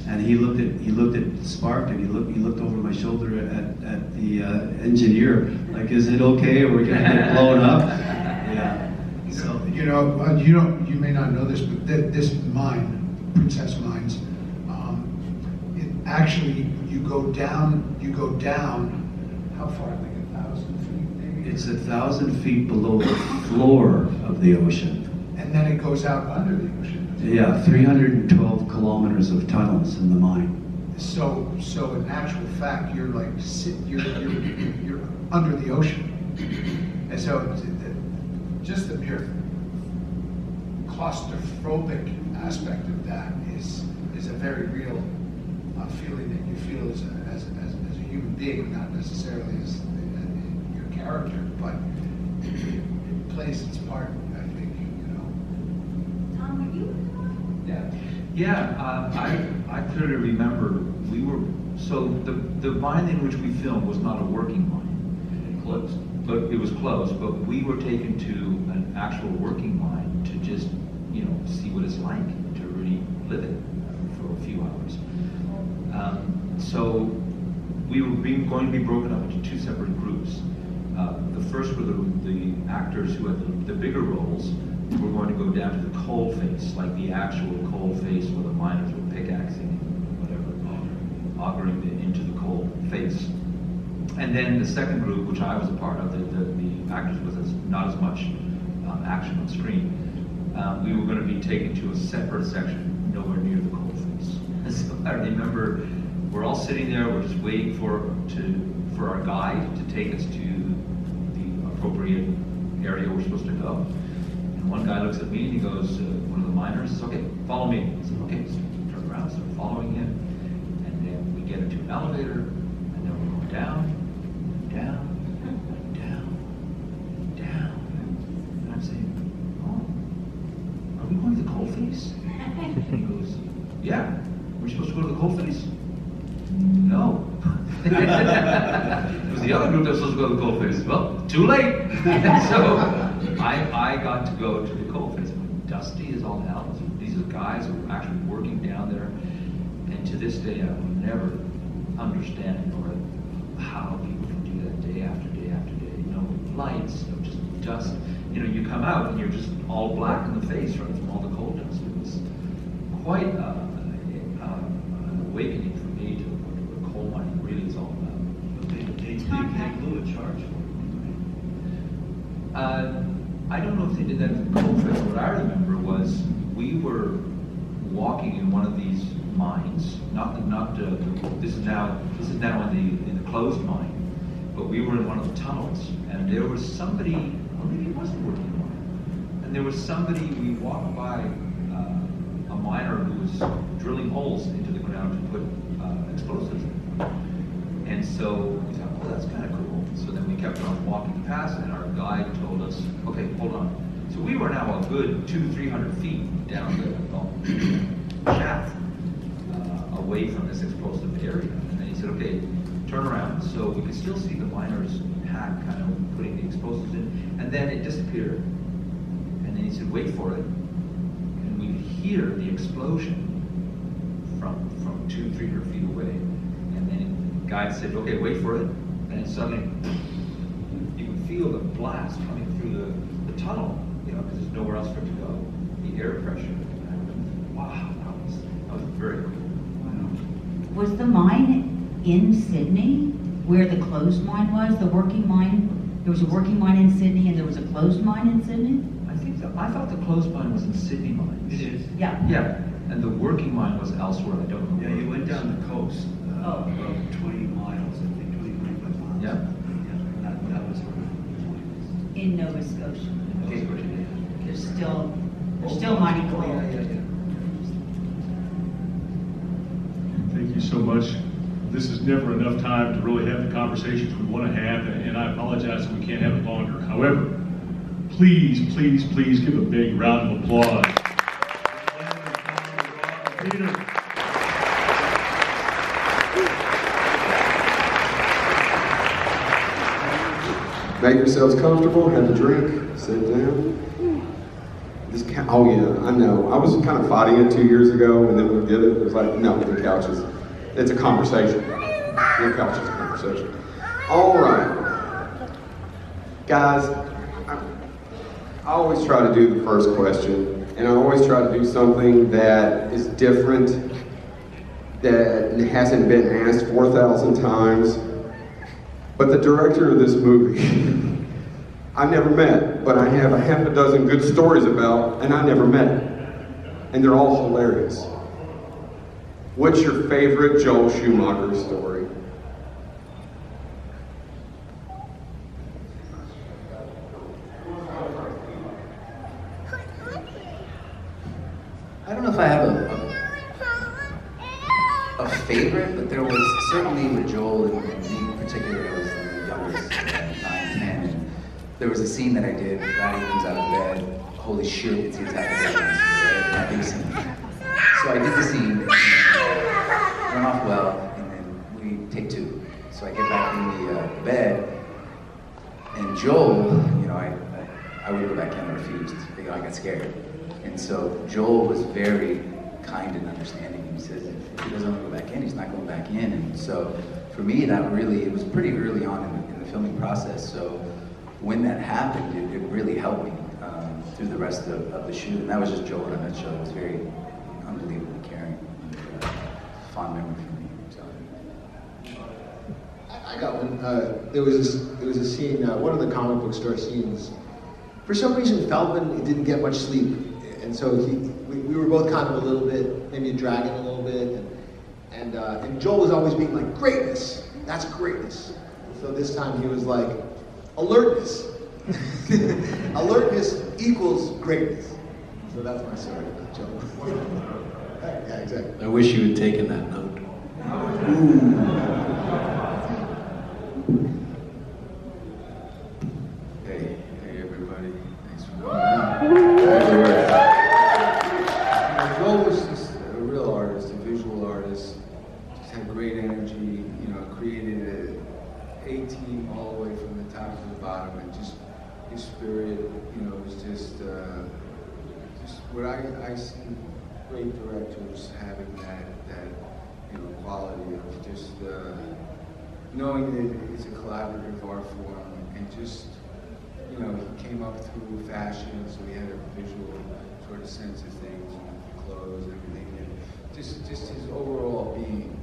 And he looked at the spark, and he looked over my shoulder at the engineer, like, is it okay? Are we gonna get blown up? Yeah. So You may not know this, but this mine, Princess Mines, it actually you go down. How far? Like 1,000 feet, maybe. It's 1,000 feet below the floor of the ocean. And then it goes out under the ocean. Yeah, 312 kilometers of tunnels in the mine. So in actual fact, you're like you're under the ocean, and so just the mere claustrophobic aspect of that is a very real feeling that you feel as a human being, not necessarily as your character, but it plays its part. I think, Tom, were you? I clearly remember the mine in which we filmed was not a working mine. Closed. But it was closed, but we were taken to an actual working mine to just, see what it's like to really live it for a few hours. So we were going to be broken up into two separate groups. The first were the actors who had the bigger roles. We're going to go down to the coal face, like the actual coal face where the miners were pickaxing and whatever, augering into the coal face. And then the second group, which I was a part of, the actors with not as much action on screen, we were going to be taken to a separate section nowhere near the coal face. So I remember we're all sitting there, we're just waiting for our guide to take us to the appropriate area we're supposed to go. One guy looks at me and he goes, one of the miners says, okay, follow me. I said, okay, so turn around, start following him. And then we get into an elevator, and then we're going down. And I'm saying, oh, are we going to the coal face? And he goes, yeah, we're supposed to go to the coal face? No. It was the other group that was supposed to go to the coal face. Well, too late. So I got to go to the coal face. Dusty as all hell. These are guys who were actually working down there. And to this day, I will never understand how people can do that day after day after day. Lights, just dust. You come out and you're just all black in the face, right, from all the coal dust. It was quite an awakening for me to what coal mining really is all about. They blew a charge for it. I don't know if they did that at the coal face. What I remember was we were walking in one of these mines. This is now in the closed mine, but we were in one of the tunnels, and there was somebody, or maybe it wasn't working mine, and there was somebody. We walked by a miner who was drilling holes into the ground to put explosives in. And so we thought, oh, that's kind of cool. So then we kept on walking past, and our guide told us, okay, hold on. So we were now a good 200-300 feet down the shaft, away from this explosive area. And then he said, okay, turn around. So we could still see the miners' hack kind of putting the explosives in, and then it disappeared. And then he said, wait for it. And we could hear the explosion from 200-300 feet away. And then the guide said, okay, wait for it. And then suddenly, you could feel the blast coming through the tunnel, because there's nowhere else for it to go. The air pressure. And wow, that was very cool. Was the mine in Sydney where the closed mine was? The working mine? There was a working mine in Sydney and there was a closed mine in Sydney? I thought the closed mine was in Sydney Mines. It is. Yeah. Yeah, and the working mine was elsewhere. I don't know. Yeah, you went down the coast, about 20 miles, I think, 25 miles. Yeah. That was where In Nova Scotia. Okay, great. They're still mining coal. Thank you so much. this is never enough time to really have the conversations we want to have, and I apologize that we can't have it longer. However, please, please, please give a big round of applause. Peter. Make yourselves comfortable, have a drink, sit down. Oh yeah, I know. I was kind of fighting it 2 years ago, and then we did it. It was like, no, the couch is, it's a conversation. The couch is a conversation. All right. Guys, I always try to do the first question, and I always try to do something that is different, that hasn't been asked 4,000 times. But the director of this movie, I never met, but I have a half a dozen good stories about, and I never met. And they're all hilarious. What's your favorite Joel Schumacher story? I don't know if I have a favorite, but there was certainly with Joel and me in particular, I was the youngest, 9, 10, and there was a scene that I did, Laddie comes out of bed, holy shit, it's the antagonist, right? That big scene. So I did the scene, went off well, and then we take 2. So I get back in the bed, and Joel, I would go back in and refused. I got scared. And so Joel was very kind and understanding. He says if he doesn't want to go back in, he's not going back in. And so for me, it was pretty early on in the filming process. So when that happened, it really helped me through the rest of the shoot. And that was just Joel in a nutshell. It was very unbelievably caring. Fond memory for me. So. I got one. There was a scene, one of the comic book store scenes. For some reason, Feldman didn't get much sleep, and so we were both kind of a little bit, maybe dragging a little bit, and Joel was always being like, greatness, that's greatness. And so this time he was like, alertness. Alertness equals greatness. So that's my story about Joel. Yeah, exactly. I wish you had taken that note. Hey everybody, thanks for coming out. Joel was just a real artist, a visual artist, just had great energy, created an A-team all the way from the top to the bottom, and just his spirit, was just what I see great directors having that quality of just knowing that it's a collaborative art form, and just, he came up through fashion, so he had a visual sort of sense of things, clothes, everything, and just his overall being,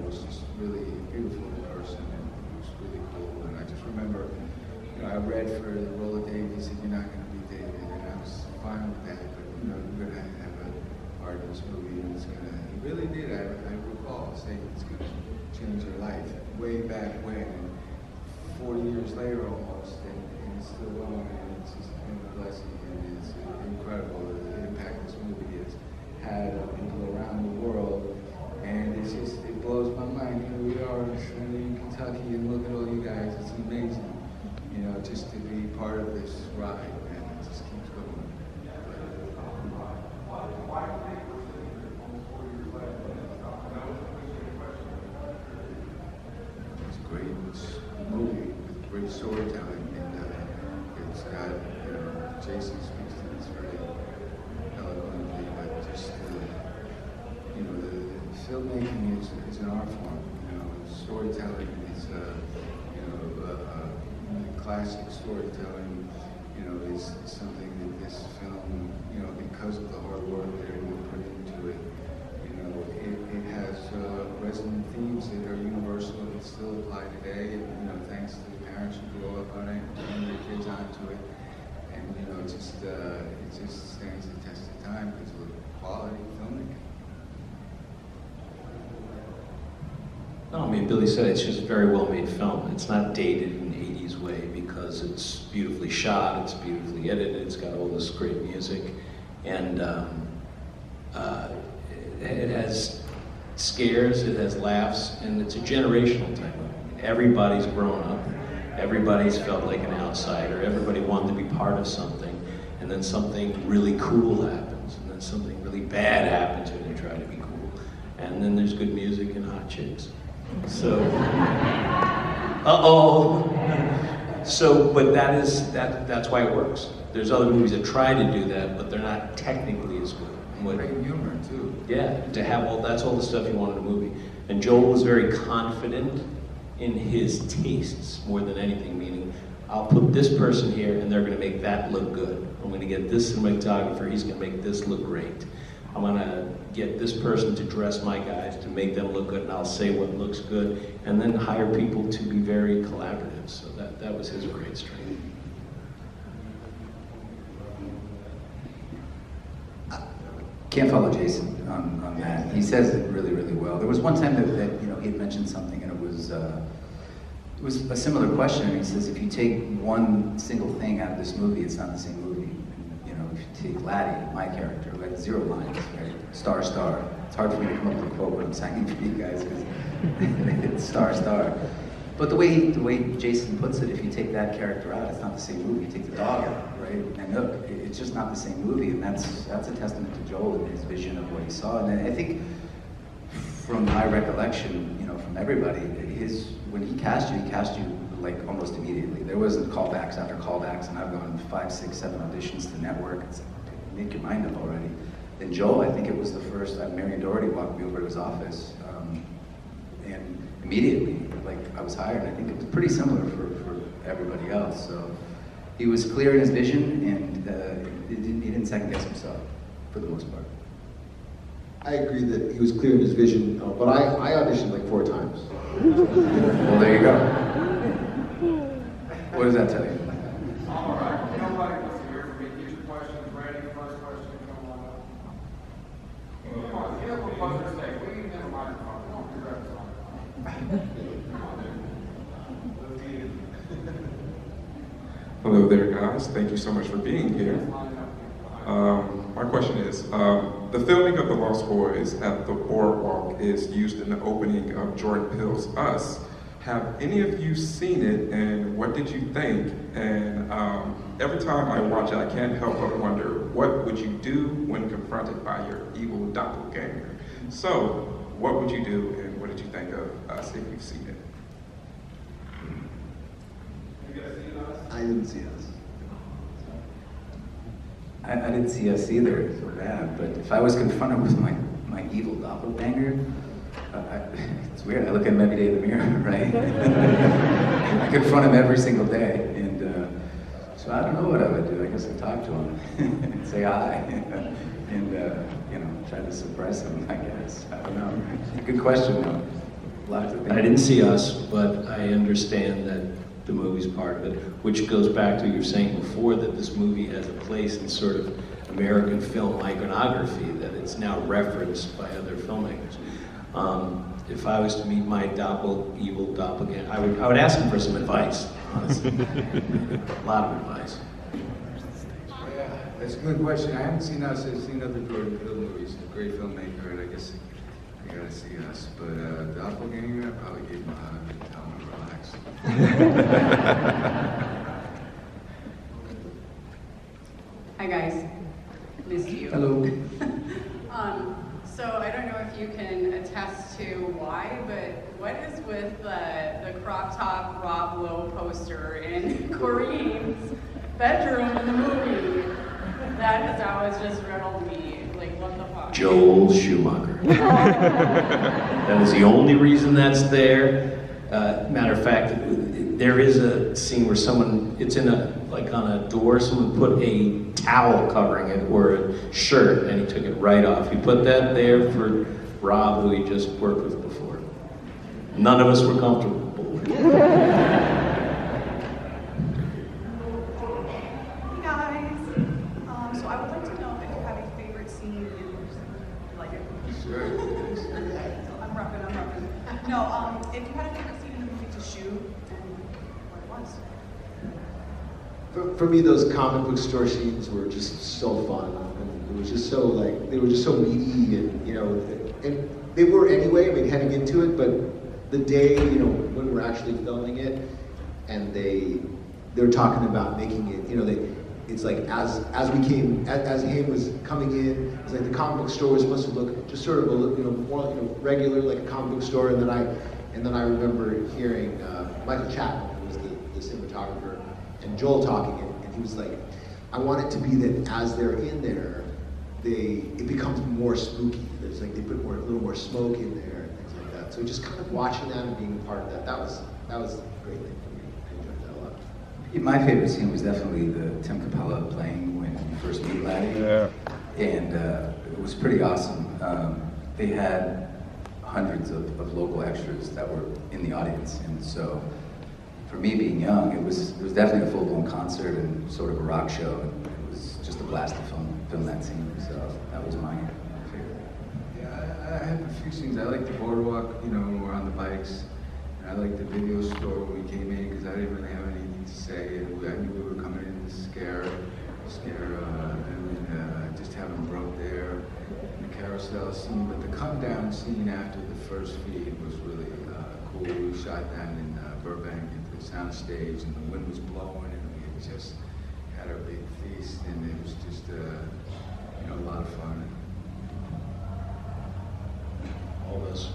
was just really a beautiful person, and it was really cool. And I just remember, I read for the role of David, he said, you're not going to be David, and I was fine with that, but you're going to have a part of this movie, and it's going to, he really did, I recall saying it's going to change your life, way back when, and 40 years later almost, and it's still going, and it's just been a blessing, and it's incredible the impact this movie has had on people around the world, and it's just, it blows my mind. Here we are in Kentucky, and look at all you guys, it's amazing, just to be part of this ride, and it just keeps going. It's a great movie with great storytelling, and it's got, Jason speaks to this very eloquently, but just, the filmmaking is an art form, storytelling is, classic storytelling, is something that this film, because of the hard work that everyone put into it, it has resonant themes that are universal and still apply today, and thanks to the parents who grow up on it and turn their kids onto it, and it just stands the test of time because of the quality of filmmaking. No, I mean, Billy said it's just a very well-made film. It's not dated in the 80s way because it's beautifully shot, it's beautifully edited, it's got all this great music, and it has scares, it has laughs, and it's a generational type movie. Everybody's grown up, everybody's felt like an outsider, everybody wanted to be part of something, and then something really cool happens, and then something really bad happens when you try to be cool. And then there's good music and hot chicks. So, So, but that's why it works. There's other movies that try to do that, but they're not technically as good. Great humor too. Yeah, to have that's all the stuff you want in a movie. And Joel was very confident in his tastes more than anything, meaning, I'll put this person here and they're gonna make that look good. I'm gonna get this cinematographer, he's gonna make this look great. I'm gonna get this person to dress my guys to make them look good, and I'll say what looks good, and then hire people to be very collaborative. So that was his great strength. Can't follow Jason on that. He says it really, really well. There was one time that he had mentioned something, and it was a similar question. And he says, if you take one single thing out of this movie, it's not the same movie. And, if you take Laddie, my character, who had 0 lines, right? Star, star. It's hard for me to come up with a quote when I'm signing for you guys because it's star, star. But the way Jason puts it, if you take that character out, it's not the same movie. You take the dog out, right? And look, it's just not the same movie, and that's a testament to Joel and his vision of what he saw. And I think, from my recollection, from everybody, when he cast you like almost immediately. There wasn't callbacks after callbacks, and I've gone 5, 6, 7 auditions to network. It's like, make your mind up already. And Joel, I think it was the first. Marion Doherty walked me over to his office, and immediately, like, I was hired. I think it was pretty similar for everybody else. So he was clear in his vision, and he didn't second guess himself for the most part. I agree that he was clear in his vision, but I auditioned like 4 times. Well, there you go. What does that tell you? All right. Nobody wants to hear from me. Get your questions ready. First question, come on up. Come on, get up on buzzer stage. We need a microphone. We don't do that song. Come on, dude. Let's get it. Hello there, guys. Thank you so much for being here. My question is, the filming of The Lost Boys at the Boardwalk is used in the opening of Jordan Peele's Us. Have any of you seen it, and what did you think? And every time I watch it, I can't help but wonder, what would you do when confronted by your evil doppelganger? So, what would you do, and what did you think of Us, if you've seen it? I didn't see Us. I didn't see Us either, so bad. But if I was confronted with my evil doppelganger, it's weird. I look at him every day in the mirror, right? I confront him every single day, and so I don't know what I would do. I guess I'd talk to him and say hi, and try to suppress him. I guess I don't know. Good question, though. Lots of things. I didn't see Us, but I understand that the movie's part of it, which goes back to what you were saying before, that this movie has a place in sort of American film iconography, that it's now referenced by other filmmakers. If I was to meet my evil doppelganger, I would ask him for some advice, honestly. A lot of advice. Yeah, that's a good question. I haven't seen Us. I've seen other Jordan Peele movies. He's a great filmmaker, and I guess I gotta see Us. But doppelganger, I'd probably give him a hug and tell him to relax. Hi guys, missed you. Hello. So I don't know if you can attest to why, but what is with the crop top Rob Lowe poster in Corinne's bedroom in the movie? That has always just riddled me. Like, what the fuck? Joel Schumacher. That is the only reason that's there. Matter of fact, there is a scene where it's on a door, someone put a towel covering it or a shirt, and he took it right off. He put that there for Rob, who he just worked with before. None of us were comfortable with it. Hey guys, so I would like to know if you have a favorite scene in like it. Sure. I'm repping. No, if you had a favorite scene in the movie to shoot, and what it was. For me, those comic book store scenes were just so fun, and it was just so they were just so meaty, and and they were anyway, I mean, heading into it, but the day, you know, when we're actually filming it, and they're talking about making it, you know, it's like as Haim was coming in, it's like the comic book store was supposed to look just sort of a, you know, more, you know, regular, like a comic book store, and then I remember hearing Michael Chapman, who was the cinematographer, and Joel talking, and he was like, I want it to be that as they're in there, it becomes more spooky. There's like, they put a little more smoke in there and things like that. So just kind of watching that and being a part of that was a great thing for me. I enjoyed that a lot. My favorite scene was definitely the Tim Capella playing when you first meet Laddie. Yeah. And it was pretty awesome. They had hundreds of local extras that were in the audience, and so for me being young, it was definitely a full-blown concert and sort of a rock show, and it was just a blast to film that scene. So that was my favorite. Yeah, I had a few scenes. I liked the boardwalk, you know, when we're on the bikes. And I liked the video store when we came in because I didn't really have anything to say. And I knew we were coming in to scare, and just having Brooke there. And the carousel scene, but the come down scene after the first feed was really cool. We shot that in Burbank at the sound stage, and the wind was blowing, and we had just had our big feast, and it was just you know, a lot of fun. All this.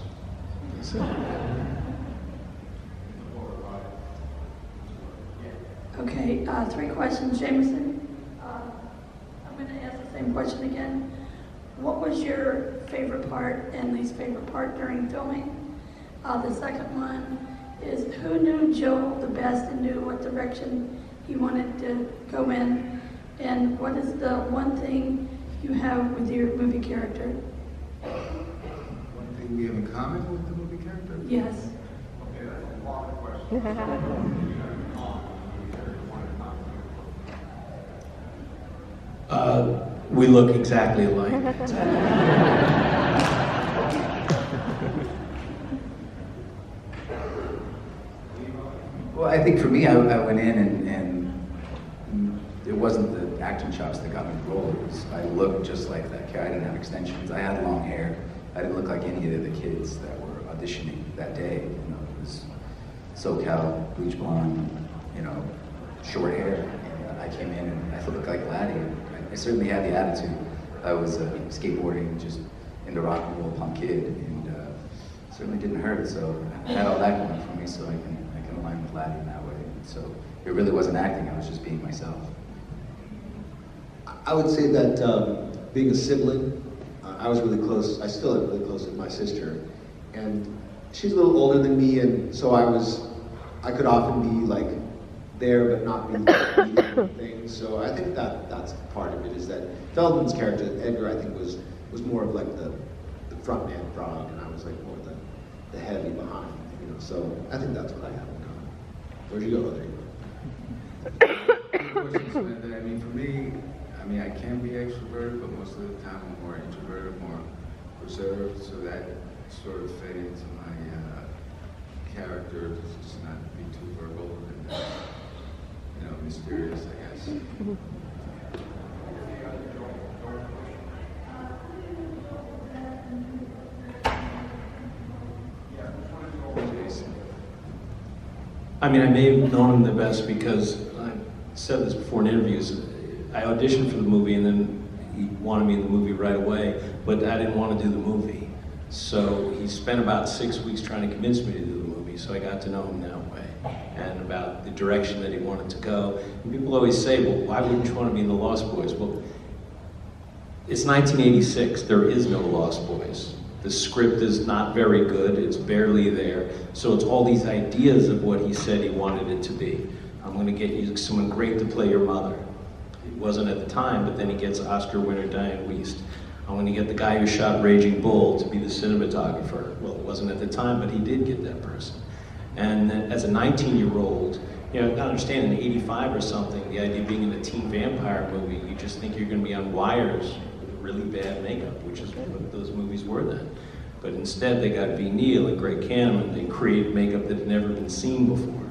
Okay, 3 questions, Jameson. I'm going to ask the same question again. What was your favorite part and least favorite part during filming? The second one is, who knew Joel the best and knew what direction he wanted to go in? And what is the one thing you have with your movie character? One thing we have in common with the movie character? Yes. Okay, that's a long question. We look exactly alike. Well, I think for me, I went in and it wasn't the acting chops that got me the role. It was, I looked just like that guy. I didn't have extensions. I had long hair. I didn't look like any of the kids that were auditioning that day. You know, it was SoCal, bleach blonde, you know, short hair. And I came in and I looked like Laddie. I certainly had the attitude. I was skateboarding, just into rock and roll punk kid, and certainly didn't hurt. So I had all that going for me, so I can align with Laddie in that way. So it really wasn't acting. I was just being myself. I would say that being a sibling, I was really close. I still am really close with my sister, and she's a little older than me, and so I could often be like there but not be things. So I think that's part of it, is that Feldman's character, Edgar, I think was more of like the front man frog, and I was like more the heavy behind, you know. So I think that's what I have in common. Where'd you go? There you go. I mean, for me, I mean, I can be extroverted, but most of the time I'm more introverted, more reserved, so that sort of fed into my character, just not be too verbal and, you know, mysterious, I guess. I mean, I may have known him the best because I said this before in interviews. I auditioned for the movie and then he wanted me in the movie right away, but I didn't want to do the movie. So he spent about 6 weeks trying to convince me to do the movie, so I got to know him that way and about the direction that he wanted to go. And people always say, well, why wouldn't you want to be in the Lost Boys? Well, it's 1986, there is no Lost Boys. The script is not very good, it's barely there. So it's all these ideas of what he said he wanted it to be. I'm gonna get you someone great to play your mother. It wasn't at the time, but then he gets Oscar winner Diane Wiest. I'm gonna get the guy who shot Raging Bull to be the cinematographer. Well, it wasn't at the time, but he did get that person. And then as a 19-year-old, you know, I understand in 85 or something, the idea of being in a teen vampire movie, you just think you're gonna be on wires with really bad makeup, which is what those movies were then. But instead they got V. Neal and Greg Cannon, and they created makeup that had never been seen before.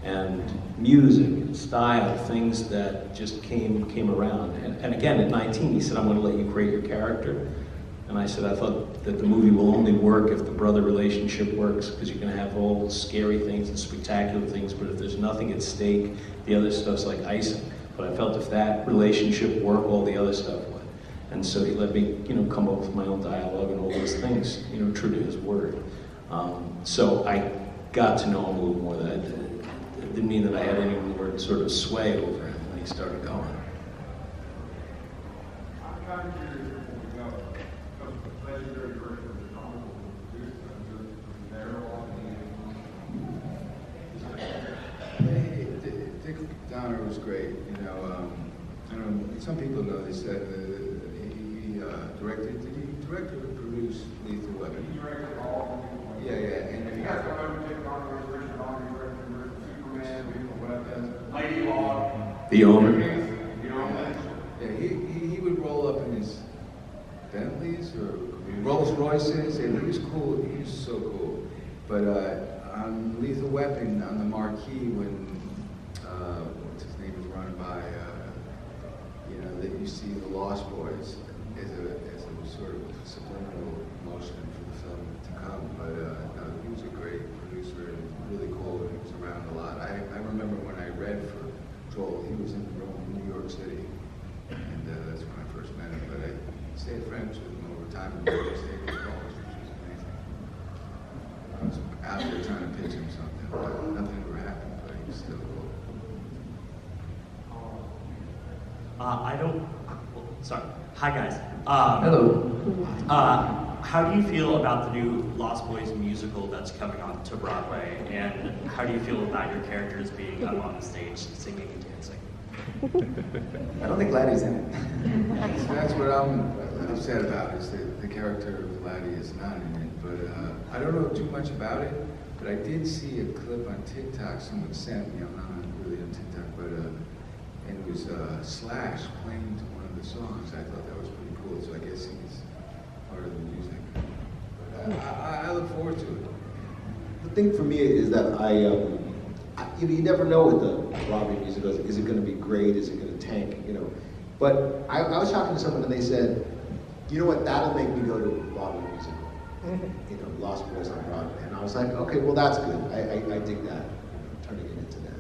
And music and style, things that just came around. And again, at 19, he said, I'm gonna let you create your character. And I said, I thought that the movie will only work if the brother relationship works, because you can have all scary things and spectacular things, but if there's nothing at stake, the other stuff's like icing. But I felt if that relationship worked, all the other stuff would. And so he let me, come up with my own dialogue and all those things, true to his word. So I got to know him a little more. That it didn't mean that I had any more sort of sway over him when he started going. I'm kind of curious before we go, because the legendary version of the comic book was produced under their law. Dick Donner was great. I don't know, some people know this. He directed. Did he direct or produce Lethal Weapon? He directed all of them. Yeah. And you guys go over to Dick Donner, Richard Donner, directed Superman, Lethal Weapon, Ladybug. The owner. Yeah, he would roll up in his Bentleys or Rolls Royces, and he was cool. He was so cool. But on Lethal Weapon, on the marquee, when what's his name is running by, that you see the Lost Boys as a sort of subliminal motion for the film to come. But no, he was a great producer and really cool. He was around a lot. I remember when I read for Joel, he was in New York City, and that's when I first met him. But I stayed friends with him over time and we stayed in college, which was amazing. I was out there trying to pitch him something, but nothing ever happened, but he was still cool. Sorry. Hi, guys. Hello. How do you feel about the new Lost Boys musical that's coming on to Broadway? And how do you feel about your characters being up on the stage singing and dancing? I don't think Laddie's in it. That's what I'm upset about, is that the character of Laddie is not in it. But I don't know too much about it, but I did see a clip on TikTok someone sent me. I'm not really on TikTok, but and it was Slash playing to one of the songs. I thought that was pretty cool, so I guess he's part of the music. But I look forward to it. The thing for me is that you never know with the Broadway musical. Is it going to be great? Is it going to tank? But I was talking to someone and they said, you know what? That'll make me go to Broadway musical. Lost Boys on Broadway, and I was like, okay, well that's good. I dig that. Turning it into that.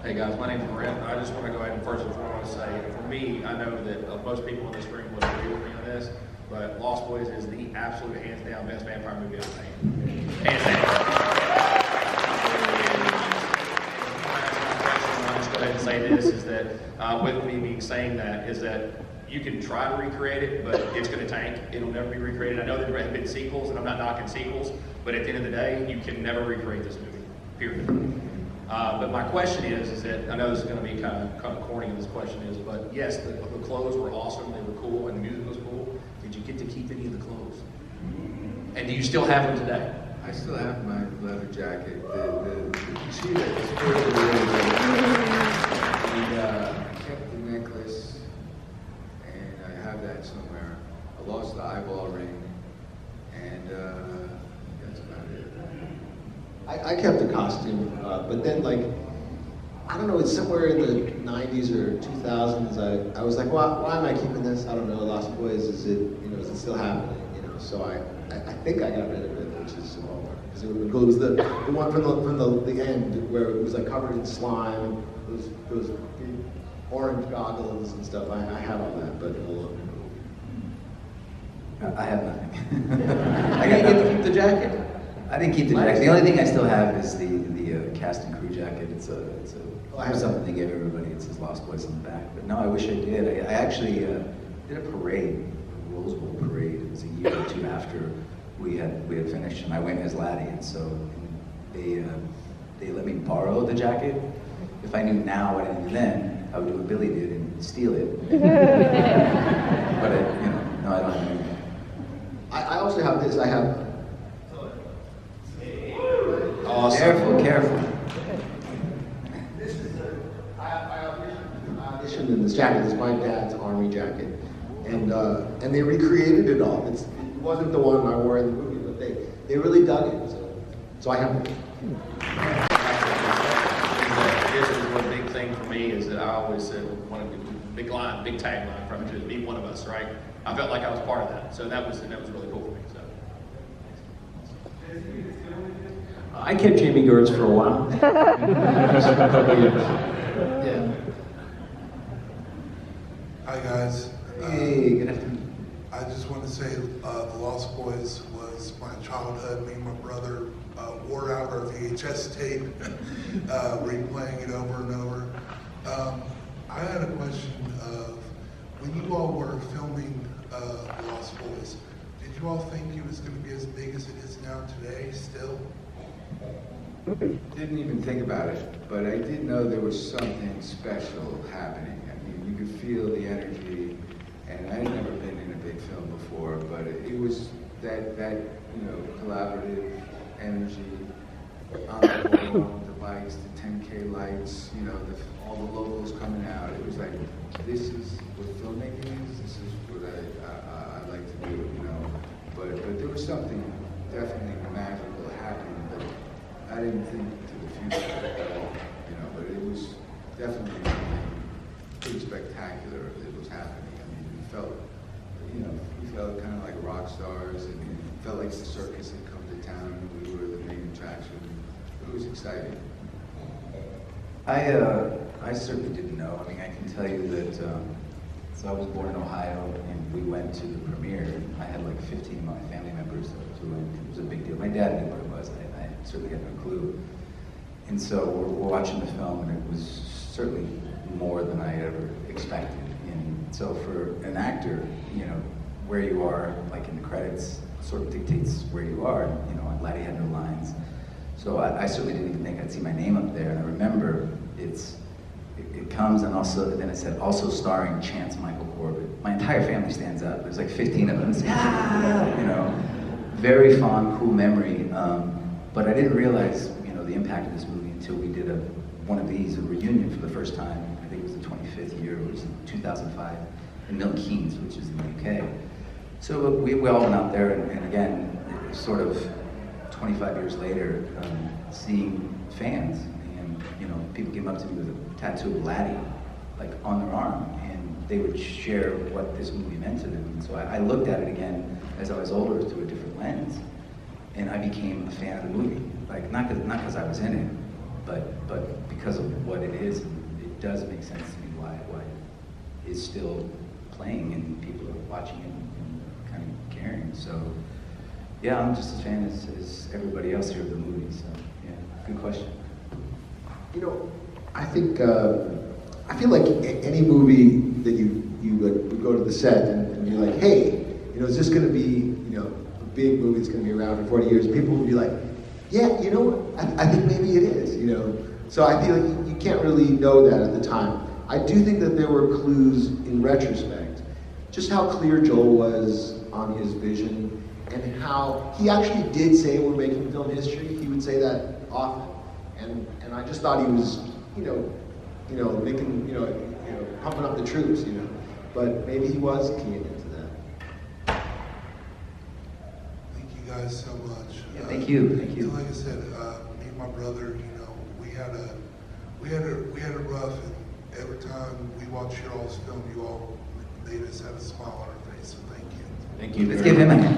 Hey guys, my name's Brent. I just want to go ahead and first and foremost say, for me, I know that most people in this room would agree with me on this, but Lost Boys is the absolute hands down best vampire movie I've seen. Hands down. I'll just go ahead and say this, is that with me saying that, is that you can try to recreate it, but it's going to tank. It'll never be recreated. I know that there have been sequels, and I'm not knocking sequels, but at the end of the day, you can never recreate this movie, period. But my question is that, I know this is going to be kind of corny, this question is, but yes, the clothes were awesome, they were cool, and the music was cool. Did you get to keep any of the clothes? And do you still have them today? I still have my leather jacket. See that it's really good. I kept the necklace, and I have that somewhere. I lost the eyeball ring, and that's about it. I kept the costume, but then I don't know, it's somewhere in the 90s or 2000s, I was like, why am I keeping this? I don't know, Lost Boys, is it still happening? So I think I got rid of it, which is because it was the one from the end where it was covered in slime, those big orange goggles and stuff. I had all that, but I have nothing. I didn't get to keep the jacket. I didn't keep the jacket. The only thing I still have is the cast and crew jacket. I have something they gave everybody. It says Lost Boys on the back. But no, I wish I did. I actually did a parade, a Rose Bowl parade. It was a year or two after we had finished, and I went as Laddie, and so they let me borrow the jacket. If I knew now what I knew then, I would do what Billy did and steal it. But no, I don't have anything. I also have this. I have. Awesome. Careful. This is I auditioned in this jacket. It's my dad's army jacket, and they recreated it all. It wasn't the one I wore in the movie, but they really dug it. So I have it. This is one big thing for me me is that I always said, one of the big line, big tagline from it to be one of us, right? I felt like I was part of that, so that was really cool for me. So. I kept Jamie Gertz for a while. Just a couple years. Yeah. Hi guys. Hey, good afternoon. I just want to say The Lost Boys was my childhood. Me and my brother wore out our VHS tape, replaying it over and over. I had a question of, when you all were filming The Lost Boys, did you all think it was going to be as big as it is now today still? Didn't even think about it, but I did know there was something special happening. I mean, you could feel the energy, and I had never been in a big film before, but it was that collaborative energy on the board, the bikes, the 10K lights, all the locals coming out. It was like, this is what filmmaking is. This is what I like to do, But there was something definitely magical happening. But I didn't think to the future at all, but it was definitely something pretty spectacular that was happening. I mean, we felt kind of like rock stars, and it felt like the circus had come to town, and we were the main attraction. It was exciting. I certainly didn't know. I mean, I can tell you that, so I was born in Ohio, and we went to the premiere. I had like 15 of my family members who went. It was a big deal. My dad knew what it was. I certainly had no clue. And so we're watching the film, and it was certainly more than I ever expected. And so for an actor, where you are, like in the credits, sort of dictates where you are. I'm glad he had no lines. So I certainly didn't even think I'd see my name up there. And I remember it comes, and also then it said also starring Chance Michael Corbett. My entire family stands up. There's like 15 of them. It's, very fond, cool memory. But I didn't realize, the impact of this movie until we did one of these, a reunion for the first time. I think it was the 25th year. It was in 2005 in Milton Keynes, which is in the UK. So we all went out there, and again, sort of 25 years later, seeing fans, and people came up to me with a tattoo of Laddie, like on their arm, and they would share what this movie meant to them. And so I looked at it again as I was older through a different lens, and I became a fan of the movie. Like not because I was in it, but because of what it is. It does make sense to me why it's still playing and people are watching it and kind of caring. So yeah, I'm just as fan as everybody else here of the movie. So yeah, good question. I think I feel like any movie that you would go to the set and you're like, hey, is this going to be a big movie that's going to be around for 40 years? People would be like, yeah, I think maybe it is. So I feel like you can't really know that at the time. I do think that there were clues in retrospect, just how clear Joel was on his vision, and how he actually did say we're making film history. He would say that often, and I just thought he was, making, pumping up the troops, But maybe he was keying into that. Thank you guys so much. Yeah, thank you. Like I said, me and my brother, we had a rough, and every time we watched your all's film, you all made us have a smile on our face. So thank you. Thank you. Let's give him a hand.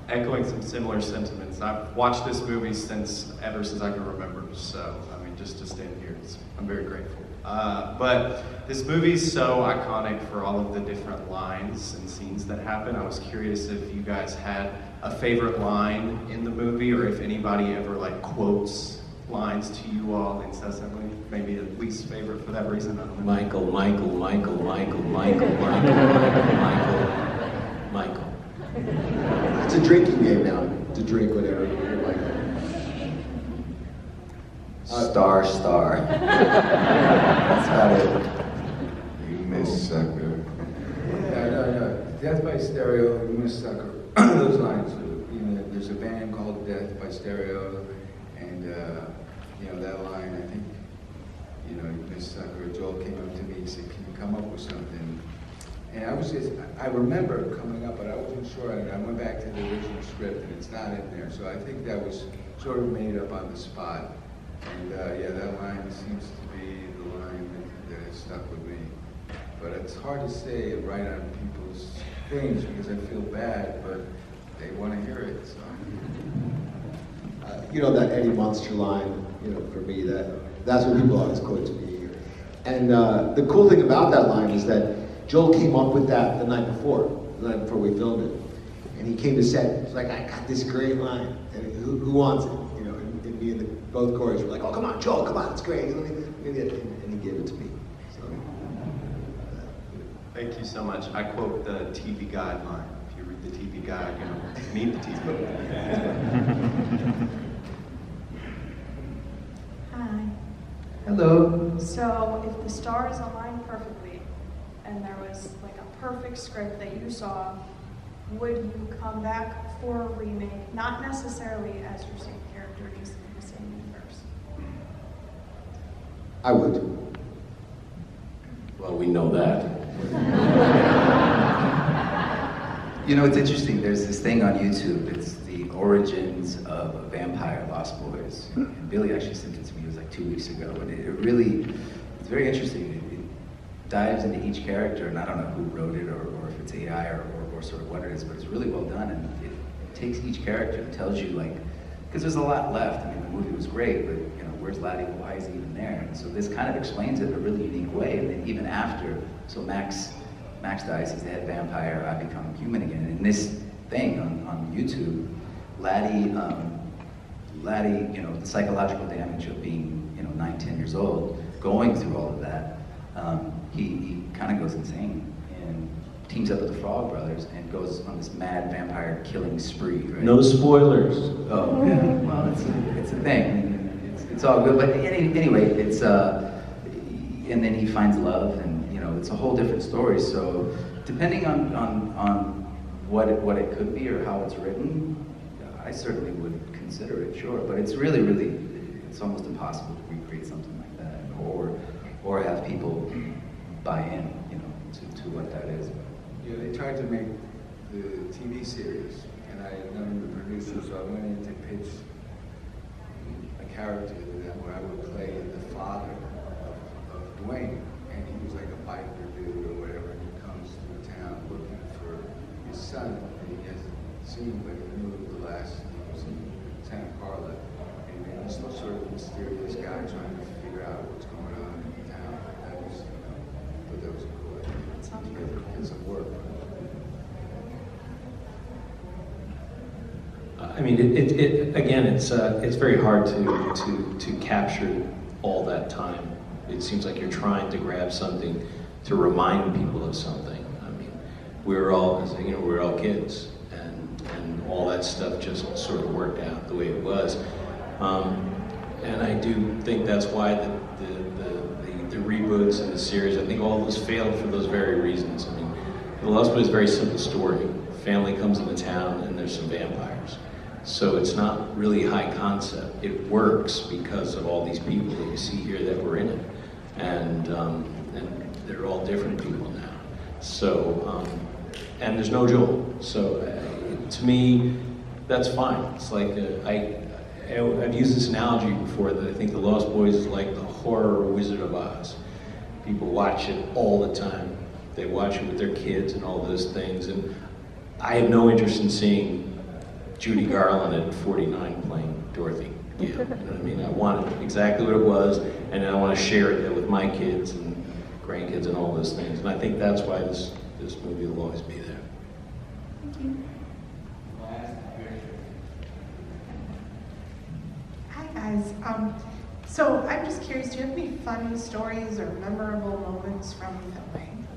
Echoing some similar sentiments. I've watched this movie ever since I can remember. So, just to stand here, I'm very grateful. But this movie's so iconic for all of the different lines and scenes that happen. I was curious if you guys had a favorite line in the movie, or if anybody ever quotes lines to you all incessantly. Maybe a least favorite for that reason. I don't know. Michael. It's a drinking game now, to drink whatever you like. Star. That's about it. You miss sucker. No. Death by Stereo, you miss sucker. Those lines. There's a band called Death by Stereo, and that line, I think, you miss sucker. Joel came up to me and said, "Can you come up with something And I remember coming up, but I wasn't sure, and I went back to the original script, and it's not in there. So I think that was sort of made up on the spot. And yeah, that line seems to be the line that has stuck with me. But it's hard to say it right on people's things because I feel bad, but they want to hear it. So. You know, that Eddie Monster line, you know, for me, that's what people always quote to me. And the cool thing about that line is that Joel came up with that the night before we filmed it. And he came to set, he's like, I got this great line, and who wants it? You know, and me and both chorus were like, oh, come on, Joel, come on, it's great. And he gave it to me. So, Thank you so much. I quote the TV Guide line. If you read the TV Guide, you know, meet the TV Guide. Hi. Hello. So if the stars aligned perfectly and there was like a perfect script that you saw, would you come back for a remake? Not necessarily as your same character, just in the same universe. I would. Well, we know that. You know, it's interesting. There's this thing on YouTube. It's the origins of Vampire Lost Boys. And Billy actually sent it to me. It was like 2 weeks ago, and it really, it's very interesting. It dives into each character, and I don't know who wrote it or if it's AI or sort of what it is, but it's really well done, and it takes each character and tells you, like, because there's a lot left. I mean, the movie was great, but you know, where's Laddie? Why is he even there? And so this kind of explains it in a really unique way. And then even after, so Max dies, he's the head vampire. I become human again. And in this thing on YouTube, Laddie, you know, the psychological damage of being, you know, 9, 10 years old, going through all of that, he kind of goes insane and teams up with the Frog Brothers and goes on this mad vampire killing spree. Right? No spoilers. Oh, yeah. Well, it's a thing. It's all good. But anyway, it's and then he finds love, and you know, it's a whole different story. So depending on what it could be or how it's written, I certainly would consider it, sure. But it's really, it's almost impossible to recreate something like that, or have people buy in, you know, to what that is. Yeah, they tried to make the TV series, and I had known the producer, so I went in to pitch a character to them where I would play the father of Dwayne, and he was like a biker dude or whatever, and he comes to a town looking for his son, and he hasn't seen him, but he knew the last, he was in Santa Carla, and he's some sort of mysterious guy trying to figure out what's going on in the town. That was, you know, but that was cool. It's a work. I mean, again, it's very hard to capture all that time. It seems like you're trying to grab something to remind people of something. I mean, we were all kids, and all that stuff just sort of worked out the way it was. And I do think that's why the reboots and the series, I think all of those failed for those very reasons. I mean, The Lost Boys is a very simple story. Family comes into town and there's some vampires. So it's not really high concept. It works because of all these people that you see here that were in it. And they're all different people now. So, and there's no Joel. So to me, that's fine. It's like, I've used this analogy before that I think The Lost Boys is like the horror Wizard of Oz. People watch it all the time. They watch it with their kids and all those things. And I have no interest in seeing Judy Garland at 49 playing Dorothy. You know what I mean? I want it exactly what it was, and I want to share it with my kids and grandkids and all those things. And I think that's why this movie will always be there. Thank you. Hi guys. So I'm just curious, do you have any funny stories or memorable moments from filming?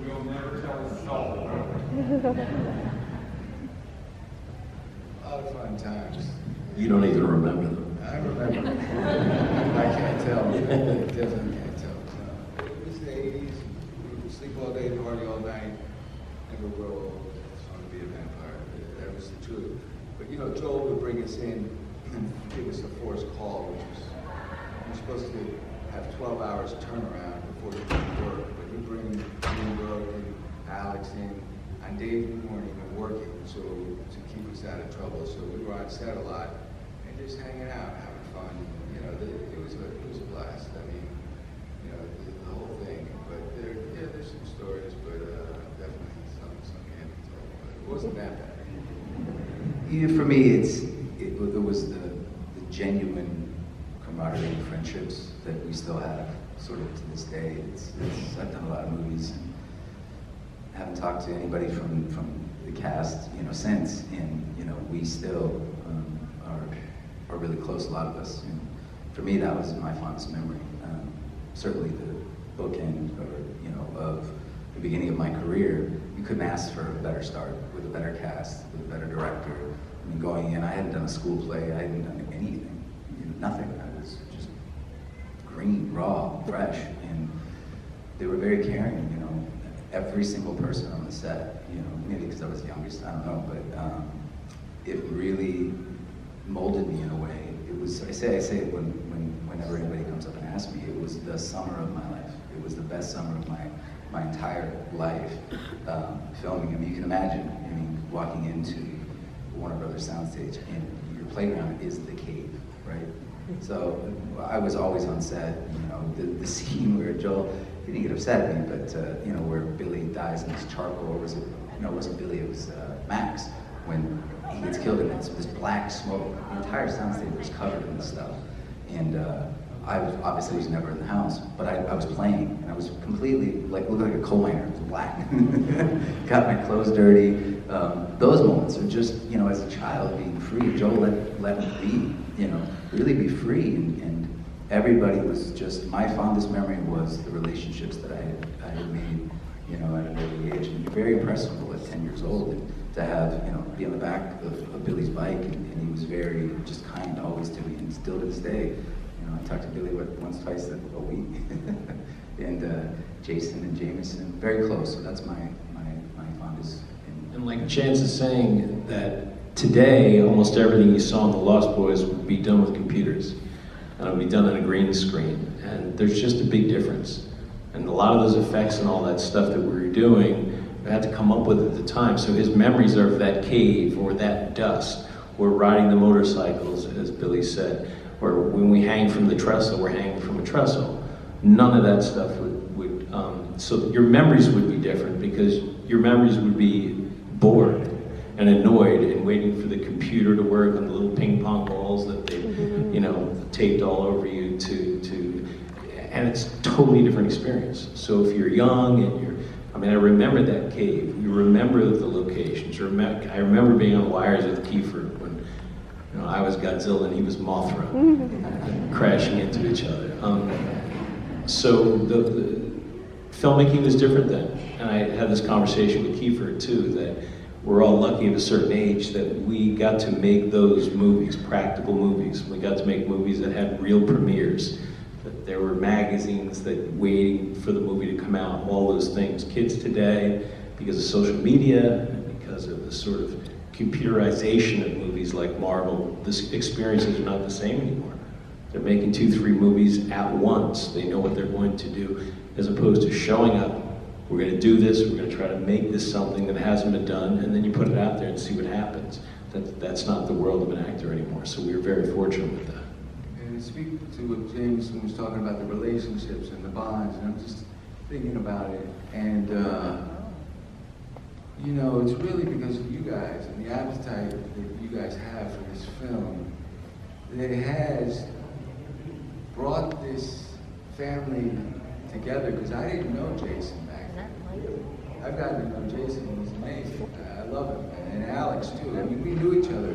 We'll never tell a soul. A lot of fun times. You don't even remember them. I remember. I can't tell. I definitely can't tell. It was the 80s. We would sleep all day, party all night, never grow old. Just want to be a vampire. That was the truth. But you know, Joel would bring us in give us a forced call, which was, you're supposed to have 12 hours turnaround before you can work, but you bring Greenbook and Alex in on days we weren't even working, so to keep us out of trouble. So we were on set a lot and just hanging out, having fun. You know, it was a blast. I mean, you know, the whole thing. But there's some stories, but definitely some can't be told. But it wasn't that bad. Yeah, for me, it was the genuine camaraderie and friendships that we still have, sort of to this day. I've done a lot of movies and haven't talked to anybody from the cast, you know, since, and you know, we still are really close. A lot of us. And for me, that was my fondest memory. Certainly the bookend, or you know, of the beginning of my career. You couldn't ask for a better start with a better cast, with a better director. I mean, going in, I hadn't done a school play. I hadn't done anything, you know, nothing. I was just green, raw, fresh, and they were very caring. You know, every single person on the set. You know, maybe because I was the youngest, I don't know, but it really molded me in a way. It was, I say it whenever anybody comes up and asks me, it was the summer of my life. It was the best summer of my entire life, filming. I mean, you can imagine, I mean, walking into Warner Brothers soundstage and your playground is the cave, right? So I was always on set, you know, the scene where Joel, he didn't get upset at me, but you know, where Billy dies in this charcoal, or was it, no, it wasn't Billy, it was Max, when he gets killed in this black smoke. The entire soundstage was covered in this stuff. And I obviously was never in the house, but I was playing, and I was completely, looked like a coal miner, it was black. Got my clothes dirty. Those moments are just, you know, as a child, being free. Joel let me be, you know, really be free, and everybody was just, my fondest memory was the relationships that I had made, you know, at an early age. And very impressive at 10 years old, and to have, you know, be on the back of Billy's bike, and he was very just kind always to me, and still to this day. You know, I talk to Billy once, twice a week, and Jason and Jameson, very close. So that's my fondest. And like Chance is saying, that today almost everything you saw in The Lost Boys would be done with computers, and it would be done on a green screen. And there's just a big difference. And a lot of those effects and all that stuff that we were doing, we had to come up with at the time. So his memories are of that cave, or that dust, or riding the motorcycles, as Billy said. Or when we hang from the trestle, we're hanging from a trestle. None of that stuff would so your memories would be different, because your memories would be bored and annoyed and waiting for the computer to work on the little ping pong balls that they, you know, taped all over you and it's a totally different experience. So if you're young and I remember that cave. You remember the locations. I remember being on wires with Kiefer when, you know, I was Godzilla and he was Mothra, crashing into each other. So the filmmaking was different then. And I had this conversation with Kiefer too, that we're all lucky at a certain age that we got to make those movies, practical movies. We got to make movies that had real premieres. That there were magazines that waiting for the movie to come out, all those things. Kids today, because of social media, and because of the sort of computerization of movies like Marvel, the experiences are not the same anymore. They're making 2-3 movies at once. They know what they're going to do, as opposed to showing up. We're going to do this, we're going to try to make this something that hasn't been done, and then you put it out there and see what happens. That's not the world of an actor anymore, so we were very fortunate with that. And to speak to what Jameson was talking about, the relationships and the bonds, and I'm just thinking about it, and you know, it's really because of you guys and the appetite that you guys have for this film that has brought this family together, because I didn't know Jason back then. I've gotten to know Jason, he's amazing. I love him, and Alex too. I mean, we knew each other.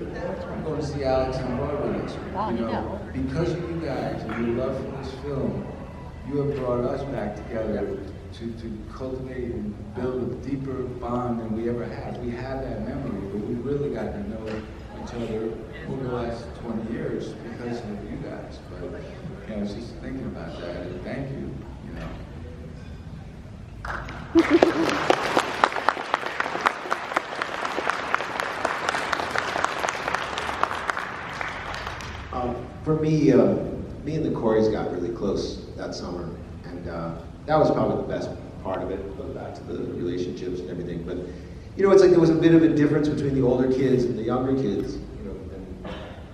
I'm going to see Alex on Broadway next week. You know, because of you guys and your love for this film, you have brought us back together to cultivate and build a deeper bond than we ever had. We have that memory, but we really got to know each other over the last 20 years because of you guys. But you know, I was just thinking about that, and thank you, you know. for me, me and the Coreys got really close that summer, and that was probably the best part of it, going back to the relationships and everything. But you know, it's like there was a bit of a difference between the older kids and the younger kids, you know,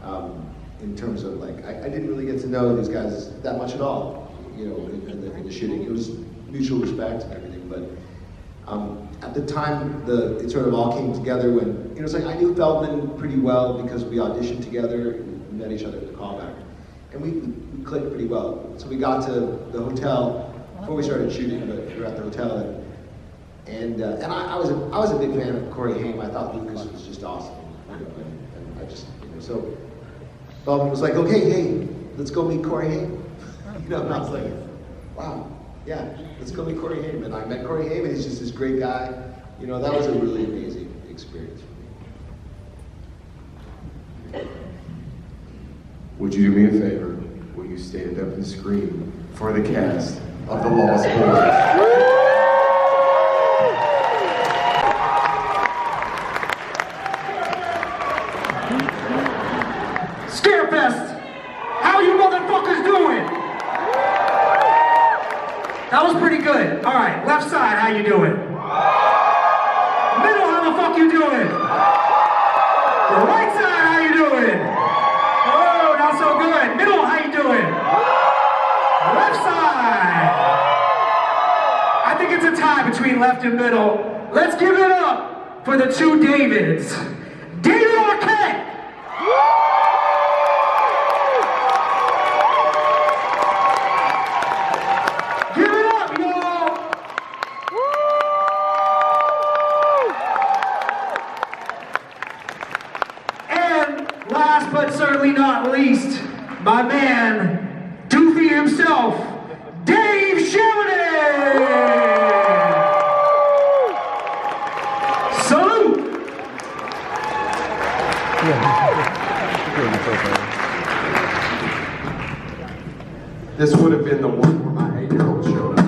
and in terms of like, I didn't really get to know these guys that much at all, you know, in the shooting. It was mutual respect and everything, but at the time, it sort of all came together when, you know, it's like I knew Feldman pretty well because we auditioned together and we met each other at the callback. And we clicked pretty well. So we got to the hotel before we started shooting, but we were at the hotel, and I was a big fan of Corey Haim. I thought Lucas was just awesome, you know, and I just, you know, so Feldman was like, okay, hey, let's go meet Corey Haim. You know, and I was like, wow, yeah, let's go meet Corey Haim. And I met Corey Haim, and he's just this great guy. You know, that was a really amazing experience for me. Would you do me a favor? Will you stand up and scream for the cast of The Lost Boys? Scarefest! How you motherfuckers doing? That was pretty good. All right, left side, how you doing? Middle, how the fuck you doing? Right side, how you doing? Oh, not so good. Middle, how you doing? Left side. I think it's a tie between left and middle. Let's give it up for the two Davids. David Arquette! Give it up, y'all! And last but certainly not least, my man, Doofy himself, Dave Sheridan! Salute! This would have been the one where my 8-year-old showed up.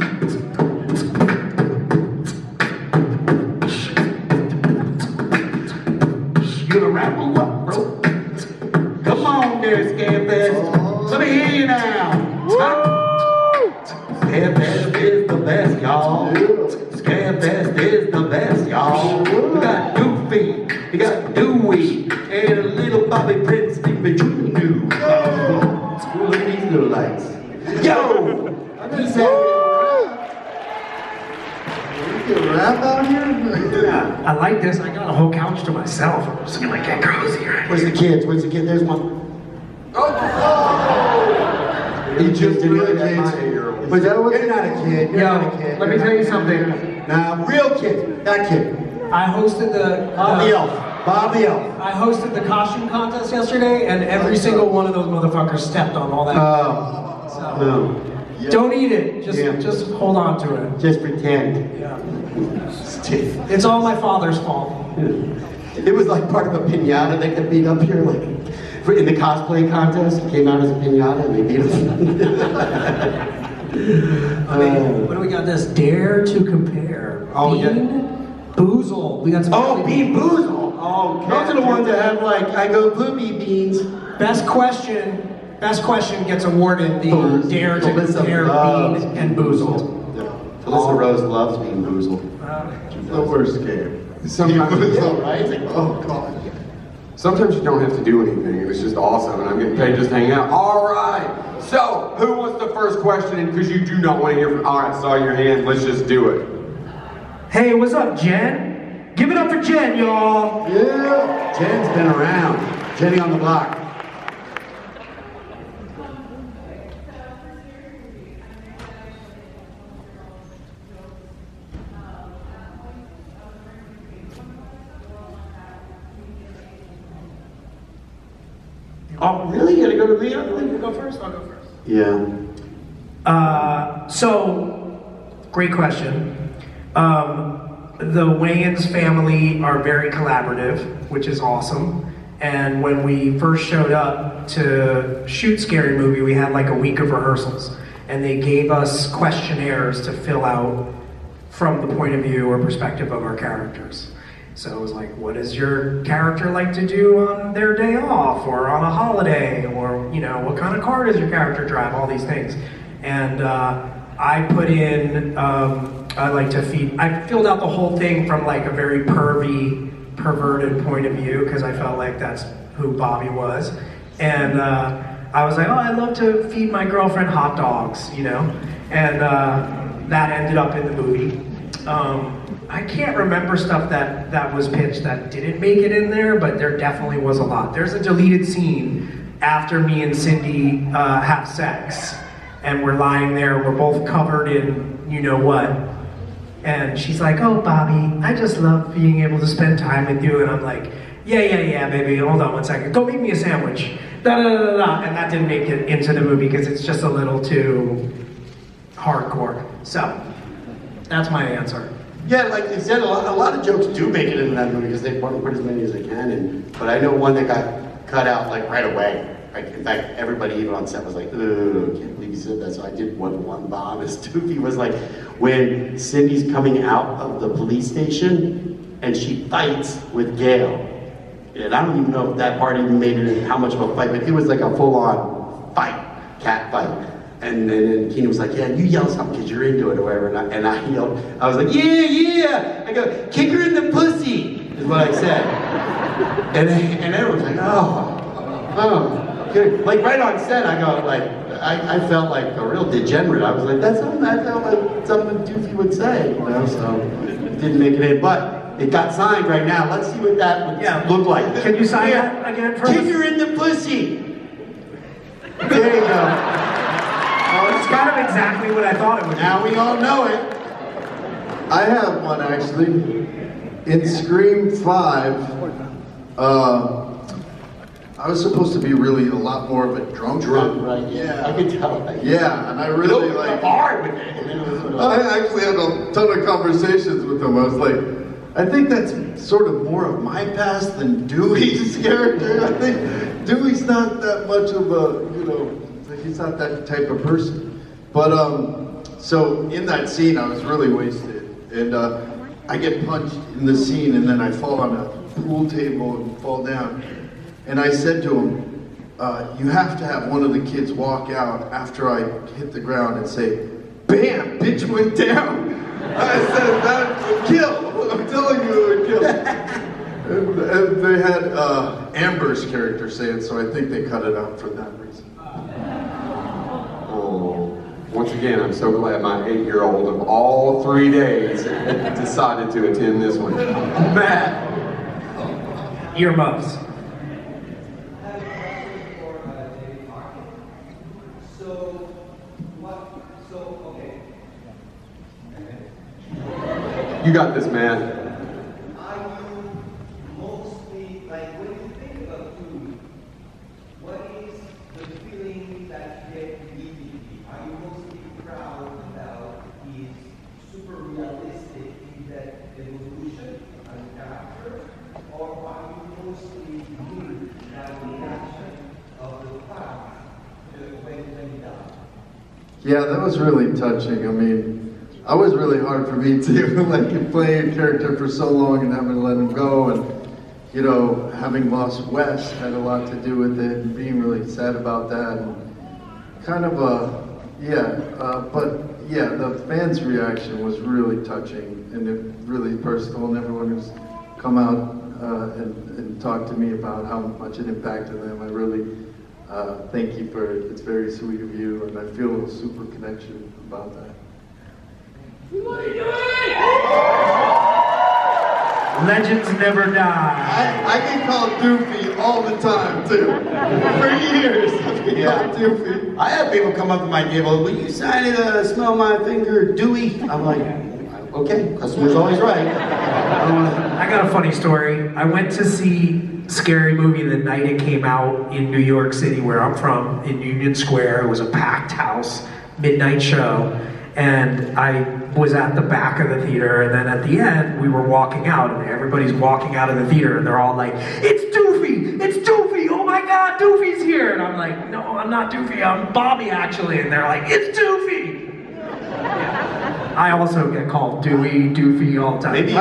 You the rapper, what, bro? Come on there, Scarefest. Let me hear you now. Scarefest is the best, y'all. Scarefest is the best, y'all. We got Doofy, we got Dewey, and a little Bobby Princeton, but you knew. Look at these little lights. Yo! He's rap out here? Yeah, I like this. I got a whole couch to myself. I'm just gonna get cozy right Where's the kids? Where's the kid? There's one. He just did it at my 8-year-old. But you're not a kid. You're not a kid. Let me tell you something. Nah, real kid. That kid. I hosted the Bob the Elf. Bob the Elf. I hosted the costume contest yesterday, and every single one of those motherfuckers stepped on all that. No. Don't eat it. Just hold on to it. Just pretend. Yeah. It's all my father's fault. It was like part of a piñata that got beat up here, like in the cosplay contest. It came out as a piñata and they beat us. What do we got? This dare to compare. Oh, Bean Boozle. We got some. Oh, Bean Boozle. Oh, those are the ones that have like I go bloomy beans. Best question gets awarded the dare to compare Bean and Boozle. Alyssa Rose loves Bean Boozle. The worst game. Sometimes, oh god. Sometimes you don't have to do anything, and it's just awesome, and I'm getting paid just to hang out. All right. So, who wants the first question? And because you do not want to hear from. All right, saw your hand. Let's just do it. Hey, what's up, Jen? Give it up for Jen, y'all. Yeah. Jen's been around. Jenny on the block. Oh, really? You gotta go to me? You go first? I'll go first. Yeah. So, great question. The Wayans family are very collaborative, which is awesome. And when we first showed up to shoot Scary Movie, we had like a week of rehearsals. And they gave us questionnaires to fill out from the point of view or perspective of our characters. So it was like, what does your character like to do on their day off or on a holiday? Or, you know, what kind of car does your character drive? All these things. And I put in, I like to feed, I filled out the whole thing from like a very perverted point of view, because I felt like that's who Bobby was. And I was like, oh, I love to feed my girlfriend hot dogs, you know? And that ended up in the movie. I can't remember stuff that was pitched that didn't make it in there, but there definitely was a lot. There's a deleted scene after me and Cindy have sex, and we're lying there, we're both covered in you know what, and she's like, oh, Bobby, I just love being able to spend time with you, and I'm like, yeah, baby, hold on one second, go make me a sandwich, da-da-da-da-da, and that didn't make it into the movie because it's just a little too hardcore. So, that's my answer. Yeah, like they said, a lot of jokes do make it into that movie because they want to put as many as they can in. But I know one that got cut out like right away. Like, in fact, everybody even on set was like, "Ugh, can't believe you said that." So I did one bomb as Doofy was like, when Cindy's coming out of the police station and she fights with Gail. And I don't even know if that part even made it in how much of a fight, but it was like a full-on fight, cat fight. And then Keenan was like, yeah, you yell something because you're into it or whatever. And I yelled, I was like, yeah. I go, kick her in the pussy, is what I said. and everyone's like, oh. Okay. Like right on set, I go, like, I felt like a real degenerate. I was like, that's something I felt like something Doofy would say, you know, so it didn't make it in. But it got signed right now. Let's see what that would look like. Can you sign that again for us? Kick her in the pussy. There you go. Oh, it's kind of exactly what I thought it would be. Now we all know it. I have one actually. In Scream 5, I was supposed to be really a lot more of a drunk. Right, yeah. I could tell. Yeah, and I really like... hard with it. I actually had a ton of conversations with him. I was like, I think that's sort of more of my past than Dewey's character. I think Dewey's not that much of a, you know, he's not that type of person. But, so in that scene, I was really wasted. And I get punched in the scene, and then I fall on a pool table and fall down. And I said to him, you have to have one of the kids walk out after I hit the ground and say, bam, bitch went down. I said, that would kill. I'm telling you, it would kill. And they had Amber's character say it, so I think they cut it out for that reason. Once again, I'm so glad my 8-year-old of all 3 days decided to attend this one. Matt. Earmuffs. You got this, man. Yeah, that was really touching. I mean, it was really hard for me too, like playing a character for so long and having to let him go, and you know, having lost Wes had a lot to do with it, and being really sad about that, and kind of but yeah, the fans' reaction was really touching and really personal, and everyone who's come out and talked to me about how much it impacted them. I really thank you for it. It's very sweet of you, and I feel a super connection about that. Legends never die. I get called Doofy all the time too. For years, I've been called Doofy. I have people come up to my table, will you sign it, smell my finger, Dewey? I'm like, okay, customer's always right. I got a funny story. I went to see Scary Movie the night it came out in New York City, where I'm from, in Union Square. It was a packed house, midnight show, and I was at the back of the theater, and then at the end, we were walking out, and everybody's walking out of the theater, and they're all like, it's Doofy! It's Doofy! Oh my God, Doofy's here! And I'm like, no, I'm not Doofy, I'm Bobby, actually. And they're like, it's Doofy! I also get called Dewey, Doofy all the time. Maybe you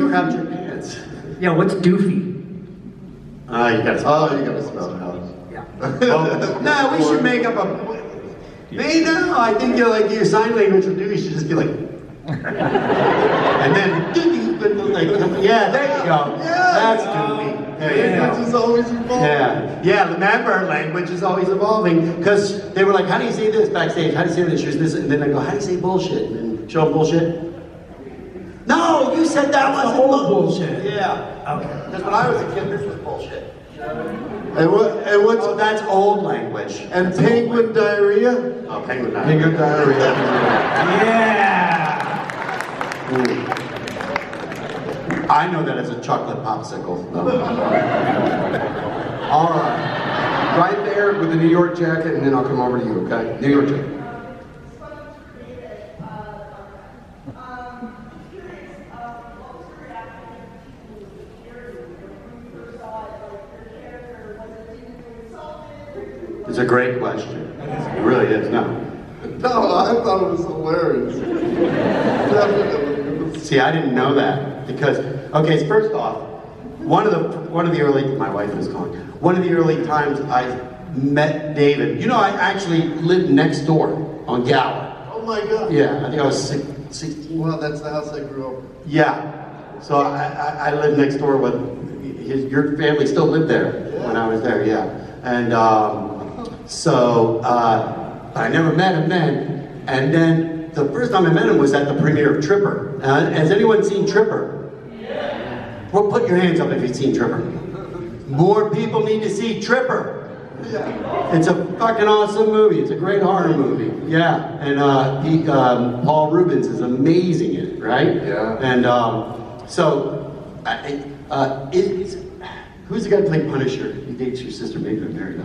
crapped your pants. Yeah, what's doofy? You gotta spell it out. Yeah. No, we should make up a. No, I think your sign language for doofy should just be like. And then yeah, there you go. That's doofy. There you go. Language is always evolving. Yeah, remember, language is always evolving. Because they were like, how do you say this backstage? How do you say this? She was this. And then I go, how do you say bullshit? And show them bullshit. No, you said that wasn't bullshit. Yeah. Okay. Because when I was a kid, this was bullshit. And what's that's old language. And penguin diarrhea? Oh, penguin diarrhea. Penguin diarrhea. Yeah. I know that as a chocolate popsicle. All right. Right there with the New York jacket, and then I'll come over to you, okay? New York jacket. It's a great question. It really is. No. No, I thought it was hilarious. Definitely. See, I didn't know that because okay. First off, one of the early my wife was calling. One of the early times I met David. You know, I actually lived next door on Gower. Oh my God. Yeah, I think I was 16. Well, that's the house I grew up in. Yeah. So I lived next door with your family still lived there when I was there. Yeah, and. I never met him then. And then the first time I met him was at the premiere of Tripper. Has anyone seen Tripper? Yeah. Well, put your hands up if you've seen Tripper. More people need to see Tripper. Yeah. It's a fucking awesome movie. It's a great horror movie. Yeah. And Paul Rubens is amazing in it, right? Yeah. And who's the guy who played Punisher? He dates your sister, maybe they're married.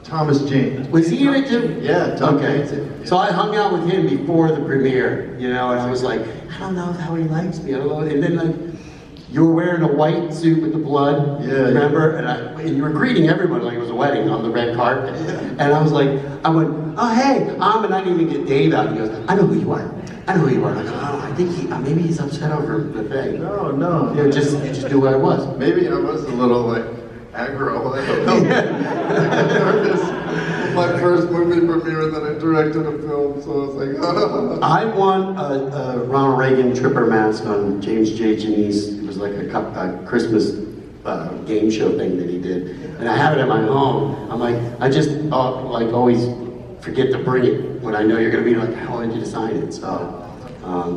Thomas Jane. Was he in it too? Yeah, Tom okay. Jane. So I hung out with him before the premiere, you know, and I was like, I don't know how he likes me. I don't know. And then you were wearing a white suit with the blood, remember? And you were greeting everyone like it was a wedding on the red carpet. Yeah. And I was like, I went, oh hey, and I didn't even get Dave out. He goes, I know who you are. I know who you are. And I go, oh, I think maybe he's upset over the thing. No. You just knew who I was. Maybe I was a little aggro. I don't know. My first movie premiere, and then I directed a film, so I was like, oh. I won a Ronald Reagan Tripper mask on James J. Janice. It was like a Christmas game show thing that he did, and I have it at my home. I'm like, I just always forget to bring it when I know you're going to be like, I wanted you to sign it. So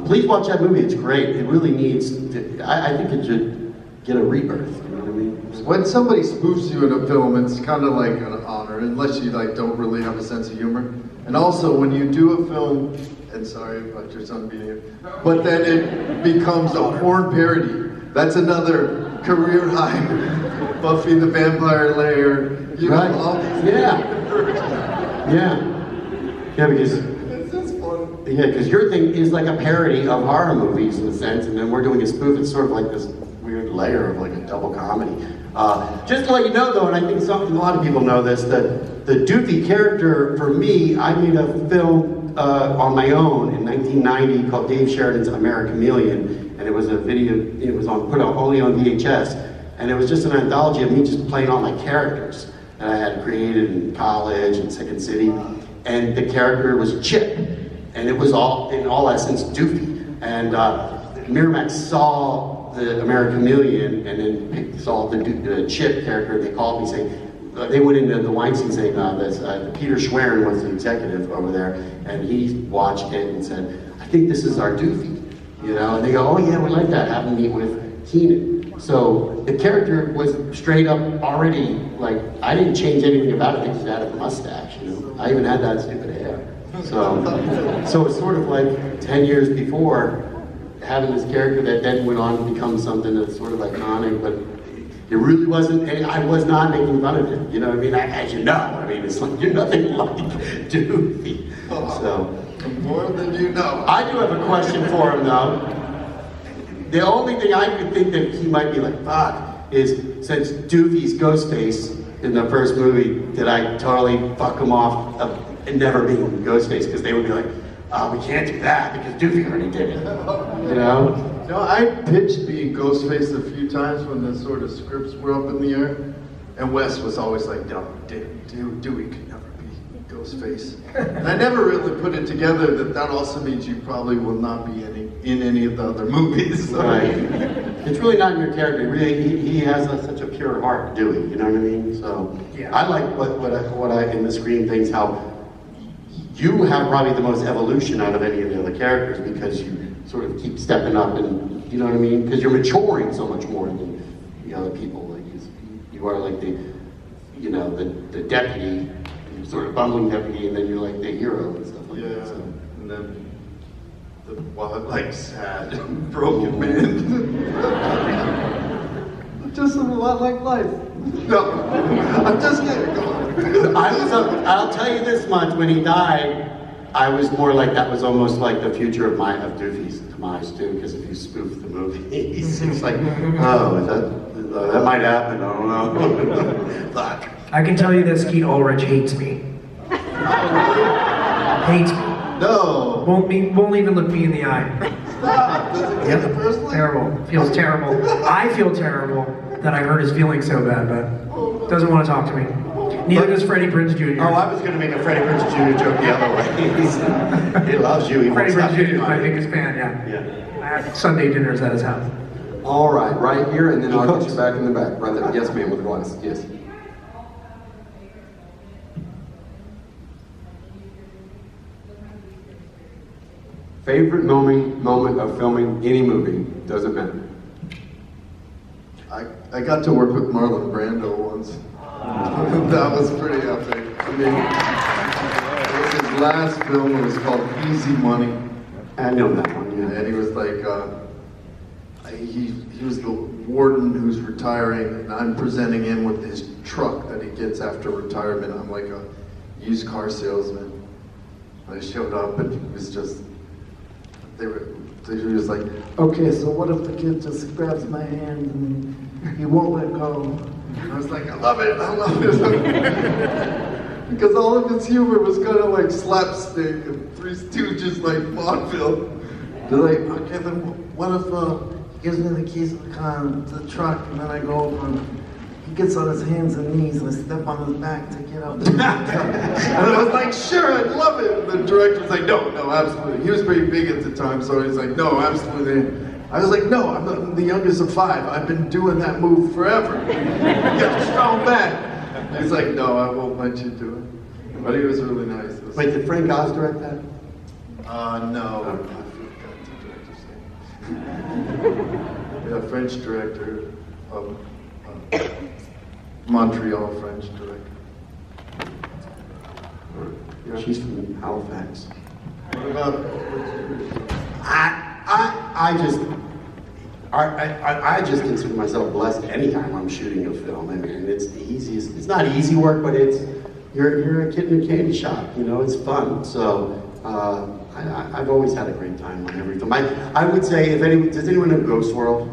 please watch that movie. It's great. It really needs. I think it should get a rebirth. You know what I mean? When somebody spoofs you in a film, it's kind of like an honor, unless you don't really have a sense of humor. And also, when you do a film, and sorry about your son being here, but then it becomes a porn parody. That's another career high. Buffy the Vampire Slayer. You know, all these Yeah, because it's just fun. Yeah, because your thing is like a parody of horror movies in a sense, and then we're doing a spoof. It's sort of like this weird layer of like a double comedy. Just to let you know though, and I think a lot of people know this, that the Doofy character, for me, I made a film on my own in 1990 called Dave Sheridan's American Chameleon, and it was a video, it was put out only on VHS, and it was just an anthology of me just playing all my characters that I had created in college and Second City, and the character was Chip, and it was in all essence Doofy, and Miramax saw the American Chameleon and then saw the Chip character. They called me saying, they went into the Weinstein saying, Peter Schwerin was the executive over there, and he watched it and said, I think this is our Doofy, you know? And they go, oh yeah, we like that, have him meet with Keenan. So the character was straight up already, like, I didn't change anything about it, they just added a mustache, you know? I even had that stupid hair. So it's sort of like 10 years before, having this character that then went on to become something that's sort of iconic, but it really wasn't, I was not making fun of him, you know what I mean? As you know, I mean, it's like, you're nothing like Doofy. So, more than you know. I do have a question for him though. The only thing I could think that he might be like, fuck, is since Doofy's Ghostface in the first movie, did I totally fuck him off of never being Ghostface? Because they would be like, we can't do that because Doofy already did it, you know? No, I pitched being Ghostface a few times when the sort of scripts were up in the air, and Wes was always like, no, Dewey could never be Ghostface. And I never really put it together that also means you probably will not be in any of the other movies. So. Right. It's really not in your character. Really, he has such a pure heart, Dewey. You know what I mean? So Yeah. I like what I in the Scream things, how you have probably the most evolution out of any of the other characters because you sort of keep stepping up, and you know what I mean? Because you're maturing so much more than the other people. Like you are like the deputy, you're sort of bumbling deputy, and then you're like the hero and stuff like that. So. And then the sad, broken man. Just a lot like life. No, I'm just kidding. Come on. I'll tell you this much: when he died, I was more like that was almost like the future of Doofy's demise too. Because if you spoof the movie, it's like, oh, that might happen. I don't know. Fuck. I can tell you that Skeet Ulrich hates me. Hates me. No. Won't even look me in the eye. Stop. Does it take it personally? Terrible. Feels terrible. I feel terrible that I hurt his feelings so bad, but doesn't want to talk to me. Neither does Freddie Prinze Jr. Oh, I was going to make a Freddie Prinze Jr. joke the other way. He loves you. He Freddie won't stop Prinze Jr. is my hitting biggest fan, yeah. Yeah. I have Sunday dinners at his house. All right, right here, and then I'll get you back in the back. Right there. Yes, ma'am, with the glasses. Yes. Favorite moment of filming any movie, doesn't matter. I got to work with Marlon Brando once. That was pretty epic. I mean, it was his last film. It was called Easy Money. I know that one, yeah. And he was like, he was the warden who's retiring, and I'm presenting him with his truck that he gets after retirement. I'm like a used car salesman. I showed up, and he was just, they were just like, okay, so what if the kid just grabs my hand and he won't let go? And I was like, I love it. Because all of his humor was kind of like slapstick and Three Stooges like vaudeville. They're like, okay, then what if he gives me the keys of the car, the truck, and then I go over and he gets on his hands and knees and I step on his back to get out the truck. And I was like, sure, I'd love it. And the director's like, no, absolutely. He was pretty big at the time, so he's like, no, absolutely. I was like, no, I'm the youngest of 5. I've been doing that move forever. Get a strong back. He's like, no, I won't let you do it. But he was really nice. Wait, did Frank Oz direct that? No. I forgot the director's name. Yeah, French director. Montreal French director. She's from Halifax. What about? I just consider myself blessed anytime I'm shooting a film. I mean, it's the easiest. It's not easy work, but you're a kid in a candy shop. You know, it's fun. So I've always had a great time on every film. I would say, does anyone know Ghost World?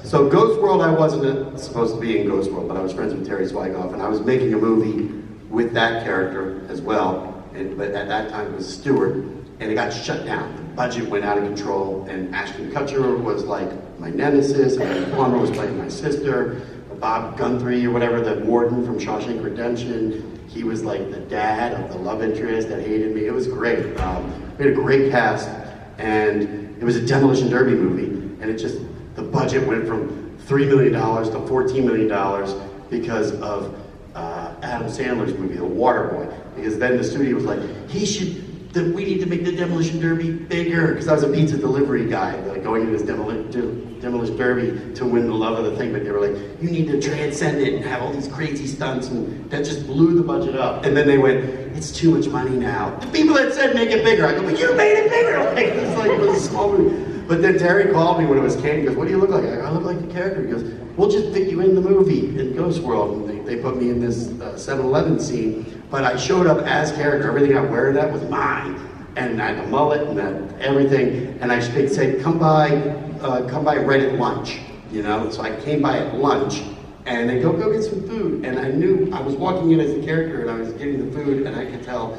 So Ghost World, I wasn't supposed to be in Ghost World, but I was friends with Terry Swigoff, and I was making a movie with that character as well. But at that time it was Stewart, and it got shut down. The budget went out of control, and Ashton Kutcher was like my nemesis, and Plummer was playing my sister. Bob Guthrie or whatever, the warden from Shawshank Redemption, he was like the dad of the love interest that hated me. It was great. We had a great cast, and it was a Demolition Derby movie, and the budget went from $3 million to $14 million because of Adam Sandler's movie, The Waterboy. Because then the studio was like, we need to make the Demolition Derby bigger. Because I was a pizza delivery guy, like going into this Demolition Derby to win the love of the thing. But they were like, you need to transcend it and have all these crazy stunts. And that just blew the budget up. And then they went, it's too much money now. The people that said make it bigger, I go, but you made it bigger. Like, it's like, it was a small movie. But then Terry called me when it was Candy. He goes, what do you look like? I go, I look like the character. He goes, we'll just fit you in the movie in Ghost World. And they put me in this 7-Eleven scene. But I showed up as character. Everything I wear that was mine. And I had a mullet and everything. And I said, come by right at lunch. You know? So I came by at lunch. And they go get some food. And I knew, I was walking in as a character and I was getting the food. And I could tell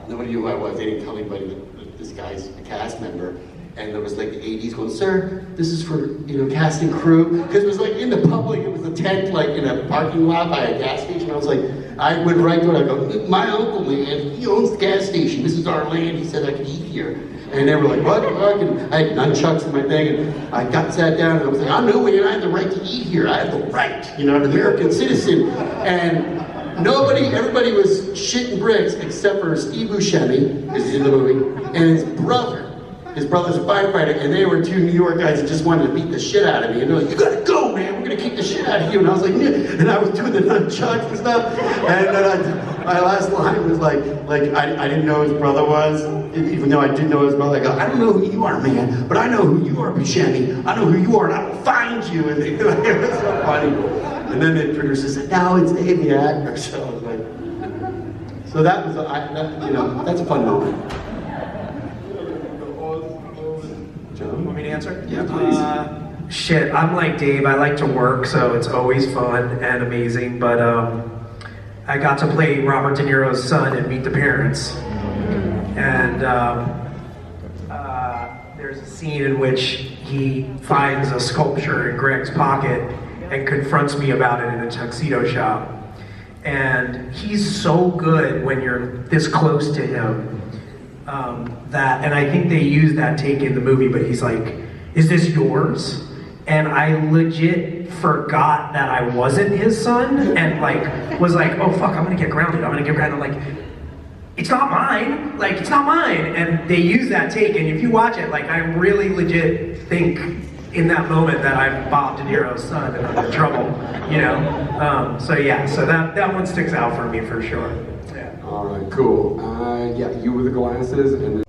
nobody knew who I was. They didn't tell anybody that this guy's a cast member. And there was like the 80s going, sir, this is for, cast and crew. Because it was like in the public, it was a tent like in a parking lot by a gas station. I was like, I would write to it, I go, my uncle, man, he owns the gas station. This is our land. He said I could eat here. And they were like, what? And I had nunchucks in my thing, and I sat down, and I was like, I know, man, I have the right to eat here. I have the right, an American citizen. And everybody was shitting bricks except for Steve Buscemi, is in the movie, and his brother. His brother's a firefighter, and they were two New York guys that just wanted to beat the shit out of me. And they're like, you gotta go, man, we're gonna kick the shit out of you. And I was like, yeah. And I was doing the nunchucks and stuff. And then my last line was like I didn't know who his brother was, even though I did know his brother. I go, I don't know who you are, man, but I know who you are, Buscemi. I know who you are, and I will find you. And it was so funny. And then the producer said, no, it's Dave the actor. So I was like, so that was, that's a fun moment. Want me to answer? Yeah, please. Shit, I'm like Dave. I like to work, so it's always fun and amazing. But I got to play Robert De Niro's son in Meet the Parents. And there's a scene in which he finds a sculpture in Greg's pocket and confronts me about it in a tuxedo shop. And he's so good when you're this close to him. And I think they used that take in the movie, but he's like, is this yours? And I legit forgot that I wasn't his son, and was like, oh fuck, I'm gonna get grounded. Like, it's not mine. It's not mine. And they use that take, and if you watch it, I really legit think in that moment that I'm Bob De Niro's son and I'm in trouble, So yeah, so that one sticks out for me for sure. Yeah. All right, cool. Yeah, you with the glasses and.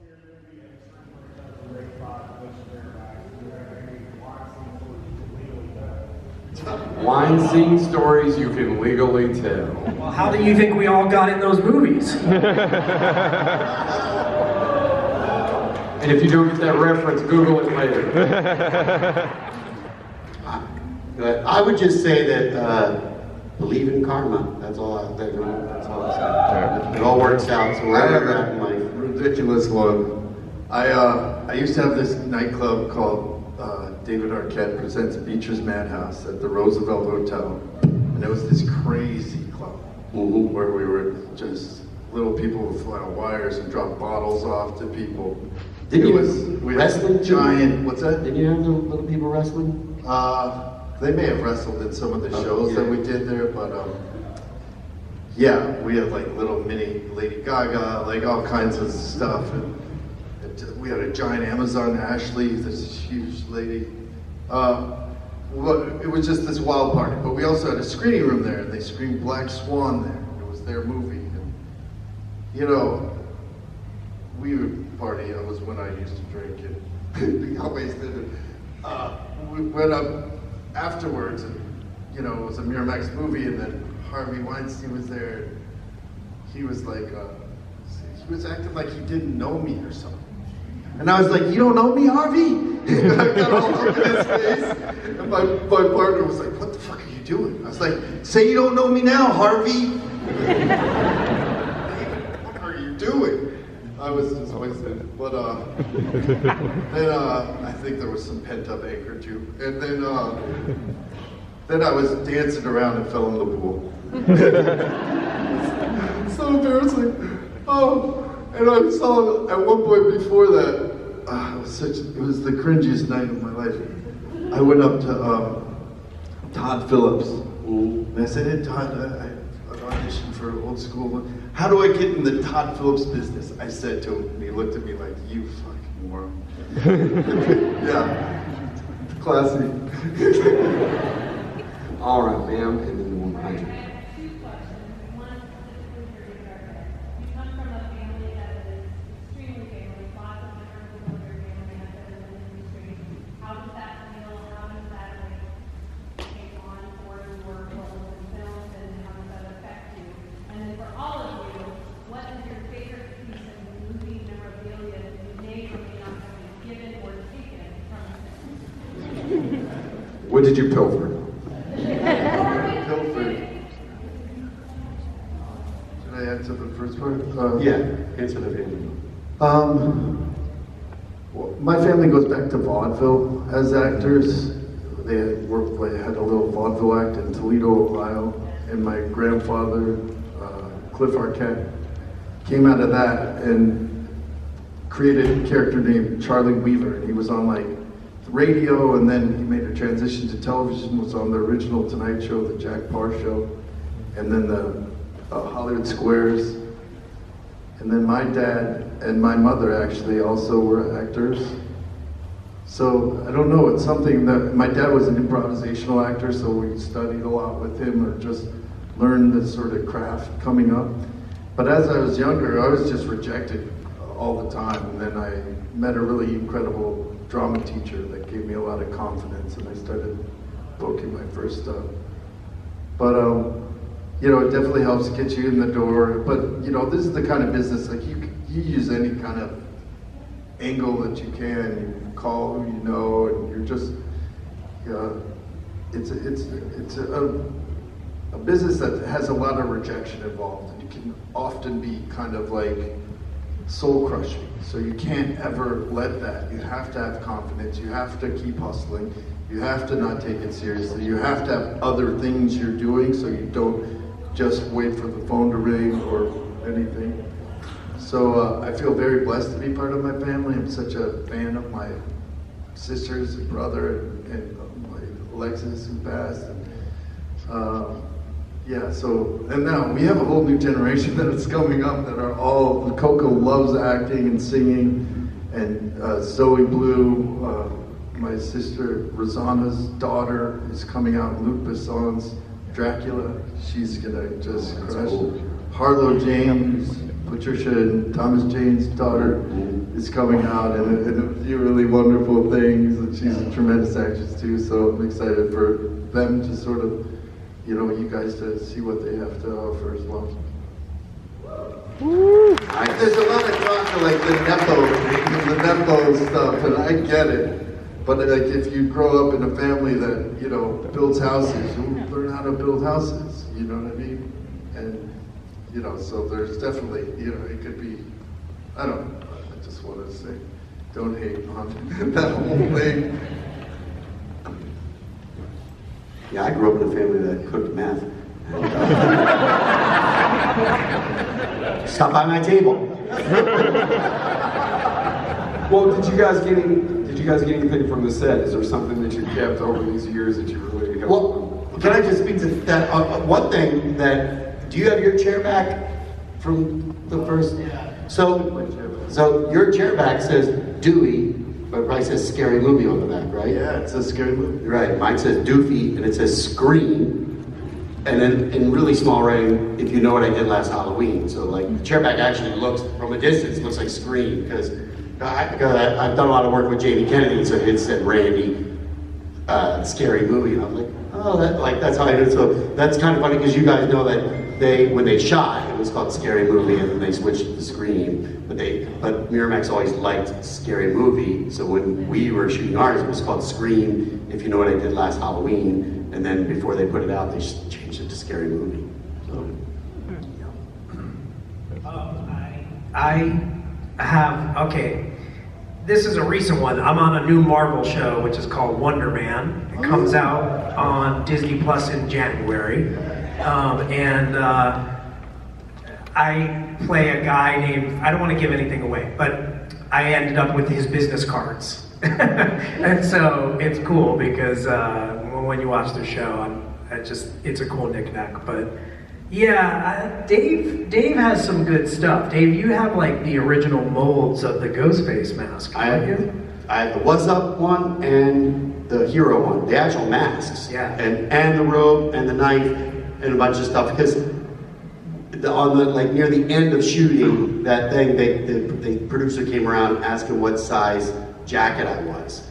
Wine scene stories you can legally tell. Well, how do you think we all got in those movies? And if you don't get that reference, Google it later. I would just say that believe in karma. That's all I say. It all works out. So wherever you're at in life. Ridiculous one. I used to have this nightclub called David Arquette Presents Beecher's Madhouse at the Roosevelt Hotel. And it was this crazy club where we were just little people with wires and drop bottles off to people. We wrestling had giant, what's that? Did you have the little people wrestling? They may have wrestled in some of the shows that we did there, but yeah, we had little mini Lady Gaga, all kinds of stuff. And we had a giant Amazon Ashley, this huge lady. It was just this wild party, but we also had a screening room there, and they screened Black Swan there. It was their movie. And, we would party. That was when I used to drink and got wasted. We went up afterwards, and it was a Miramax movie, and then Harvey Weinstein was there. He was he was acting like he didn't know me or something. And I was like, you don't know me, Harvey? I got all up in his face. And my partner was like, what the fuck are you doing? I was like, say you don't know me now, Harvey. What are you doing? I was just wasted. But then I think there was some pent up anger too. And then I was dancing around and fell in the pool. So embarrassing. Oh. And I saw at one point before that, it was the cringiest night of my life. I went up to Todd Phillips. And I said, hey Todd, I auditioned for Old School. How do I get in the Todd Phillips business? I said to him, and he looked at me like, you fucking moron. Yeah, classy. All right, ma'am, and then the one behind you. What did you pilfer? Pilfered. Should I answer the first part? Yeah, answer the video. my family goes back to vaudeville as actors. They had a little vaudeville act in Toledo, Ohio, and my grandfather, Cliff Arquette, came out of that and created a character named Charlie Weaver. And he was on like radio, and then he made a transition to television, was on the original Tonight Show, the Jack Parr Show, and then the Hollywood Squares. And then my dad and my mother actually also were actors. So I don't know, it's something that, my dad was an improvisational actor, so we studied a lot with him or just learned this sort of craft coming up. But as I was younger, I was just rejected all the time. And then I met a really incredible drama teacher that gave me a lot of confidence, and I started booking my first stuff. But you know, it definitely helps get you in the door. But you know, this is the kind of business, like you use any kind of angle that you can. You call who you know, and you're just, it's a business that has a lot of rejection involved, and you can often be kind of like soul crushing. So you can't ever let that. You have to have confidence. You have to keep hustling. You have to not take it seriously. You have to have other things you're doing, so you don't just wait for the phone to ring or anything. So I feel very blessed to be part of my family. I'm such a fan of my sisters and brother and my Alexis who passed. And, yeah, so, and now we have a whole new generation that is coming up that are all, Coco loves acting and singing, and Zoe Blue, my sister Rosanna's daughter is coming out, Luc Besson's Dracula. She's gonna just crush. Harlow James, Patricia and Thomas Jane's daughter is coming out, and a few really wonderful things. And she's a tremendous actress too, so I'm excited for them to sort of, you know, you guys to see what they have to offer as well. There's a lot of talk of like the Nepo stuff, and I get it. But like if you grow up in a family that, you know, builds houses, you learn how to build houses, you know what I mean? And, you know, so there's definitely, you know, it could be, I don't know, I just want to say, don't hate on that whole thing. Yeah, I grew up in a family that cooked meth. Stop by my table. Well, did you guys get anything from the set? Is there something that you kept over these years that you really helped? Well, can I just speak to that? One thing that, do you have your chair back from the first? So your chair back says Dewey, but it probably says Scary Movie on the back, right? Yeah, it says Scary Movie. Right, mine says Doofy, and it says Scream. And then in really small writing, if you know what I did last Halloween. So like the chair back actually looks, from a distance, looks like Scream, because I've done a lot of work with Jamie Kennedy, so it said Randy, Scary Movie, and I'm like, oh, that's how I did it. So that's kind of funny, because you guys know that when they shot, it was called Scary Movie, and then they switched to Scream. But Miramax always liked Scary Movie, so when we were shooting ours, it was called Scream, if you know what I did last Halloween. And then before they put it out, they changed it to Scary Movie. So, I have, okay, this is a recent one. I'm on a new Marvel show, which is called Wonder Man. It comes out on Disney Plus in January. I play a guy named, I don't want to give anything away, but I ended up with his business cards. And so it's cool because when you watch the show, it's a cool knickknack. But yeah, Dave has some good stuff. Dave, you have like the original molds of the Ghostface mask. I have the What's Up one and the Hero one, the actual masks. Yeah. And the robe and the knife and a bunch of stuff, because near the end of shooting that thing, the producer came around asking what size jacket I was.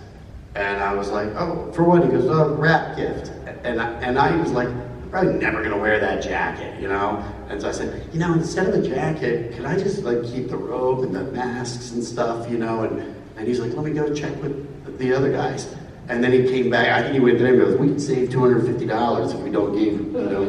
And I was like, oh, for what? He goes, oh, wrap gift. And I was like, I'm probably never gonna wear that jacket, you know? And so I said, you know, instead of the jacket, can I just like keep the robe and the masks and stuff, you know? And he's like, let me go check with the other guys. And then he came back, I think he went there and goes, we can save $250 if we don't give, you know,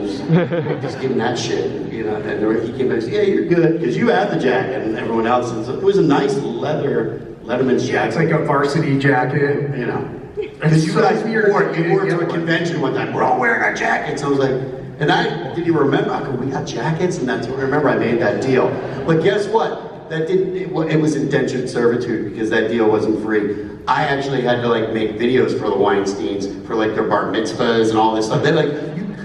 just give him that shit, you know? And he came back and said, yeah, you're good, because you had the jacket and everyone else. And so it was a nice leather Letterman's jacket. Yeah, it's like a varsity jacket. You know. Because you guys wore it to a convention one time. We're all wearing our jackets. I was like, and I didn't even remember. I go, we got jackets? And that's what I remember. I made that deal. But guess what? That didn't. It was indentured servitude because that deal wasn't free. I actually had to like make videos for the Weinsteins for like their bar mitzvahs and all this stuff. They're like,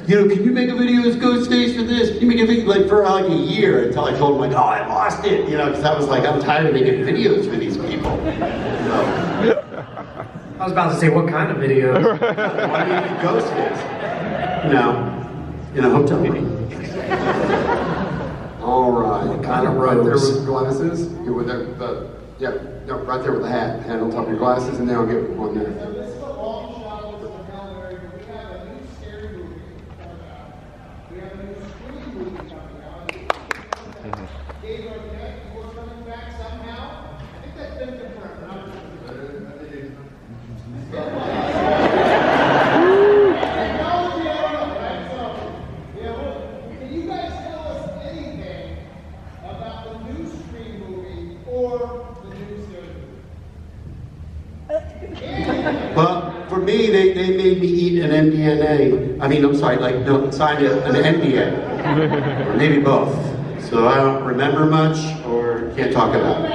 you know, can you make a video as Ghostface for this? Can you make a video like for like a year until I told them like, oh, I lost it, you know, because I was like, I'm tired of making videos for these people. I was about to say, what kind of videos? Why do you make Ghostface? You know, in a hotel meeting. All right. What kind of right there robes? with glasses. Yeah, with no, right there with the hat. Hand on top of your glasses, and then I'll get one there. This is a long shot of the calendar. We have a new scary movie coming out. We have a new screen movie coming out. Dave Arquette, before coming back somehow. I think that's been confirmed. Can you guys tell us anything about the new Scream movie or the new scary movie? Well, for me, they made me eat an MDNA. I mean, I'm sorry, like, no, signed an NDA. Or maybe both. So I don't remember much or can't talk about it.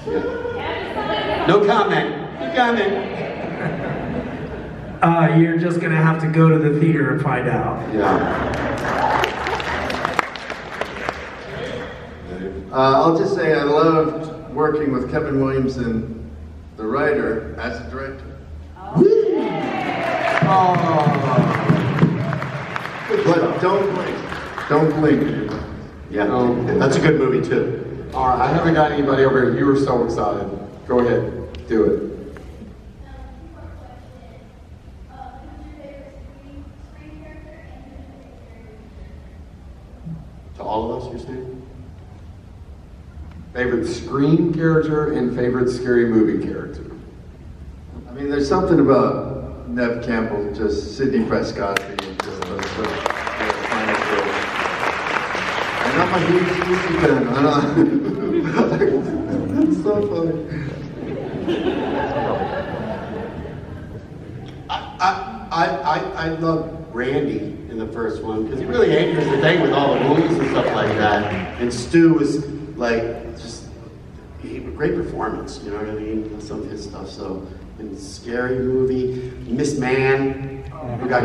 Yeah. No comment. No comment. You're just gonna have to go to the theater and find out. Yeah. I'll just say I loved working with Kevin Williamson, the writer, as a director. But don't blink. Don't blink. Yeah, that's a good movie too. All right, I haven't got anybody over here. You were so excited. Go ahead, do it. To all of us, you're saying? Favorite Scream character and favorite scary movie character. I mean, there's something about Nev Campbell, just Sidney Prescott being just and I'm a huge Lucy fan. That's so funny. I love Randy in the first one because he really anchors the day with all the movies and stuff like that. And Stu was like just a great performance, you know what I mean? Some of his stuff. So in Scary Movie, Miss Man, who got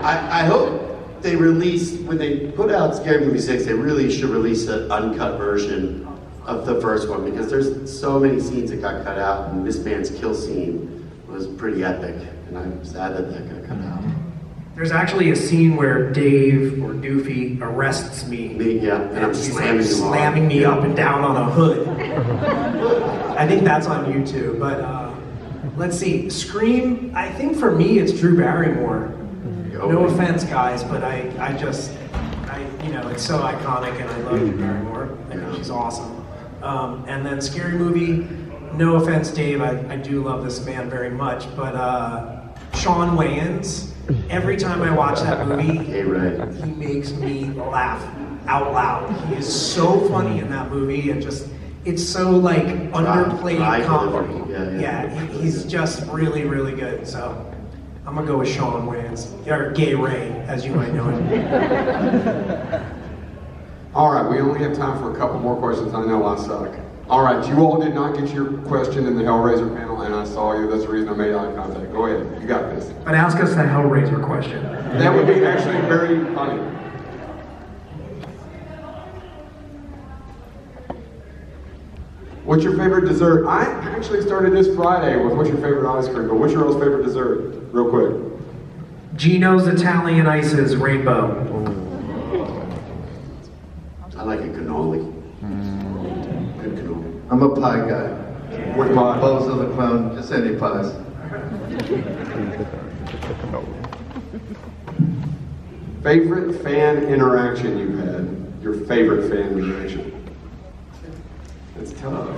I hope they release when they put out Scary Movie 6, they really should release an uncut version of the first one because there's so many scenes that got cut out, and Miss Man's kill scene was pretty epic, and I'm sad that that got cut out. There's actually a scene where Dave or Doofy arrests me. And I'm slamming me up and down on a hood. I think that's on YouTube, but let's see. Scream, I think for me it's Drew Barrymore. No offense, guys, but I you know, it's so iconic and I love Drew Barrymore. I think she's awesome. And then Scary Movie, no offense, Dave, I do love this man very much, but Shawn Wayans, every time I watch that movie, he makes me laugh out loud. He is so funny in that movie and just, it's so like underplayed comedy. He's just really, really good. So I'm gonna go with Shawn Wayans, or Gay Ray, as you might know him. All right, we only have time for a couple more questions. I know I suck. All right, you all did not get your question in the Hellraiser panel, and I saw you. That's the reason I made eye contact. Go ahead, you got this. But ask us the Hellraiser question. That would be actually very funny. What's your favorite dessert? I actually started this Friday with what's your favorite ice cream, but what's your all's favorite dessert? Real quick. Gino's Italian Ices Rainbow. I like a cannoli. Good cannoli. I'm a pie guy. What pie? Bozo the Clown, just any pies. Favorite fan interaction you've had? Your favorite fan interaction? That's tough.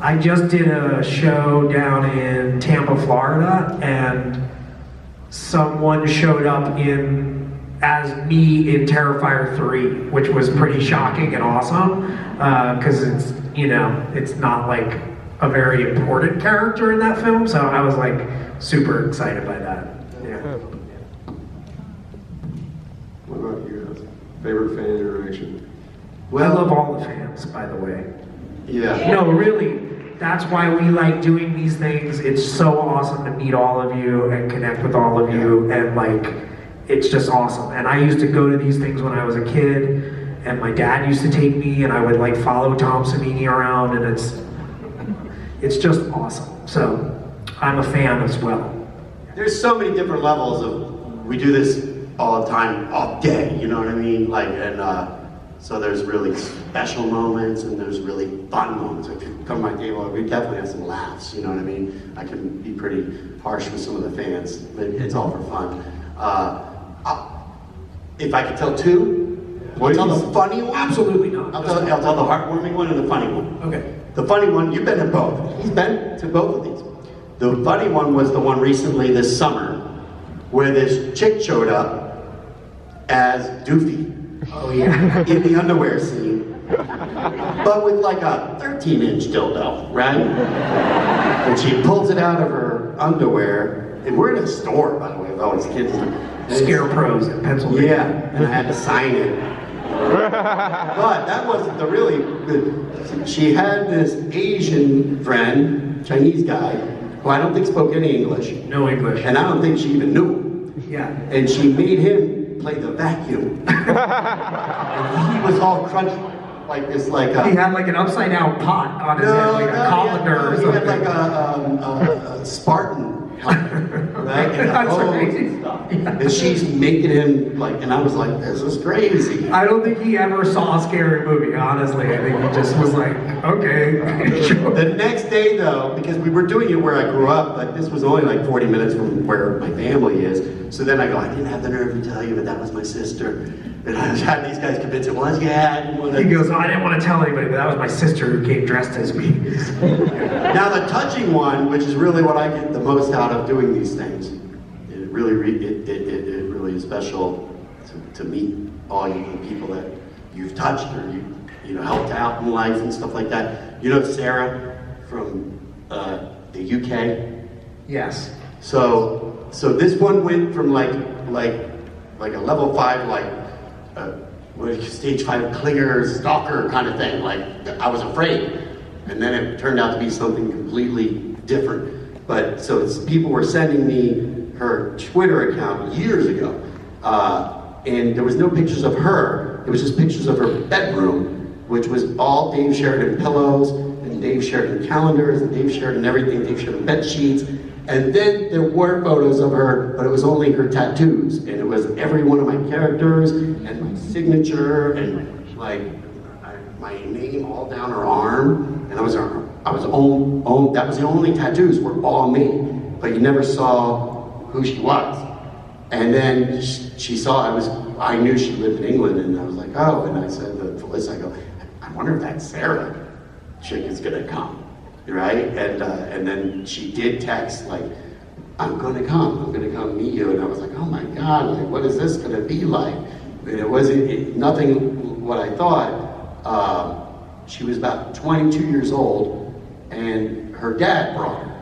I just did a show down in Tampa, Florida, and someone showed up in as me in Terrifier 3, which was pretty shocking and awesome, because it's, you know, it's not like a very important character in that film, so I was like super excited by that. Yeah. What about you guys? Favorite fan interaction? I love all the fans, by the way. Yeah. No, really, that's why we like doing these things. It's so awesome to meet all of you and connect with all of you, and like, it's just awesome. And I used to go to these things when I was a kid, and my dad used to take me, and I would like follow Tom Savini around, and it's just awesome. So I'm a fan as well. There's so many different levels of, we do this all the time, all day, you know what I mean? Like, and so there's really special moments and there's really fun moments. If you come to my table, we definitely have some laughs, you know what I mean? I can be pretty harsh with some of the fans, but it's all for fun. If I could tell two, I'll tell the funny one. Absolutely not. I'll tell the heartwarming one and the funny one. Okay. The funny one, you've been to both. He's been to both of these. The funny one was the one recently this summer, where this chick showed up as Doofy. Oh yeah. In the underwear scene. But with like a 13-inch dildo, right? And she pulls it out of her underwear, and we're in a store, by the way, with all these kids. Scarecrows in Pennsylvania. Yeah, and I had to sign it. But that wasn't the really good. She had this Asian friend, Chinese guy, who I don't think spoke any English. No English. And I don't think she even knew him. Yeah. And she made him play the vacuum. And he was all crunchy. Like this, like he had like an upside down pot on his head, like a colander or something. He had like a Spartan helmet, right? And That's hose crazy. and stuff. And she's making him like, and I was like, this is crazy. I don't think he ever saw a scary movie, honestly. I think he just was like, okay. The next day though, because we were doing it where I grew up, like this was only like 40 minutes from where my family is. So then I go, I didn't have the nerve to tell you, but that was my sister. And I had these guys convince it was, yeah, I didn't want to. He goes, I didn't want to tell anybody, but that was my sister who came dressed as me. Now the touching one, which is really what I get the most out of doing these things, it really is special to meet all you people that you've touched or you know helped out in life and stuff like that. You know Sarah from the UK? Yes. So this one went from like a level 5 stage 5 clinger stalker kind of thing. Like I was afraid, and then it turned out to be something completely different. But so people were sending me her Twitter account years ago, and there was no pictures of her. It was just pictures of her bedroom, which was all Dave Sheridan pillows and Dave Sheridan calendars and Dave Sheridan everything, Dave Sheridan bed sheets. And then there were photos of her, but it was only her tattoos. And it was every one of my characters and my signature and like my name all down her arm. And that was the only tattoos were all me. But you never saw who she was. And then she saw I knew she lived in England, and I was like, oh, and I said to Felissa, I go, I wonder if that Sarah chick is gonna come. Right? And then she did text like, I'm gonna come meet you. And I was like, oh my God, like what is this gonna be like? And it wasn't nothing what I thought. She was about 22 years old, and her dad brought her.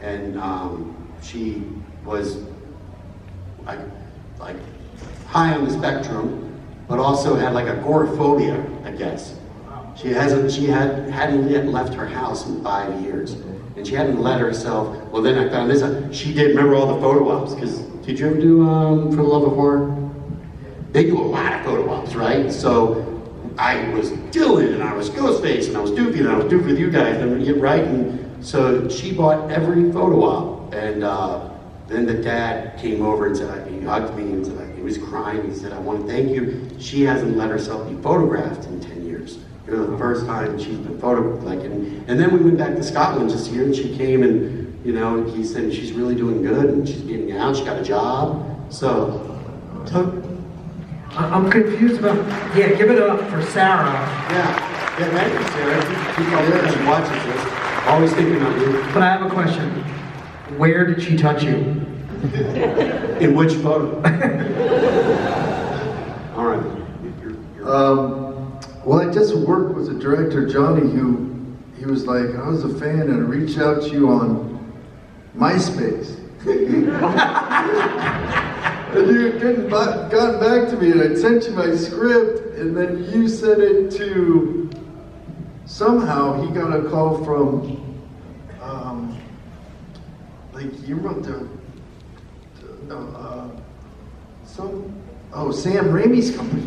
And she was like high on the spectrum, but also had like agoraphobia, I guess. She hadn't yet left her house in 5 years. And she hadn't let herself, well then I found this out. She did, remember all the photo ops, because did you ever do For the Love of Horror? They do a lot of photo ops, right? So I was Dylan, and I was Ghostface, and I was Doofy, and I was Doofy with you guys, and right? And so she bought every photo op, and then the dad came over and said, he hugged me and said, he was crying, he said, I want to thank you. She hasn't let herself be photographed in 10 years. It was the first time she's been photographed, and then we went back to Scotland this year, and she came, and you know, he said she's really doing good, and she's getting out, she got a job, so I'm confused about, yeah, give it up for Sarah. Yeah, thank you, Sarah. Keep up there, she watches this, always thinking of you. But I have a question. Where did she touch you? In which photo? Well, I just worked with the director, Johnny, he was like, I was a fan and I reached out to you on MySpace. And you hadn't gotten back to me, and I sent you my script, and then you sent it to, somehow he got a call from, you wrote Sam Raimi's company.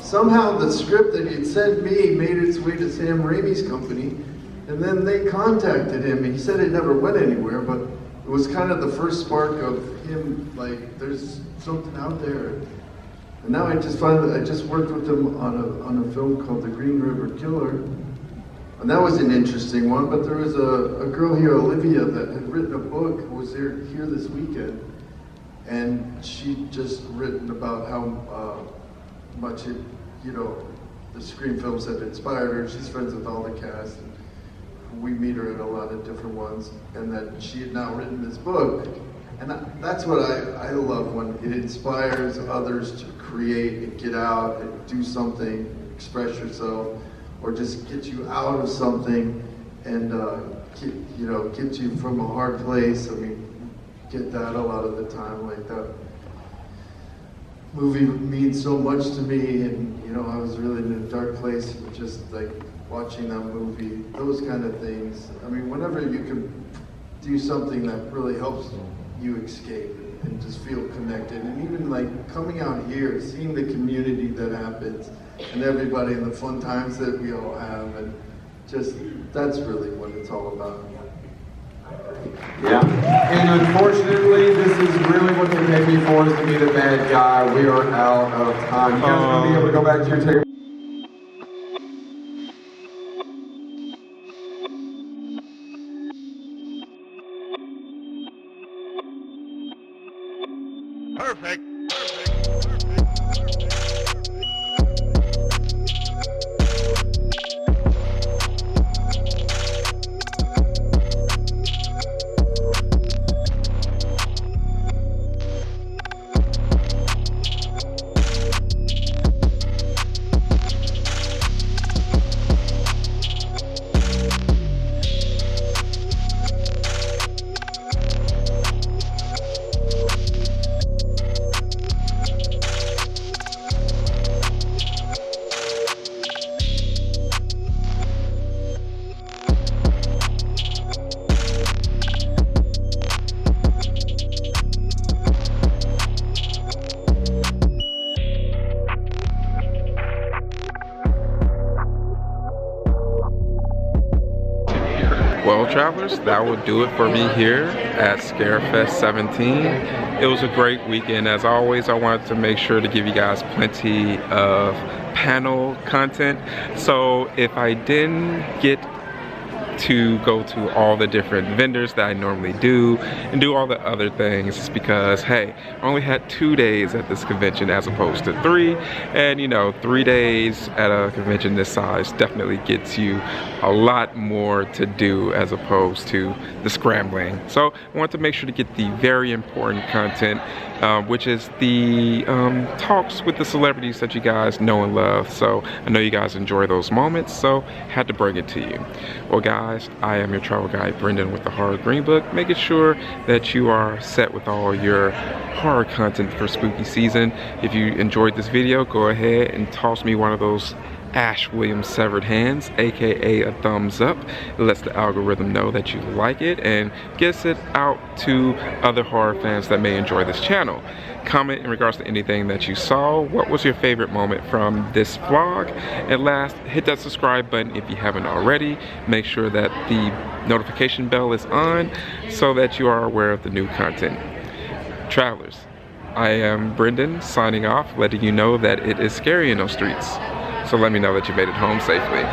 Somehow the script that he'd sent me made its way to Sam Raimi's company, and then they contacted him. He said it never went anywhere, but it was kind of the first spark of him, like, there's something out there. And now I just worked with him on a film called The Green River Killer. And that was an interesting one, but there was a girl here, Olivia, that had written a book, who was here this weekend. And she'd just written about how much the Scream films had inspired her. She's friends with all the cast. And we meet her at a lot of different ones. And that she had now written this book. And that's what I love, when it inspires others to create and get out and do something, express yourself, or just get you out of something and get you from a hard place. I mean, get that a lot of the time. Like, that movie means so much to me, and I was really in a dark place, and just like watching that movie, those kind of things. I mean, whenever you can do something that really helps you escape and just feel connected, and even like coming out here, seeing the community that happens, and everybody, and the fun times that we all have, and just, that's really what it's all about. Yeah, and unfortunately, this is really what they paid me for, is to be the bad guy. We are out of time. You guys going to be able to go back to your table? Perfect. Well, travelers, that will do it for me here at Scarefest 17. It was a great weekend. As always, I wanted to make sure to give you guys plenty of panel content. So if I didn't get to go to all the different vendors that I normally do and do all the other things, it's because, hey, I only had 2 days at this convention as opposed to 3, and 3 days at a convention this size definitely gets you a lot more to do as opposed to the scrambling. So I want to make sure to get the very important content, which is the talks with the celebrities that you guys know and love. So I know you guys enjoy those moments, so had to bring it to you. Well, guys, I am your travel guide, Brendon, with the Horror Greenbook, making sure that you are set with all your horror content for spooky season. If you enjoyed this video, go ahead and toss me one of those Ash Williams severed hands, aka a thumbs up. It lets the algorithm know that you like it and gets it out to other horror fans that may enjoy this channel. Comment in regards to anything that you saw. What was your favorite moment from this vlog? And last, hit that subscribe button if you haven't already. Make sure that the notification bell is on so that you are aware of the new content. Travelers, I am Brendon signing off, letting you know that it is scary in those streets. So let me know that you made it home safely.